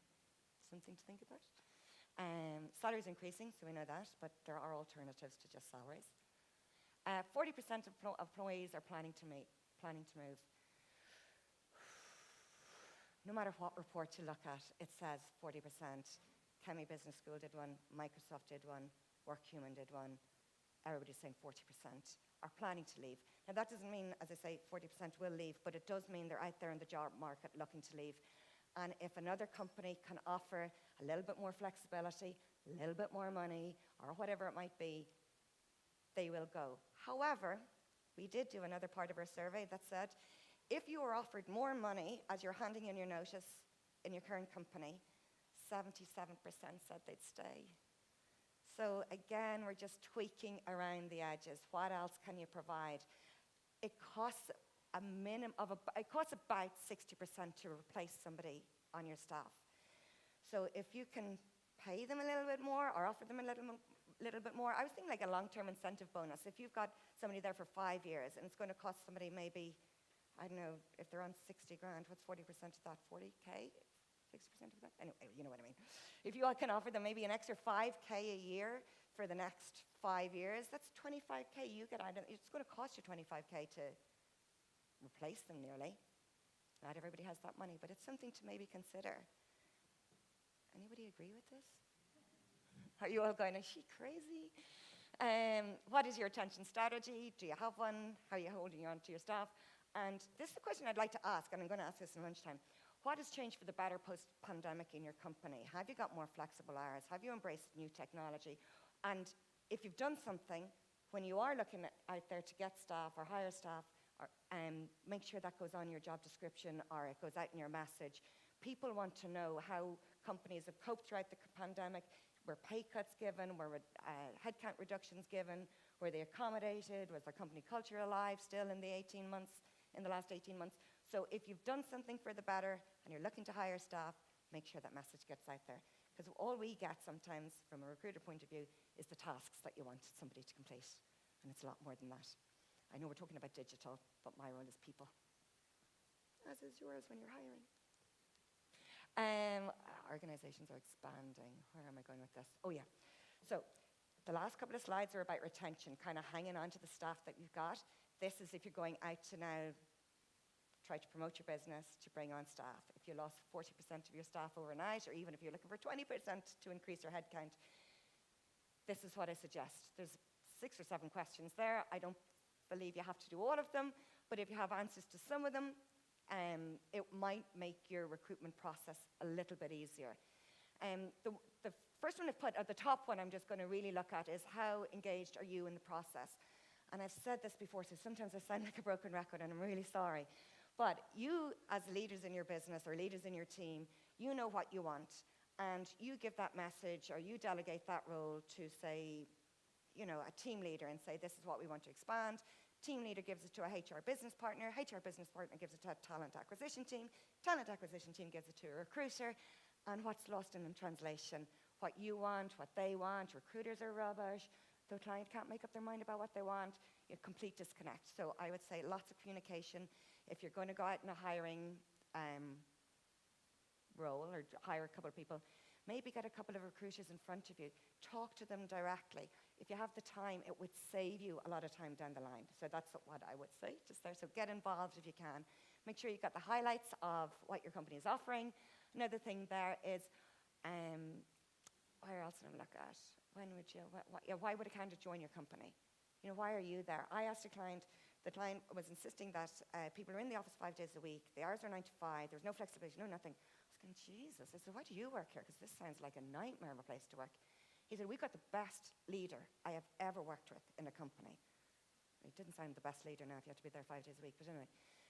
Something to think about. Salaries increasing, so we know that, but there are alternatives to just salaries. 40% of employees are planning to move. No matter what report you look at, it says 40%. Chemi Business School did one, Microsoft did one, Workhuman did one. Everybody's saying 40% are planning to leave. Now that doesn't mean, as I say, 40% will leave, but it does mean they're out there in the job market looking to leave. And if another company can offer a little bit more flexibility, a little bit more money, or whatever it might be, they will go. However, we did do another part of our survey that said, if you were offered more money as you're handing in your notice in your current company, 77% said they'd stay. So again, we're just tweaking around the edges. What else can you provide? It costs it costs about 60% to replace somebody on your staff. So if you can pay them a little bit more or offer them a little bit more, I was thinking like a long-term incentive bonus. If you've got somebody there for 5 years and it's going to cost somebody maybe, I don't know, if they're on 60 grand, what's 40% of that? 40K? 60% of that? Anyway, you know what I mean. If you can offer them maybe an extra 5K a year for the next 5 years, that's 25K you get out of it. It's going to cost you 25K to replace them nearly. Not everybody has that money, but it's something to maybe consider. Anybody agree with this? Are you all going, is she crazy? What is your retention strategy? Do you have one? How are you holding on to your staff? And this is the question I'd like to ask, and I'm going to ask this in lunchtime. What has changed for the better post-pandemic in your company? Have you got more flexible hours? Have you embraced new technology? And if you've done something, when you are looking out there to get staff or hire staff, or, make sure that goes on your job description or it goes out in your message. People want to know how companies have coped throughout the pandemic. Were pay cuts given? Were headcount reductions given? Were they accommodated? Was their company culture alive still in the last 18 months? So if you've done something for the better and you're looking to hire staff, make sure that message gets out there. Because all we get sometimes from a recruiter point of view is the tasks that you want somebody to complete. And it's a lot more than that. I know we're talking about digital, but my role is people. As is yours when you're hiring. Organizations are expanding. Where am I going with this? Oh yeah. So the last couple of slides are about retention, kind of hanging on to the staff that you've got. This is if you're going out to now try to promote your business to bring on staff. If you lost 40% of your staff overnight, or even if you're looking for 20% to increase your headcount, this is what I suggest. There's 6 or 7 questions there. I don't believe you have to do all of them, but if you have answers to some of them, it might make your recruitment process a little bit easier. The first one I've put at the top one I'm just going to really look at is how engaged are you in the process? And I've said this before, so sometimes I sound like a broken record, and I'm really sorry. But you, as leaders in your business or leaders in your team, you know what you want, and you give that message or you delegate that role to, say, you know, a team leader and say, this is what we want to expand. Team leader gives it to a HR business partner. HR business partner gives it to a talent acquisition team. Talent acquisition team gives it to a recruiter. And what's lost in translation? What you want, what they want. Recruiters are rubbish. The client can't make up their mind about what they want. A complete disconnect. So I would say lots of communication. If you're going to go out in a hiring role or hire a couple of people, maybe get a couple of recruiters in front of you. Talk to them directly. If you have the time, it would save you a lot of time down the line. So that's what I would say just there. So get involved if you can. Make sure you've got the highlights of what your company is offering. Another thing there is, where else did I look at? When would you, why would a candidate join your company? You know, why are you there? I asked a client, the client was insisting that people are in the office 5 days a week, the hours are 9 to 5, there's no flexibility, no nothing. I was going, Jesus, I said, why do you work here? Because this sounds like a nightmare of a place to work. He said, we've got the best leader I have ever worked with in a company. It didn't sound the best leader now if you had to be there 5 days a week, but anyway.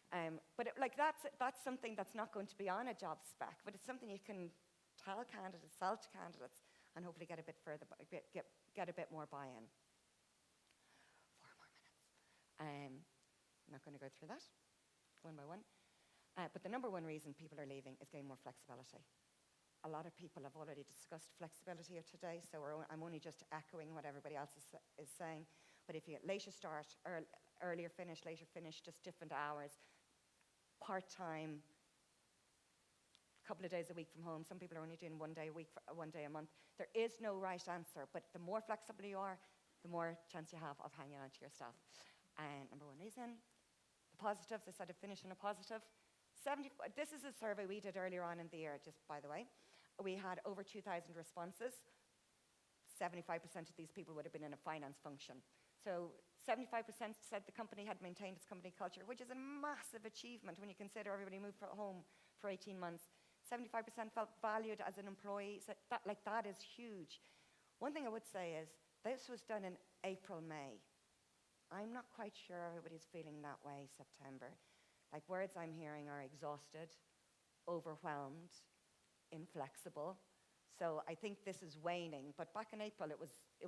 That's something that's not going to be on a job spec, but it's something you can tell candidates, sell to candidates, and hopefully get a bit further, get a bit more buy-in. 4 more minutes. I'm not going to go through that one by one. But the number one reason people are leaving is getting more flexibility. A lot of people have already discussed flexibility here today, so I'm only just echoing what everybody else is saying. But if you get later start, earlier finish, later finish, just different hours, part-time, couple of days a week from home. Some people are only doing 1 day a week, 1 day a month. There is no right answer, but the more flexible you are, the more chance you have of hanging on to your stuff. And number one reason, the positives, I said I'd finish on a positive. This is a survey we did earlier on in the year, just by the way. We had over 2,000 responses. 75% of these people would have been in a finance function. So 75% said the company had maintained its company culture, which is a massive achievement when you consider everybody moved from home for 18 months. 75% felt valued as an employee. So that is huge. One thing I would say is this was done in April, May. I'm not quite sure everybody's feeling that way September. Like, words I'm hearing are exhausted, overwhelmed, inflexible. So I think this is waning. But back in April, it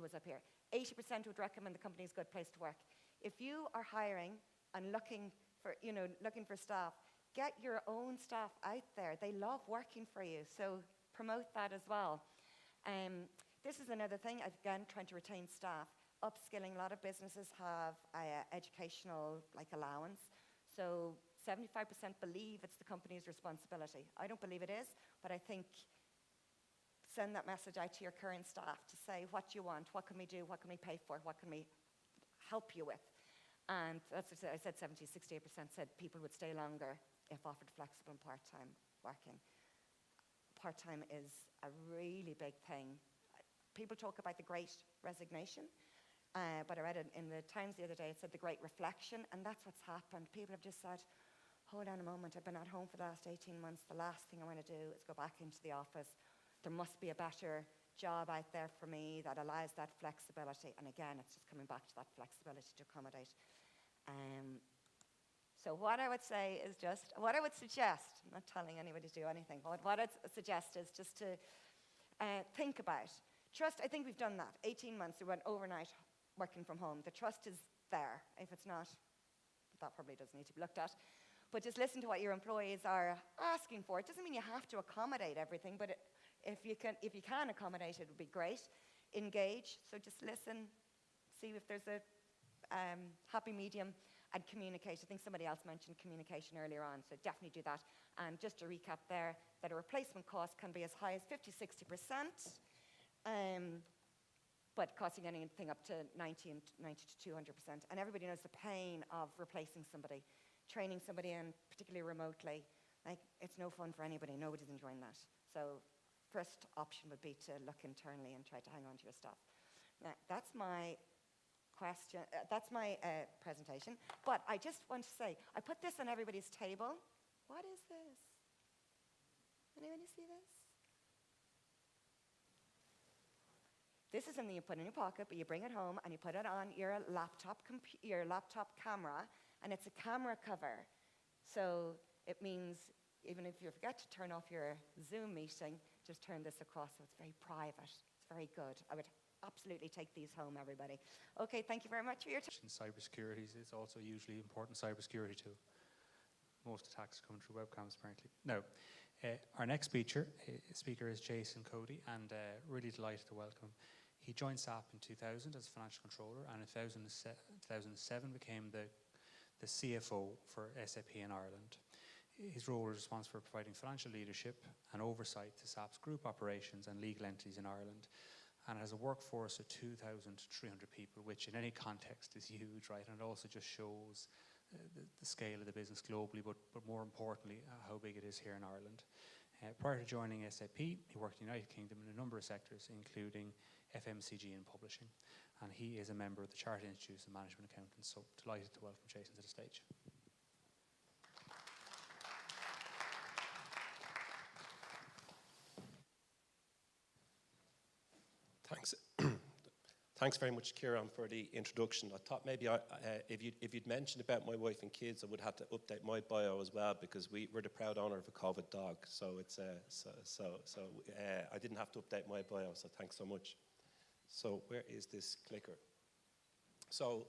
was up here. 80% would recommend the company is a good place to work. If you are hiring and looking for staff, get your own staff out there. They love working for you, so promote that as well. This is another thing, again, trying to retain staff. Upskilling, a lot of businesses have educational allowance. So 75% believe it's the company's responsibility. I don't believe it is, but I think send that message out to your current staff to say what you want, what can we do, what can we pay for, what can we help you with. And that's what I said, 68% said people would stay longer if offered flexible and part-time working. Part-time is a really big thing. People talk about the great resignation, but I read it in the Times the other day, it said the great reflection, and that's what's happened. People have just said, hold on a moment, I've been at home for the last 18 months, the last thing I want to do is go back into the office. There must be a better job out there for me that allows that flexibility, and again, it's just coming back to that flexibility to accommodate. So what I would say is what I would suggest, I'm not telling anybody to do anything, but what I'd suggest is just to think about. Trust, I think we've done that. 18 months, we went overnight working from home. The trust is there. If it's not, that probably does need to be looked at. But just listen to what your employees are asking for. It doesn't mean you have to accommodate everything, but if you can accommodate it, would be great. Engage, so just listen, see if there's a happy medium, and communicate. I think somebody else mentioned communication earlier on, so definitely do that. And just to recap there, that a replacement cost can be as high as 50-60%, but costing anything up to 90 to 200%. And everybody knows the pain of replacing somebody, training somebody in, particularly remotely. It's no fun for anybody. Nobody's enjoying that. So first option would be to look internally and try to hang on to your stuff. Now, that's my presentation. But I just want to say, I put this on everybody's table. What is this? Anybody see this? This is something you put in your pocket, but you bring it home and you put it on your laptop camera, and it's a camera cover. So it means even if you forget to turn off your Zoom meeting, just turn this across, so it's very private. It's very good. I would absolutely take these home, everybody. Okay, thank you very much for your time. Cybersecurity is also usually important. Cybersecurity too. Most attacks come through webcams, apparently. Now, our next speaker is Jason Cody, and really delighted to welcome. He joined SAP in 2000 as financial controller, and in 2007 became the CFO for SAP in Ireland. His role was responsible for providing financial leadership and oversight to SAP's group operations and legal entities in Ireland, and has a workforce of 2,300 people, which in any context is huge, right? And it also just shows the scale of the business globally, but more importantly, how big it is here in Ireland. Prior to joining SAP, he worked in the United Kingdom in a number of sectors, including FMCG and publishing, and he is a member of the Chartered Institutes of Management Accountants, so delighted to welcome Jason to the stage. Thanks. Thanks very much, Kieran, for the introduction. I thought maybe if you'd mentioned about my wife and kids, I would have to update my bio as well, because we're the proud owner of a COVID dog. So it's I didn't have to update my bio. So thanks so much. So where is this clicker? So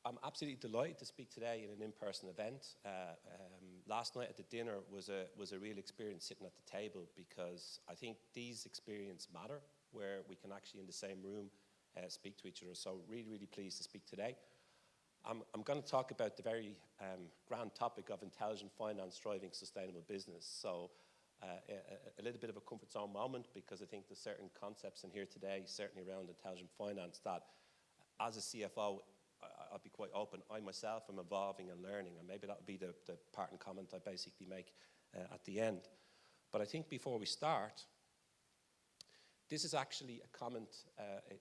I'm absolutely delighted to speak today in an in-person event. Last night at the dinner was a real experience sitting at the table, because I think these experiences matter, where we can actually in the same room speak to each other. So really, really pleased to speak today. I'm going to talk about the very grand topic of intelligent finance driving sustainable business. So a little bit of a comfort zone moment, because I think there's certain concepts in here today, certainly around intelligent finance, that as a CFO, I'll be quite open, I myself am evolving and learning, and maybe that would be the part and comment I basically make at the end. But I think before we start, this is actually a comment,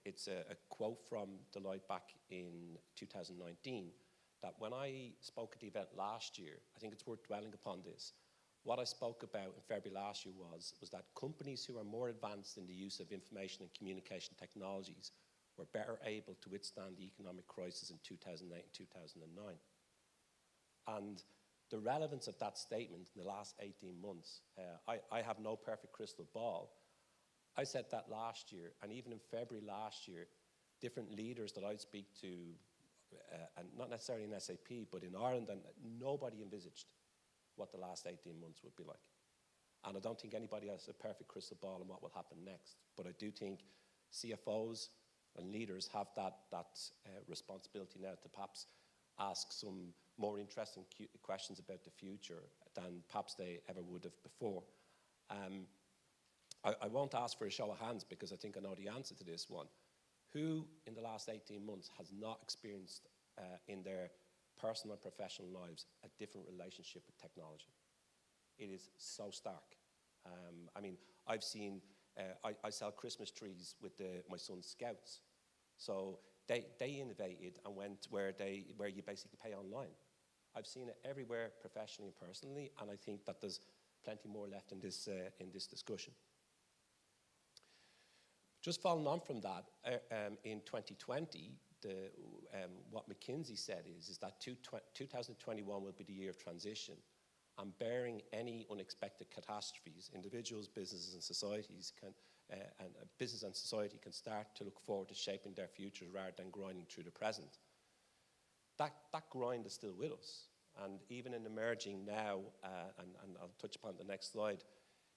it's a quote from Deloitte back in 2019, that when I spoke at the event last year, I think it's worth dwelling upon this. What I spoke about in February last year was that companies who are more advanced in the use of information and communication technologies were better able to withstand the economic crisis in 2008 and 2009. And the relevance of that statement in the last 18 months, I have no perfect crystal ball. I said that last year, and even in February last year, different leaders that I'd speak to, and not necessarily in SAP, but in Ireland, and nobody envisaged what the last 18 months would be like. And I don't think anybody has a perfect crystal ball on what will happen next. But I do think CFOs and leaders have that responsibility now to perhaps ask some more interesting questions about the future than perhaps they ever would have before. I won't ask for a show of hands, because I think I know the answer to this one. Who in the last 18 months has not experienced in their personal and professional lives a different relationship with technology? It is so stark. I mean, I've seen, I sell Christmas trees with my son's scouts. So they innovated and went where you basically pay online. I've seen it everywhere, professionally and personally, and I think that there's plenty more left in this discussion. Just following on from that, in 2020, what McKinsey said is that 2021 will be the year of transition, and bearing any unexpected catastrophes, individuals, businesses, and societies business and society can start to look forward to shaping their futures rather than grinding through the present. That grind is still with us, and even in emerging now, and I'll touch upon the next slide,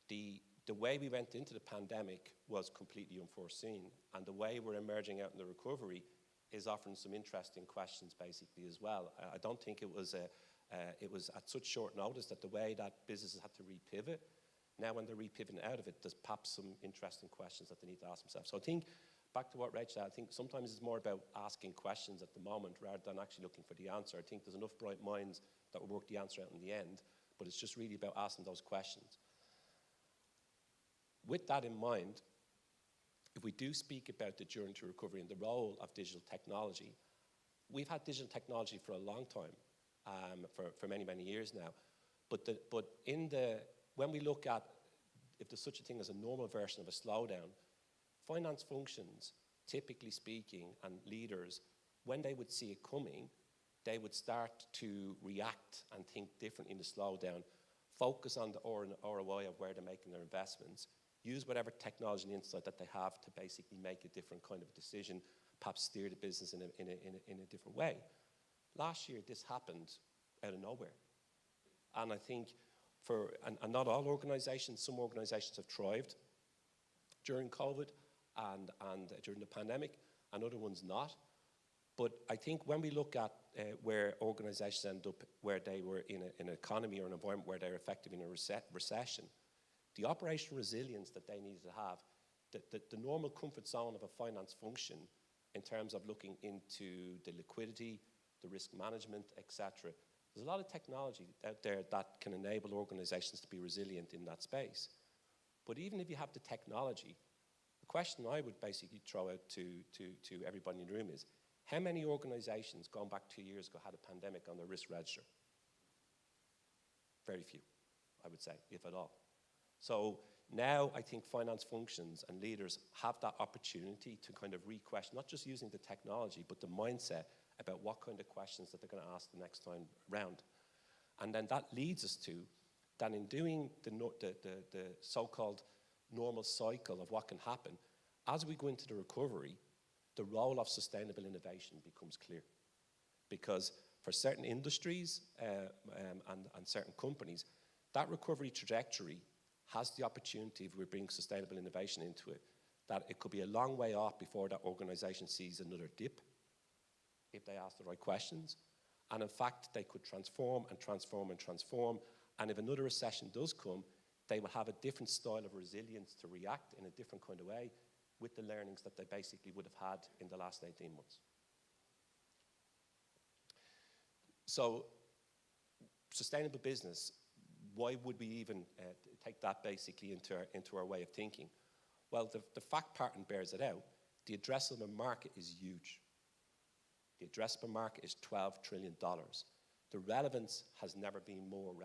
the way we went into the pandemic was completely unforeseen, and the way we're emerging out in the recovery is offering some interesting questions basically as well. I don't think it was at such short notice that the way that businesses had to repivot, now when they're repivoting out of it, there's perhaps some interesting questions that they need to ask themselves. So I think, back to what Rach said, I think sometimes it's more about asking questions at the moment rather than actually looking for the answer. I think there's enough bright minds that will work the answer out in the end, but it's just really about asking those questions. With that in mind, if we do speak about the journey to recovery and the role of digital technology, we've had digital technology for a long time, for many, many years now. But when we look at if there's such a thing as a normal version of a slowdown, finance functions, typically speaking, and leaders, when they would see it coming, they would start to react and think differently in the slowdown, focus on the ROI of where they're making their investments, use whatever technology and insight that they have to basically make a different kind of decision, perhaps steer the business in a different way. Last year, this happened out of nowhere. And I think and not all organizations, some organizations have thrived during COVID and during the pandemic, and other ones not. But I think when we look at where organizations end up, where they were in an economy or an environment where they're effective in a recession, the operational resilience that they needed to have, the normal comfort zone of a finance function in terms of looking into the liquidity, the risk management, etc. There's a lot of technology out there that can enable organizations to be resilient in that space. But even if you have the technology, the question I would basically throw out to everybody in the room is, how many organizations, going back 2 years ago, had a pandemic on their risk register? Very few, I would say, if at all. So now I think finance functions and leaders have that opportunity to kind of re-question, not just using the technology, but the mindset about what kind of questions that they're going to ask the next time round. And then that leads us to, that in doing the so-called normal cycle of what can happen, as we go into the recovery, the role of sustainable innovation becomes clear. Because for certain industries and certain companies, that recovery trajectory has the opportunity, if we bring sustainable innovation into it, that it could be a long way off before that organization sees another dip, if they ask the right questions. And in fact, they could transform and transform and transform. And if another recession does come, they will have a different style of resilience to react in a different kind of way with the learnings that they basically would have had in the last 18 months. So, sustainable business, why would we even take that basically into our way of thinking? Well, the fact pattern bears it out. The addressable market is huge. The addressable market is $12 trillion. The relevance has never been more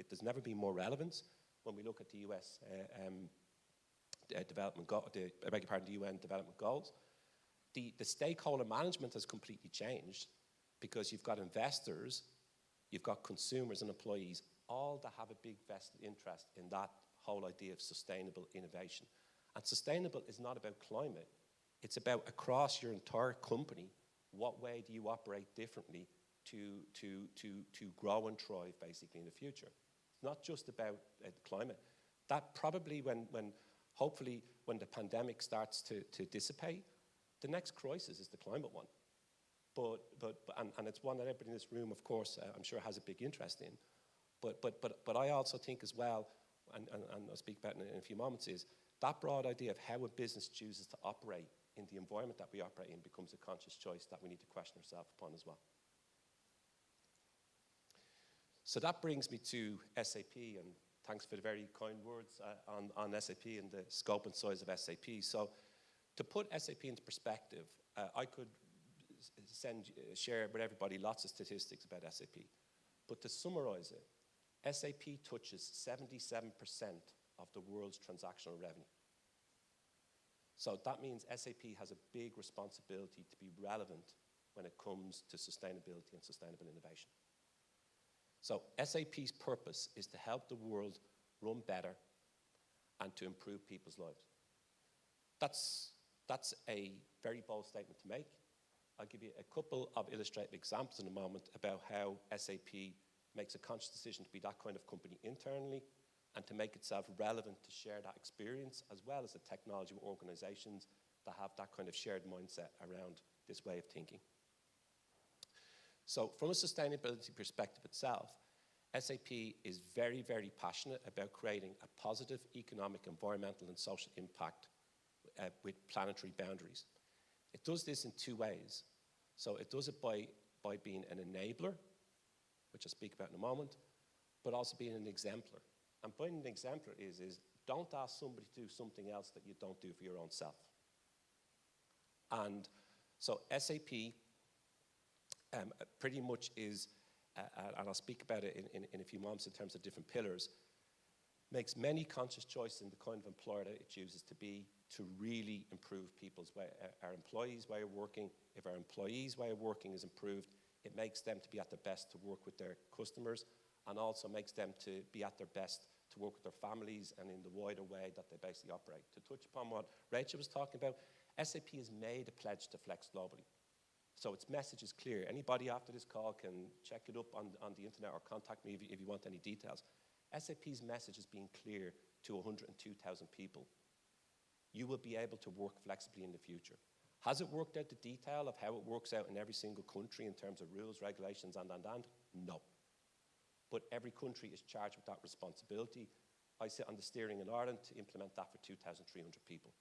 there's never been more relevance when we look at the US the UN Development Goals. The stakeholder management has completely changed because you've got investors, you've got consumers and employees, all that have a big vested interest in that whole idea of sustainable innovation. And sustainable is not about climate. It's about across your entire company, what way do you operate differently to grow and thrive basically in the future. It's not just about climate. That probably hopefully when the pandemic starts to dissipate, the next crisis is the climate one. And it's one that everybody in this room, of course, I'm sure has a big interest in. But I also think as well, and I'll speak about it in a few moments, is that broad idea of how a business chooses to operate in the environment that we operate in becomes a conscious choice that we need to question ourselves upon as well. So that brings me to SAP, and thanks for the very kind words on SAP and the scope and size of SAP. So to put SAP into perspective, I could share with everybody lots of statistics about SAP. But to summarize it, SAP touches 77% of the world's transactional revenue. So that means SAP has a big responsibility to be relevant when it comes to sustainability and sustainable innovation. So SAP's purpose is to help the world run better and to improve people's lives. That's a very bold statement to make. I'll give you a couple of illustrative examples in a moment about how SAP makes a conscious decision to be that kind of company internally and to make itself relevant to share that experience, as well as the technology organizations that have that kind of shared mindset around this way of thinking. So from a sustainability perspective itself, SAP is very, very passionate about creating a positive economic, environmental, and social impact with planetary boundaries. It does this in two ways. So it does it by being an enabler, which I'll speak about in a moment, but also being an exemplar. And being an exemplar is don't ask somebody to do something else that you don't do for your own self. And so SAP pretty much is, and I'll speak about it in a few moments in terms of different pillars, makes many conscious choices in the kind of employer that it chooses to be to really improve our employees' way of working. If our employees' way of working is improved, it makes them to be at their best to work with their customers, and also makes them to be at their best to work with their families and in the wider way that they basically operate. To touch upon what Rachel was talking about, SAP has made a pledge to flex globally. So its message is clear. Anybody after this call can check it up on the internet or contact me if you want any details. SAP's message is being clear to 102,000 people. You will be able to work flexibly in the future. Has it worked out the detail of how it works out in every single country in terms of rules, regulations, and? No. But every country is charged with that responsibility. I sit on the steering in Ireland to implement that for 2,300 people.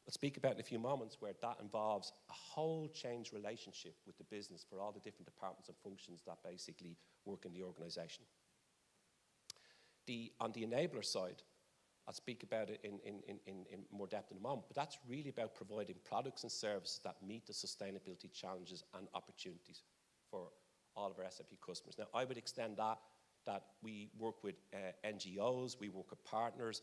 We'll speak about in a few moments where that involves a whole change relationship with the business for all the different departments and functions that basically work in the organization. On the enabler side, I'll speak about it in more depth in a moment, but that's really about providing products and services that meet the sustainability challenges and opportunities for all of our SAP customers. Now, I would extend that we work with NGOs, we work with partners,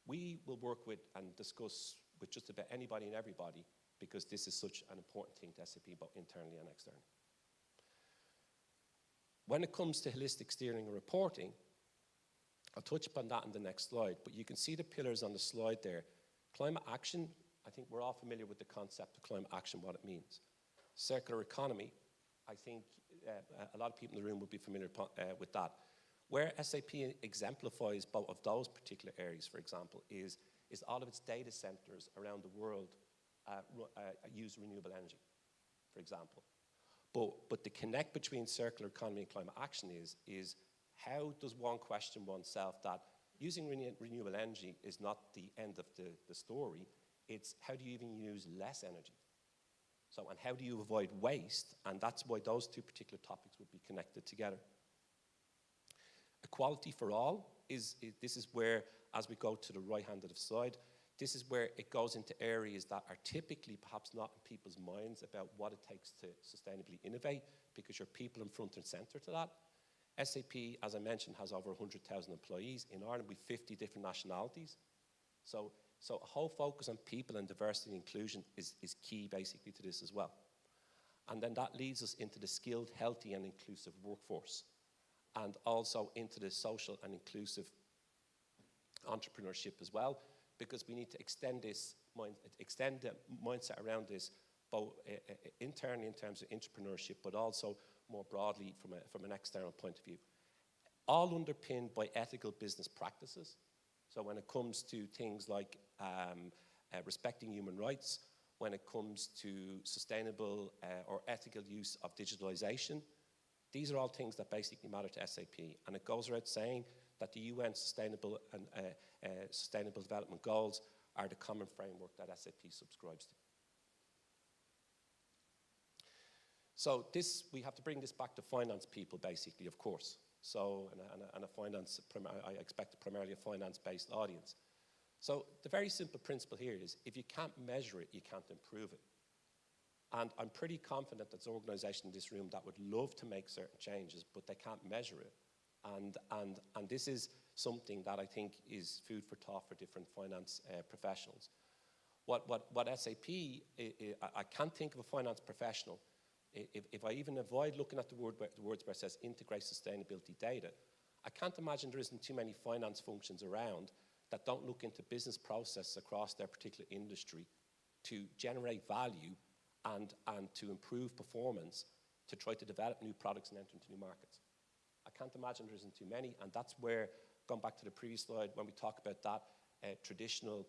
we will work with and discuss with just about anybody and everybody, because this is such an important thing to SAP, both internally and externally. When it comes to holistic steering and reporting, I'll touch upon that in the next slide, but you can see the pillars on the slide there. Climate action, I think we're all familiar with the concept of climate action, what it means. Circular economy, I think a lot of people in the room would be familiar with that. Where SAP exemplifies both of those particular areas, for example, is all of its data centers around the world use renewable energy, for example. But the connect between circular economy and climate action is how does one question oneself that using renewable energy is not the end of the story, it's how do you even use less energy? So, and how do you avoid waste? And that's why those two particular topics would be connected together. Equality for all this is where, as we go to the right hand of the slide, this is where it goes into areas that are typically perhaps not in people's minds about what it takes to sustainably innovate, because you're people in front and center to that. SAP, as I mentioned, has over 100,000 employees. In Ireland, we have 50 different nationalities. So a whole focus on people and diversity and inclusion is key basically to this as well. And then that leads us into the skilled, healthy and inclusive workforce, and also into the social and inclusive entrepreneurship as well, because we need to extend the mindset around this both internally in terms of entrepreneurship, but also more broadly from an external point of view. All underpinned by ethical business practices. So when it comes to things like respecting human rights, when it comes to sustainable or ethical use of digitalization, these are all things that basically matter to SAP. And it goes without saying that the UN Sustainable Development Goals are the common framework that SAP subscribes to. So we have to bring this back to finance people, basically, of course. So, I expect primarily a finance-based audience. So the very simple principle here is, if you can't measure it, you can't improve it. And I'm pretty confident that there's organizations in this room that would love to make certain changes, but they can't measure it. And this is something that I think is food for thought for different finance professionals. What SAP, I can't think of a finance professional, if I even avoid looking at the words where it says integrate sustainability data, I can't imagine there isn't too many finance functions around that don't look into business processes across their particular industry to generate value and to improve performance, to try to develop new products and enter into new markets. I can't imagine there isn't too many, and that's where, going back to the previous slide, when we talk about that traditional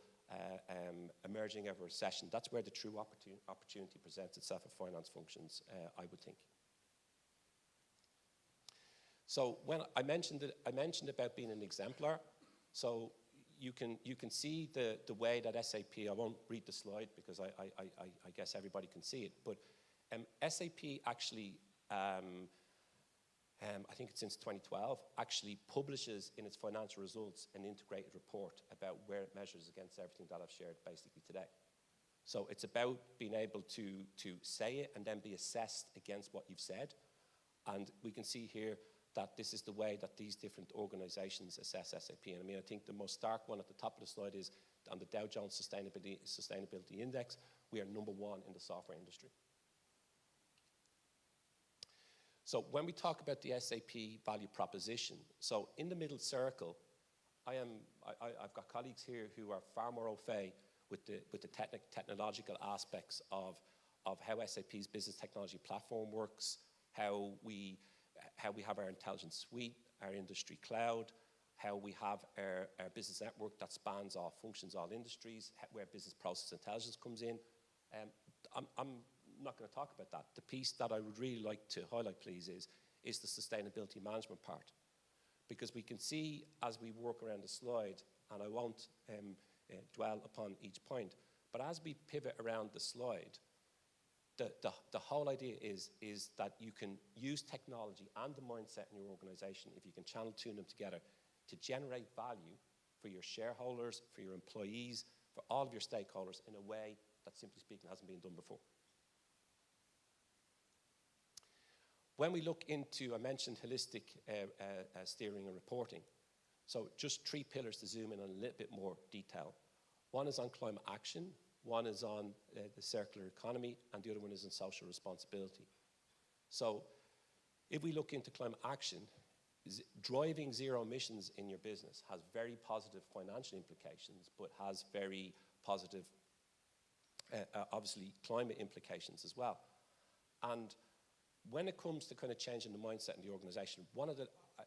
emerging out of recession, that's where the true opportunity presents itself in finance functions, I would think. So when I mentioned about being an exemplar, so you can see the way that SAP, I won't read the slide because I guess everybody can see it, but SAP actually, I think it's since 2012, actually publishes in its financial results an integrated report about where it measures against everything that I've shared basically today. So it's about being able to say it and then be assessed against what you've said. And we can see here that this is the way that these different organizations assess SAP. And I mean, I think the most stark one at the top of the slide is on the Dow Jones Sustainability Index, we are #1 in the software industry. So when we talk about the SAP value proposition, so in the middle circle, I've got colleagues here who are far more au fait with the technological aspects of how SAP's business technology platform works, how we have our intelligence suite, our industry cloud, how we have our business network that spans all functions, all industries, where business process intelligence comes in. I'm not going to talk about that. The piece that I would really like to highlight, please, is the sustainability management part. Because we can see as we work around the slide, and I won't dwell upon each point, but as we pivot around the slide, the whole idea is that you can use technology and the mindset in your organization, if you can channel tune them together, to generate value for your shareholders, for your employees, for all of your stakeholders in a way that, simply speaking, hasn't been done before. When we look into, I mentioned holistic steering and reporting. So just 3 pillars to zoom in on a little bit more detail. One is on climate action, one is on the circular economy, and the other one is on social responsibility. So if we look into climate action, driving zero emissions in your business has very positive financial implications, but has very positive, obviously, climate implications as well. And when it comes to kind of changing the mindset in the organization,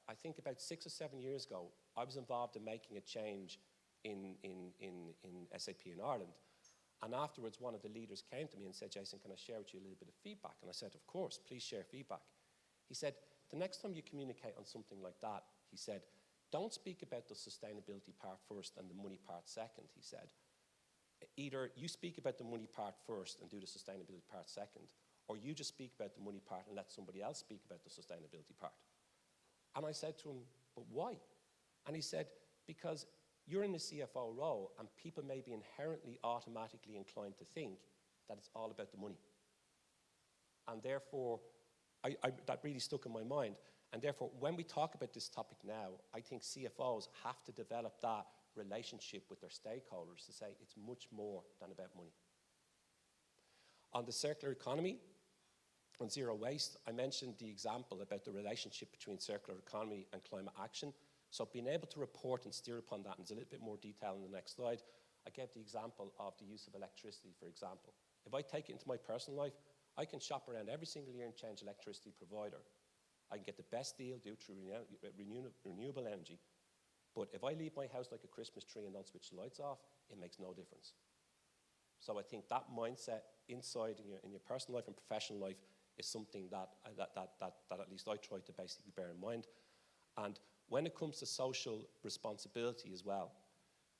I think about 6 or 7 years ago, I was involved in making a change in SAP in Ireland. And afterwards, one of the leaders came to me and said, Jason, can I share with you a little bit of feedback? And I said, of course, please share feedback. He said, the next time you communicate on something like that, he said, don't speak about the sustainability part first and the money part second, he said. Either you speak about the money part first and do the sustainability part second, or you just speak about the money part and let somebody else speak about the sustainability part. And I said to him, but why? And he said, because you're in the CFO role and people may be inherently automatically inclined to think that it's all about the money. And therefore, that really stuck in my mind. And therefore, when we talk about this topic now, I think CFOs have to develop that relationship with their stakeholders to say it's much more than about money. On the circular economy, on zero waste, I mentioned the example about the relationship between circular economy and climate action. So being able to report and steer upon that, and there's a little bit more detail in the next slide. I gave the example of the use of electricity, for example. If I take it into my personal life, I can shop around every single year and change electricity provider. I can get the best deal due to renewable energy. But if I leave my house like a Christmas tree and don't switch the lights off, it makes no difference. So I think that mindset inside in your personal life and professional life is something that at least I try to basically bear in mind. And when it comes to social responsibility as well,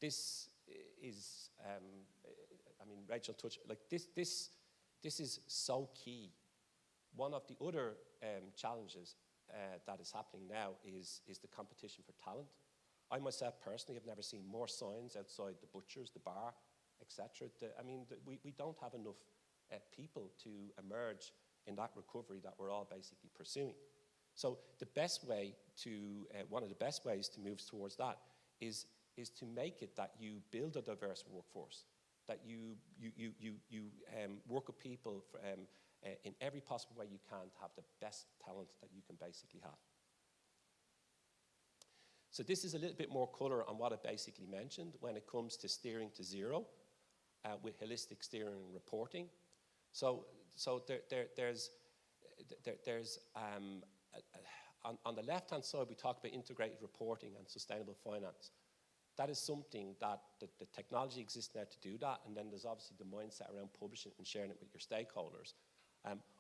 this is, I mean, Rachel touched, like this is so key. One of the other challenges that is happening now is the competition for talent. I myself personally have never seen more signs outside the butchers, the bar, etc. I mean, we don't have enough people to emerge in that recovery that we're all basically pursuing. So the best way to, one of the best ways to move towards that is to make it that you build a diverse workforce, that you work with people in every possible way you can to have the best talent that you can basically have. So this is a little bit more color on what I basically mentioned when it comes to steering to zero with holistic steering and reporting. So there's on the left-hand side, we talk about integrated reporting and sustainable finance. That is something that the technology exists now to do that, and then there's obviously the mindset around publishing and sharing it with your stakeholders.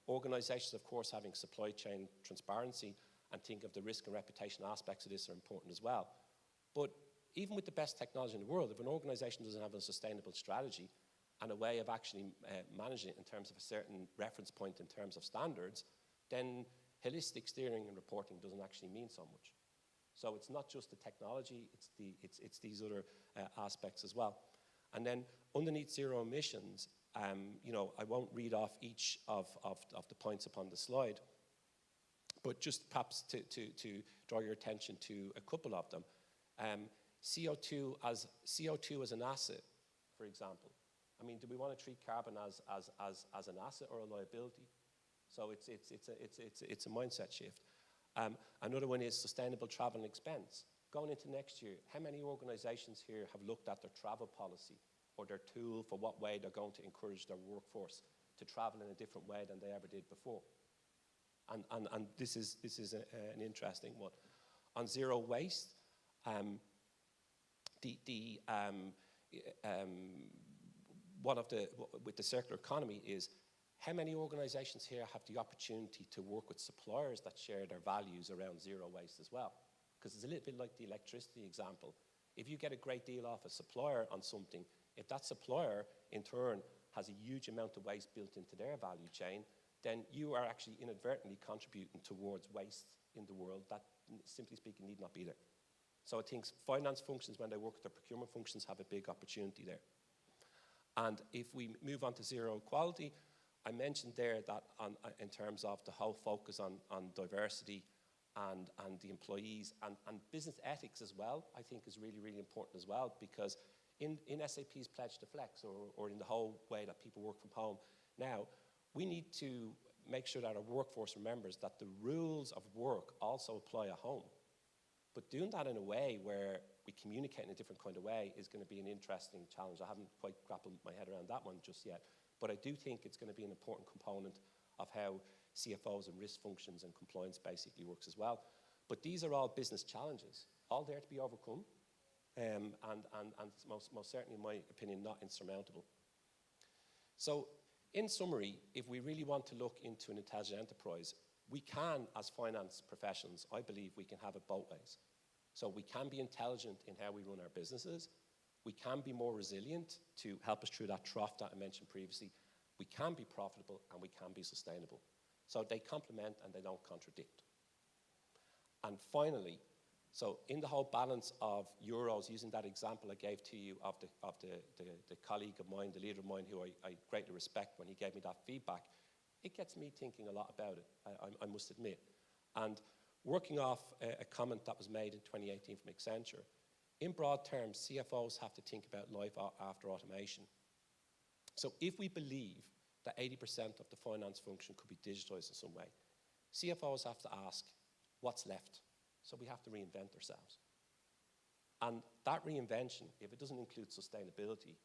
Organizations, of course, having supply chain transparency and think of the risk and reputation aspects of this are important as well. But even with the best technology in the world, if an organization doesn't have a sustainable strategy and a way of actually managing it in terms of a certain reference point in terms of standards, then holistic steering and reporting doesn't actually mean so much. So it's not just the technology, it's these other aspects as well. And then underneath zero emissions, you know, I won't read off each of the points upon the slide, but just perhaps to draw your attention to a couple of them. CO2 as an asset, for example. I mean, do we want to treat carbon as an asset or a liability? So it's a mindset shift. Another one is sustainable travel and expense. Going into next year, how many organisations here have looked at their travel policy or their tool for what way they're going to encourage their workforce to travel in a different way than they ever did before? And this is an interesting one. On zero waste, with the circular economy is how many organisations here have the opportunity to work with suppliers that share their values around zero waste as well? Because it's a little bit like the electricity example. If you get a great deal off a supplier on something, if that supplier in turn has a huge amount of waste built into their value chain, then you are actually inadvertently contributing towards waste in the world that, simply speaking, need not be there. So I think finance functions, when they work with their procurement functions, have a big opportunity there. And if we move on to zero equality, I mentioned there that in terms of the whole focus on diversity and the employees and business ethics as well, I think is really, really important as well, because in SAP's Pledge to Flex or in the whole way that people work from home now, we need to make sure that our workforce remembers that the rules of work also apply at home. But doing that in a way where we communicate in a different kind of way is going to be an interesting challenge. I haven't quite grappled my head around that one just yet. But I do think it's going to be an important component of how CFOs and risk functions and compliance basically works as well. But these are all business challenges, all there to be overcome, and most certainly, in my opinion, not insurmountable. So, in summary, if we really want to look into an intelligent enterprise, we can, as finance professionals, I believe we can have it both ways. So we can be intelligent in how we run our businesses. We can be more resilient to help us through that trough that I mentioned previously. We can be profitable and we can be sustainable. So they complement and they don't contradict. And finally, so in the whole balance of euros, using that example I gave to you of the colleague of mine, the leader of mine, who I greatly respect when he gave me that feedback, it gets me thinking a lot about it, I must admit. And working off a comment that was made in 2018 from Accenture, in broad terms, CFOs have to think about life after automation. So if we believe that 80% of the finance function could be digitized in some way, CFOs have to ask, what's left? So we have to reinvent ourselves. And that reinvention, if it doesn't include sustainability,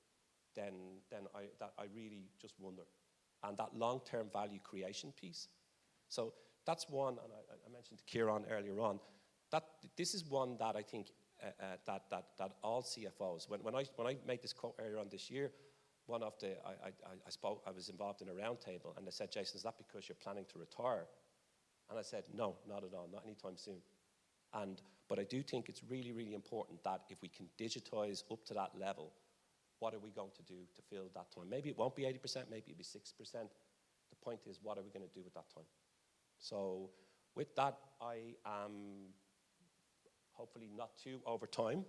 then I really just wonder. And that long-term value creation piece. So that's one, and I mentioned to Kieran earlier on, that this is one that I think that all CFOs, when I made this quote earlier on this year, I was involved in a roundtable, and they said, Jason, is that because you're planning to retire? And I said, no, not at all, not anytime soon. But I do think it's really, really important that if we can digitize up to that level, what are we going to do to fill that time? Maybe it won't be 80%, maybe it'll be 60%. The point is, what are we going to do with that time? So with that, I am hopefully not too over time.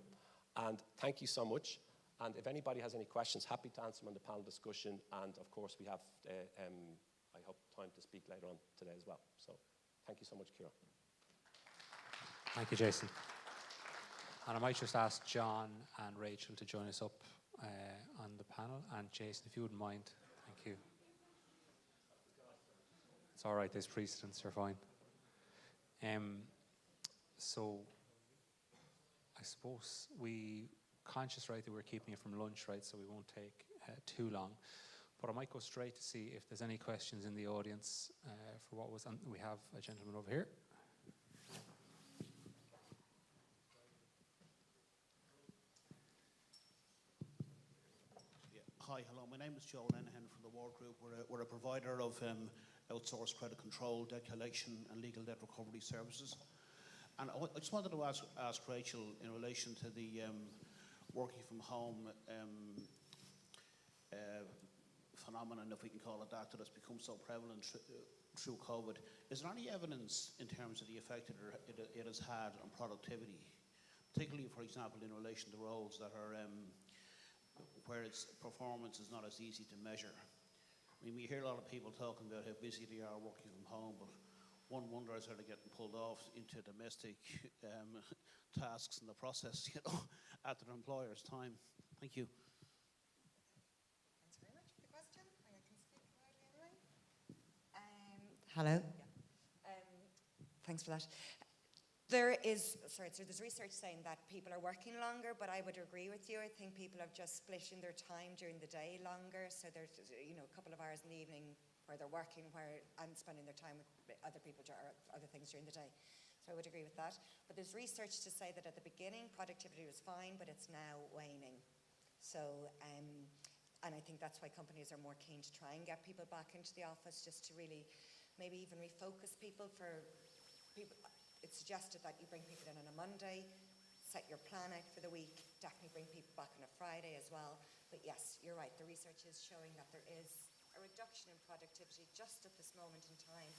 And thank you so much. And if anybody has any questions, happy to answer them on the panel discussion. And of course, we have, I hope, time to speak later on today as well. So thank you so much, Kieran. Thank you, Jason. And I might just ask John and Rachel to join us up on the panel. And Jason, if you wouldn't mind, thank you. It's all right, there's precedents, you're fine. So I suppose conscious, right, that we're keeping you from lunch, right, so we won't take too long. But I might go straight to see if there's any questions in the audience for what was on. We have a gentleman over here. Hi, hello. My name is Joe Lenahan from the Ward Group. We're a provider of outsourced credit control, debt collection, and legal debt recovery services. And I just wanted to ask Rachel in relation to the working from home phenomenon, if we can call it that has become so prevalent through COVID. Is there any evidence in terms of the effect it has had on productivity, particularly, for example, in relation to roles that are where its performance is not as easy to measure? I mean, we hear a lot of people talking about how busy they are working from home, but one wonders are they getting pulled off into domestic tasks in the process, at their employer's time. Thank you. Thanks very much for the question. I can speak loudly anyway. Hello. Thanks for that. There's research saying that people are working longer, but I would agree with you. I think people are just splitting their time during the day longer. So there's, a couple of hours in the evening where they're working and spending their time with other people or other things during the day. So I would agree with that. But there's research to say that at the beginning, productivity was fine, but it's now waning. So, and I think that's why companies are more keen to try and get people back into the office, just to really maybe even refocus people for people. It's suggested that you bring people in on a Monday, set your plan out for the week, definitely bring people back on a Friday as well. But yes, you're right, the research is showing that there is a reduction in productivity just at this moment in time.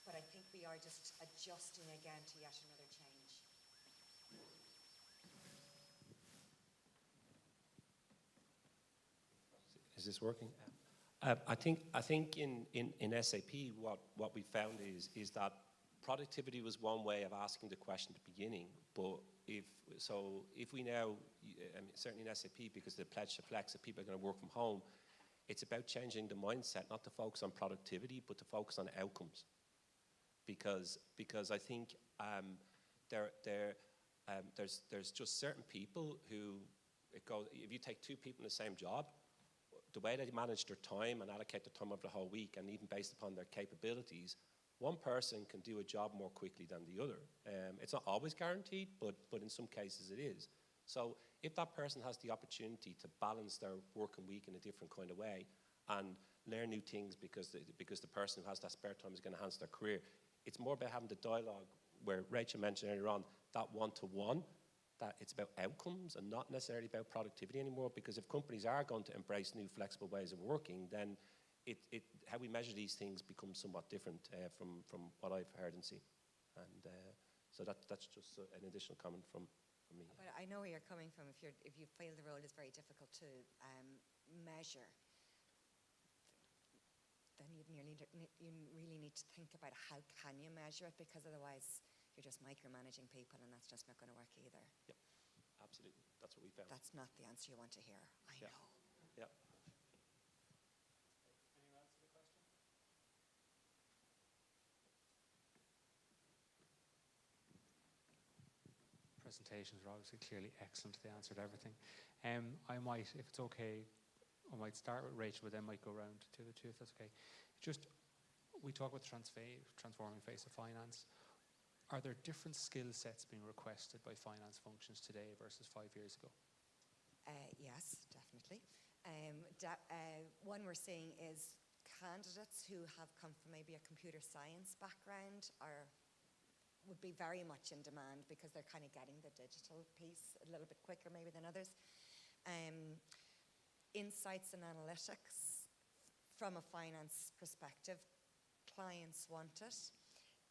But I think we are just adjusting again to yet another change. Is this working? I think in SAP what we found is that productivity was one way of asking the question at the beginning, but if we now, certainly in SAP, because of the pledge to flex, that people are going to work from home, it's about changing the mindset, not to focus on productivity, but to focus on outcomes. Because I think there's just certain people who, if you take two people in the same job, the way they manage their time and allocate their time over the whole week, and even based upon their capabilities, one person can do a job more quickly than the other. It's not always guaranteed, but in some cases it is. So if that person has the opportunity to balance their working week in a different kind of way and learn new things because the person who has that spare time is going to enhance their career, it's more about having the dialogue where Rachel mentioned earlier on, that one-to-one, that it's about outcomes and not necessarily about productivity anymore, because if companies are going to embrace new flexible ways of working, then how we measure these things becomes somewhat different from what I've heard and seen. And so that's just an additional comment from me. But I know where you're coming from. If you feel the role is very difficult to measure, then you really need to think about how can you measure it, because otherwise you're just micromanaging people, and that's just not going to work either. Yep, absolutely. That's what we found. That's not the answer you want to hear. I know. Yeah. Anyone else have a question? Presentations are obviously clearly excellent. They answered everything. I might, if it's okay, I might start with Rachel, but then might go around to the two, if that's okay. Just, we talk about transforming face of finance. Are there different skill sets being requested by finance functions today versus 5 years ago? Yes, definitely. One we're seeing is candidates who have come from maybe a computer science background would be very much in demand, because they're kind of getting the digital piece a little bit quicker maybe than others. Insights and analytics from a finance perspective, clients want it.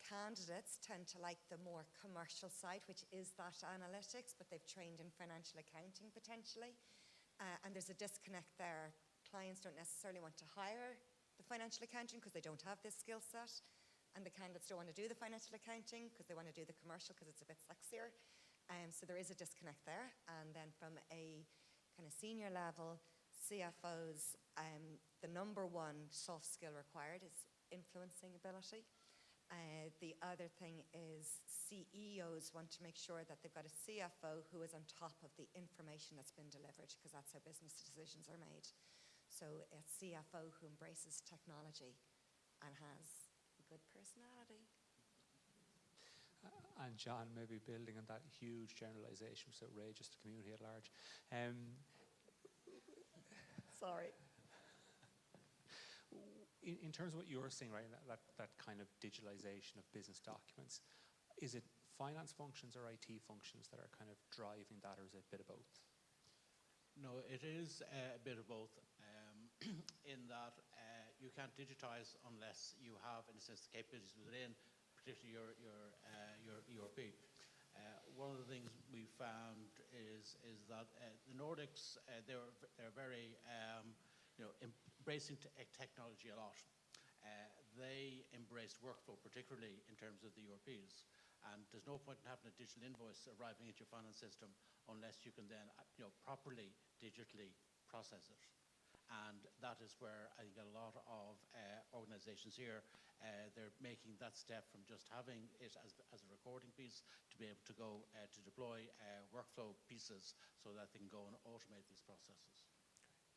Candidates tend to like the more commercial side, which is that analytics, but they've trained in financial accounting potentially. And there's a disconnect there. Clients don't necessarily want to hire the financial accounting because they don't have this skill set. And the candidates don't want to do the financial accounting because they want to do the commercial because it's a bit sexier. So there is a disconnect there. And then from a kind of senior level, CFOs, the number one soft skill required is influencing ability. The other thing is CEOs want to make sure that they've got a CFO who is on top of the information that's been delivered, because that's how business decisions are made. So a CFO who embraces technology and has a good personality. And John, maybe building on that huge generalisation was outrageous to the community at large. Sorry. In terms of what you're seeing, right, that kind of digitalization of business documents, is it finance functions or IT functions that are kind of driving that, or is it a bit of both? No, it is a bit of both, in that you can't digitize unless you have, in a sense, the capabilities within, particularly your ERP. One of the things we found is that the Nordics, they're very embracing technology a lot. They embraced workflow, particularly in terms of the ERPs. And there's no point in having a digital invoice arriving at your finance system unless you can then properly digitally process it. And that is where I think a lot of organizations here they're making that step from just having it as a recording piece to be able to go to deploy workflow pieces so that they can go and automate these processes.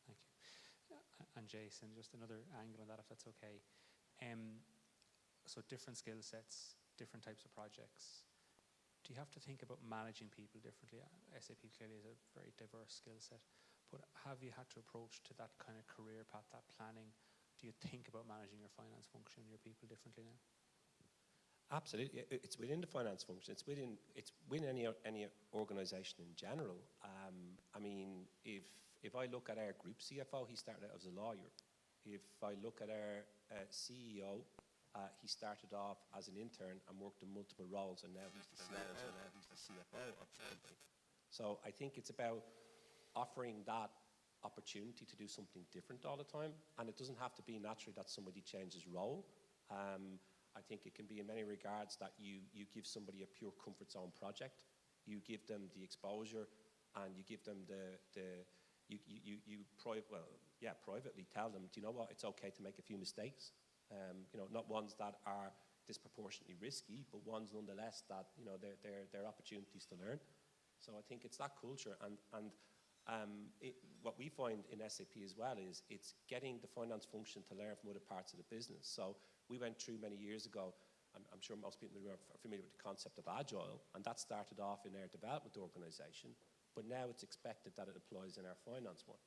Thank you. And Jason, just another angle on that, if that's okay. So different skill sets, different types of projects. Do you have to think about managing people differently? SAP clearly is a very diverse skill set, but have you had to approach to that kind of career path, that planning? Do you think about managing your finance function, your people differently now? Absolutely, it's within the finance function. It's within any organisation in general. I mean, if I look at our group CFO, he started out as a lawyer. If I look at our CEO, he started off as an intern and worked in multiple roles, and now he's the CEO, and now he's the CFO of the company. So I think it's about offering that opportunity to do something different all the time, and it doesn't have to be naturally that somebody changes role. I think it can be in many regards that you give somebody a pure comfort zone project, you give them the exposure, and you give them privately tell them, do you know what, it's okay to make a few mistakes, not ones that are disproportionately risky, but ones nonetheless that they're opportunities to learn. So I think it's that culture, and what we find in SAP as well is it's getting the finance function to learn from other parts of the business. So we went through many years ago, I'm sure most people are familiar with the concept of Agile, and that started off in our development organization, but now it's expected that it applies in our finance one.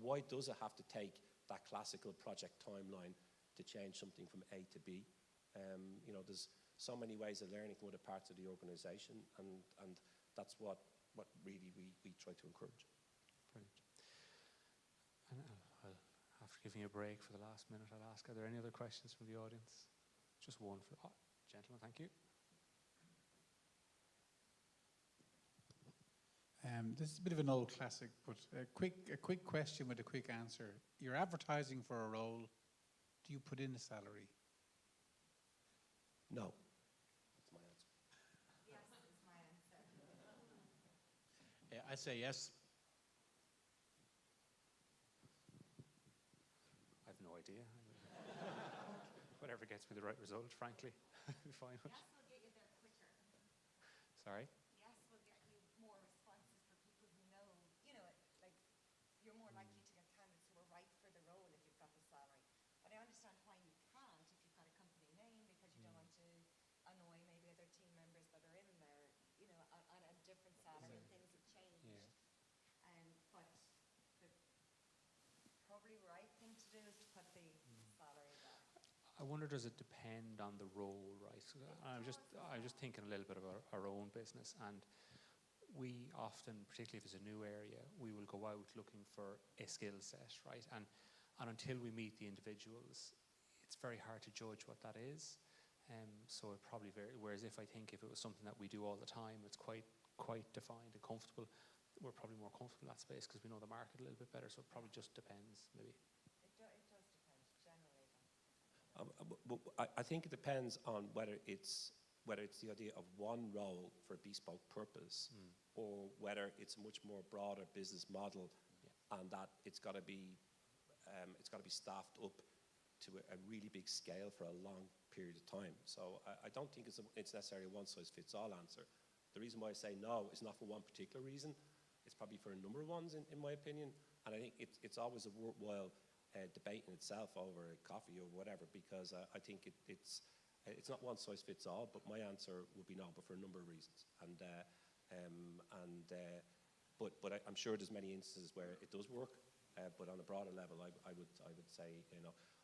Why does it have to take that classical project timeline to change something from A to B? There's so many ways of learning from other parts of the organization, and that's what really we try to encourage. Brilliant. And after giving you a break for the last minute, I'll ask, are there any other questions from the audience? Just one for gentlemen, thank you. This is a bit of an old classic, but a quick question with a quick answer. You're advertising for a role. Do you put in a salary? No. That's my answer. Yes, is my answer. I say yes. I have no idea. Whatever gets me the right result, frankly. Fine. Yes will get you there quicker. Sorry? Yes will get you more responses for people who know, like you're more likely to get candidates who are right for the role if you've got the salary. But I understand why you can't if you've got a company name, because you don't want to annoy maybe other team members that are in there, on a different salary, and things have changed. Yeah. But the probably right thing to do is to put the salary there. I wonder, does it depend on the role, right? I'm just thinking a little bit about our own business, and we often, particularly if it's a new area, we will go out looking for a skill set, right? And until we meet the individuals, it's very hard to judge what that is. So it probably whereas if it was something that we do all the time, it's quite defined and comfortable, we're probably more comfortable in that space because we know the market a little bit better, so it probably just depends, maybe. It does depend, generally. I think it depends on whether it's the idea of one role for a bespoke purpose, or whether it's a much more broader business model, and that it's got to be staffed up to a really big scale for a long period of time. So I don't think it's necessarily a one-size-fits-all answer. The reason why I say no is not for one particular reason. It's probably for a number of ones, in my opinion. And I think it's always a worthwhile debate in itself over coffee or whatever, because I think it's not one-size-fits-all, but my answer would be no, but for a number of reasons. But I'm sure there's many instances where it does work. But on a broader level, I would say,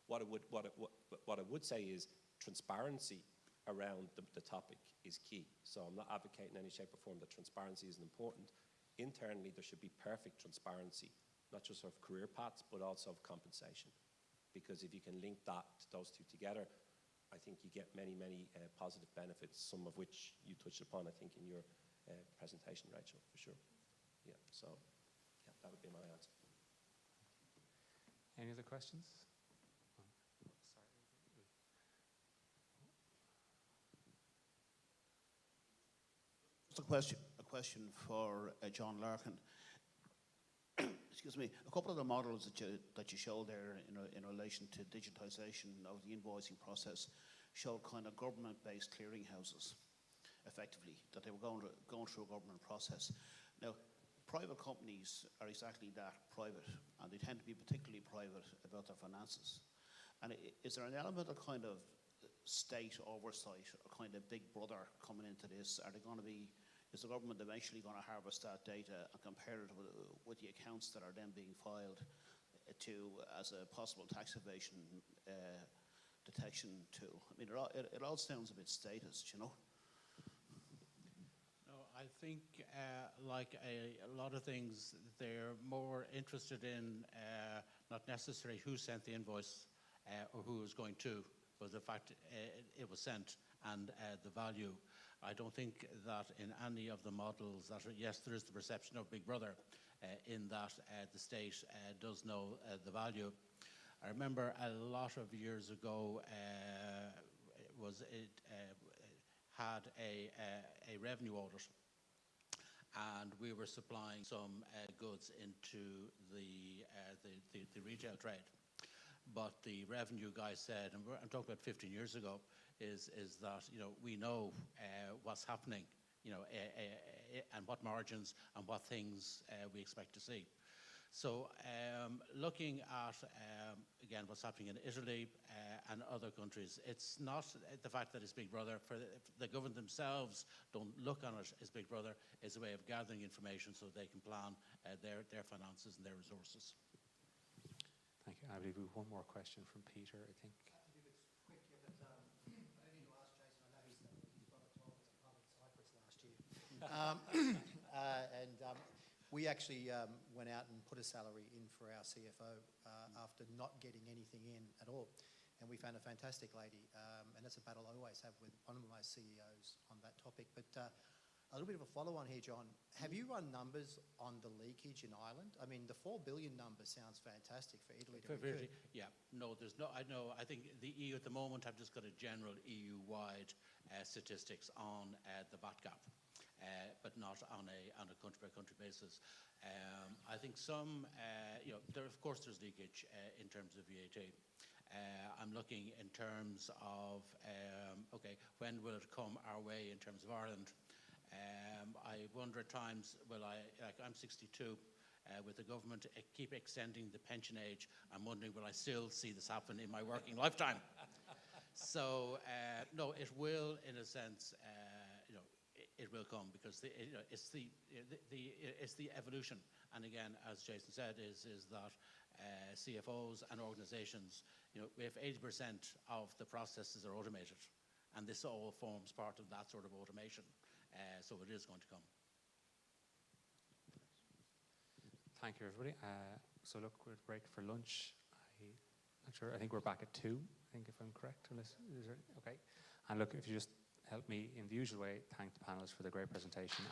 what I would say is transparency around the topic is key. So I'm not advocating in any shape or form that transparency isn't important. Internally, there should be perfect transparency, not just of career paths, but also of compensation. Because if you can link those two together, I think you get many positive benefits, some of which you touched upon, I think, in your presentation, Rachel, for sure. Yeah, so that would be my answer. Any other questions? Just a question for John Larkin. Excuse excuse me, a couple of the models that you showed there in relation to digitization of the invoicing process showed kind of government-based clearinghouses, effectively, that they were going through a government process. Now, private companies are exactly that, private, and they tend to be particularly private about their finances. And is there an element of kind of state oversight or kind of big brother coming into this? Are they going to be, is the government eventually going to harvest that data and compare it with the accounts that are then being filed as a possible tax evasion detection tool? I mean, it all sounds a bit statist, you know? No, I think like a lot of things, they're more interested in not necessarily who sent the invoice or who was going to, but the fact it was sent and the value. I don't think that in any of the models that, yes, there is the perception of Big Brother in that the state does know the value. I remember a lot of years ago it had a revenue audit, and we were supplying some goods into the retail trade. But the revenue guy said, and I'm talking about 15 years ago, is that, you know, we know what's happening, you know, and what margins and what things we expect to see. So looking at, again, what's happening in Italy and other countries, it's not the fact that it's Big Brother. For the government themselves don't look on it as Big Brother. It's a way of gathering information so they can plan their finances and their resources. Thank you. I believe we have one more question from Peter, I think. We actually went out and put a salary in for our CFO after not getting anything in at all. And we found a fantastic lady, and that's a battle I always have with one of my CEOs on that topic. But a little bit of a follow-on here, John. Have you run numbers on the leakage in Ireland? I mean, the 4 billion number sounds fantastic for Italy to recoup. Yeah, no, there's no, I know, I think the EU at the moment have just got a general EU-wide statistics on the VAT gap. But not on a country-by-country basis. I think some, you know, of course there's leakage in terms of VAT. I'm looking in terms of, okay, when will it come our way in terms of Ireland? I wonder at times, I'm 62, with the government keep extending the pension age, I'm wondering will I still see this happen in my working lifetime? So, no, it will, in a sense, it will come because it's the evolution. And again, as Jason said, is that CFOs and organisations, you know, we have 80% of the processes are automated, and this all forms part of that sort of automation. So it is going to come. Thank you, everybody. So look, we're break for lunch. Not sure. I think we're back at 2. I think if I'm correct. Okay. And look, if you just help me in the usual way, thank the panelists for the great presentation.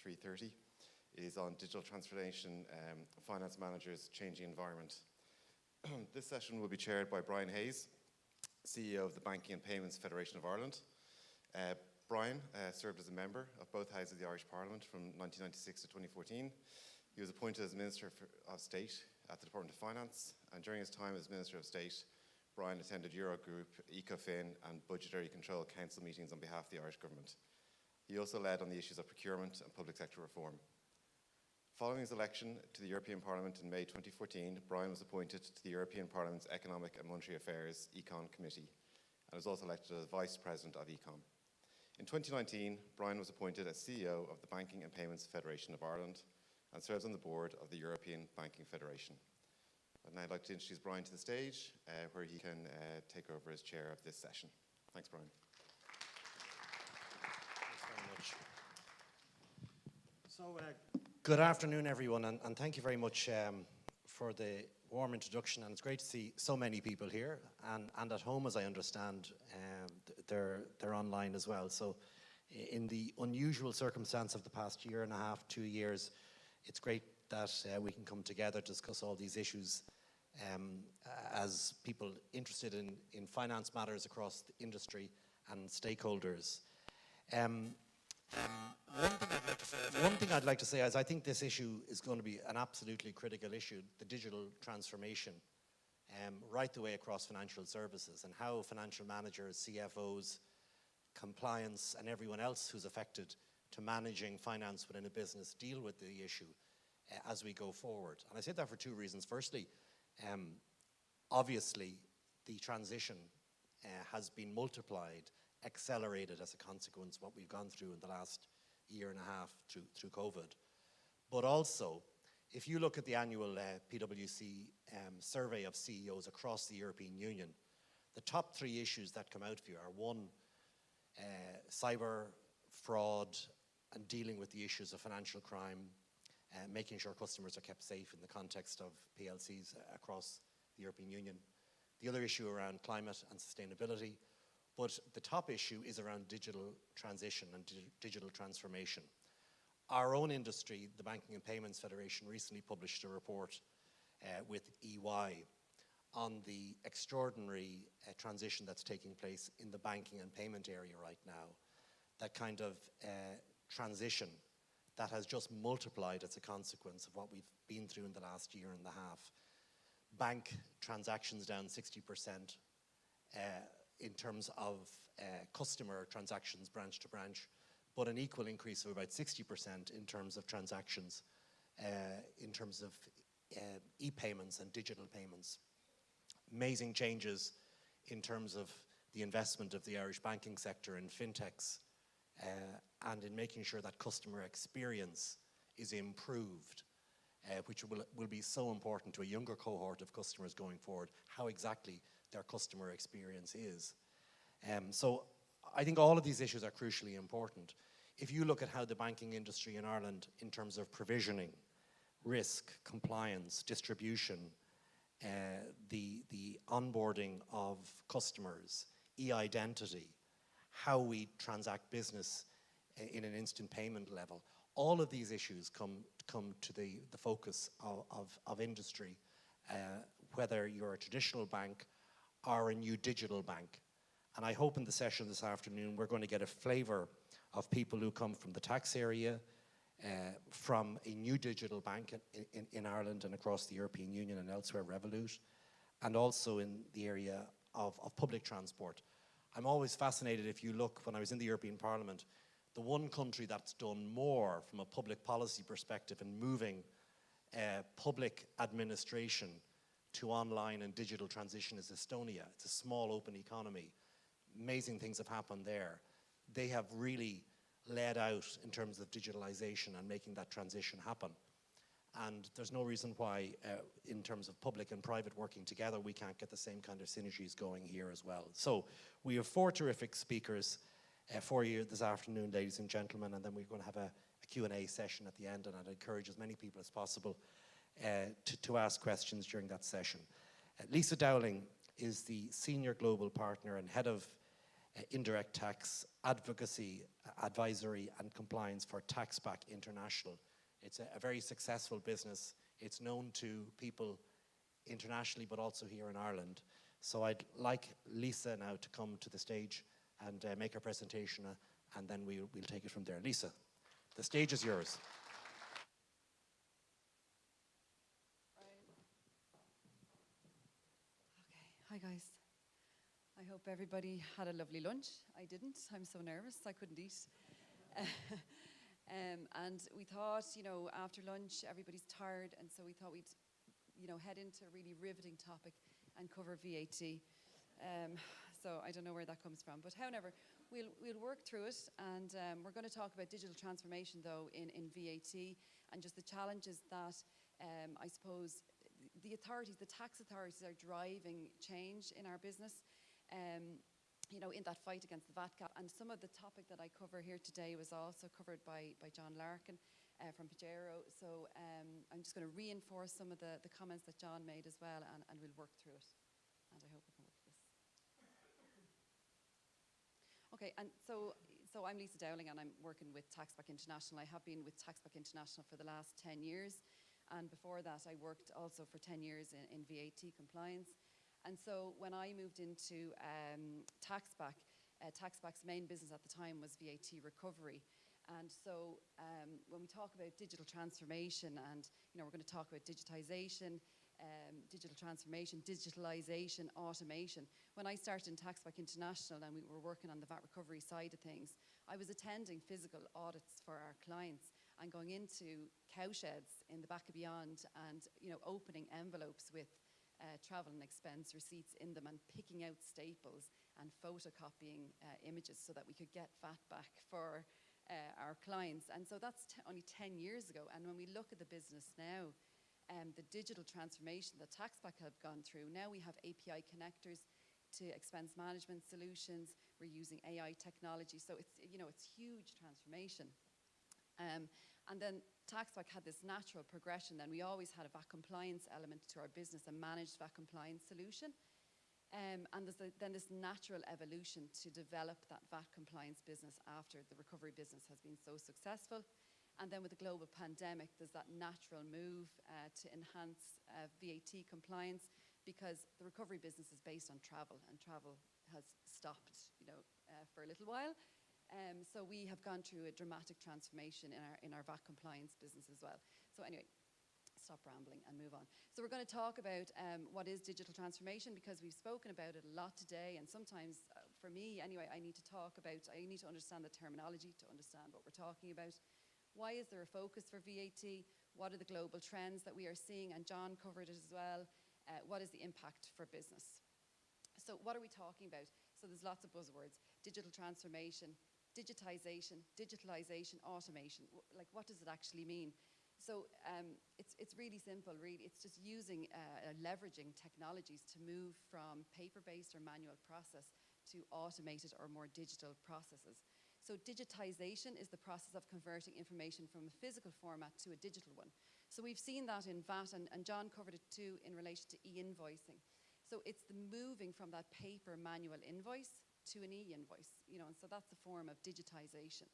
3:30. It is on digital transformation, finance managers, changing environment. This session will be chaired by Brian Hayes, CEO of the Banking and Payments Federation of Ireland. Brian served as a member of both houses of the Irish Parliament from 1996 to 2014. He was appointed as Minister of State at the Department of Finance, and during his time as Minister of State, Brian attended Eurogroup, ECOFIN and Budgetary Control Council meetings on behalf of the Irish Government. He also led on the issues of procurement and public sector reform. Following his election to the European Parliament in May 2014, Brian was appointed to the European Parliament's Economic and Monetary Affairs Econ Committee and was also elected as Vice President of Econ. In 2019, Brian was appointed as CEO of the Banking and Payments Federation of Ireland and serves on the board of the European Banking Federation. I'd now like to introduce Brian to the stage, where he can take over as chair of this session. Thanks, Brian. Thanks very much. So, good afternoon, everyone, and thank you very much for the warm introduction. And it's great to see so many people here and at home, as I understand, they're online as well. So, in the unusual circumstance of the past year and a half, 2 years, it's great that we can come together to discuss all these issues as people interested in finance matters across the industry and stakeholders. One thing I'd like to say is I think this issue is going to be an absolutely critical issue, the digital transformation, right the way across financial services, and how financial managers, CFOs, compliance, and everyone else who's affected to managing finance within a business deal with the issue as we go forward. And I say that for two reasons. Firstly, obviously, the transition has been multiplied, accelerated as a consequence of what we've gone through in the last year and a half through COVID. But also, if you look at the annual PwC survey of CEOs across the European Union, the top 3 issues that come out for you are 1, cyber fraud and dealing with the issues of financial crime, making sure customers are kept safe in the context of PLCs across the European Union. The other issue around climate and sustainability. But the top issue is around digital transition and digital transformation. Our own industry, the Banking and Payments Federation, recently published a report with EY on the extraordinary transition that's taking place in the banking and payment area right now. That kind of transition that has just multiplied as a consequence of what we've been through in the last year and a half. Bank transactions down 60% in terms of customer transactions branch to branch, but an equal increase of about 60% in terms of transactions, in terms of e-payments and digital payments. Amazing changes in terms of the investment of the Irish banking sector in fintechs, and in making sure that customer experience is improved, which will be so important to a younger cohort of customers going forward, how exactly their customer experience is. So I think all of these issues are crucially important. If you look at how the banking industry in Ireland, in terms of provisioning, risk, compliance, distribution, the onboarding of customers, e-identity, how we transact business in an instant payment level, all of these issues come to the focus of industry, whether you're a traditional bank or a new digital bank. And I hope in the session this afternoon we're going to get a flavour of people who come from the tax area, from a new digital bank in Ireland and across the European Union and elsewhere, Revolut, and also in the area of public transport. I'm always fascinated, if you look, when I was in the European Parliament, the one country that's done more from a public policy perspective in moving public administration to online and digital transition is Estonia. It's a small open economy. Amazing things have happened there. They have really led out in terms of digitalization and making that transition happen. And there's no reason why, in terms of public and private working together, we can't get the same kind of synergies going here as well. So we have 4 terrific speakers for you this afternoon, ladies and gentlemen, and then we're going to have a Q&A session at the end, and I'd encourage as many people as possible to ask questions during that session. Lisa Dowling is the Senior Global Partner and Head of indirect tax, advocacy, advisory and compliance for TaxBack International. It's a very successful business. It's known to people internationally, but also here in Ireland. So I'd like Lisa now to come to the stage and make her presentation, and then we'll take it from there. Lisa, the stage is yours. Hi guys. I hope everybody had a lovely lunch. I didn't. I'm so nervous I couldn't eat. And we thought, after lunch everybody's tired, and so we thought we'd, head into a really riveting topic and cover VAT. So I don't know where that comes from, but however, we'll work through it, and we're going to talk about digital transformation though in VAT, and just the challenges that I suppose the tax authorities are driving change in our business, in that fight against the VAT cap. And some of the topic that I cover here today was also covered by John Larkin from Pajero. So I'm just going to reinforce some of the comments that John made as well, and we'll work through it. And I hope we can work this. Okay, and so I'm Lisa Dowling, and I'm working with TaxBack International. I have been with TaxBack International for the last 10 years. And before that, I worked also for 10 years in VAT compliance. And so when I moved into TaxBack, TaxBack's main business at the time was VAT recovery. And so when we talk about digital transformation, and we're going to talk about digitization, digital transformation, digitalization, automation. When I started in TaxBack International and we were working on the VAT recovery side of things, I was attending physical audits for our clients and going into cowsheds in the back of Beyond and opening envelopes with travel and expense receipts in them and picking out staples and photocopying images so that we could get VAT back for our clients. And so that's only 10 years ago. And when we look at the business now, the digital transformation that TaxBack have gone through, now we have API connectors to expense management solutions. We're using AI technology. So it's huge transformation. And then TaxBack had this natural progression. Then we always had a VAT compliance element to our business, a managed VAT compliance solution. And there's then this natural evolution to develop that VAT compliance business after the recovery business has been so successful. And then with the global pandemic, there's that natural move to enhance VAT compliance, because the recovery business is based on travel, and travel has stopped, for a little while. So we have gone through a dramatic transformation in our VAT compliance business as well. So anyway, stop rambling and move on. So we're going to talk about what is digital transformation, because we've spoken about it a lot today, and sometimes, for me anyway, I need to understand the terminology to understand what we're talking about. Why is there a focus for VAT? What are the global trends that we are seeing? And John covered it as well. What is the impact for business? So what are we talking about? So there's lots of buzzwords: digital transformation, digitization, digitalization, automation. Like, what does it actually mean? So it's really simple, really. It's just using, leveraging technologies to move from paper-based or manual process to automated or more digital processes. So digitization is the process of converting information from a physical format to a digital one. So we've seen that in VAT, and John covered it too in relation to e-invoicing. So it's the moving from that paper manual invoice to an e-invoice, and so that's a form of digitization.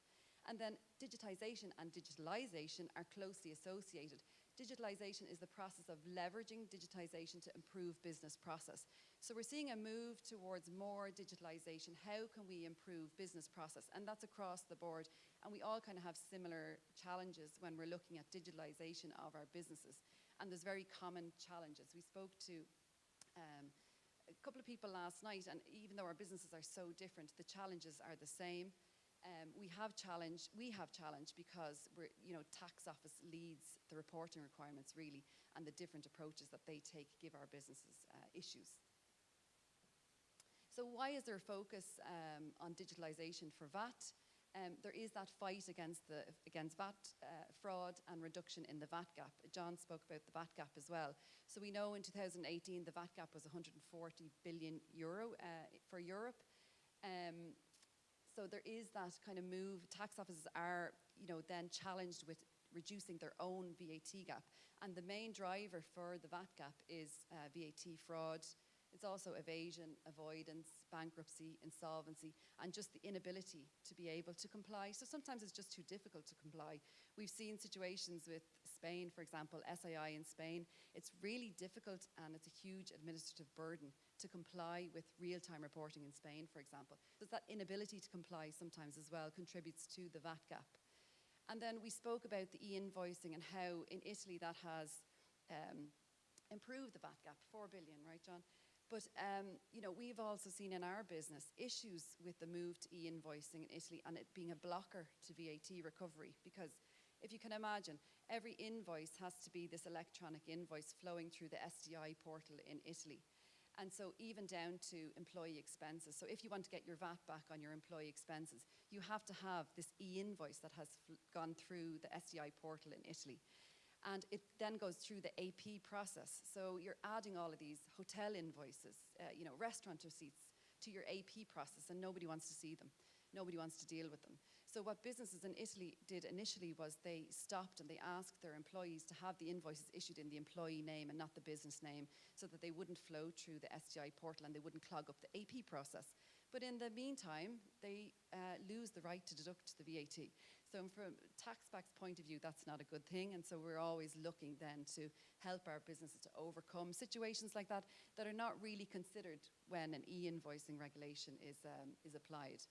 And then digitization and digitalization are closely associated. Digitalization is the process of leveraging digitization to improve business process. So we're seeing a move towards more digitalization. How can we improve business process? And that's across the board. And we all kind of have similar challenges when we're looking at digitalization of our businesses. And there's very common challenges. We spoke to a couple of people last night, and even though our businesses are so different, the challenges are the same. We have challenge because tax office leads the reporting requirements really, and the different approaches that they take give our businesses issues. So why is there a focus on digitalization for VAT? There is that fight against VAT fraud and reduction in the VAT gap. John spoke about the VAT gap as well. So we know in 2018 the VAT gap was €140 billion for Europe. So there is that kind of move. Tax offices are, then challenged with reducing their own VAT gap. And the main driver for the VAT gap is VAT fraud, It's also evasion, avoidance, bankruptcy, insolvency, and just the inability to be able to comply. So sometimes it's just too difficult to comply. We've seen situations with Spain, for example, SII in Spain. It's really difficult and it's a huge administrative burden to comply with real-time reporting in Spain, for example. So that inability to comply sometimes as well contributes to the VAT gap. And then we spoke about the e-invoicing and how in Italy that has improved the VAT gap, 4 billion, right, John? But you know, we've also seen in our business issues with the move to e-invoicing in Italy and it being a blocker to VAT recovery, because if you can imagine, every invoice has to be this electronic invoice flowing through the SDI portal in Italy. And so even down to employee expenses. So if you want to get your VAT back on your employee expenses, you have to have this e-invoice that has gone through the SDI portal in Italy. And it then goes through the AP process. So you're adding all of these hotel invoices, you know, restaurant receipts to your AP process, and nobody wants to see them. Nobody wants to deal with them. So what businesses in Italy did initially was they stopped and they asked their employees to have the invoices issued in the employee name and not the business name, so that they wouldn't flow through the SDI portal and they wouldn't clog up the AP process. But in the meantime, they lose the right to deduct the VAT. So from TaxBack's point of view, that's not a good thing. And so we're always looking then to help our businesses to overcome situations like that that are not really considered when an e-invoicing regulation is applied.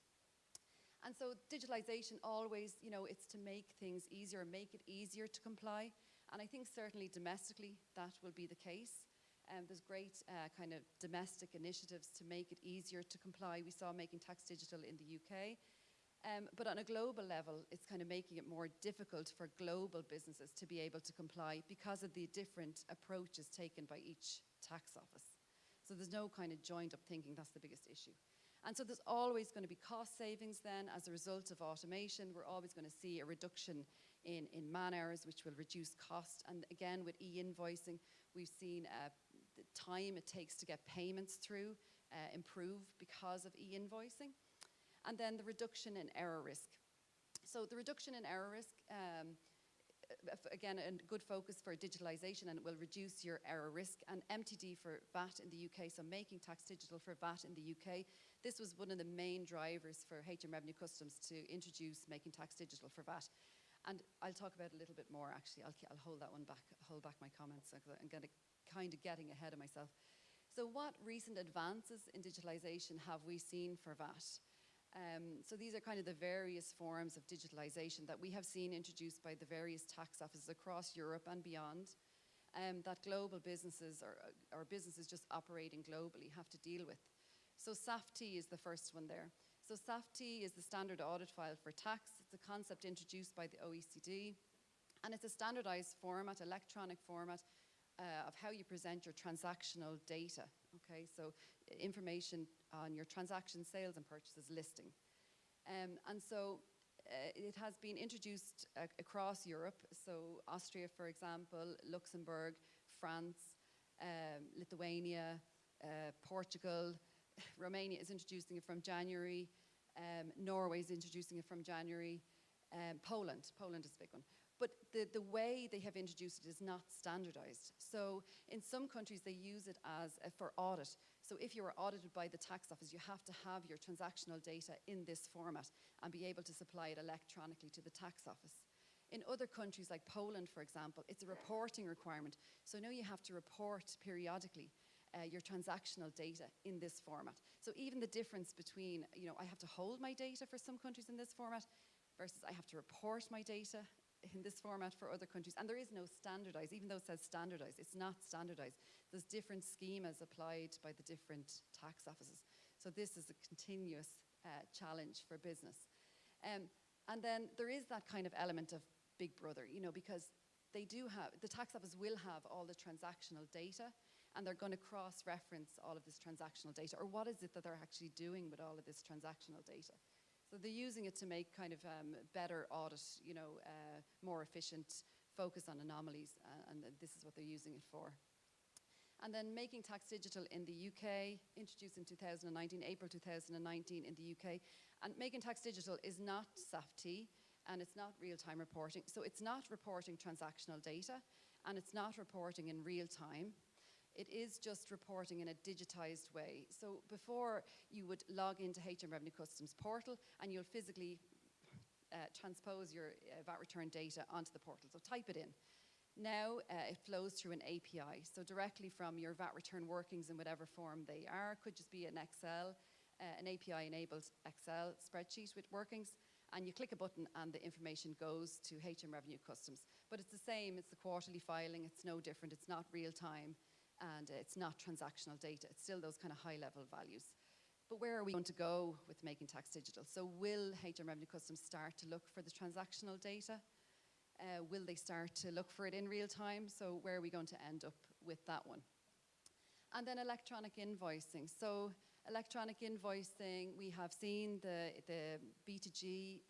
And so digitalization always, you know, it's to make things easier, make it easier to comply. And I think certainly domestically that will be the case. There's great kind of domestic initiatives to make it easier to comply. We saw Making Tax Digital in the UK. But on a global level, it's kind of making it more difficult for global businesses to be able to comply because of the different approaches taken by each tax office. So there's no kind of joined up thinking, that's the biggest issue. And so there's always going to be cost savings then as a result of automation. We're always going to see a reduction in man hours, which will reduce cost. And again, with e-invoicing, we've seen the time it takes to get payments through improve because of e-invoicing. And then the reduction in error risk. So the reduction in error risk, again, a good focus for digitalization, and it will reduce your error risk. And MTD for VAT in the UK, so Making Tax Digital for VAT in the UK, this was one of the main drivers for HM Revenue Customs to introduce Making Tax Digital for VAT. And I'll talk about it a little bit more, actually. I'll hold that one back, hold back my comments, because I'm kind of getting ahead of myself. So what recent advances in digitalization have we seen for VAT? So these are kind of the various forms of digitalization that we have seen introduced by the various tax offices across Europe and beyond, that global businesses or businesses just operating globally have to deal with. So SAFT is the first one there. So SAFT is the standard audit file for tax. It's a concept introduced by the OECD, and it's a standardized format, electronic format, of how you present your transactional data. Okay, so information on your transactions, sales and purchases listing. And so it has been introduced across Europe. So Austria, for example, Luxembourg, France, Lithuania, Portugal, Romania is introducing it from January, Norway is introducing it from January, Poland is a big one. But the way they have introduced it is not standardized. So in some countries, they use it as for audit. So if you are audited by the tax office, you have to have your transactional data in this format and be able to supply it electronically to the tax office. In other countries like Poland, for example, it's a reporting requirement. So now you have to report periodically your transactional data in this format. So even the difference between, you know, I have to hold my data for some countries in this format versus I have to report my data in this format for other countries. And there is no standardized, even though it says standardized, it's not standardized. There's different schemas applied by the different tax offices. So this is a continuous challenge for business. And then there is that kind of element of Big Brother, you know, because they do have, the tax office will have all the transactional data, and they're going to cross-reference all of this transactional data, or what is it that they're actually doing with all of this transactional data. So they're using it to make kind of better audit, you know, more efficient, focus on anomalies, and this is what they're using it for. And then Making Tax Digital in the UK, introduced in 2019, April 2019 in the UK. And Making Tax Digital is not SAFT, and it's not real-time reporting. So it's not reporting transactional data, and it's not reporting in real time. It is just reporting in a digitized way. So before, you would log into HM Revenue Customs portal and you'll physically transpose your VAT return data onto the portal. So type it in. Now it flows through an API. So directly from your VAT return workings in whatever form they are, could just be an Excel, an API-enabled Excel spreadsheet with workings, and you click a button and the information goes to HM Revenue Customs. But it's the same, it's the quarterly filing, it's no different, it's not real time, and it's not transactional data. It's still those kind of high-level values. But where are we going to go with making tax digital? So will HM Revenue Customs start to look for the transactional data? Will they start to look for it in real time? So where are we going to end up with that one? And then electronic invoicing. So electronic invoicing, we have seen the B2G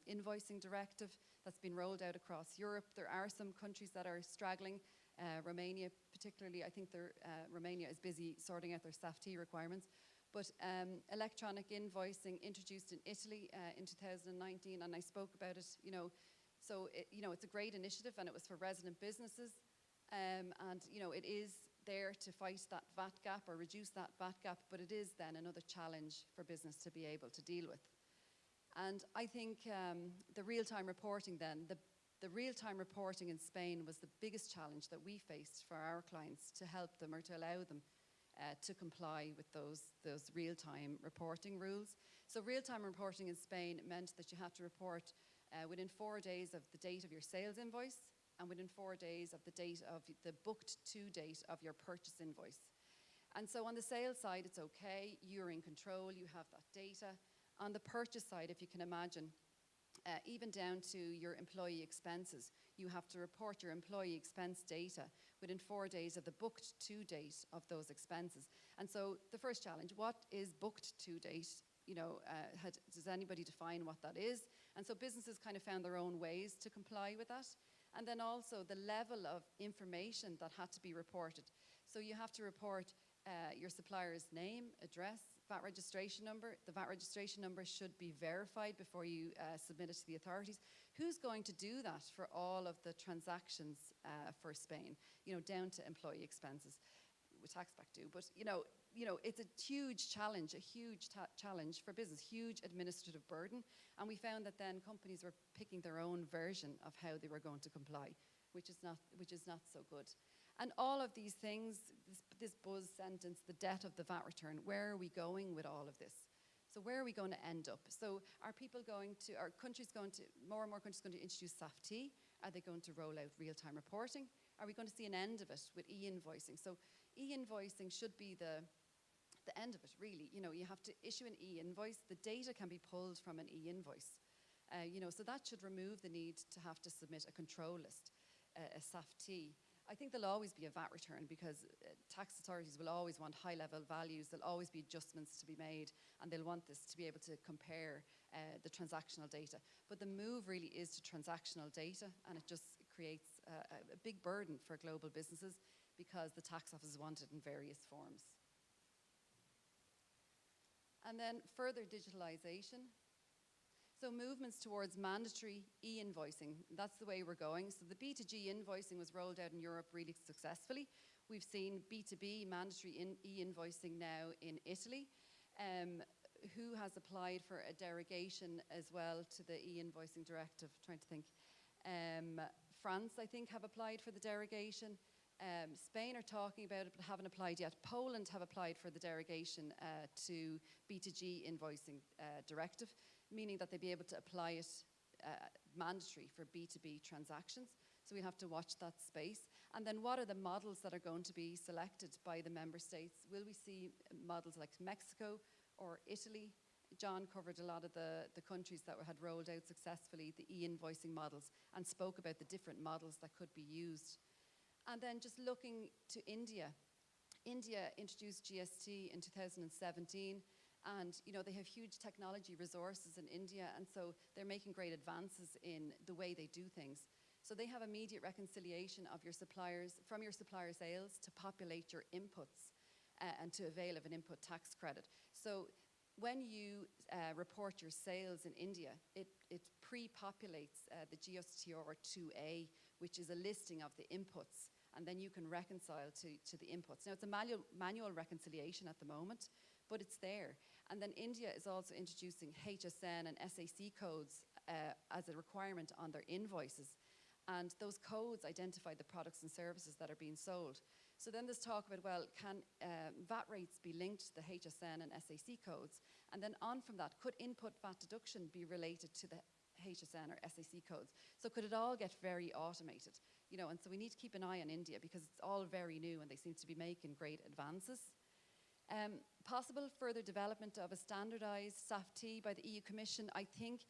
invoicing directive that's been rolled out across Europe. There are some countries that are straggling. Romania particularly, I think Romania is busy sorting out their SAFT requirements. But electronic invoicing introduced in Italy in 2019, and I spoke about it, so it's a great initiative, and it was for resident businesses, and it is there to fight that VAT gap or reduce that VAT gap, but it is then another challenge for business to be able to deal with. And I think the real-time reporting then, the real-time reporting in Spain was the biggest challenge that we faced for our clients to help them or to allow them to comply with those real-time reporting rules. So real-time reporting in Spain meant that you had to report within 4 days of the date of your sales invoice and within 4 days of the date of the booked to date of your purchase invoice. And so on the sales side, it's okay, you're in control, you have that data. On the purchase side, if you can imagine, even down to your employee expenses, you have to report your employee expense data within 4 days of the booked to date of those expenses. And so the first challenge, what is booked to date? Does anybody define what that is? And so businesses kind of found their own ways to comply with that. And then also the level of information that had to be reported. So you have to report your supplier's name, address, VAT registration number. The VAT registration number should be verified before you submit it to the authorities. Who's going to do that for all of the transactions for Spain, down to employee expenses? With TaxBack do, but it's a huge challenge, challenge for business, huge administrative burden. And we found that then companies were picking their own version of how they were going to comply, which is not so good. And all of these things, this buzz sentence, the debt of the VAT return, where are we going with all of this? So where are we going to end up? So are more and more countries going to introduce SAFT? Are they going to roll out real-time reporting? Are we going to see an end of it with e-invoicing? So e-invoicing should be the end of it, really. You have to issue an e-invoice. The data can be pulled from an e-invoice. So that should remove the need to have to submit a control list, a SAFT. I think there'll always be a VAT return because tax authorities will always want high-level values. There'll always be adjustments to be made, and they'll want this to be able to compare the transactional data. But the move really is to transactional data, and it just creates a big burden for global businesses because the tax office want it in various forms. And then further digitalization. So movements towards mandatory e-invoicing, that's the way we're going. So the B2G invoicing was rolled out in Europe really successfully. We've seen B2B mandatory e-invoicing now in Italy. Who has applied for a derogation as well to the e-invoicing directive? Trying to think. France, I think, have applied for the derogation. Spain are talking about it but haven't applied yet. Poland have applied for the derogation to B2G invoicing directive, meaning that they'd be able to apply it mandatory for B2B transactions. So we have to watch that space. And then what are the models that are going to be selected by the member states? Will we see models like Mexico or Italy? John covered a lot of the countries that had rolled out successfully the e-invoicing models and spoke about the different models that could be used. And then just looking to India. India introduced GST in 2017, and they have huge technology resources in India, and so they're making great advances in the way they do things. So they have immediate reconciliation of your suppliers, from your supplier sales to populate your inputs and to avail of an input tax credit. So when you report your sales in India, it pre-populates the GSTR 2A, which is a listing of the inputs, and then you can reconcile to the inputs. Now, it's a manual reconciliation at the moment, but it's there. And then India is also introducing HSN and SAC codes as a requirement on their invoices. And those codes identify the products and services that are being sold. So then there's talk about, well, can VAT rates be linked to the HSN and SAC codes? And then on from that, could input VAT deduction be related to the HSN or SAC codes? So could it all get very automated? You know, and so we need to keep an eye on India because it's all very new and they seem to be making great advances. Possible further development of a standardised SAFT by the EU Commission. I think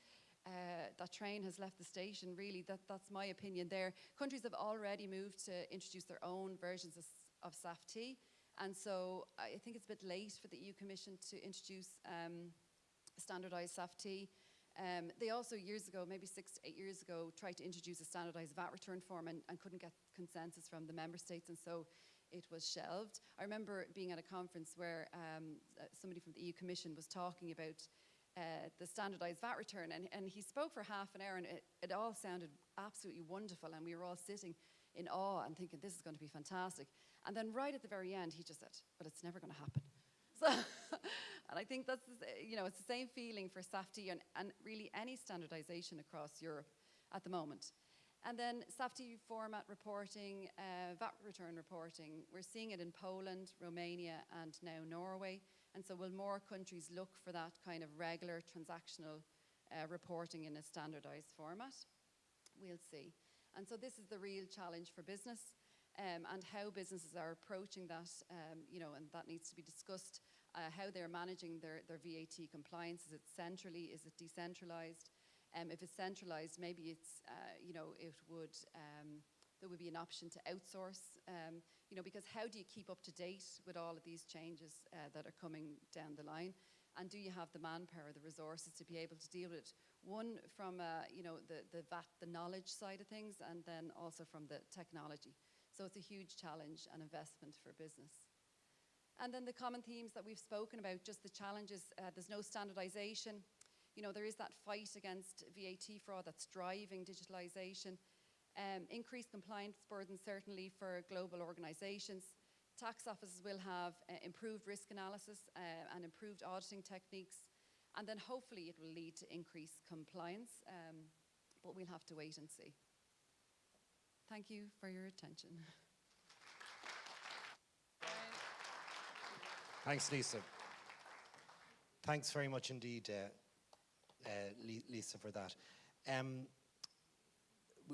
that train has left the station, really. That's my opinion there. Countries have already moved to introduce their own versions of SAFT, and so I think it's a bit late for the EU Commission to introduce standardised SAFT. They also, years ago, maybe 6 to 8 years ago, tried to introduce a standardised VAT return form and couldn't get consensus from the member states, and so it was shelved. I remember being at a conference where somebody from the EU Commission was talking about the standardised VAT return, and he spoke for half an hour, and it all sounded absolutely wonderful, and we were all sitting in awe and thinking, this is going to be fantastic. And then right at the very end, he just said, but it's never going to happen. So, and I think that's, you know, it's the same feeling for SAFT and really any standardisation across Europe at the moment. And then SAFT format reporting, VAT return reporting, we're seeing it in Poland, Romania, and now Norway. And so will more countries look for that kind of regular transactional reporting in a standardised format? We'll see. And so this is the real challenge for business and how businesses are approaching that, you know, and that needs to be discussed, how they're managing their VAT compliance. Is it centrally? Is it decentralised? If it's centralised, maybe it's, you know, it would, there would be an option to outsource, you know, because how do you keep up to date with all of these changes that are coming down the line? And do you have the manpower, the resources to be able to deal with it? One from, you know, the VAT, the knowledge side of things, and then also from the technology. So it's a huge challenge and investment for business. And then the common themes that we've spoken about, just the challenges, there's no standardization. You know, there is that fight against VAT fraud that's driving digitalization. Increased compliance burden certainly for global organizations. Tax offices will have improved risk analysis and improved auditing techniques. And then hopefully it will lead to increased compliance, but we'll have to wait and see. Thank you for your attention. Thanks, Lisa. Thanks very much indeed, Lisa, for that.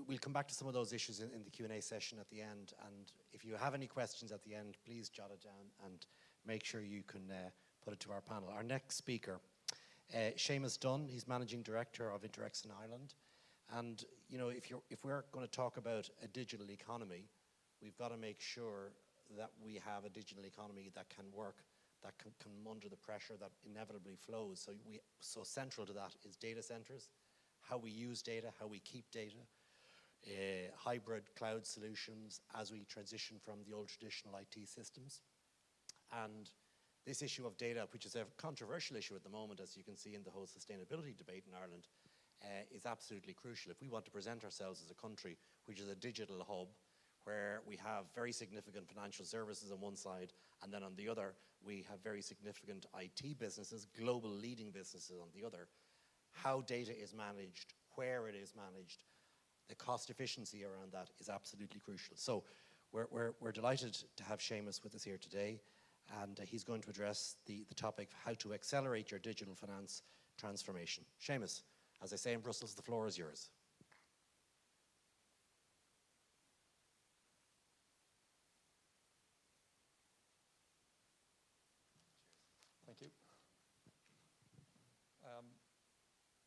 We'll come back to some of those issues in the Q&A session at the end, and if you have any questions at the end, please jot it down and make sure you can put it to our panel. Our next speaker, Seamus Dunn, he's Managing Director of Interrex in Ireland. And you know, if we're going to talk about a digital economy, we've got to make sure that we have a digital economy that can work, that can come under the pressure that inevitably flows. So central to that is data centers, how we use data, how we keep data, hybrid cloud solutions as we transition from the old traditional IT systems. And this issue of data, which is a controversial issue at the moment, as you can see in the whole sustainability debate in Ireland, is absolutely crucial. If we want to present ourselves as a country which is a digital hub, where we have very significant financial services on one side, and then on the other, we have very significant IT businesses, global leading businesses on the other, how data is managed, where it is managed, the cost efficiency around that is absolutely crucial. So we're delighted to have Seamus with us here today, and he's going to address the topic of how to accelerate your digital finance transformation. Seamus, as I say in Brussels, the floor is yours. Thank you.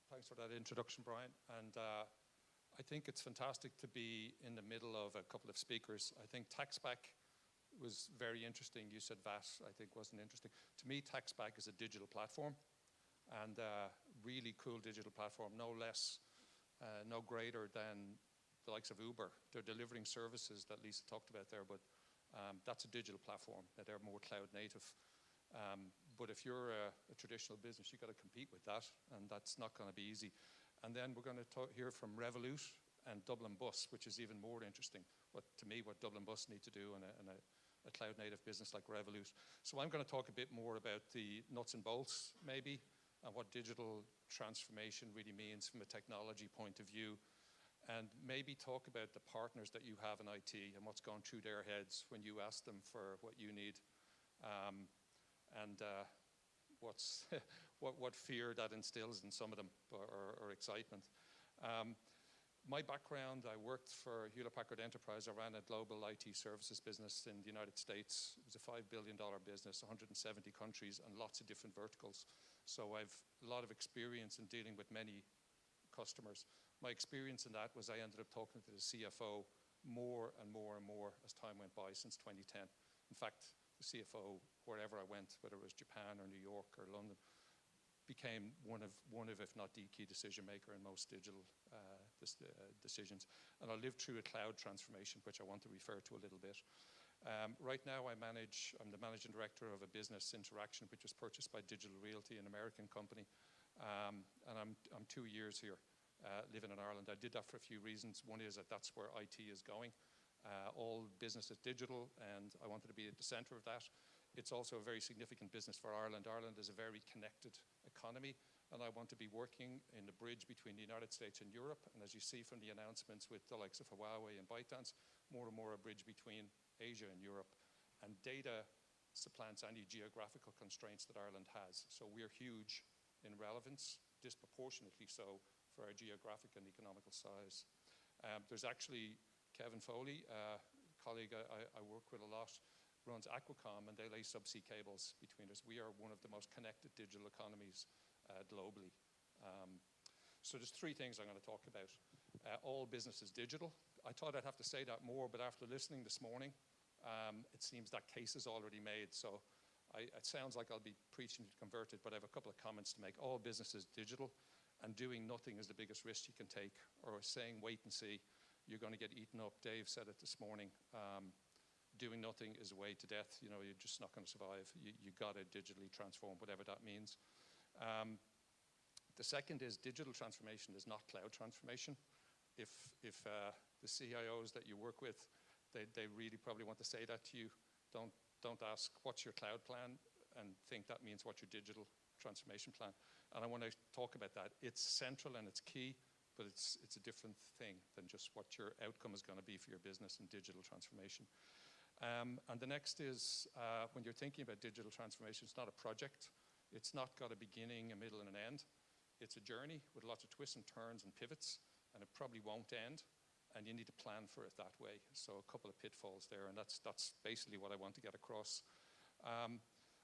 Thanks for that introduction, Brian. And I think it's fantastic to be in the middle of a couple of speakers. I think TaxBack was very interesting. You said VAT, I think, wasn't interesting. To me, TaxBack is a digital platform, and really cool digital platform, no less, no greater than the likes of Uber. They're delivering services that Lisa talked about there, but that's a digital platform. They're more cloud native. But if you're a traditional business, you've got to compete with that, and that's not going to be easy. And then we're going to hear from Revolut and Dublin Bus, which is even more interesting. to me, what Dublin Bus need to do in a cloud-native business like Revolut. So I'm going to talk a bit more about the nuts and bolts, maybe, and what digital transformation really means from a technology point of view, and maybe talk about the partners that you have in IT and what's going through their heads when you ask them for what you need, and what fear that instills in some of them, or excitement. My background, I worked for Hewlett-Packard Enterprise. I ran a global IT services business in the United States. It was a $5 billion business, 170 countries, and lots of different verticals. So I've a lot of experience in dealing with many customers. My experience in that was I ended up talking to the CFO more and more and more as time went by since 2010. In fact, the CFO, wherever I went, whether it was Japan or New York or London, became one of, if not the key decision maker in most digital decisions. And I lived through a cloud transformation, which I want to refer to a little bit. Right now I'm the managing director of a business, Interaction, which was purchased by Digital Realty, an American company. And I'm 2 years here living in Ireland. I did that for a few reasons. One is that that's where IT is going. All business is digital, and I wanted to be at the center of that. It's also a very significant business for Ireland. Ireland is a very connected economy, and I want to be working in the bridge between the United States and Europe. And as you see from the announcements with the likes of Huawei and ByteDance, more and more a bridge between Asia and Europe. And data supplants any geographical constraints that Ireland has. So we're huge in relevance, disproportionately so for our geographic and economical size. There's actually Kevin Foley, a colleague I work with a lot, runs Aquacom, and they lay subsea cables between us. We are one of the most connected digital economies globally. So there's 3 things I'm going to talk about. All business is digital. I thought I'd have to say that more, but after listening this morning, it seems that case is already made. So it sounds like I'll be preaching to converted, but I have a couple of comments to make. All business is digital, and doing nothing is the biggest risk you can take, or saying wait and see, you're going to get eaten up. Dave said it this morning. Doing nothing is a way to death. You know, you're just not going to survive. You got to digitally transform, whatever that means. The second is digital transformation is not cloud transformation. If the CIOs that you work with, they really probably want to say that to you. Don't ask what's your cloud plan and think that means what's your digital transformation plan. And I want to talk about that. It's central and it's key, but it's a different thing than just what your outcome is going to be for your business in digital transformation. And the next is when you're thinking about digital transformation, it's not a project. It's not got a beginning, a middle, and an end. It's a journey with lots of twists and turns and pivots, and it probably won't end, and you need to plan for it that way. So a couple of pitfalls there, and that's basically what I want to get across.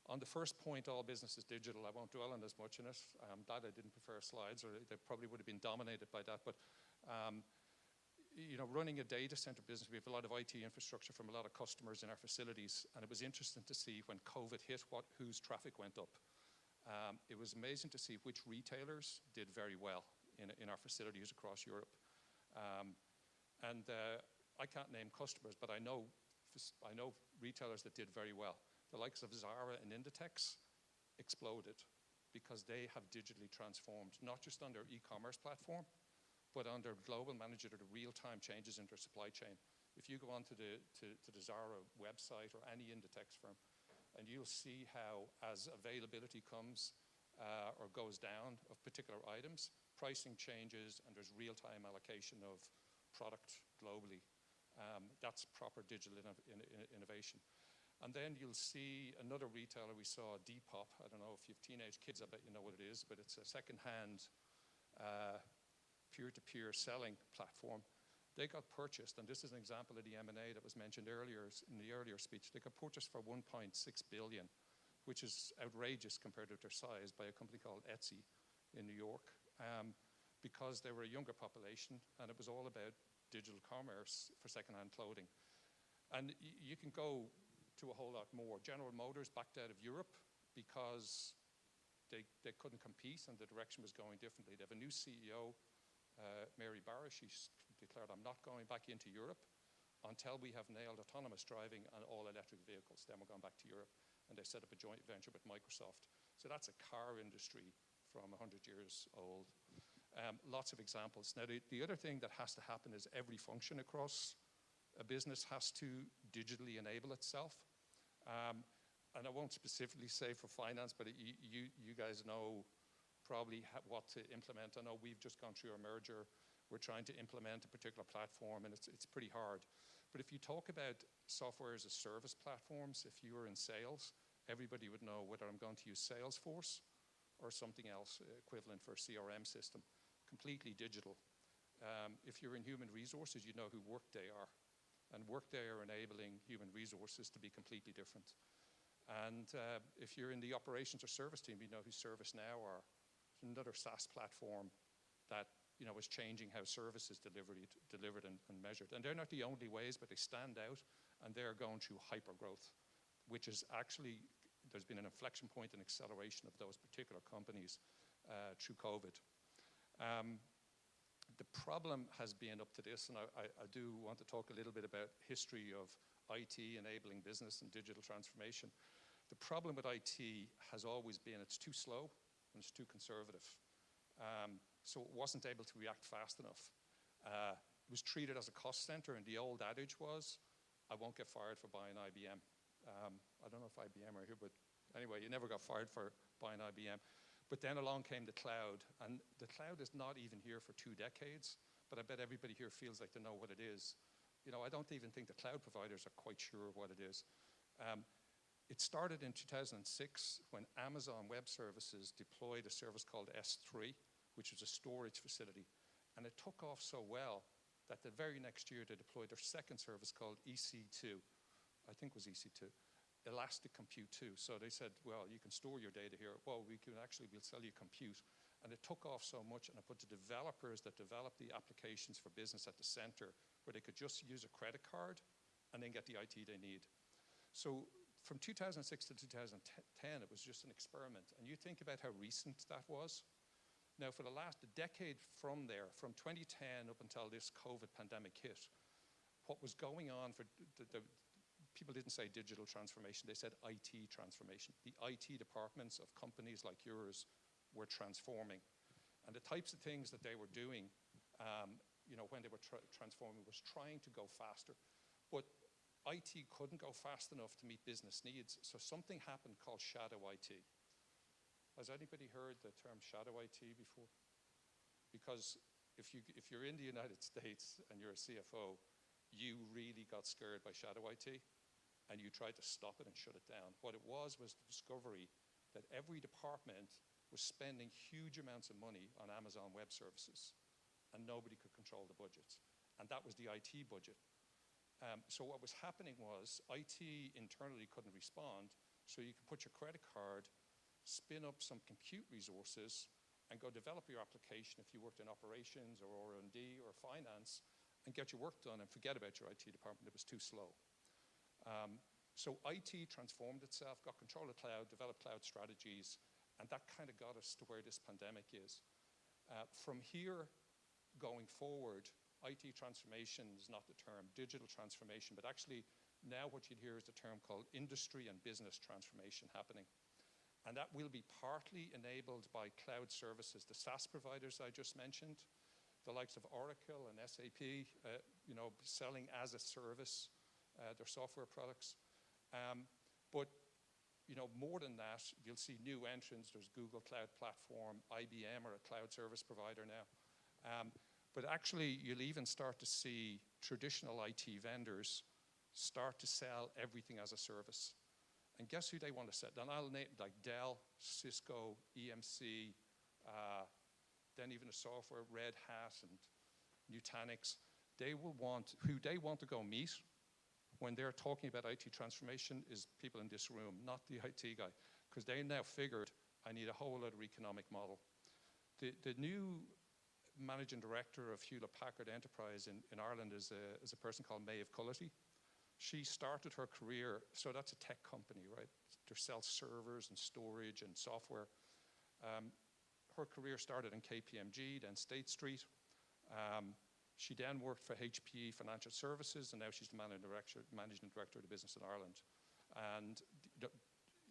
On the first point, all business is digital. I won't dwell on as much in it. That I didn't prefer slides, or they probably would have been dominated by that. But you know, running a data center business, we have a lot of IT infrastructure from a lot of customers in our facilities, and it was interesting to see when COVID hit whose traffic went up. It was amazing to see which retailers did very well in our facilities across Europe. I can't name customers, but I know retailers that did very well. The likes of Zara and Inditex exploded because they have digitally transformed, not just on their e-commerce platform, but on their global manager to the real-time changes in their supply chain. If you go onto the Zara website or any Inditex firm, and you'll see how as availability comes or goes down of particular items, pricing changes and there's real-time allocation of product globally. That's proper digital innovation. And then you'll see another retailer we saw, Depop. I don't know if you have teenage kids, I bet you know what it is, but it's a second-hand peer-to-peer selling platform. They got purchased, and this is an example of the M&A that was mentioned earlier in the earlier speech. They got purchased for $1.6 billion, which is outrageous compared to their size, by a company called Etsy in New York, because they were a younger population, and it was all about digital commerce for second-hand clothing. And you can go to a whole lot more. General Motors backed out of Europe because they couldn't compete, and the direction was going differently. They have a new CEO, Mary Barra. She's declared, I'm not going back into Europe until we have nailed autonomous driving and all electric vehicles. Then we're going back to Europe. And they set up a joint venture with Microsoft. So that's a car industry from 100 years old. Lots of examples. Now, the other thing that has to happen is every function across a business has to digitally enable itself. And I won't specifically say for finance, but you guys know probably what to implement. I know we've just gone through a merger. We're trying to implement a particular platform, and it's pretty hard. But if you talk about software as a service platforms, if you were in sales, everybody would know whether I'm going to use Salesforce or something else equivalent for a CRM system, completely digital. If you're in human resources, you know who Workday are. And Workday are enabling human resources to be completely different. And if you're in the operations or service team, you know who ServiceNow are. It's another SaaS platform that is changing how service is delivered and measured. And they're not the only ways, but they stand out, and they're going through hyper-growth, which is actually, there's been an inflection point and acceleration of those particular companies through COVID. The problem has been up to this, and I do want to talk a little bit about history of IT enabling business and digital transformation. The problem with IT has always been it's too slow and it's too conservative. So it wasn't able to react fast enough. It was treated as a cost center, and the old adage was, I won't get fired for buying IBM. I don't know if IBM are here, but anyway, you never got fired for buying IBM. But then along came the cloud, and the cloud is not even here for 2 decades, but I bet everybody here feels like they know what it is. I don't even think the cloud providers are quite sure what it is. It started in 2006 when Amazon Web Services deployed a service called S3, which was a storage facility. And it took off so well that the very next year they deployed their second service called EC2. I think it was EC2. Elastic Compute 2. So they said, well, you can store your data here. Well, we'll sell you compute. And it took off so much, and it put the developers that developed the applications for business at the center, where they could just use a credit card and then get the IT they need. So from 2006 to 2010, it was just an experiment. And you think about how recent that was. Now, for the last decade from there, from 2010 up until this COVID pandemic hit, what was going on for people didn't say digital transformation, they said IT transformation. The IT departments of companies like yours were transforming. And the types of things that they were doing, when they were transforming, was trying to go faster. But IT couldn't go fast enough to meet business needs, so something happened called shadow IT. Has anybody heard the term shadow IT before? Because if you're in the United States and you're a CFO, you really got scared by shadow IT, and you tried to stop it and shut it down. What it was the discovery that every department was spending huge amounts of money on Amazon Web Services, and nobody could control the budgets. And that was the IT budget. So what was happening was IT internally couldn't respond, so you could put your credit card, spin up some compute resources, and go develop your application if you worked in operations or R&D or finance, and get your work done and forget about your IT department. It was too slow. So IT transformed itself, got control of cloud, developed cloud strategies, and that kind of got us to where this pandemic is. From here going forward, IT transformation is not the term digital transformation, but actually now what you'd hear is the term called industry and business transformation happening. And that will be partly enabled by cloud services, the SaaS providers I just mentioned, the likes of Oracle and SAP, selling as a service their software products. But more than that, you'll see new entrants. There's Google Cloud Platform, IBM are a cloud service provider now. But actually, you'll even start to see traditional IT vendors start to sell everything as a service. And guess who they want to sell? And I'll name like Dell, Cisco, EMC, then even a software, Red Hat and Nutanix. Who they want to go meet when they're talking about IT transformation is people in this room, not the IT guy, because they now figured, I need a whole other economic model. The new managing director of Hewlett-Packard Enterprise in Ireland is a person called Maeve Cullity. She started her career, so that's a tech company, right? They sell servers and storage and software. Her career started in KPMG, then State Street. She then worked for HPE Financial Services, and now she's the managing director of the business in Ireland. And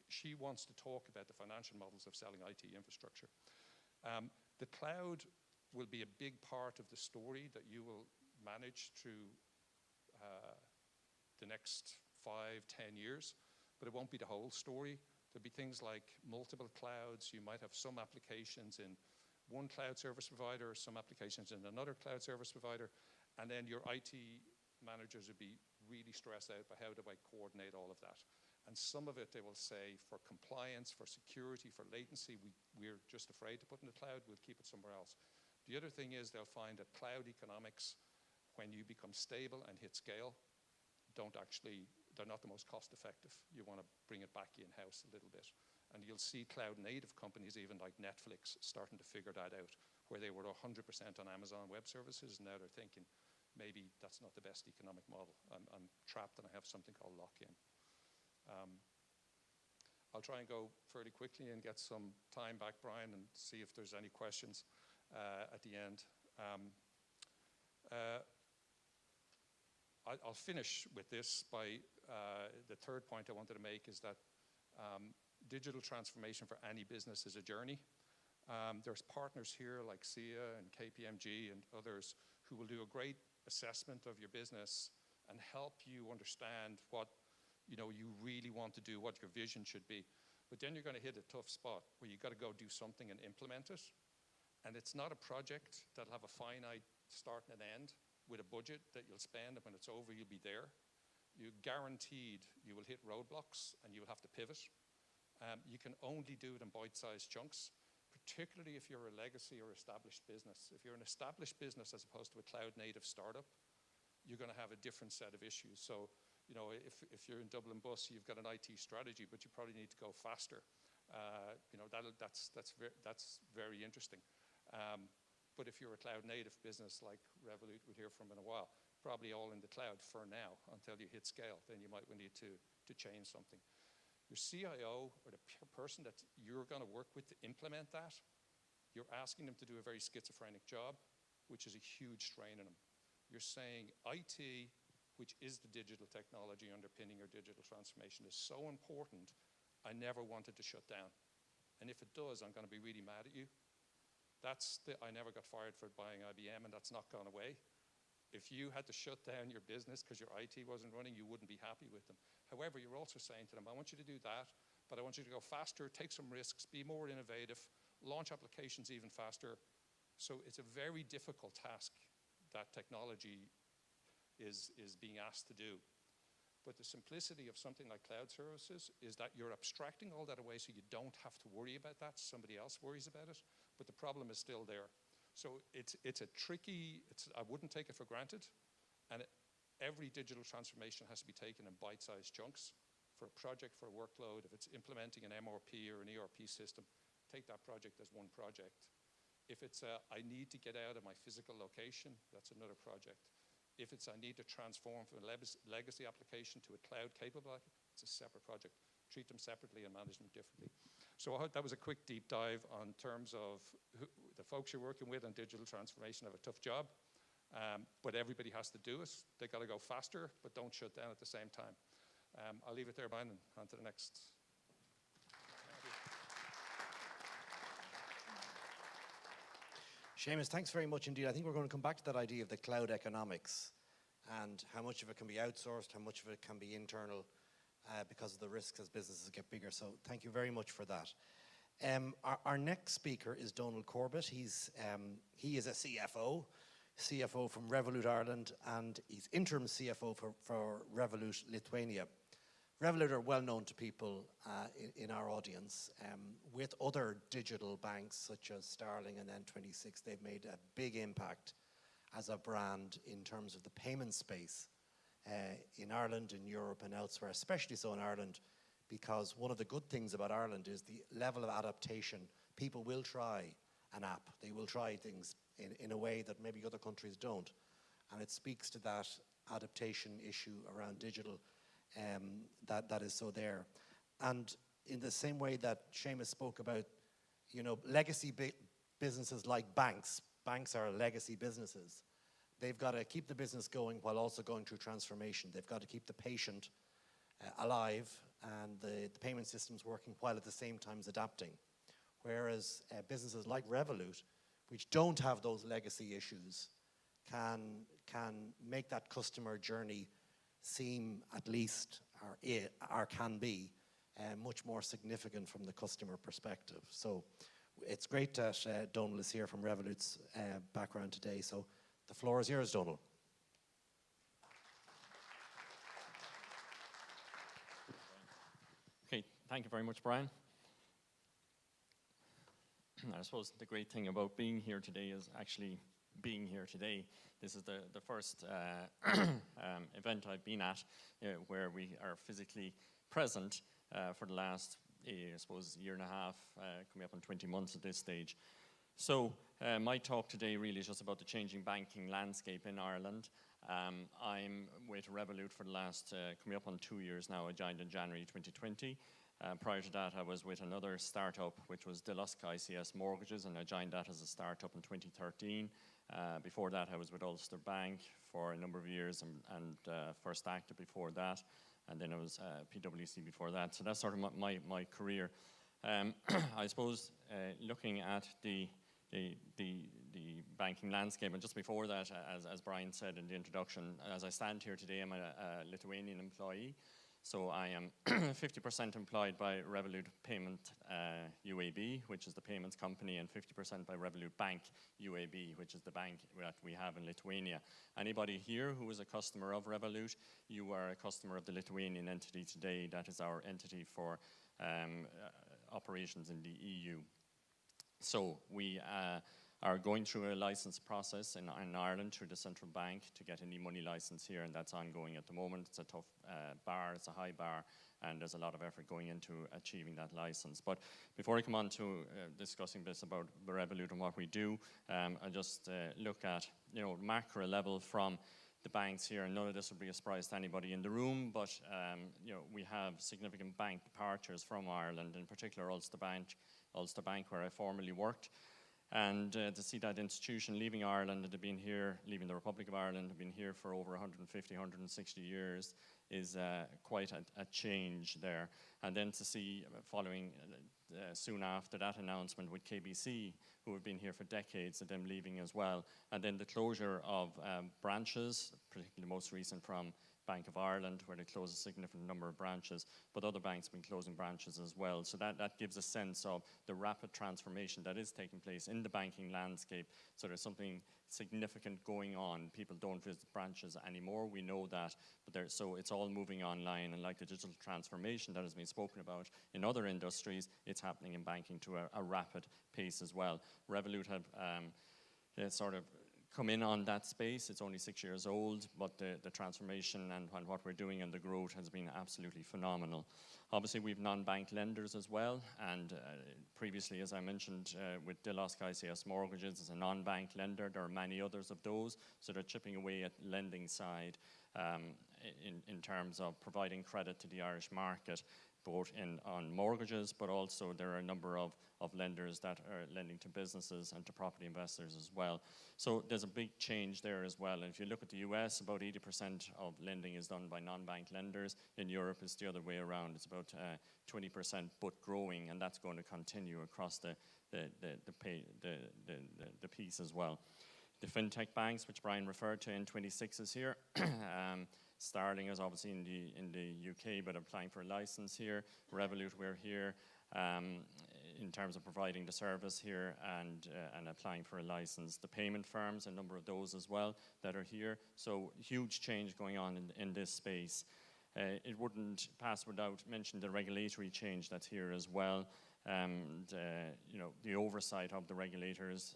she wants to talk about the financial models of selling IT infrastructure. The cloud will be a big part of the story that you will manage through the next 5, 10 years, but it won't be the whole story. There'll be things like multiple clouds. You might have some applications in one cloud service provider, some applications in another cloud service provider, and then your IT managers would be really stressed out by how do I coordinate all of that. And some of it they will say for compliance, for security, for latency, we're just afraid to put in the cloud, we'll keep it somewhere else. The other thing is they'll find that cloud economics, when you become stable and hit scale, they're not the most cost effective. You want to bring it back in-house a little bit. And you'll see cloud native companies, even like Netflix, starting to figure that out, where they were 100% on Amazon Web Services, and now they're thinking, maybe that's not the best economic model. I'm trapped and I have something called lock-in. I'll try and go fairly quickly and get some time back, Brian, and see if there's any questions at the end. I'll finish with this by the third point I wanted to make is that digital transformation for any business is a journey. There's partners here like SIA and KPMG and others who will do a great assessment of your business and help you understand what you really want to do, what your vision should be. But then you're going to hit a tough spot where you've got to go do something and implement it. And it's not a project that'll have a finite start and an end with a budget that you'll spend, and when it's over, you'll be there. You're guaranteed you will hit roadblocks and you will have to pivot. You can only do it in bite-sized chunks, particularly if you're a legacy or established business. If you're an established business as opposed to a cloud-native startup, you're going to have a different set of issues. So, if you're in Dublin Bus, you've got an IT strategy, but you probably need to go faster. That's very interesting. But if you're a cloud-native business like Revolut, we'll hear from in a while, probably all in the cloud for now until you hit scale. Then you might need to change something. Your CIO or the person that you're going to work with to implement that, you're asking them to do a very schizophrenic job, which is a huge strain on them. You're saying IT, which is the digital technology underpinning your digital transformation, is so important, I never want it to shut down. And if it does, I'm going to be really mad at you. I never got fired for buying IBM, and that's not gone away. If you had to shut down your business because your IT wasn't running, you wouldn't be happy with them. However, you're also saying to them, I want you to do that, but I want you to go faster, take some risks, be more innovative, launch applications even faster. So it's a very difficult task that technology is being asked to do. But the simplicity of something like cloud services is that you're abstracting all that away so you don't have to worry about that. Somebody else worries about it, but the problem is still there. So it's a tricky, I wouldn't take it for granted. And every digital transformation has to be taken in bite-sized chunks. For a project, for a workload, if it's implementing an MRP or an ERP system, take that project as one project. If it's I need to get out of my physical location, that's another project. If it's I need to transform from a legacy application to a cloud-capable application, it's a separate project. Treat them separately and manage them differently. So I hope that was a quick deep dive on terms of the folks you're working with on digital transformation have a tough job, but everybody has to do it. They've got to go faster, but don't shut down at the same time. I'll leave it there, Brian, and on to the next. Seamus, thanks very much indeed. I think we're going to come back to that idea of the cloud economics and how much of it can be outsourced, how much of it can be internal because of the risks as businesses get bigger. So thank you very much for that. Our next speaker is Donald Corbett. He is a CFO from Revolut Ireland, and he's interim CFO for Revolut Lithuania. Revolut are well known to people in our audience. With other digital banks such as Starling and N26, they've made a big impact as a brand in terms of the payment space in Ireland, in Europe and elsewhere, especially so in Ireland, because one of the good things about Ireland is the level of adaptation. People will try an app. They will try things in a way that maybe other countries don't. And it speaks to that adaptation issue around digital that is so there. And in the same way that Seamus spoke about, legacy businesses like banks are legacy businesses. They've got to keep the business going while also going through transformation. They've got to keep the patient alive and the payment systems working while at the same time adapting. Whereas businesses like Revolut, which don't have those legacy issues, can make that customer journey seem at least, or can be, much more significant from the customer perspective. So it's great that Donal is here from Revolut's background today. So the floor is yours, Donal. Okay, thank you very much, Brian. I suppose the great thing about being here today is actually being here today. This is the first event I've been at where we are physically present for the last, I suppose, year and a half, coming up on 20 months at this stage. So my talk today really is just about the changing banking landscape in Ireland. I'm with Revolut for the last, coming up on 2 years now. I joined in January 2020. Prior to that, I was with another startup, which was Delusk ICS Mortgages, and I joined that as a startup in 2013. Before that, I was with Ulster Bank for a number of years, and First Active before that, and then I was PwC before that. So that's sort of my career. I suppose looking at the banking landscape, and just before that, as Brian said in the introduction, as I stand here today, I'm a Lithuanian employee. So I am 50% employed by Revolut Payment UAB, which is the payments company, and 50% by Revolut Bank UAB, which is the bank that we have in Lithuania. Anybody here who is a customer of Revolut, you are a customer of the Lithuanian entity today. That is our entity for operations in the EU. So we are going through a license process in Ireland through the central bank to get an e-money license here, and that's ongoing at the moment. It's a tough bar, it's a high bar, and there's a lot of effort going into achieving that license. But before I come on to discussing this about Revolut and what we do, I'll just look at, macro level from the banks here, and none of this will be a surprise to anybody in the room, but we have significant bank departures from Ireland, in particular Ulster Bank, where I formerly worked. And to see that institution leaving Ireland, and they've been here, leaving the Republic of Ireland, have been here for over 150, 160 years, is quite a change there. And then to see, following soon after that announcement with KBC, who have been here for decades, and them leaving as well. And then the closure of branches, particularly the most recent from Bank of Ireland, where they closed a significant number of branches, but other banks have been closing branches as well. So that gives a sense of the rapid transformation that is taking place in the banking landscape. So there's something significant going on. People don't visit branches anymore, we know that, but so it's all moving online, and like the digital transformation that has been spoken about in other industries, it's happening in banking to a rapid pace as well. Revolut have sort of come in on that space. It's only 6 years old, but the transformation and what we're doing and the growth has been absolutely phenomenal. Obviously, we've non-bank lenders as well, and previously, as I mentioned, with Delusk ICS Mortgages as a non-bank lender, there are many others of those, so they're chipping away at the lending side in terms of providing credit to the Irish market, both on mortgages, but also there are a number of lenders that are lending to businesses and to property investors as well. So there's a big change there as well. And if you look at the US, about 80% of lending is done by non-bank lenders. In Europe, it's the other way around. It's about 20%, but growing, and that's going to continue across the piece as well. The fintech banks, which Brian referred to, N26 is here. Starling is obviously in the UK, but applying for a license here. Revolut, we're here in terms of providing the service here and applying for a license. The payment firms, a number of those as well that are here. So huge change going on in this space. It wouldn't pass without mentioning the regulatory change that's here as well. And the oversight of the regulators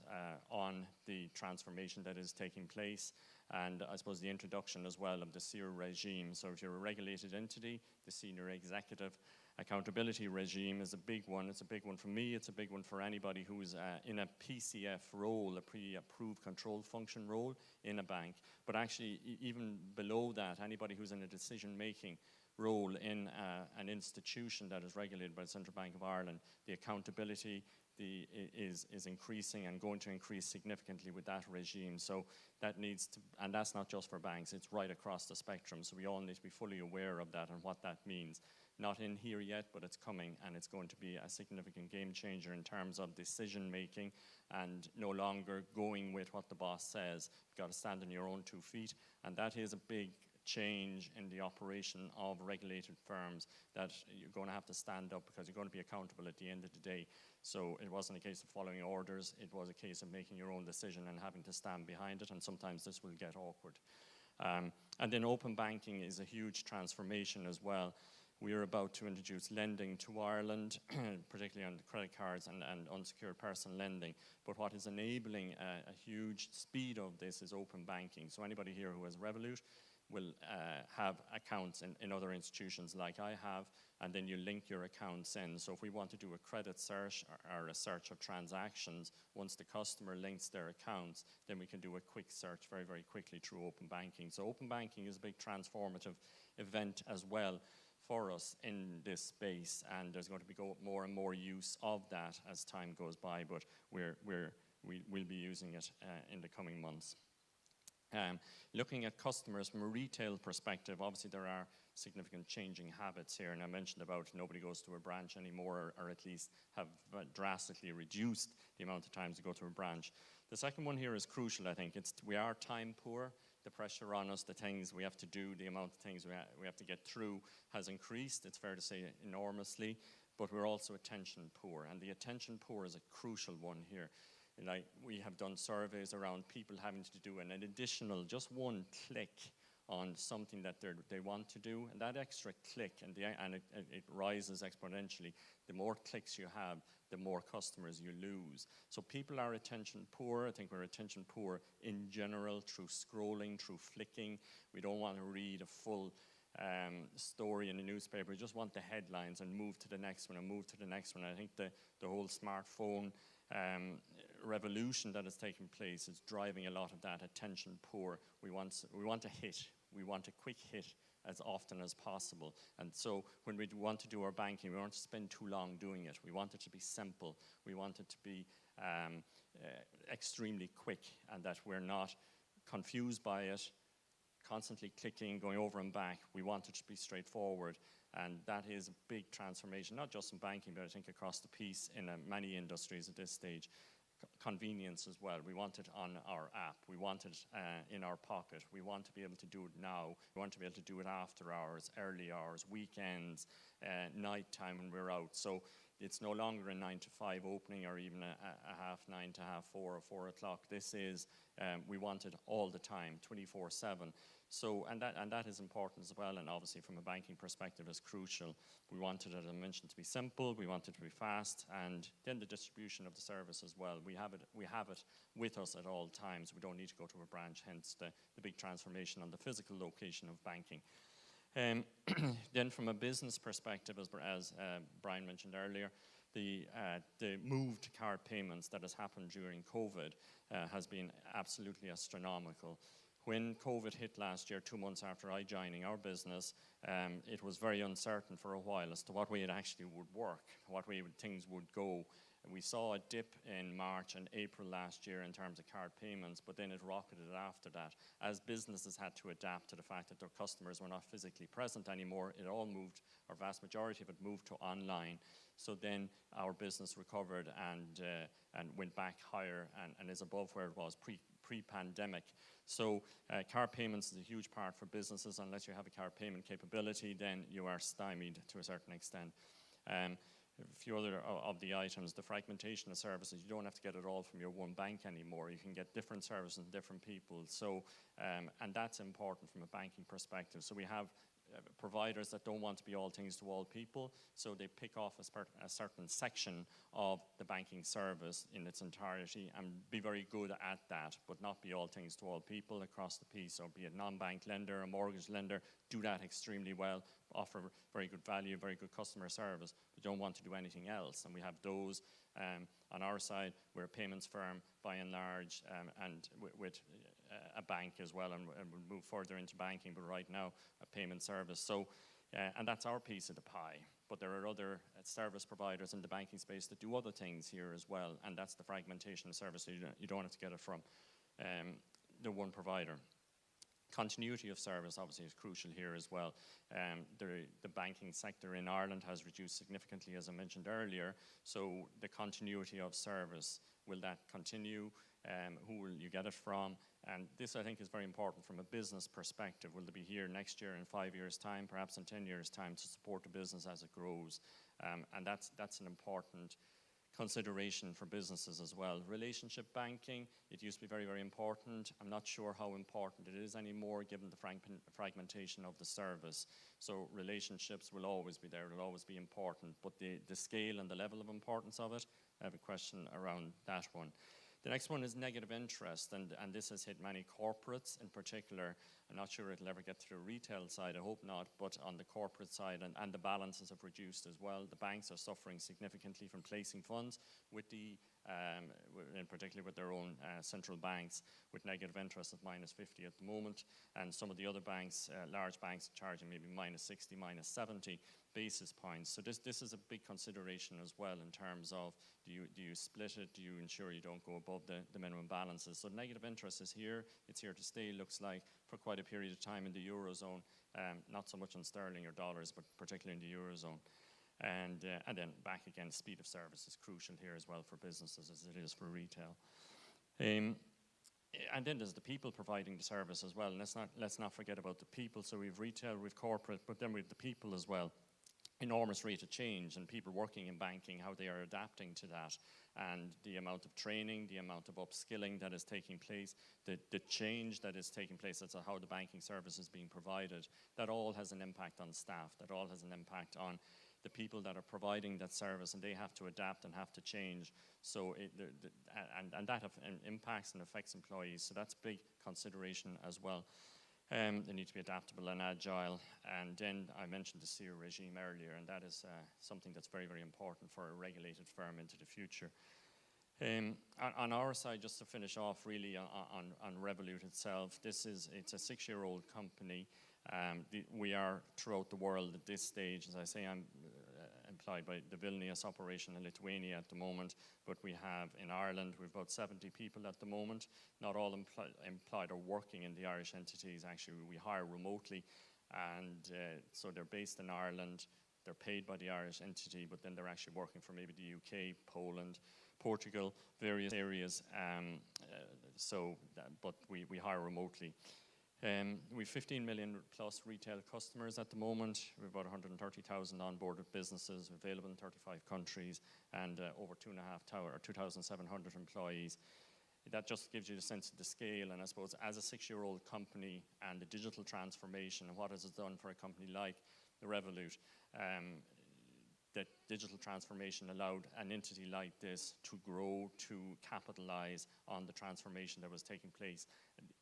on the transformation that is taking place, and I suppose the introduction as well of the SEER regime. So if you're a regulated entity, the Senior Executive Accountability Regime is a big one. It's a big one for me. It's a big one for anybody who's in a PCF role, a pre-approved control function role in a bank. But actually, even below that, anybody who's in a decision-making role in an institution that is regulated by the Central Bank of Ireland, the accountability is increasing and going to increase significantly with that regime. So that needs to, and that's not just for banks, it's right across the spectrum. So we all need to be fully aware of that and what that means. not in here yet, but it's coming, and it's going to be a significant game changer in terms of decision making and no longer going with what the boss says. You've got to stand on your own 2 feet, and that is a big change in the operation of regulated firms, that you're going to have to stand up because you're going to be accountable at the end of the day. So it wasn't a case of following orders, it was a case of making your own decision and having to stand behind it, and sometimes this will get awkward. And then open banking is a huge transformation as well. We are about to introduce lending to Ireland, particularly on the credit cards and unsecured personal lending. But what is enabling a huge speed of this is open banking. So anybody here who has Revolut will have accounts in other institutions like I have, and then you link your accounts in. So if we want to do a credit search or a search of transactions, once the customer links their accounts, then we can do a quick search very, very quickly through open banking. So open banking is a big transformative event as well for us in this space, and there's going to be more and more use of that as time goes by, but we'll be using it in the coming months. Looking at customers from a retail perspective, obviously there are significant changing habits here, and I mentioned about nobody goes to a branch anymore, or at least have drastically reduced the amount of times you go to a branch. The second one here is crucial, I think. We are time poor. The pressure on us, the things we have to do, the amount of things we have to get through has increased, it's fair to say, enormously, but we're also attention poor, and the attention poor is a crucial one here. Like, we have done surveys around people having to do an additional, just one click on something that they want to do, and that extra click, and it rises exponentially. The more clicks you have, the more customers you lose. So people are attention poor. I think we're attention poor in general, through scrolling, through flicking. We don't want to read a full story in a newspaper. We just want the headlines and move to the next one and move to the next one. I think the whole smartphone revolution that is taking place is driving a lot of that attention poor. We want a hit. We want a quick hit as often as possible. And so when we want to do our banking, we don't want to spend too long doing it. We want it to be simple. We want it to be extremely quick, and that we're not confused by it, constantly clicking, going over and back. We want it to be straightforward. And that is a big transformation, not just in banking, but I think across the piece in many industries at this stage. Convenience as well. We want it on our app. We want it in our pocket. We want to be able to do it now. We want to be able to do it after hours, early hours, weekends, night time when we're out. So it's no longer a 9 to 5 opening, or even a half 9 to half 4 or 4 o'clock. This is, we want it all the time, 24/7. So, and that is important as well, and obviously from a banking perspective is crucial. We want it, as I mentioned, to be simple, we want it to be fast, and then the distribution of the service as well. We have it with us at all times. We don't need to go to a branch, hence the big transformation on the physical location of banking. Then from a business perspective, as Brian mentioned earlier, the move to card payments that has happened during COVID has been absolutely astronomical. When COVID hit last year, 2 months after I joining our business, it was very uncertain for a while as to what way it actually would work, what way things would go. We saw a dip in March and April last year in terms of card payments, but then it rocketed after that. As businesses had to adapt to the fact that their customers were not physically present anymore, it all moved, or vast majority of it moved to online. So then our business recovered and went back higher and is above where it was pre-pandemic. So card payments is a huge part for businesses. Unless you have a card payment capability, then you are stymied to a certain extent. A few other of the items, the fragmentation of services, you don't have to get it all from your one bank anymore. You can get different services from different people. So, and that's important from a banking perspective. So we have providers that don't want to be all things to all people, so they pick off a certain section of the banking service in its entirety and be very good at that, but not be all things to all people across the piece. So be a non-bank lender, a mortgage lender, do that extremely well, offer very good value, very good customer service, but don't want to do anything else. And we have those. On our side, we're a payments firm by and large, and with a bank as well, and we'll move further into banking, but right now a payment service. So, and that's our piece of the pie. But there are other service providers in the banking space that do other things here as well, and that's the fragmentation of service. So you don't have to get it from the one provider. Continuity of service obviously is crucial here as well. The banking sector in Ireland has reduced significantly, as I mentioned earlier, so the continuity of service, will that continue? Who will you get it from? And this, I think, is very important from a business perspective. Will they be here next year, in 5 years' time, perhaps in 10 years' time, to support the business as it grows? And that's an important consideration for businesses as well. Relationship banking, it used to be very, very important. I'm not sure how important it is anymore given the fragmentation of the service. So relationships will always be there, will always be important, but the scale and the level of importance of it, I have a question around that one. The next one is negative interest, and this has hit many corporates in particular. I'm not sure it'll ever get to the retail side, I hope not, but on the corporate side, and the balances have reduced as well. The banks are suffering significantly from placing funds with in particular with their own central banks, with negative interest of -50 at the moment, and some of the other banks, large banks, charging maybe -60, -70 basis points. So this is a big consideration as well in terms of do you split it, do you ensure you don't go above the minimum balances. So negative interest is here, it's here to stay, looks like, for quite a period of time in the Eurozone, not so much in sterling or dollars, but particularly in the Eurozone. And then back again, speed of service is crucial here as well for businesses as it is for retail. And then there's the people providing the service as well. And let's not forget about the people. So we've retail, we've corporate, but then we've the people as well. Enormous rate of change, and people working in banking, how they are adapting to that, and the amount of training, the amount of upskilling that is taking place, the change that is taking place as to how the banking service is being provided, that all has an impact on staff, that all has an impact on the people that are providing that service, and they have to adapt and have to change. So and that impacts and affects employees, so that's big consideration as well. They need to be adaptable and agile. And then I mentioned the SEER regime earlier, and that is something that's very, very important for a regulated firm into the future. On our side, just to finish off really on Revolut itself, it's a 6-year-old company. We are throughout the world at this stage. As I say, I'm employed by the Vilnius operation in Lithuania at the moment, but we have in Ireland, we've about 70 people at the moment. Not all employed or working in the Irish entities. Actually, we hire remotely, and so they're based in Ireland. They're paid by the Irish entity, but then they're actually working for maybe the UK, Poland, Portugal, various areas. But we hire remotely. We've 15 million plus retail customers at the moment. We've about 130,000 onboarded businesses available in 35 countries, and over 2,700 employees. That just gives you the sense of the scale, and I suppose as a 6-year-old company and the digital transformation and what has it done for a company like the Revolut, that digital transformation allowed an entity like this to grow, to capitalize on the transformation that was taking place.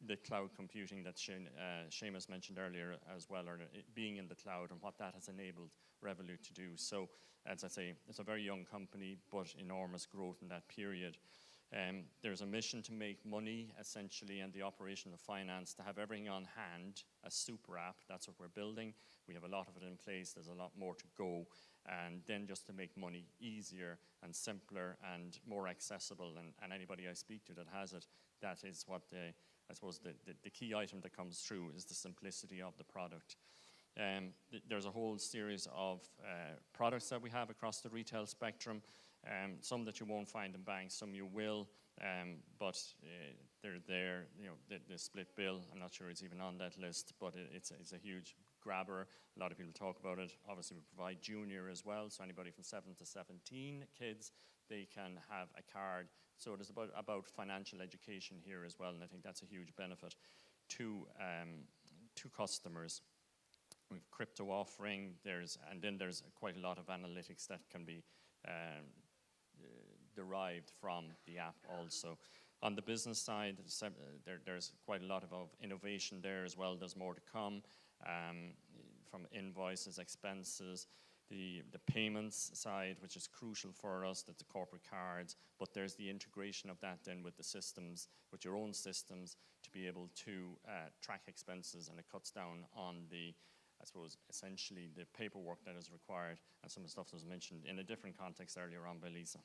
The cloud computing that Seamus mentioned earlier as well, or being in the cloud, and what that has enabled Revolut to do. So, as I say, it's a very young company, but enormous growth in that period. There's a mission to make money, essentially, and the operation of finance, to have everything on hand, a super app. That's what we're building. We have a lot of it in place. There's a lot more to go. And then just to make money easier and simpler and more accessible. And anybody I speak to that has it, that is what I suppose the key item that comes through is the simplicity of the product. There's a whole series of products that we have across the retail spectrum. Some that you won't find in banks, some you will, but they're there. You know, the split bill, I'm not sure it's even on that list, but it's a huge grabber. A lot of people talk about it. Obviously, we provide junior as well, so anybody from 7 to 17 kids, they can have a card. So it is about financial education here as well, and I think that's a huge benefit to customers. We've crypto offering, and then there's quite a lot of analytics that can be derived from the app also. On the business side, there's quite a lot of innovation there as well. There's more to come, from invoices, expenses, the payments side, which is crucial for us, that's the corporate cards, but there's the integration of that then with the systems, with your own systems, to be able to track expenses, and it cuts down on I suppose, essentially the paperwork that is required, and some of the stuff that was mentioned in a different context earlier on by Lisa.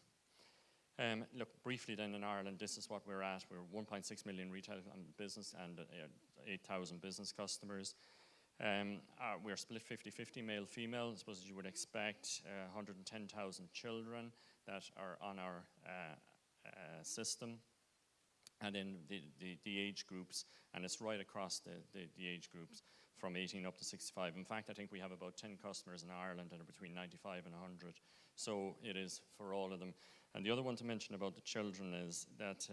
Look, briefly then in Ireland, this is what we're at. We're 1.6 million retail business and 8,000 business customers. We're split 50-50 male-female, I suppose as you would expect. 110,000 children that are on our system. And then the age groups, and it's right across the age groups from 18 up to 65. In fact, I think we have about 10 customers in Ireland that are between 95 and 100. So it is for all of them. And the other one to mention about the children is that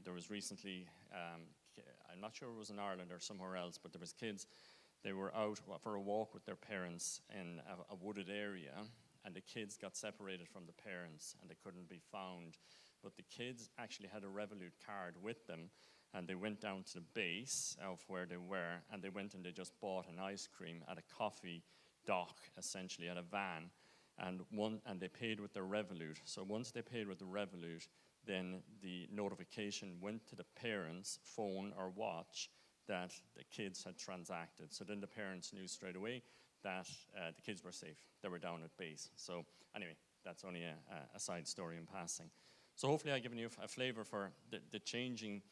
there was recently, I'm not sure it was in Ireland or somewhere else, but there was kids, they were out for a walk with their parents in a wooded area, and the kids got separated from the parents and they couldn't be found. But the kids actually had a Revolut card with them, and they went down to the base of where they were, and they went and they just bought an ice cream at a coffee dock, essentially at a van, and they paid with their Revolut. So once they paid with the Revolut, then the notification went to the parents' phone or watch that the kids had transacted. So then the parents knew straight away that the kids were safe. They were down at base. So anyway, that's only a side story in passing. So hopefully I've given you a flavour for the changing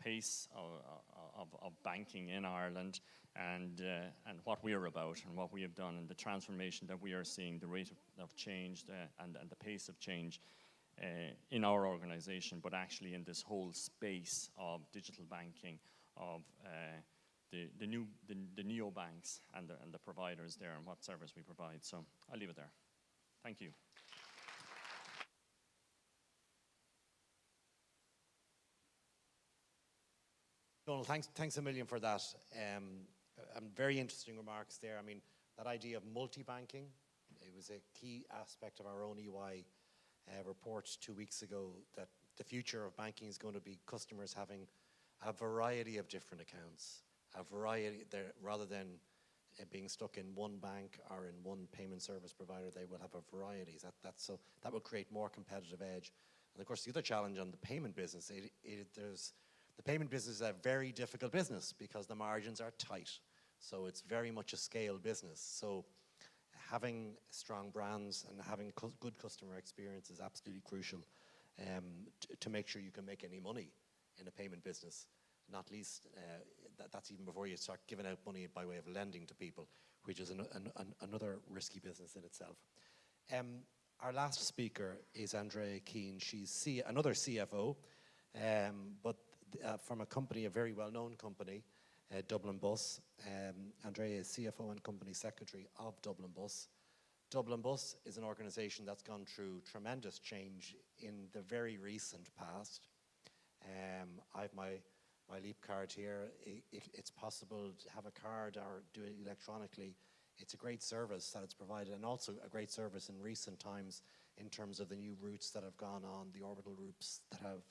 pace of banking in Ireland and what we're about and what we have done and the transformation that we are seeing, the rate of change and the pace of change in our organisation, but actually in this whole space of digital banking, of the neobanks and the providers there and what service we provide. So I'll leave it there. Thank you. Donald, thanks a million for that. Very interesting remarks there. I mean, that idea of multi-banking, it was a key aspect of our own EY report 2 weeks ago, that the future of banking is going to be customers having a variety of different accounts, a variety there, rather than being stuck in one bank or in one payment service provider. They will have a variety. So that will create more competitive edge. And of course, the other challenge on the payment business, the payment business is a very difficult business because the margins are tight. So it's very much a scale business. So having strong brands and having good customer experience is absolutely crucial to make sure you can make any money in a payment business. Not least, that's even before you start giving out money by way of lending to people, which is another risky business in itself. Our last speaker is Andrea Keane. She's another CFO, but from a company, a very well-known company, Dublin Bus. Andrea is CFO and Company Secretary of Dublin Bus. Dublin Bus is an organisation that's gone through tremendous change in the very recent past. I have my Leap card here. It's possible to have a card or do it electronically. It's a great service that it's provided, and also a great service in recent times in terms of the new routes that have gone on, the orbital routes that have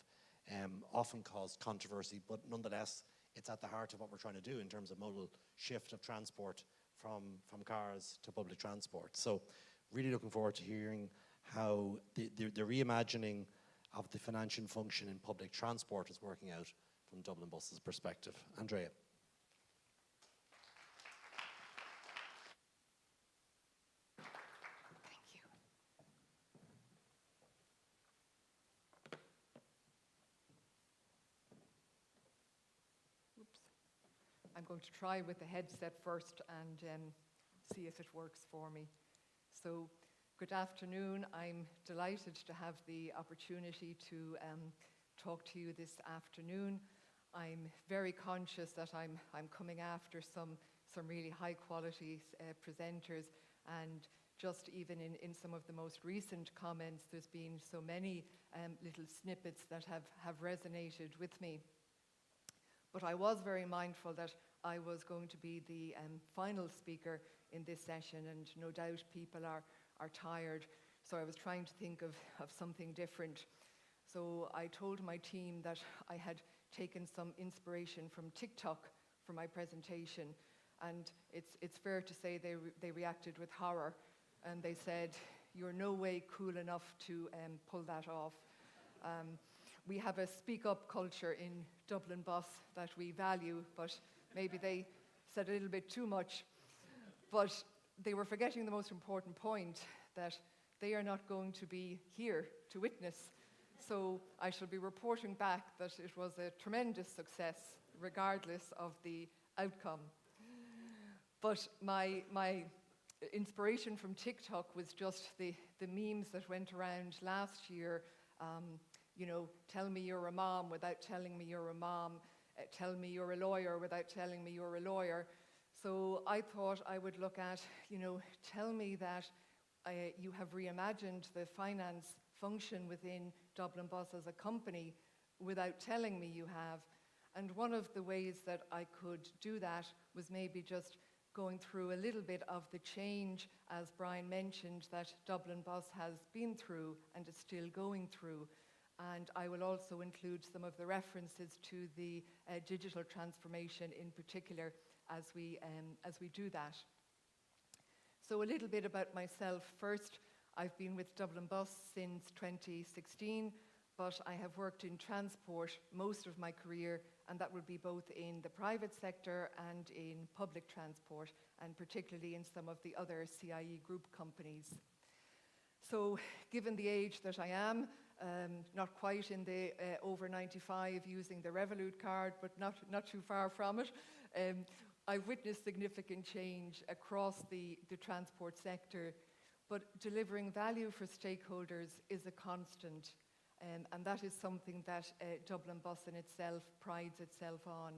often caused controversy, but nonetheless, it's at the heart of what we're trying to do in terms of modal shift of transport from cars to public transport. So really looking forward to hearing how the reimagining of the financial function in public transport is working out from Dublin Bus's perspective. Andrea. I'm going to try with the headset first and see if it works for me. So, good afternoon. I'm delighted to have the opportunity to talk to you this afternoon. I'm very conscious that I'm coming after some really high quality presenters, and just even in some of the most recent comments, there's been so many little snippets that have resonated with me. But I was very mindful that I was going to be the final speaker in this session, and no doubt people are tired. So I was trying to think of something different. So I told my team that I had taken some inspiration from TikTok for my presentation, and it's fair to say they reacted with horror, and they said, "You're no way cool enough to pull that off." We have a speak-up culture in Dublin Bus that we value, but maybe they said a little bit too much. But they were forgetting the most important point, that they are not going to be here to witness. So I shall be reporting back that it was a tremendous success, regardless of the outcome. But my inspiration from TikTok was just the memes that went around last year. You know, tell me you're a mom without telling me you're a mom. Tell me you're a lawyer without telling me you're a lawyer. So I thought I would look at, you know, tell me that you have reimagined the finance function within Dublin Bus as a company without telling me you have. And one of the ways that I could do that was maybe just going through a little bit of the change, as Brian mentioned, that Dublin Bus has been through and is still going through. And I will also include some of the references to the digital transformation in particular as we do that. So a little bit about myself. First, I've been with Dublin Bus since 2016, but I have worked in transport most of my career, and that would be both in the private sector and in public transport, and particularly in some of the other CIE group companies. So given the age that I am, not quite in the over 95 using the Revolut card, but not too far from it, I've witnessed significant change across the transport sector, but delivering value for stakeholders is a constant, and that is something that Dublin Bus in itself prides itself on.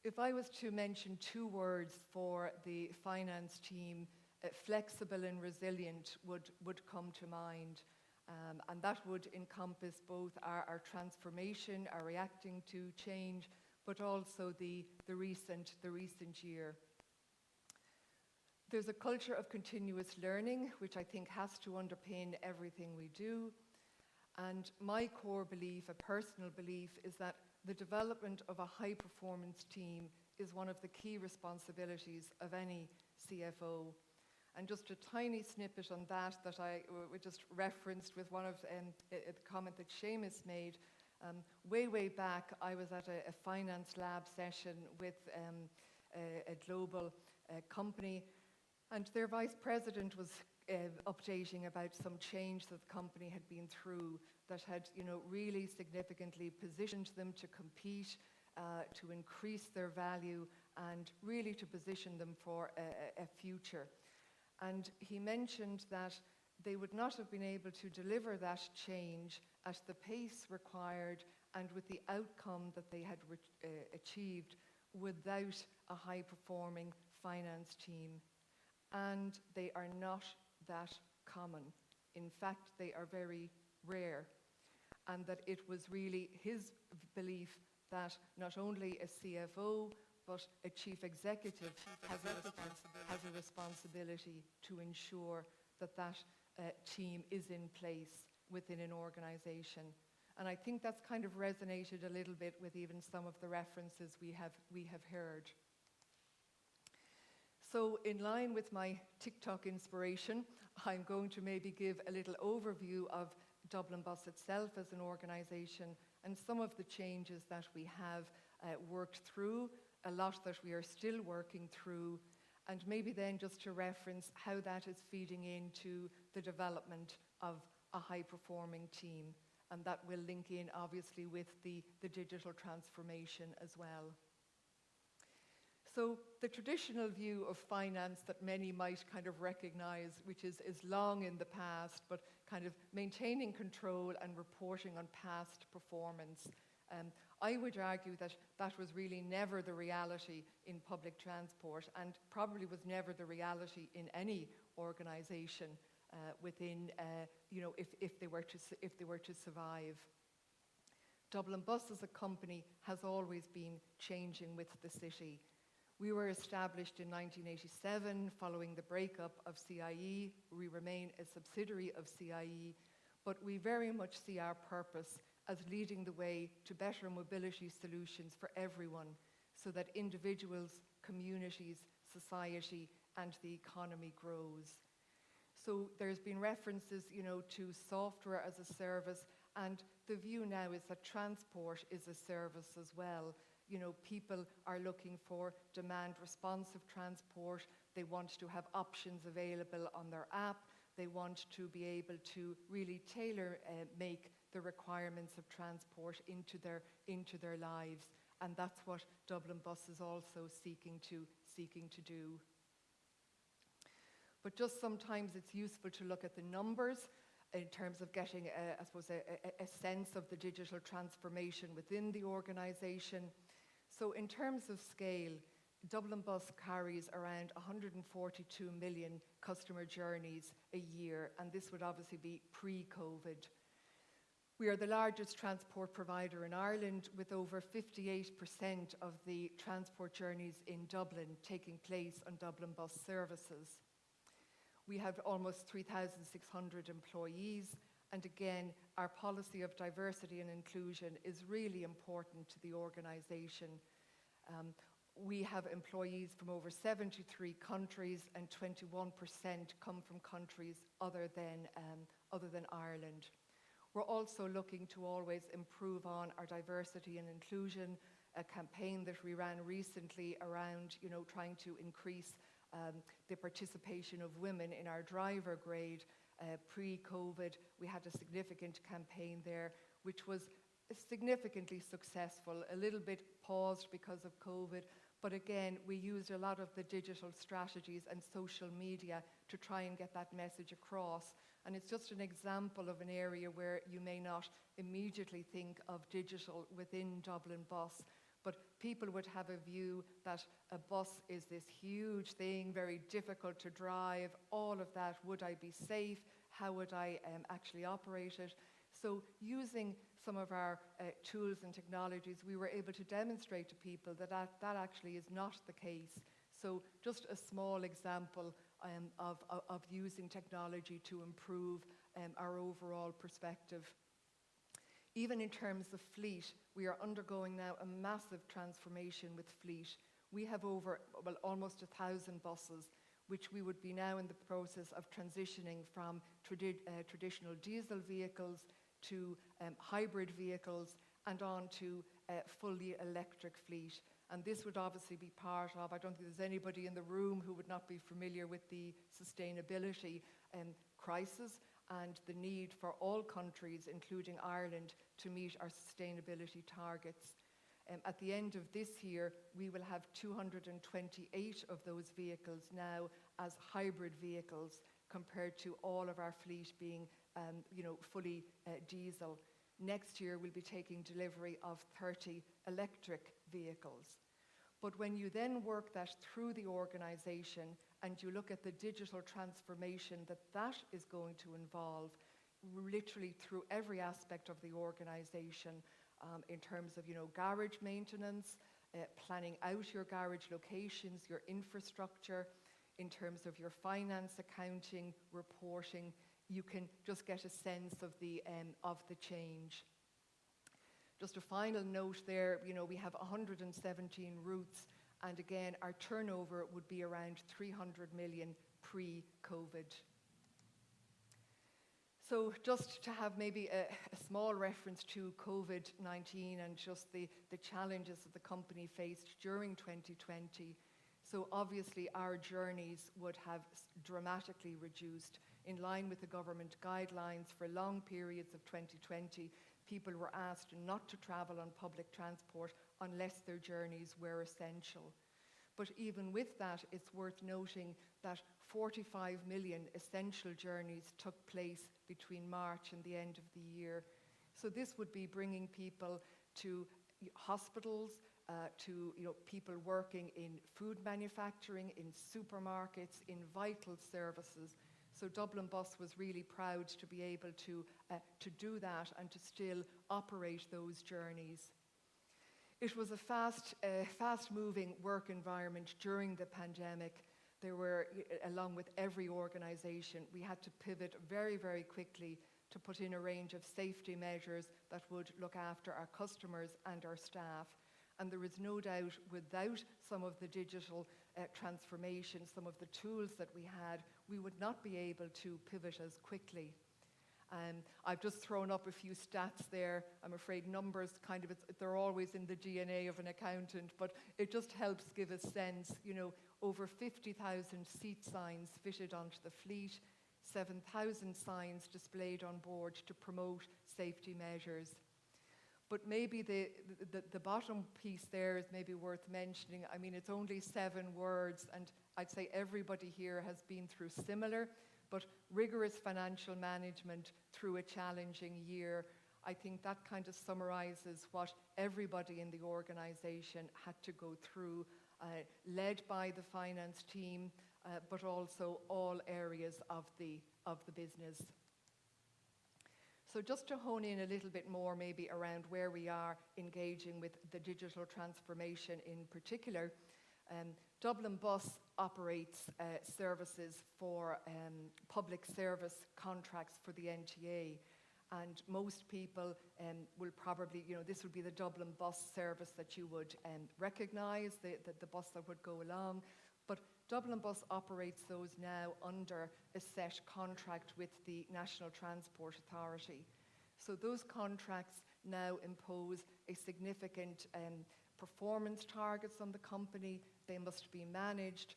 If I was to mention two words for the finance team, flexible and resilient would come to mind. And that would encompass both our transformation, our reacting to change, but also the recent year. There's a culture of continuous learning, which I think has to underpin everything we do. And my core belief, a personal belief, is that the development of a high-performance team is one of the key responsibilities of any CFO. And just a tiny snippet on that I just referenced with one of the comment that Seamus made. Way back, I was at a finance lab session with a global company, and their vice president was updating about some change that the company had been through that had, you know, really significantly positioned them to compete, to increase their value, and really to position them for a future. And he mentioned that they would not have been able to deliver that change at the pace required and with the outcome that they had achieved without a high-performing finance team. And they are not that common. In fact, they are very rare. And that it was really his belief that not only a CFO, but a chief executive has a responsibility to ensure that team is in place within an organization. And I think that's kind of resonated a little bit with even some of the references we have heard. So in line with my TikTok inspiration, I'm going to maybe give a little overview of Dublin Bus itself as an organization and some of the changes that we have worked through, a lot that we are still working through, and maybe then just to reference how that is feeding into the development of a high-performing team. And that will link in, obviously, with the digital transformation as well. So the traditional view of finance that many might kind of recognize, which is long in the past, but kind of maintaining control and reporting on past performance. I would argue that that was really never the reality in public transport, and probably was never the reality in any organization within, if they were to survive. Dublin Bus as a company has always been changing with the city. We were established in 1987 following the breakup of CIE. We remain a subsidiary of CIE, but we very much see our purpose as leading the way to better mobility solutions for everyone, so that individuals, communities, society, and the economy grows. So there's been references, to software as a service, and the view now is that transport is a service as well. People are looking for demand-responsive transport. They want to have options available on their app. They want to be able to really tailor make the requirements of transport into their lives, and that's what Dublin Bus is also seeking to do. But just sometimes it's useful to look at the numbers in terms of getting, a sense of the digital transformation within the organisation. So in terms of scale, Dublin Bus carries around 142 million customer journeys a year, and this would obviously be pre-COVID. We are the largest transport provider in Ireland, with over 58% of the transport journeys in Dublin taking place on Dublin Bus services. We have almost 3,600 employees, and again, our policy of diversity and inclusion is really important to the organisation. We have employees from over 73 countries, and 21% come from countries other than Ireland. We're also looking to always improve on our diversity and inclusion, a campaign that we ran recently around, trying to increase the participation of women in our driver grade. Pre-COVID, we had a significant campaign there, which was significantly successful, a little bit paused because of COVID, but again, we used a lot of the digital strategies and social media to try and get that message across. And it's just an example of an area where you may not immediately think of digital within Dublin Bus, but people would have a view that a bus is this huge thing, very difficult to drive, all of that. Would I be safe? How would I actually operate it? So using some of our tools and technologies, we were able to demonstrate to people that actually is not the case. So just a small example of using technology to improve our overall perspective. Even in terms of fleet, we are undergoing now a massive transformation with fleet. We have almost 1,000 buses, which we would be now in the process of transitioning from traditional diesel vehicles to hybrid vehicles and on to fully electric fleet. And this would obviously be part of, I don't think there's anybody in the room who would not be familiar with the sustainability crisis and the need for all countries, including Ireland, to meet our sustainability targets. At the end of this year, we will have 228 of those vehicles now as hybrid vehicles, compared to all of our fleet being fully diesel. Next year, we'll be taking delivery of 30 electric vehicles. But when you then work that through the organisation and you look at the digital transformation that is going to involve, literally through every aspect of the organisation, in terms of garage maintenance, planning out your garage locations, your infrastructure, in terms of your finance, accounting, reporting, you can just get a sense of the change. Just a final note there, we have 117 routes, and again, our turnover would be around 300 million pre-COVID. So just to have maybe a small reference to COVID-19 and just the challenges that the company faced during 2020. So obviously our journeys would have dramatically reduced. In line with the government guidelines for long periods of 2020, people were asked not to travel on public transport unless their journeys were essential. But even with that, it's worth noting that 45 million essential journeys took place between March and the end of the year. So this would be bringing people to hospitals, to people working in food manufacturing, in supermarkets, in vital services. So Dublin Bus was really proud to be able to do that and to still operate those journeys. It was a fast-moving work environment during the pandemic. There were, along with every organisation, we had to pivot very, very quickly to put in a range of safety measures that would look after our customers and our staff. And there is no doubt, without some of the digital transformation, some of the tools that we had, we would not be able to pivot as quickly. I've just thrown up a few stats there. I'm afraid numbers they're always in the DNA of an accountant, but it just helps give a sense. Over 50,000 seat signs fitted onto the fleet, 7,000 signs displayed on board to promote safety measures. But maybe the bottom piece there is maybe worth mentioning. I mean, it's only 7 words, and I'd say everybody here has been through similar, but rigorous financial management through a challenging year. I think that kind of summarizes what everybody in the organization had to go through, led by the finance team, but also all areas of the business. So just to hone in a little bit more maybe around where we are engaging with the digital transformation in particular, Dublin Bus operates services for public service contracts for the NTA. And most people will probably, this would be the Dublin Bus service that you would recognise, the bus that would go along. But Dublin Bus operates those now under a set contract with the National Transport Authority. So those contracts now impose a significant performance targets on the company. They must be managed.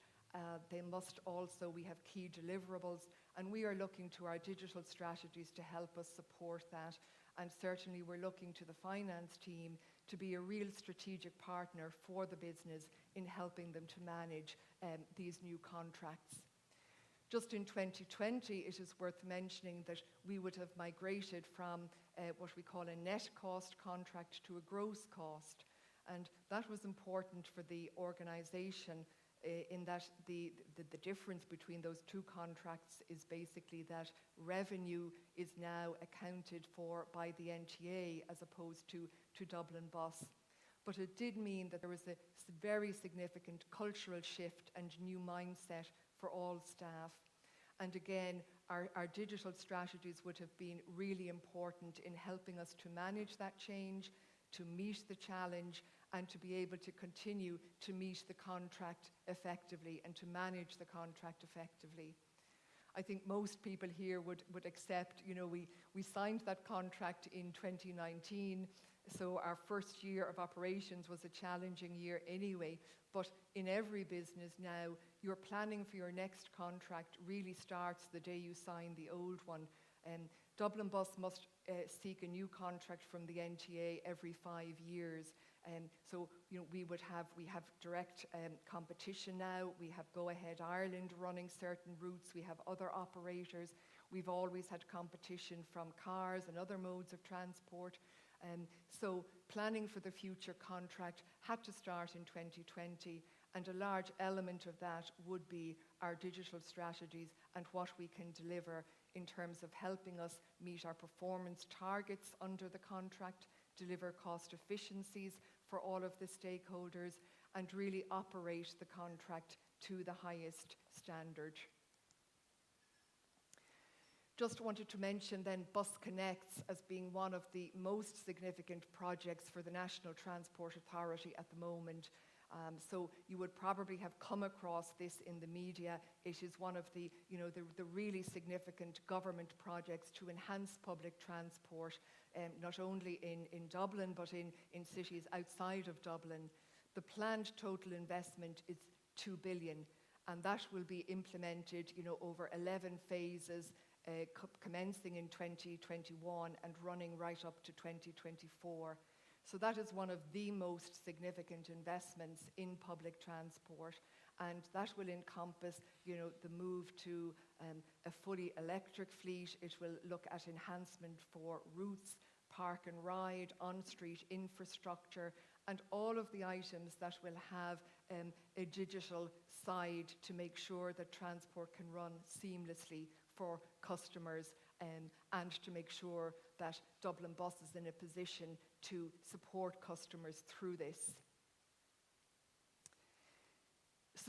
They must also, we have key deliverables, and we are looking to our digital strategies to help us support that. And certainly we're looking to the finance team to be a real strategic partner for the business in helping them to manage these new contracts. Just in 2020, it is worth mentioning that we would have migrated from what we call a net cost contract to a gross cost. And that was important for the organisation in that the difference between those two contracts is basically that revenue is now accounted for by the NTA as opposed to Dublin Bus. But it did mean that there was a very significant cultural shift and new mindset for all staff. And again, our digital strategies would have been really important in helping us to manage that change, to meet the challenge, and to be able to continue to meet the contract effectively and to manage the contract effectively. I think most people here would accept, we signed that contract in 2019, so our first year of operations was a challenging year anyway. But in every business now, your planning for your next contract really starts the day you sign the old one. Dublin Bus must seek a new contract from the NTA every 5 years. So we have direct competition now. We have Go Ahead Ireland running certain routes. We have other operators. We've always had competition from cars and other modes of transport. So planning for the future contract had to start in 2020, and a large element of that would be our digital strategies and what we can deliver in terms of helping us meet our performance targets under the contract, deliver cost efficiencies for all of the stakeholders, and really operate the contract to the highest standard. Just wanted to mention then Bus Connects as being one of the most significant projects for the National Transport Authority at the moment. So you would probably have come across this in the media. It is one of the really significant government projects to enhance public transport, not only in Dublin, but in cities outside of Dublin. The planned total investment is 2 billion, and that will be implemented, over 11 phases, commencing in 2021 and running right up to 2024. So that is one of the most significant investments in public transport, and that will encompass, the move to a fully electric fleet. It will look at enhancement for routes, park and ride, on-street infrastructure, and all of the items that will have a digital side to make sure that transport can run seamlessly for customers, and to make sure that Dublin Bus is in a position to support customers through this.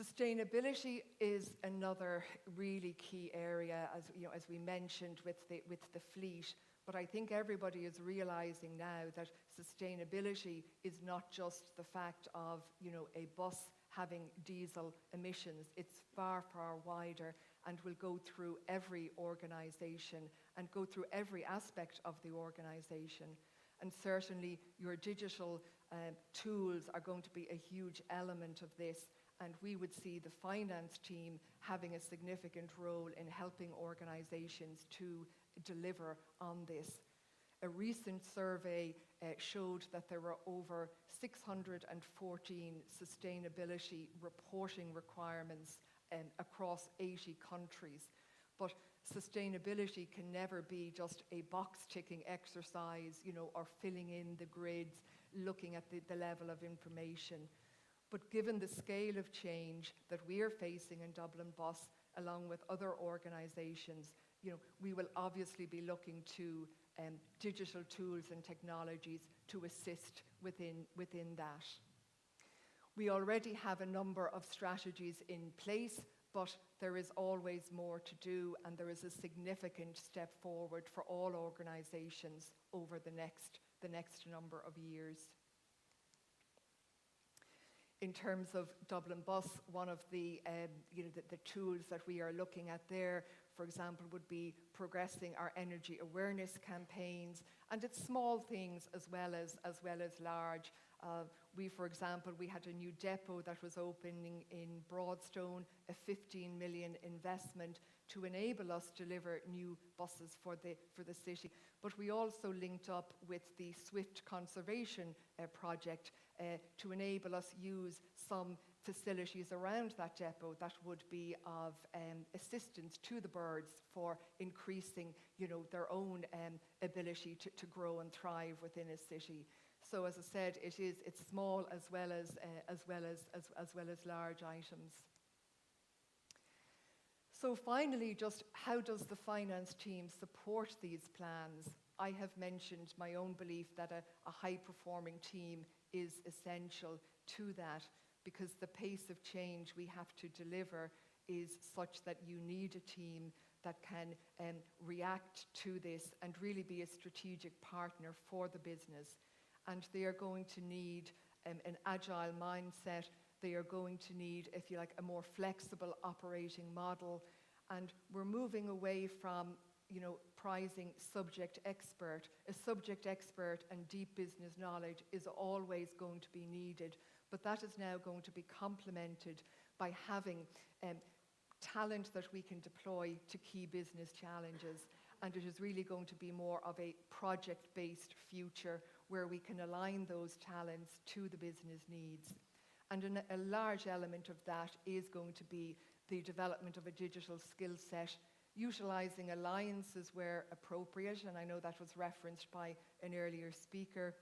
Sustainability is another really key area, as we mentioned with the fleet. But I think everybody is realizing now that sustainability is not just the fact of, a bus having diesel emissions. It's far, far wider, and will go through every organization and go through every aspect of the organization. And certainly your digital tools are going to be a huge element of this. and we would see the finance team having a significant role in helping organisations to deliver on this. A recent survey showed that there were over 614 sustainability reporting requirements across 80 countries. But sustainability can never be just a box-ticking exercise, or filling in the grids, looking at the level of information. But given the scale of change that we are facing in Dublin Bus, along with other organisations, we will obviously be looking to digital tools and technologies to assist within that. We already have a number of strategies in place, but there is always more to do, and there is a significant step forward for all organisations over the next number of years. In terms of Dublin Bus, one of the tools that we are looking at there, for example, would be progressing our energy awareness campaigns, and it's small things as well as large. For example, we had a new depot that was opening in Broadstone, a 15 million investment to enable us to deliver new buses for the city. But we also linked up with the Swift Conservation project to enable us use some facilities around that depot that would be of assistance to the birds for increasing, their own ability to grow and thrive within a city. So, as I said, it's small as well as large items. So finally, just how does the finance team support these plans? I have mentioned my own belief that a high-performing team is essential to that, because the pace of change we have to deliver is such that you need a team that can react to this and really be a strategic partner for the business. And they are going to need an agile mindset. They are going to need, if you like, a more flexible operating model. And we're moving away from, prizing subject expert. A subject expert and deep business knowledge is always going to be needed, but that is now going to be complemented by having talent that we can deploy to key business challenges. And it is really going to be more of a project-based future where we can align those talents to the business needs. And a large element of that is going to be the development of a digital skill set, utilising alliances where appropriate, and I know that was referenced by an earlier speaker,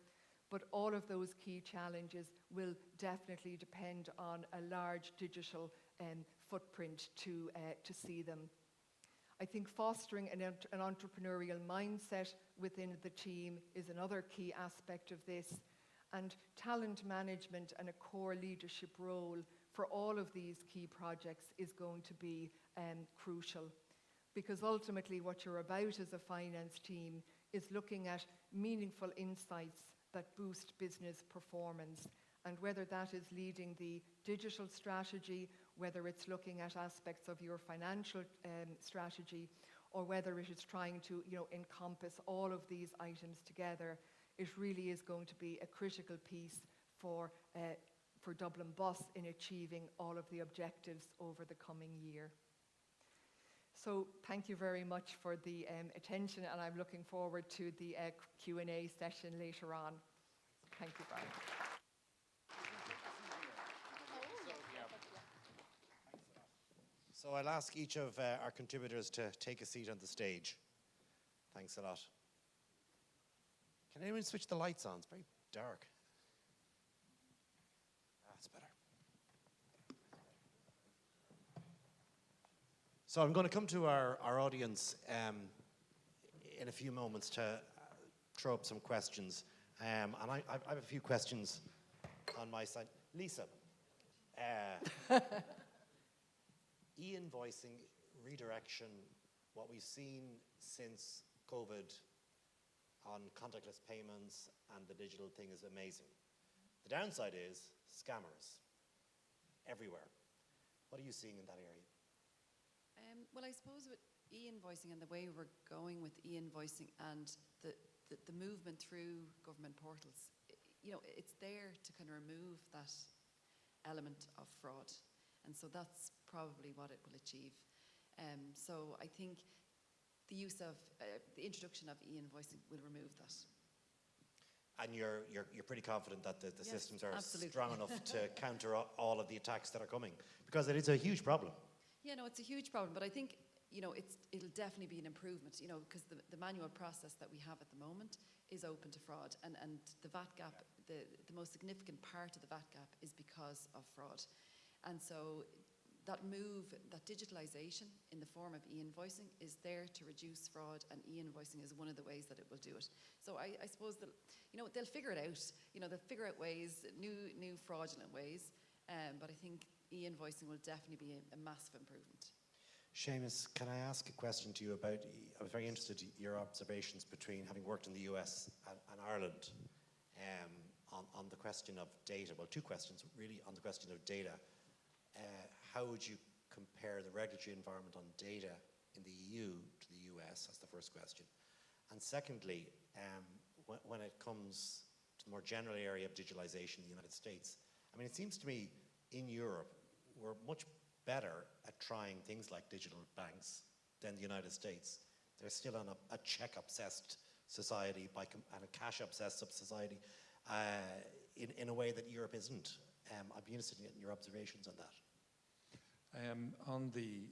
but all of those key challenges will definitely depend on a large digital footprint to see them. I think fostering an entrepreneurial mindset within the team is another key aspect of this, and talent management and a core leadership role for all of these key projects is going to be crucial, because ultimately what you're about as a finance team is looking at meaningful insights that boost business performance, and whether that is leading the digital strategy, whether it's looking at aspects of your financial strategy, or whether it is trying to encompass all of these items together, it really is going to be a critical piece for Dublin Bus in achieving all of the objectives over the coming year. So thank you very much for the attention, and I'm looking forward to the Q&A session later on. Thank you, Brian. So I'll ask each of our contributors to take a seat on the stage. Thanks a lot. Can anyone switch the lights on? It's very dark. That's better. So I'm going to come to our audience in a few moments to throw up some questions. And I have a few questions on my side. Lisa, e-invoicing, redirection, what we've seen since COVID on contactless payments and the digital thing is amazing. The downside is scammers everywhere. What are you seeing in that area? Well, I suppose with e-invoicing and the way we're going with e-invoicing and the movement through government portals, it's there to kind of remove that element of fraud. And so that's probably what it will achieve. So I think the introduction of e-invoicing will remove that. And you're pretty confident that the Yes, systems are absolutely. strong enough to counter all of the attacks that are coming? Because it is a huge problem. Yeah, no, it's a huge problem, but I think, it'll definitely be an improvement, because the manual process that we have at the moment is open to fraud, and the VAT gap, the most significant part of the VAT gap is because of fraud. And so that move, that digitalization in the form of e-invoicing is there to reduce fraud, and e-invoicing is one of the ways that it will do it. So I suppose that, they'll figure it out. They'll figure out ways, new fraudulent ways, but I think e-invoicing will definitely be a massive improvement. Seamus, can I ask a question to you about, I was very interested in your observations between having worked in the US and Ireland on the question of data. Well, two questions really on the question of data. How would you compare the regulatory environment on data in the EU to the US? That's the first question. And secondly, when it comes to the more general area of digitalization in the United States, I mean, it seems to me in Europe, we're much better at trying things like digital banks than the United States. They're still on a check-obsessed society and a cash-obsessed society in a way that Europe isn't. I'd be interested in your observations on that. On the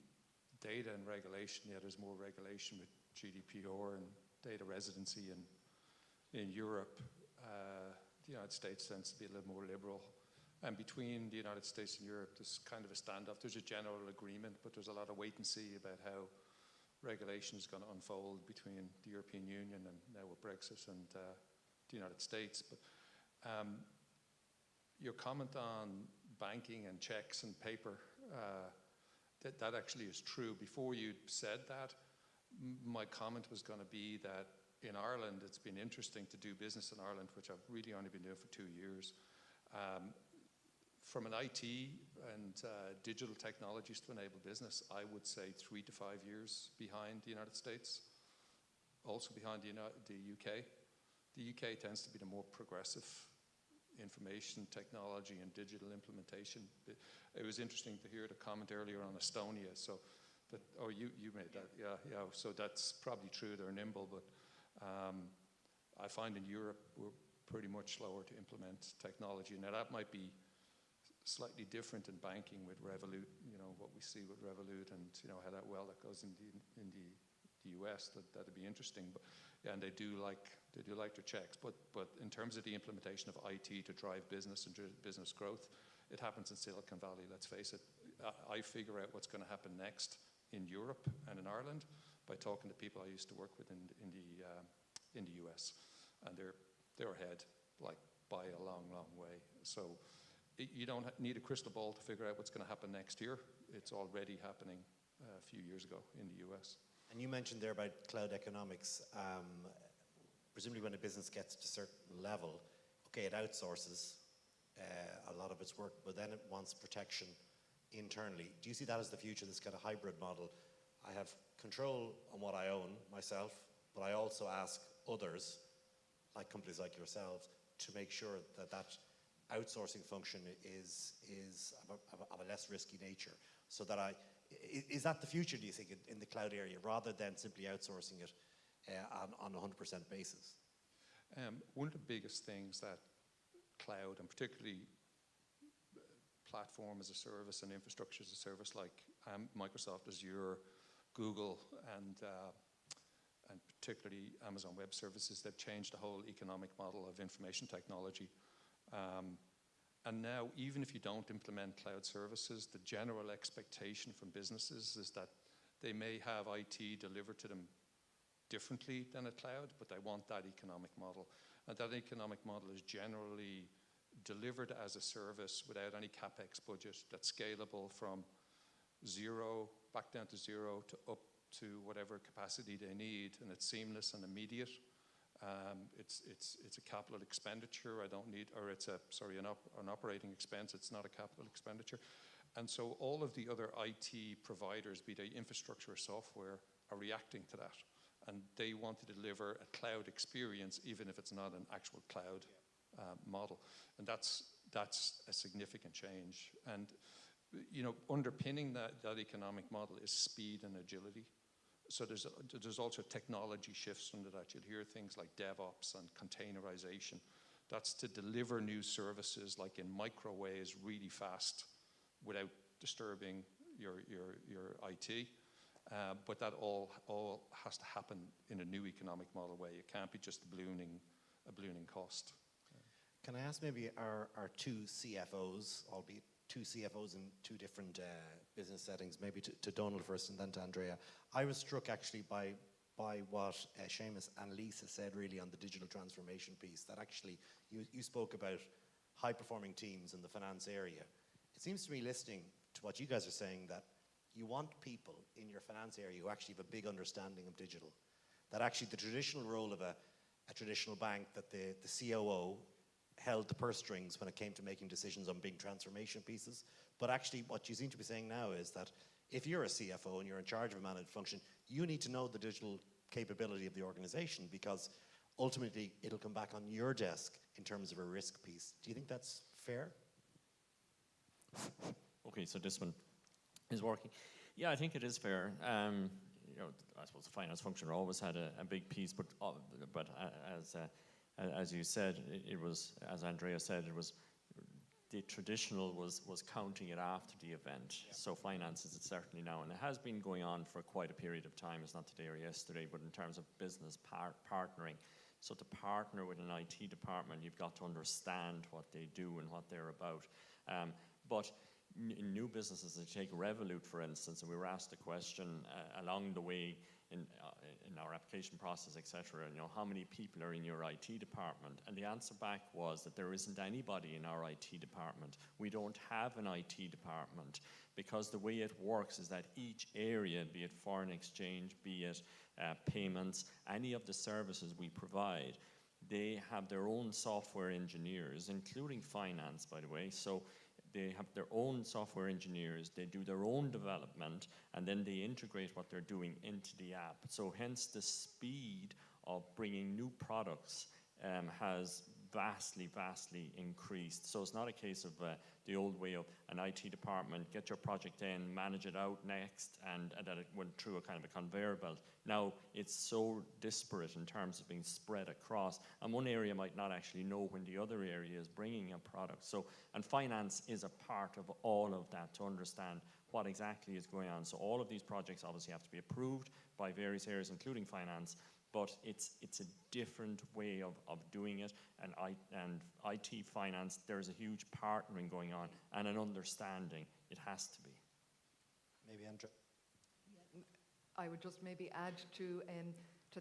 data and regulation, yeah, there's more regulation with GDPR and data residency in Europe. The United States tends to be a little more liberal. And between the United States and Europe, there's kind of a standoff. There's a general agreement, but there's a lot of wait and see about how regulation is going to unfold between the European Union and now with Brexit and the United States. But your comment on banking and checks and paper, that actually is true. Before you said that, my comment was going to be that in Ireland, it's been interesting to do business in Ireland, which I've really only been doing for 2 years. From an IT and digital technologies to enable business, I would say 3 to 5 years behind the United States, also behind the UK. The UK tends to be the more progressive information technology and digital implementation. It was interesting to hear the comment earlier on Estonia. So, you made that, yeah. So that's probably true. They're nimble, but I find in Europe we're pretty much slower to implement technology. Now that might be slightly different in banking with Revolut. What we see with Revolut and how that goes in the US. That'd be interesting. But yeah, and they do like their checks. But in terms of the implementation of IT to drive business and business growth, it happens in Silicon Valley. Let's face it. I figure out what's going to happen next in Europe and in Ireland by talking to people I used to work with in the US, and they're ahead by a long, long way. So you don't need a crystal ball to figure out what's going to happen next year. It's already happening a few years ago in the US. And you mentioned there about cloud economics. Presumably when a business gets to a certain level, okay, it outsources a lot of its work, but then it wants protection internally. Do you see that as the future, this kind of hybrid model? I have control on what I own myself, but I also ask others, like companies like yourselves, to make sure that that outsourcing function is of a less risky nature. So that is that the future, do you think, in the cloud area, rather than simply outsourcing it on a 100% basis? One of the biggest things that cloud, and particularly platform as a service and infrastructure as a service like Microsoft Azure, Google, and particularly Amazon Web Services, they've changed the whole economic model of information technology. And now, even if you don't implement cloud services, the general expectation from businesses is that they may have IT delivered to them differently than a cloud, but they want that economic model. And that economic model is generally delivered as a service without any CapEx budget, that's scalable from zero, back down to zero, to up to whatever capacity they need, and it's seamless and immediate. It's a capital expenditure. An operating expense. It's not a capital expenditure. And so all of the other IT providers, be they infrastructure or software, are reacting to that. And they want to deliver a cloud experience, even if it's not an actual cloud model. And that's a significant change. And underpinning that economic model is speed and agility. So there's also technology shifts under that. You'll hear things like DevOps and containerization. That's to deliver new services like in micro ways really fast without disturbing your IT. But that all has to happen in a new economic model way. It can't be just a ballooning cost. Can I ask maybe our two CFOs, albeit two CFOs in two different business settings, maybe to Donald first and then to Andrea. I was struck actually by what Seamus and Lisa said really on the digital transformation piece, that actually you spoke about high-performing teams in the finance area. It seems to me, listening to what you guys are saying, that you want people in your finance area who actually have a big understanding of digital, that actually the traditional role of a traditional bank, that the COO held the purse strings when it came to making decisions on big transformation pieces. But actually what you seem to be saying now is that if you're a CFO and you're in charge of a managed function, you need to know the digital capability of the organization, because ultimately it'll come back on your desk in terms of a risk piece. Do you think that's fair? Okay, so this one is working. Yeah, I think it is fair. I suppose the finance function always had a big piece, but as you said, it was, as Andrea said, it was the traditional was counting it after the event. Yeah. So finance is it certainly now, and it has been going on for quite a period of time. It's not today or yesterday, but in terms of business partnering. So to partner with an IT department, you've got to understand what they do and what they're about. But in new businesses, take Revolut, for instance, and we were asked a question along the way in our application process, etc., how many people are in your IT department? And the answer back was that there isn't anybody in our IT department. We don't have an IT department, because the way it works is that each area, be it foreign exchange, be it payments, any of the services we provide, they have their own software engineers, including finance, by the way. So they have their own software engineers, they do their own development, and then they integrate what they're doing into the app. So hence the speed of bringing new products has vastly increased. So it's not a case of the old way of an IT department, get your project in, manage it out next, and that it went through a kind of a conveyor belt. Now it's so disparate in terms of being spread across, and one area might not actually know when the other area is bringing a product. So, and finance is a part of all of that, to understand what exactly is going on. So all of these projects obviously have to be approved by various areas, including finance, but it's a different way of doing it. And IT finance, there's a huge partnering going on and an understanding. It has to be. Maybe Andrea. I would just maybe add to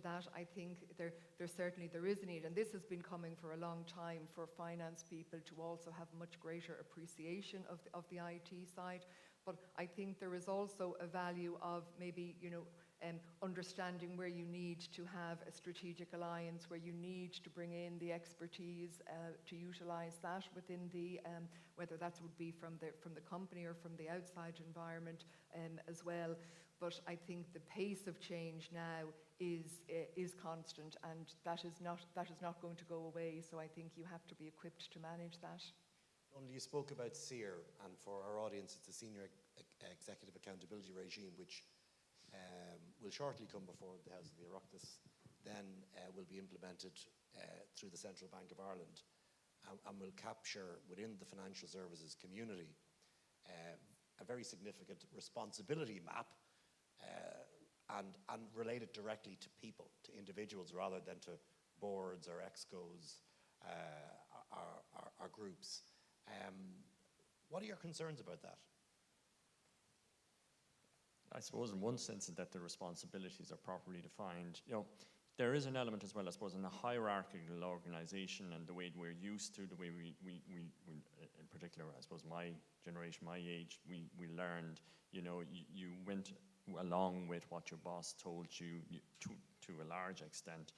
that. I think there certainly is a need, and this has been coming for a long time, for finance people to also have much greater appreciation of the IT side. But I think there is also a value of maybe, understanding where you need to have a strategic alliance, where you need to bring in the expertise to utilize that within the, whether that would be from the company or from the outside environment as well. But I think the pace of change now is constant, and that is not going to go away. So I think you have to be equipped to manage that. Only you spoke about SEER, and for our audience, it's the Senior Executive Accountability Regime, which will shortly come before the House of the Oireachtas, then will be implemented through the Central Bank of Ireland, and will capture within the financial services community a very significant responsibility map, and relate it directly to people, to individuals, rather than to boards or excos or groups. What are your concerns about that? I suppose in one sense that the responsibilities are properly defined. There is an element as well, I suppose, in a hierarchical organization and the way we're used to, the way we in particular, I suppose my generation, my age, we learned, you went along with what your boss told you to a large extent.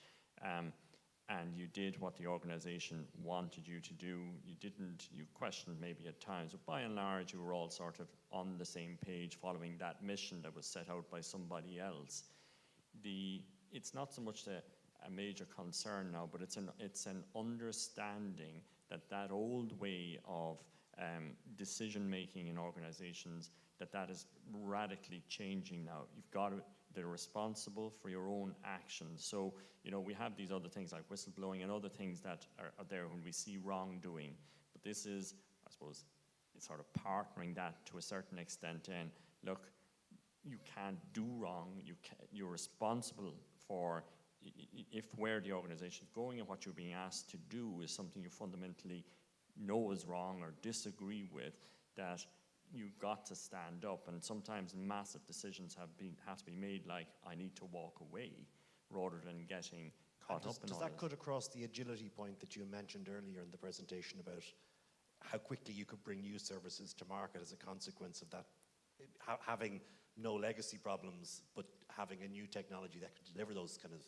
And you did what the organization wanted you to do. You questioned maybe at times, but by and large, you were all sort of on the same page, following that mission that was set out by somebody else. It's not so much a major concern now, but it's an understanding that old way of decision making in organizations, that is radically changing now. You've got to, they're responsible for your own actions. So, you know, we have these other things like whistleblowing and other things that are there when we see wrongdoing. But this is, I suppose, it's sort of partnering that to a certain extent in, look, you can't do wrong, you're responsible for if where the organization is going and what you're being asked to do is something you fundamentally know is wrong or disagree with, that you've got to stand up. And sometimes massive decisions have to be made, like I need to walk away, rather than getting caught up in all Does that cut across the agility point that you mentioned earlier in the presentation about how quickly you could bring new services to market as a consequence of that, having no legacy problems, but having a new technology that can deliver those kind of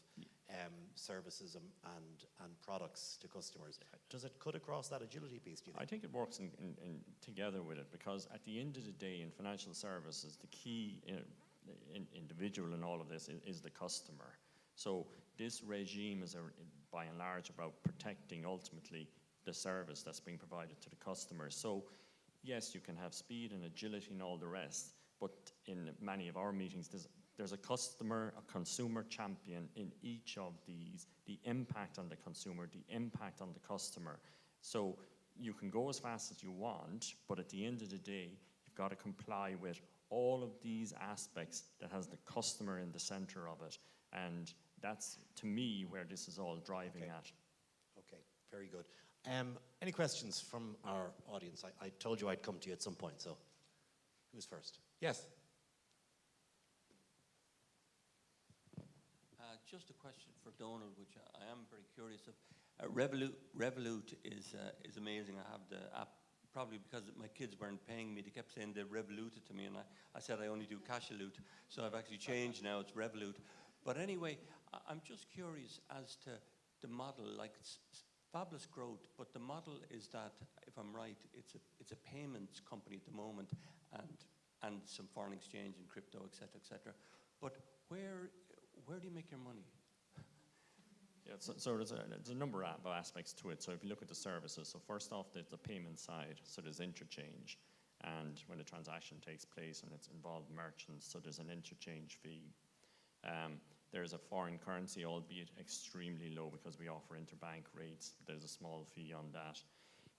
services and products to customers? Does it cut across that agility piece, do you think? I think it works in together with it, because at the end of the day in financial services, the key individual in all of this is the customer. So this regime is by and large about protecting ultimately the service that's being provided to the customer. So yes, you can have speed and agility and all the rest, but in many of our meetings, there's a customer, a consumer champion in each of these, the impact on the consumer, the impact on the customer. So you can go as fast as you want, but at the end of the day, you've got to comply with all of these aspects that has the customer in the center of it. And that's, to me, where this is all driving at. Okay, very good. Any questions from our audience? I told you I'd come to you at some point, so who's first? Yes. Just a question for Donald, which I am very curious of. Revolut is amazing. I have the app, probably because my kids weren't paying me. They kept saying they Revoluted to me, and I said I only do Cashalute. So I've actually changed now, it's Revolut. But anyway, I'm just curious as to the model. Like, it's fabulous growth, but the model is that, if I'm right, it's a payments company at the moment, and some foreign exchange and crypto, et cetera. But where do you make your money? Yeah, so there's a number of aspects to it. So if you look at the services, so first off, there's the payment side. So there's interchange, and when the transaction takes place and it's involved merchants, so there's an interchange fee. There's a foreign currency, albeit extremely low, because we offer interbank rates. There's a small fee on that.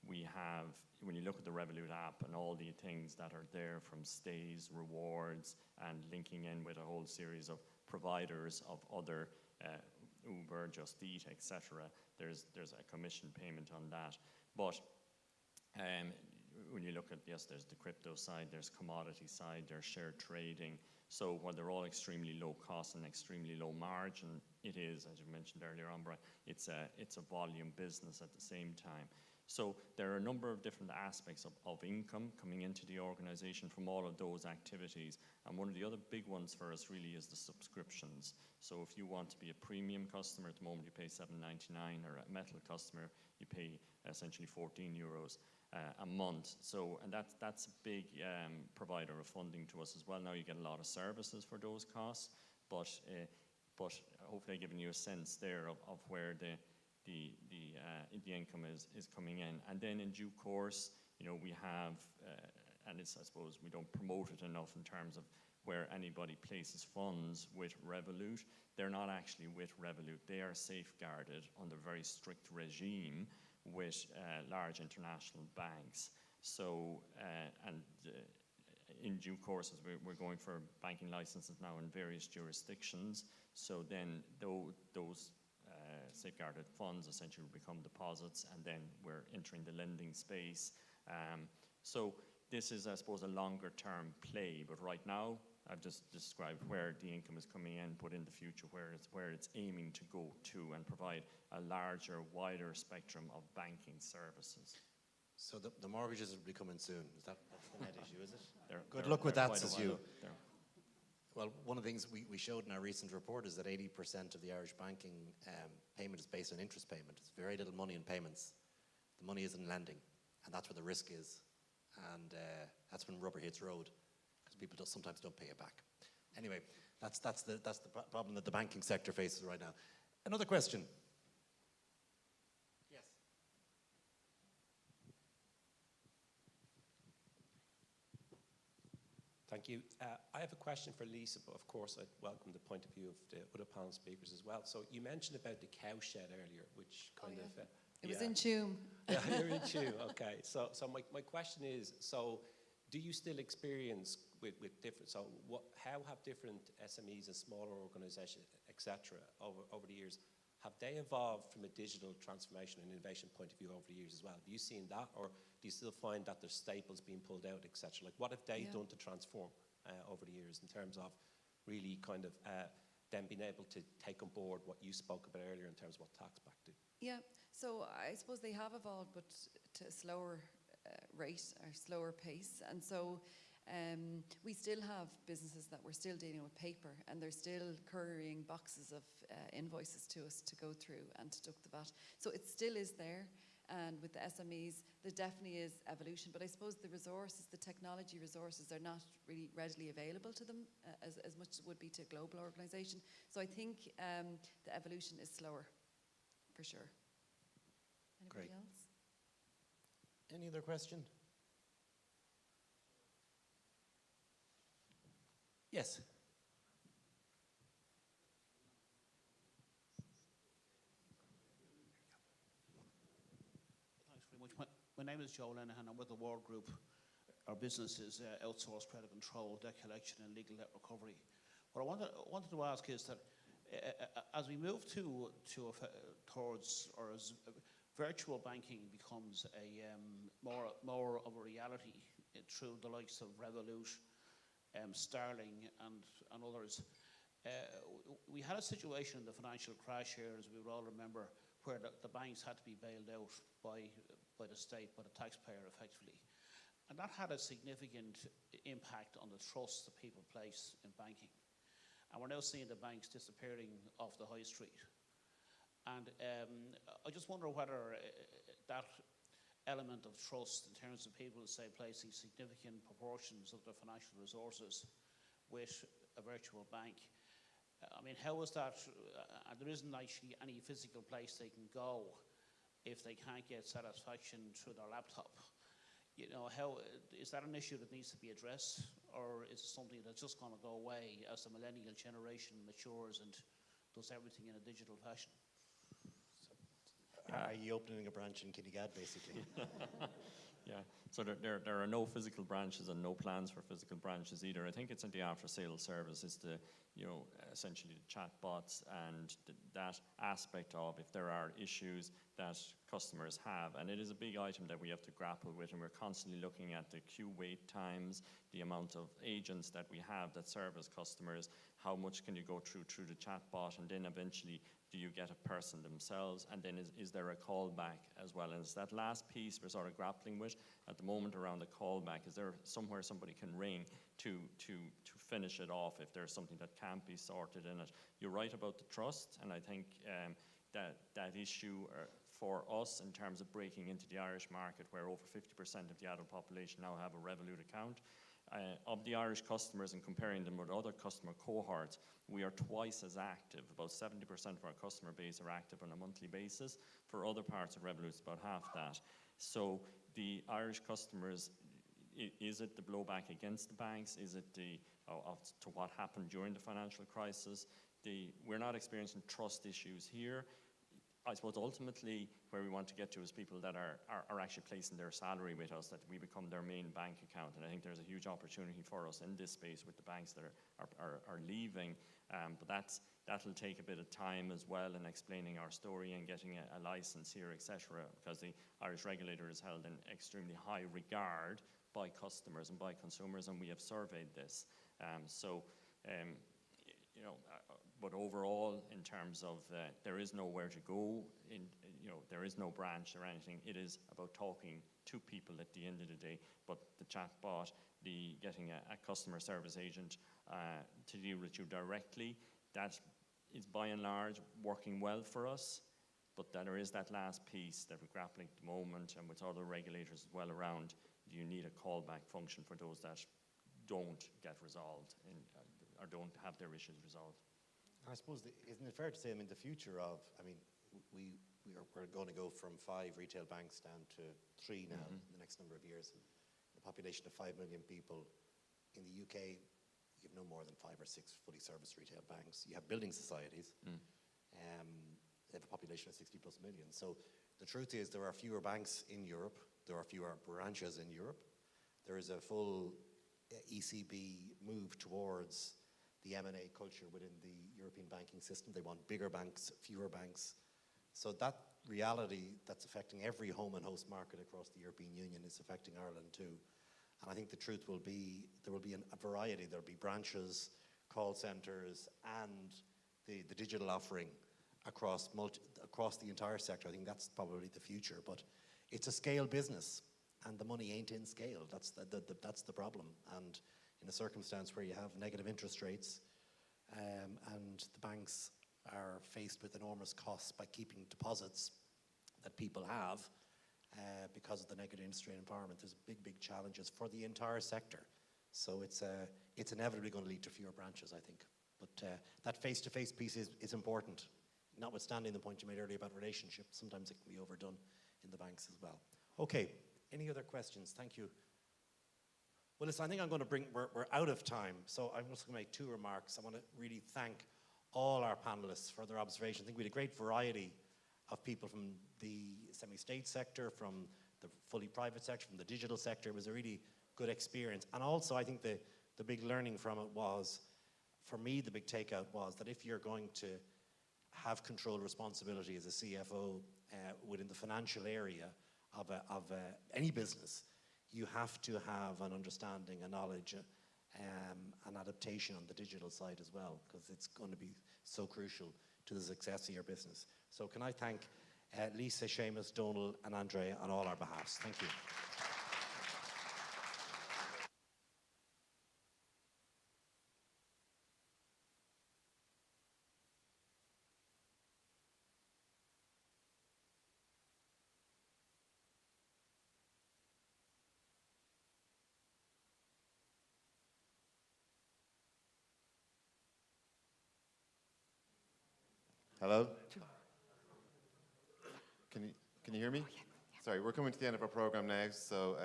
We have, when you look at the Revolut app and all the things that are there, from stays, rewards, and linking in with a whole series of providers of other Uber, Just Eat, etc. There's a commission payment on that. But when you look at, yes, there's the crypto side, there's commodity side, there's shared trading. So while they're all extremely low cost and extremely low margin, it is, as you mentioned earlier on, Brian, it's a volume business at the same time. So there are a number of different aspects of income coming into the organization from all of those activities. And one of the other big ones for us really is the subscriptions. So if you want to be a premium customer, at the moment you pay $7.99, or a metal customer, you pay essentially €14 a month. So, and that's a big provider of funding to us as well. Now you get a lot of services for those costs, but hopefully giving you a sense there of where the income is coming in. And then in due course, you know, we have, and it's, I suppose we don't promote it enough in terms of where anybody places funds with Revolut. They're not actually with Revolut. They are safeguarded under a very strict regime with large international banks. So, in due course, as we're going for banking licenses now in various jurisdictions, so then those safeguarded funds essentially will become deposits, and then we're entering the lending space. So this is, I suppose, a longer term play, but right now I've just described where the income is coming in, but in the future where it's aiming to go to and provide a larger, wider spectrum of banking services. So the mortgages will be coming soon. That's the net issue, is it? Good luck with that, says you. Well, one of the things we showed in our recent report is that 80% of the Irish banking payment is based on interest payment. It's very little money in payments. The money is in lending, and that's where the risk is. And that's when rubber hits road, because people sometimes don't pay it back. Anyway, that's the problem that the banking sector faces right now. Another question. Yes. Thank you. I have a question for Lisa, but of course I welcome the point of view of the other panel speakers as well. So you mentioned about the cowshed earlier, which kind of... It was in tune. Yeah, you're in tune, okay. So my question is, so do you still experience with different, so how have different SMEs and smaller organizations, etc., over the years, have they evolved from a digital transformation and innovation point of view over the years as well? Have you seen that, or do you still find that there's staples being pulled out, etc.? Like, what have they done to transform over the years in terms of really kind of them being able to take on board what you spoke about earlier in terms of what TaxBack did? Yeah, so I suppose they have evolved, but to a slower rate or slower pace. And so we still have businesses that we're still dealing with paper, and they're still couriering boxes of invoices to us to go through and deduct the VAT. So it still is there. And with the SMEs, there definitely is evolution. But I suppose the resources, the technology resources, are not really readily available to them as much as it would be to a global organisation. So I think the evolution is slower, for sure. Anybody else? Any other question? Yes. Thanks very much. My name is Joe Lenahan. I'm with the Ward Group. Our business is outsourced credit control, debt collection, and legal debt recovery. What I wanted to ask is that as we move towards, or as virtual banking becomes a more of a reality through the likes of Revolut, Starling, and others. We had a situation in the financial crash here, as we would all remember, where the banks had to be bailed out by the state, by the taxpayer, effectively. And that had a significant impact on the trust that people place in banking. And we're now seeing the banks disappearing off the high street. And I just wonder whether that element of trust in terms of people, say, placing significant proportions of their financial resources with a virtual bank, I mean, how is that? And there isn't actually any physical place they can go if they can't get satisfaction through their laptop. You know, how is that an issue that needs to be addressed, or is it something that's just going to go away as the millennial generation matures and does everything in a digital fashion? Are you opening a branch in Kinnegad, basically? Yeah, so there are no physical branches and no plans for physical branches either. I think it's in the after-sales service, is the, essentially the chatbots and that aspect of if there are issues that customers have. And it is a big item that we have to grapple with, and we're constantly looking at the queue wait times, the amount of agents that we have that service customers, how much can you go through the chatbot, and then eventually do you get a person themselves, and then is there a callback as well? And it's that last piece we're sort of grappling with at the moment around the callback. Is there somewhere somebody can ring to finish it off if there's something that can't be sorted in it? You're right about the trust, and I think that issue for us in terms of breaking into the Irish market, where over 50% of the adult population now have a Revolut account, of the Irish customers and comparing them with other customer cohorts, we are twice as active. About 70% of our customer base are active on a monthly basis. For other parts of Revolut, it's about half that. So the Irish customers, is it the blowback against the banks? Is it to what happened during the financial crisis? We're not experiencing trust issues here. I suppose ultimately where we want to get to is people that are actually placing their salary with us, that we become their main bank account. And I think there's a huge opportunity for us in this space with the banks that are leaving. But that'll take a bit of time as well in explaining our story and getting a license here, etc. Because the Irish regulator is held in extremely high regard by customers and by consumers, and we have surveyed this. But overall, in terms of there is nowhere to go, there is no branch or anything. It is about talking to people at the end of the day. But the chatbot, getting a customer service agent to deal with you directly, that is by and large working well for us. But there is that last piece that we're grappling at the moment, and with other regulators as well around, do you need a callback function for those that don't get resolved or don't have their issues resolved? I suppose, isn't it fair to say, the future of, we're going to go from 5 retail banks down to 3 now in the next number of years. A population of 5 million people, In the UK, you have no more than 5 or 6 fully serviced retail banks. You have building societies. They have a population of 60 plus million. So the truth is there are fewer banks in Europe. There are fewer branches in Europe. There is a full ECB move towards the M&A culture within the European banking system. They want bigger banks, fewer banks. So that reality that's affecting every home and host market across the European Union is affecting Ireland too. And I think the truth will be, there will be a variety. There will be branches, call centres, and the digital offering across the entire sector. I think that's probably the future. But it's a scale business, and the money ain't in scale. That's the problem. And in a circumstance where you have negative interest rates, and the banks are faced with enormous costs by keeping deposits that people have because of the negative interest rate environment, there's big challenges for the entire sector. So it's inevitably going to lead to fewer branches, I think. But that face-to-face piece is important, notwithstanding the point you made earlier about relationships. Sometimes it can be overdone in the banks as well. Okay, any other questions? Thank you. Well, listen, I think I'm going to we're out of time, so I'm just going to make 2 remarks. I want to really thank all our panelists for their observations. I think we had a great variety of people from the semi-state sector, from the fully private sector, from the digital sector. It was a really good experience. And also, I think the big learning from it was, for me, the big takeout was that if you're going to have control responsibility as a CFO within the financial area of any business, you have to have an understanding, a knowledge, an adaptation on the digital side as well, because it's going to be so crucial to the success of your business. So can I thank Lisa, Seamus, Donal and Andrea on all our behalves. Thank you. Hello? Can you hear me? Sorry, we're coming to the end of our program now, so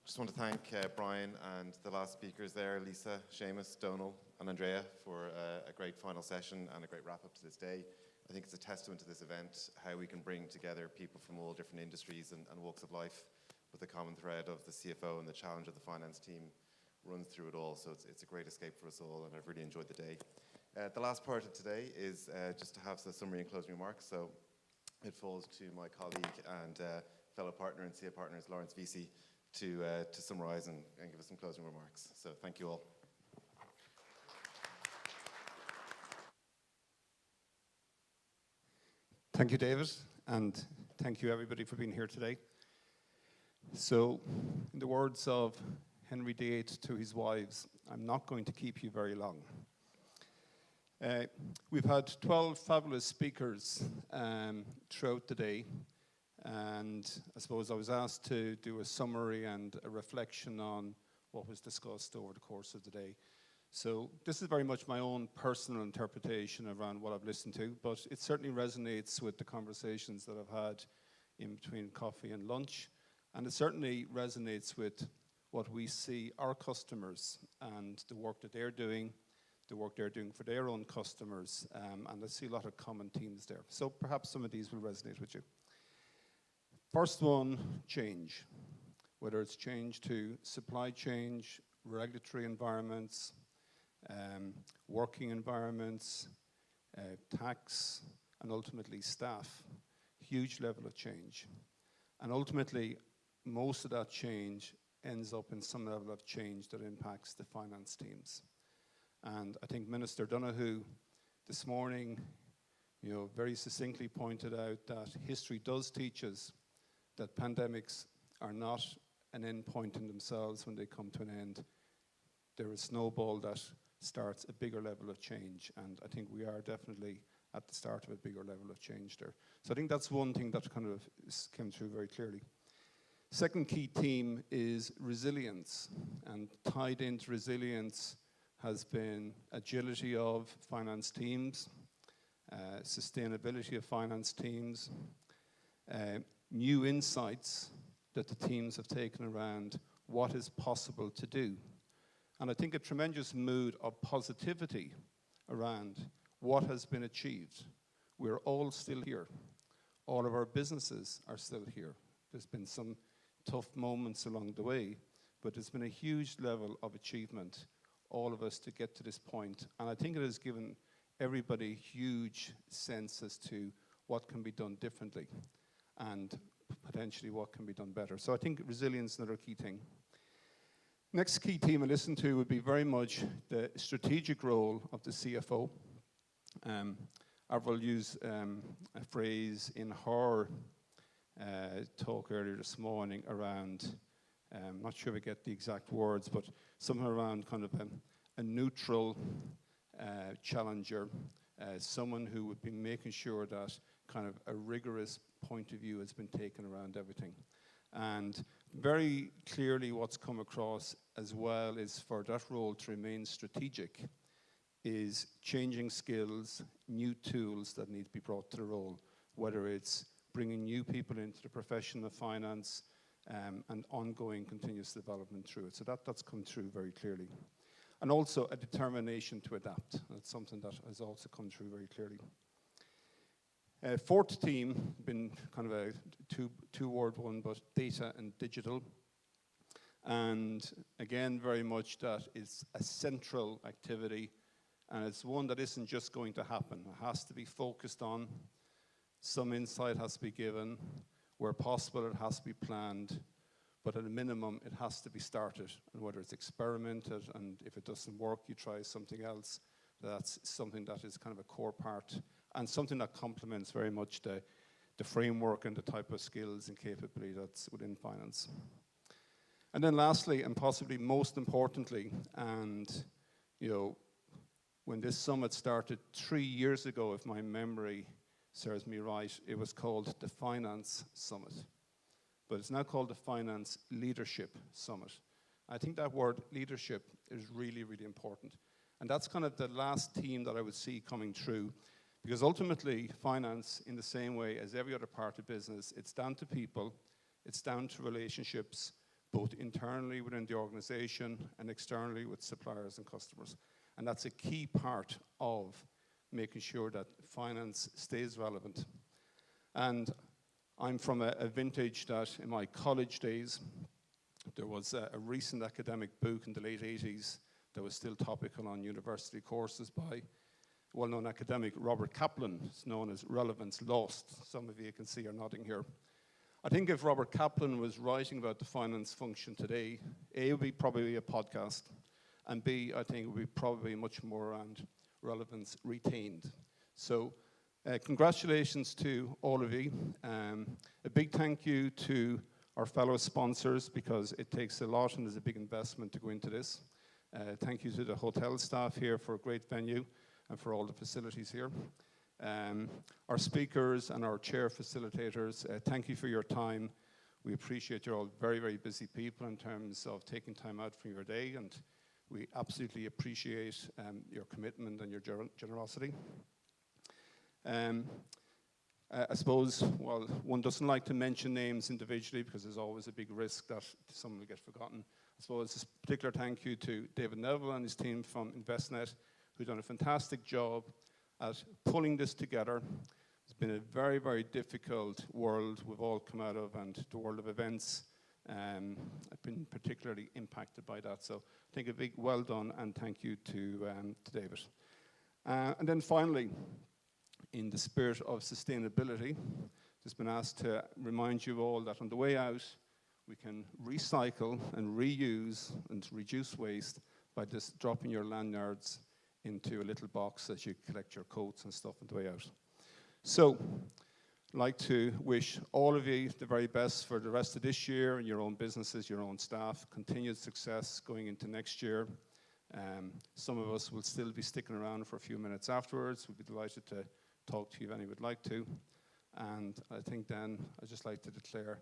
just want to thank Brian and the last speakers there, Lisa, Seamus, Donal and Andrea, for a great final session and a great wrap up to this day. I think it's a testament to this event how we can bring together people from all different industries and walks of life with the common thread of the CFO and the challenge of the finance team runs through it all. So it's a great escape for us all, and I've really enjoyed the day. The last part of today is just to have the summary and closing remarks. So it falls to my colleague and fellow partner and CA partners, Lawrence Vesey, to summarise and give us some closing remarks. So thank you all. Thank you, David, and thank you everybody for being here today. So, in the words of Henry VIII to his wives, I'm not going to keep you very long. We've had 12 fabulous speakers throughout the day, and I suppose I was asked to do a summary and a reflection on what was discussed over the course of the day. So this is very much my own personal interpretation around what I've listened to, but it certainly resonates with the conversations that I've had in between coffee and lunch, and it certainly resonates with what we see our customers and the work that they're doing, the work they're doing for their own customers, and I see a lot of common themes there. So perhaps some of these will resonate with you. First one, change. Whether it's change to supply chain, regulatory environments, working environments, tax, and ultimately staff. Huge level of change. And ultimately, most of that change ends up in some level of change that impacts the finance teams. And I think Minister Donoghue this morning, very succinctly pointed out that history does teach us that pandemics are not an end point in themselves when they come to an end. They're a snowball that starts a bigger level of change, and I think we are definitely at the start of a bigger level of change there. So I think that's one thing that kind of came through very clearly. Second key theme is resilience, and tied into resilience has been agility of finance teams, sustainability of finance teams, new insights that the teams have taken around what is possible to do and I think a tremendous mood of positivity around what has been achieved. We're all still here. All of our businesses are still here. There's been some tough moments along the way, but there's been a huge level of achievement, all of us, to get to this point. And I think it has given everybody huge sense as to what can be done differently and potentially what can be done better. So I think resilience is another key thing. Next key theme I listen to would be very much the strategic role of the CFO. Avril used a phrase in her talk earlier this morning around, I'm not sure if I get the exact words, but something around kind of a neutral challenger, someone who would be making sure that kind of a rigorous point of view has been taken around everything. And very clearly what's come across as well is for that role to remain strategic is changing skills, new tools that need to be brought to the role, whether it's bringing new people into the profession of finance and ongoing continuous development through it. So that's come through very clearly. And also a determination to adapt. That's something that has also come through very clearly. Fourth theme, been kind of a two-word one, but data and digital. And again, very much that is a central activity, and it's one that isn't just going to happen. It has to be focused on. Some insight has to be given. Where possible, it has to be planned. But at a minimum, it has to be started. And whether it's experimented, and if it doesn't work, you try something else. That's something that is kind of a core part, and something that complements very much the framework and the type of skills and capability that's within finance. And then lastly, and possibly most importantly, and when this summit started 3 years ago, if my memory serves me right, it was called the Finance Summit. But it's now called the Finance Leadership Summit. I think that word leadership is really, really important. And that's kind of the last theme that I would see coming through. Because ultimately, finance, in the same way as every other part of business, it's down to people, it's down to relationships, both internally within the organization and externally with suppliers and customers. And that's a key part of making sure that finance stays relevant. And I'm from a vintage that in my college days, there was a recent academic book in the late 80s that was still topical on university courses by well-known academic Robert Kaplan. It's known as Relevance Lost. Some of you can see are nodding here. I think if Robert Kaplan was writing about the finance function today, A, it would be probably a podcast, and B, I think it would be probably much more around relevance retained. So congratulations to all of you. A big thank you to our fellow sponsors, because it takes a lot and there's a big investment to go into this. Thank you to the hotel staff here for a great venue and for all the facilities here. Our speakers and our chair facilitators, thank you for your time. We appreciate you're all very, very busy people in terms of taking time out from your day, and we absolutely appreciate your commitment and your generosity. I suppose, well, one doesn't like to mention names individually because there's always a big risk that someone will get forgotten. I suppose a particular thank you to David Neville and his team from InvestNet, who've done a fantastic job at pulling this together. It's been a very, very difficult world we've all come out of, and the world of events I've been particularly impacted by that. So I think a big well done and thank you to David. And then finally, in the spirit of sustainability, just been asked to remind you all that on the way out, we can recycle and reuse and reduce waste by just dropping your lanyards into a little box as you collect your coats and stuff on the way out. So I'd like to wish all of you the very best for the rest of this year and your own businesses, your own staff, continued success going into next year. Some of us will still be sticking around for a few minutes afterwards. We'd be delighted to talk to you if any would like to. And I think then I'd just like to declare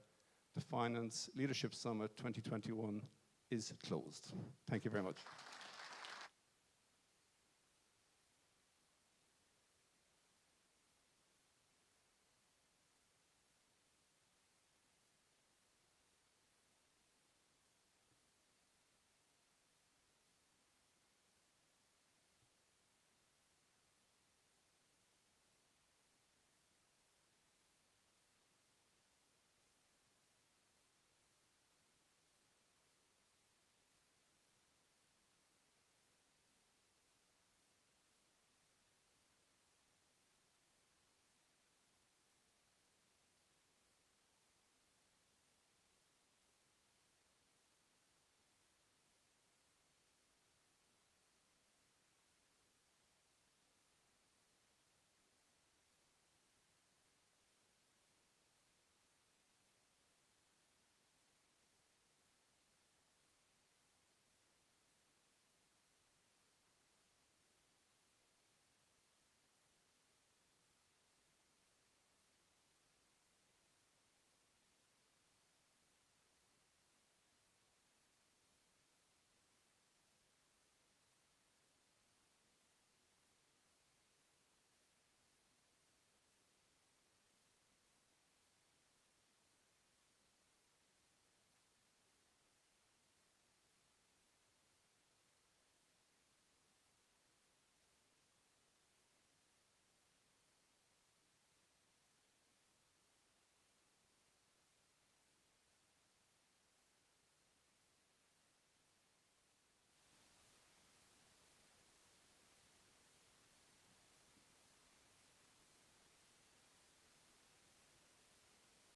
the Finance Leadership Summit 2021 is closed. Thank you very much.